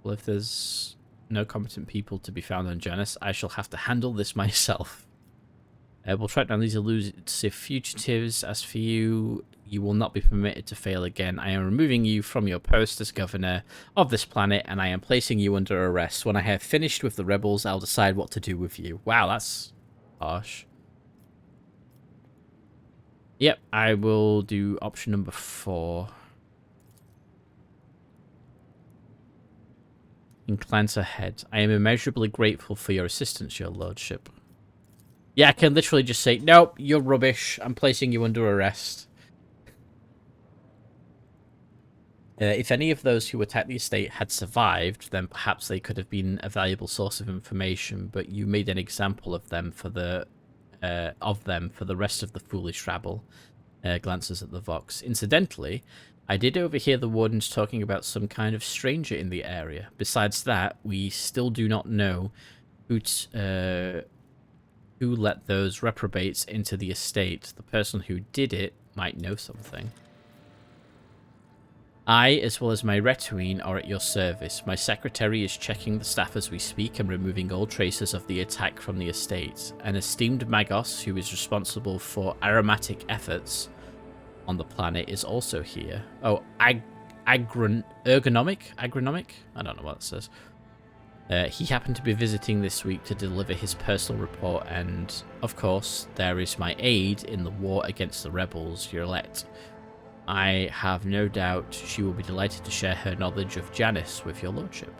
Well, if there's no competent people to be found on Janus, I shall have to handle this myself. We'll track down these elusive fugitives. As for you, you will not be permitted to fail again. I am removing you from your post as governor of this planet, and I am placing you under arrest. When I have finished with the rebels, I'll decide what to do with you. Wow, that's harsh. Yep, I will do option number 4. Inclines her head. I am immeasurably grateful for your assistance, your lordship. Yeah, I can literally just say, nope, you're rubbish. I'm placing you under arrest. If any of those who attacked the estate had survived, then perhaps they could have been a valuable source of information, but you made an example of them for the rest of the foolish rabble. Glances at the Vox. Incidentally, I did overhear the wardens talking about some kind of stranger in the area. Besides that, we still do not know who let those reprobates into the estate. The person who did it might know something. I, as well as my retinue, are at your service. My secretary is checking the staff as we speak and removing all traces of the attack from the estate. An esteemed Magos, who is responsible for aromatic efforts on the planet, is also here. Oh, ergonomic? I don't know what it says. He happened to be visiting this week to deliver his personal report, and, of course, there is my aide in the war against the rebels, Yolette. I have no doubt she will be delighted to share her knowledge of Janus with your lordship.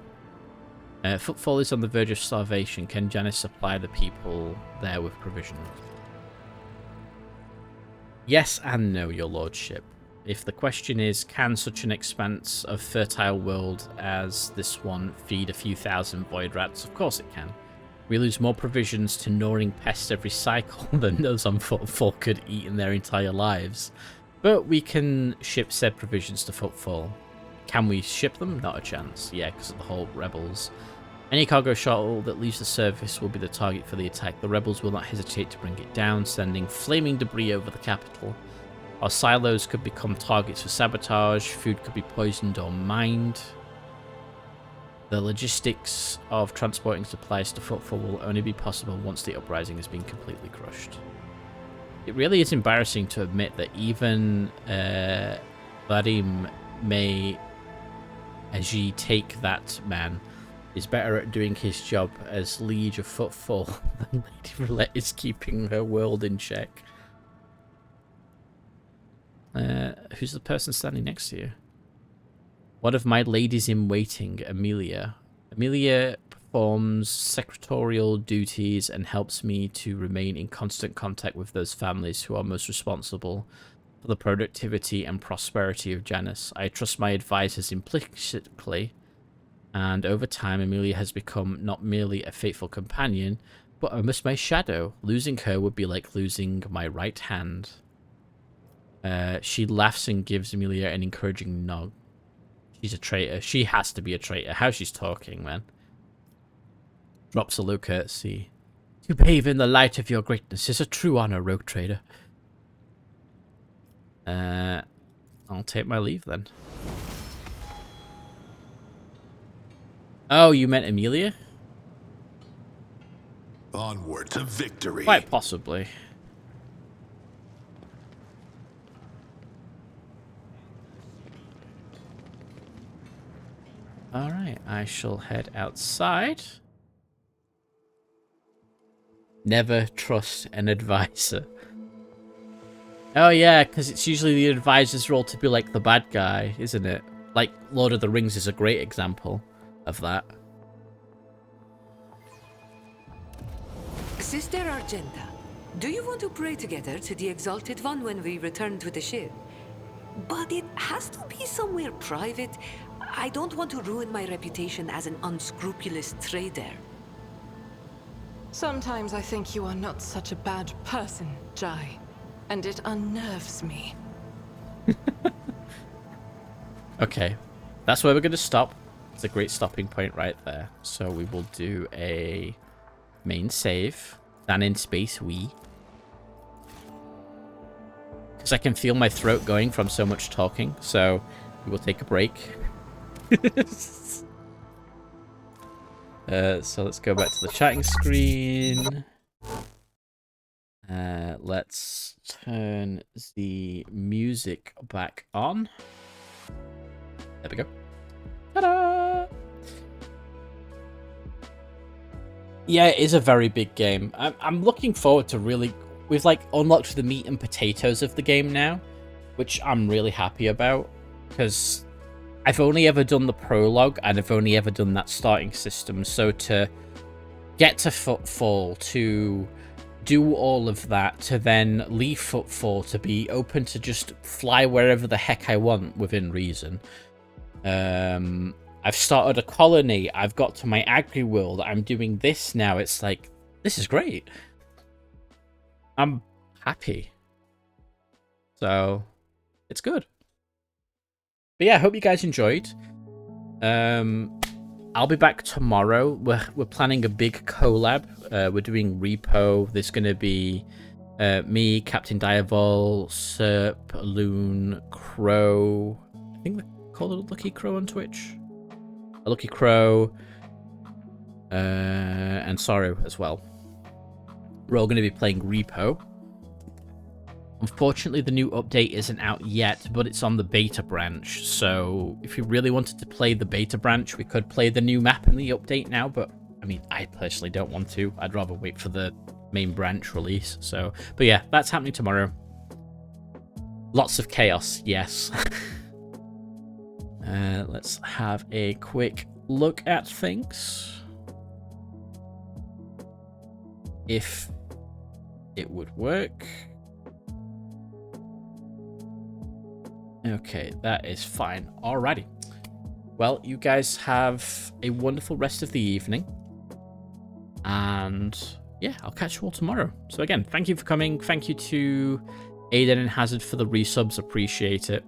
Footfall is on the verge of starvation. Can Janus supply the people there with provisions? Yes and no, your lordship. If the question is, can such an expanse of fertile world as this one feed a few thousand void rats? Of course it can. We lose more provisions to gnawing pests every cycle than those on Footfall could eat in their entire lives. But we can ship said provisions to Footfall. Can we ship them? Not a chance. Yeah, because of the whole rebels. Any cargo shuttle that leaves the surface will be the target for the attack. The rebels will not hesitate to bring it down, sending flaming debris over the capital. Our silos could become targets for sabotage, food could be poisoned or mined. The logistics of transporting supplies to Footfall will only be possible once the uprising has been completely crushed. It really is embarrassing to admit that even Vadim may Aji take that man is better at doing his job as Liege of Footfall than Lady Roulette is keeping her world in check. Who's the person standing next to you? One of my ladies in waiting, Amelia. Amelia performs secretarial duties and helps me to remain in constant contact with those families who are most responsible for the productivity and prosperity of Janus. I trust my advisors implicitly, and over time Amelia has become not merely a faithful companion, but almost my shadow. Losing her would be like losing my right hand. She laughs and gives Amelia an encouraging nod. She's a traitor. She has to be a traitor. How she's talking, man. Drops a low courtesy. To bathe in the light of your greatness is a true honor, rogue trader. I'll take my leave then. Oh, you meant Amelia?
Onward to victory.
Quite possibly. Alright, I shall head outside. Never trust an advisor. Oh yeah, because it's usually the advisor's role to be like the bad guy, isn't it? Like, Lord of the Rings is a great example of that.
Sister Argenta, do you want to pray together to the Exalted One when we return to the ship? But it has to be somewhere private. I don't want to ruin my reputation as an unscrupulous trader.
Sometimes I think you are not such a bad person, Jai. And it unnerves me.
Okay, that's where we're going to stop. It's a great stopping point right there. So we will do a main save. Down in space, we. Because I can feel my throat going from so much talking. So we will take a break. So let's go back to the chatting screen. Let's turn the music back on. There we go. Ta-da! Yeah, it is a very big game. I'm looking forward to really... We've, like, unlocked the meat and potatoes of the game now, which I'm really happy about, because I've only ever done the prologue, and I've only ever done that starting system, so to get to Footfall, to do all of that, to then leave Footfall, to be open to just fly wherever the heck I want within reason. I've started a colony, I've got to my agri-world, I'm doing this now, it's like, this is great. I'm happy. So, it's good. But yeah, I hope you guys enjoyed. I'll be back tomorrow. We're planning a big collab. We're doing Repo. There's going to be me, Captain Diavol, Serp, Loon, Crow. I think they call it Lucky Crow on Twitch. A Lucky Crow. And Sorrow as well. We're all going to be playing Repo. Unfortunately, the new update isn't out yet, but it's on the beta branch. So if you really wanted to play the beta branch, we could play the new map in the update now. But I mean, I personally don't want to. I'd rather wait for the main branch release. So, but yeah, that's happening tomorrow. Lots of chaos, yes. Let's have a quick look at things. If it would work. Okay, that is fine. Alrighty. Well, you guys have a wonderful rest of the evening. And yeah, I'll catch you all tomorrow. So again, thank you for coming. Thank you to Aiden and Hazard for the resubs. Appreciate it.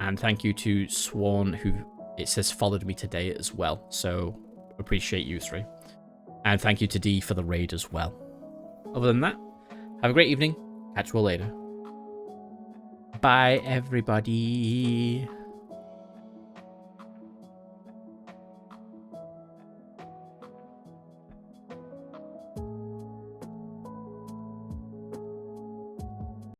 And thank you to Swan, who it says followed me today as well. So appreciate you three. And thank you to D for the raid as well. Other than that, have a great evening. Catch you all later. Bye, everybody.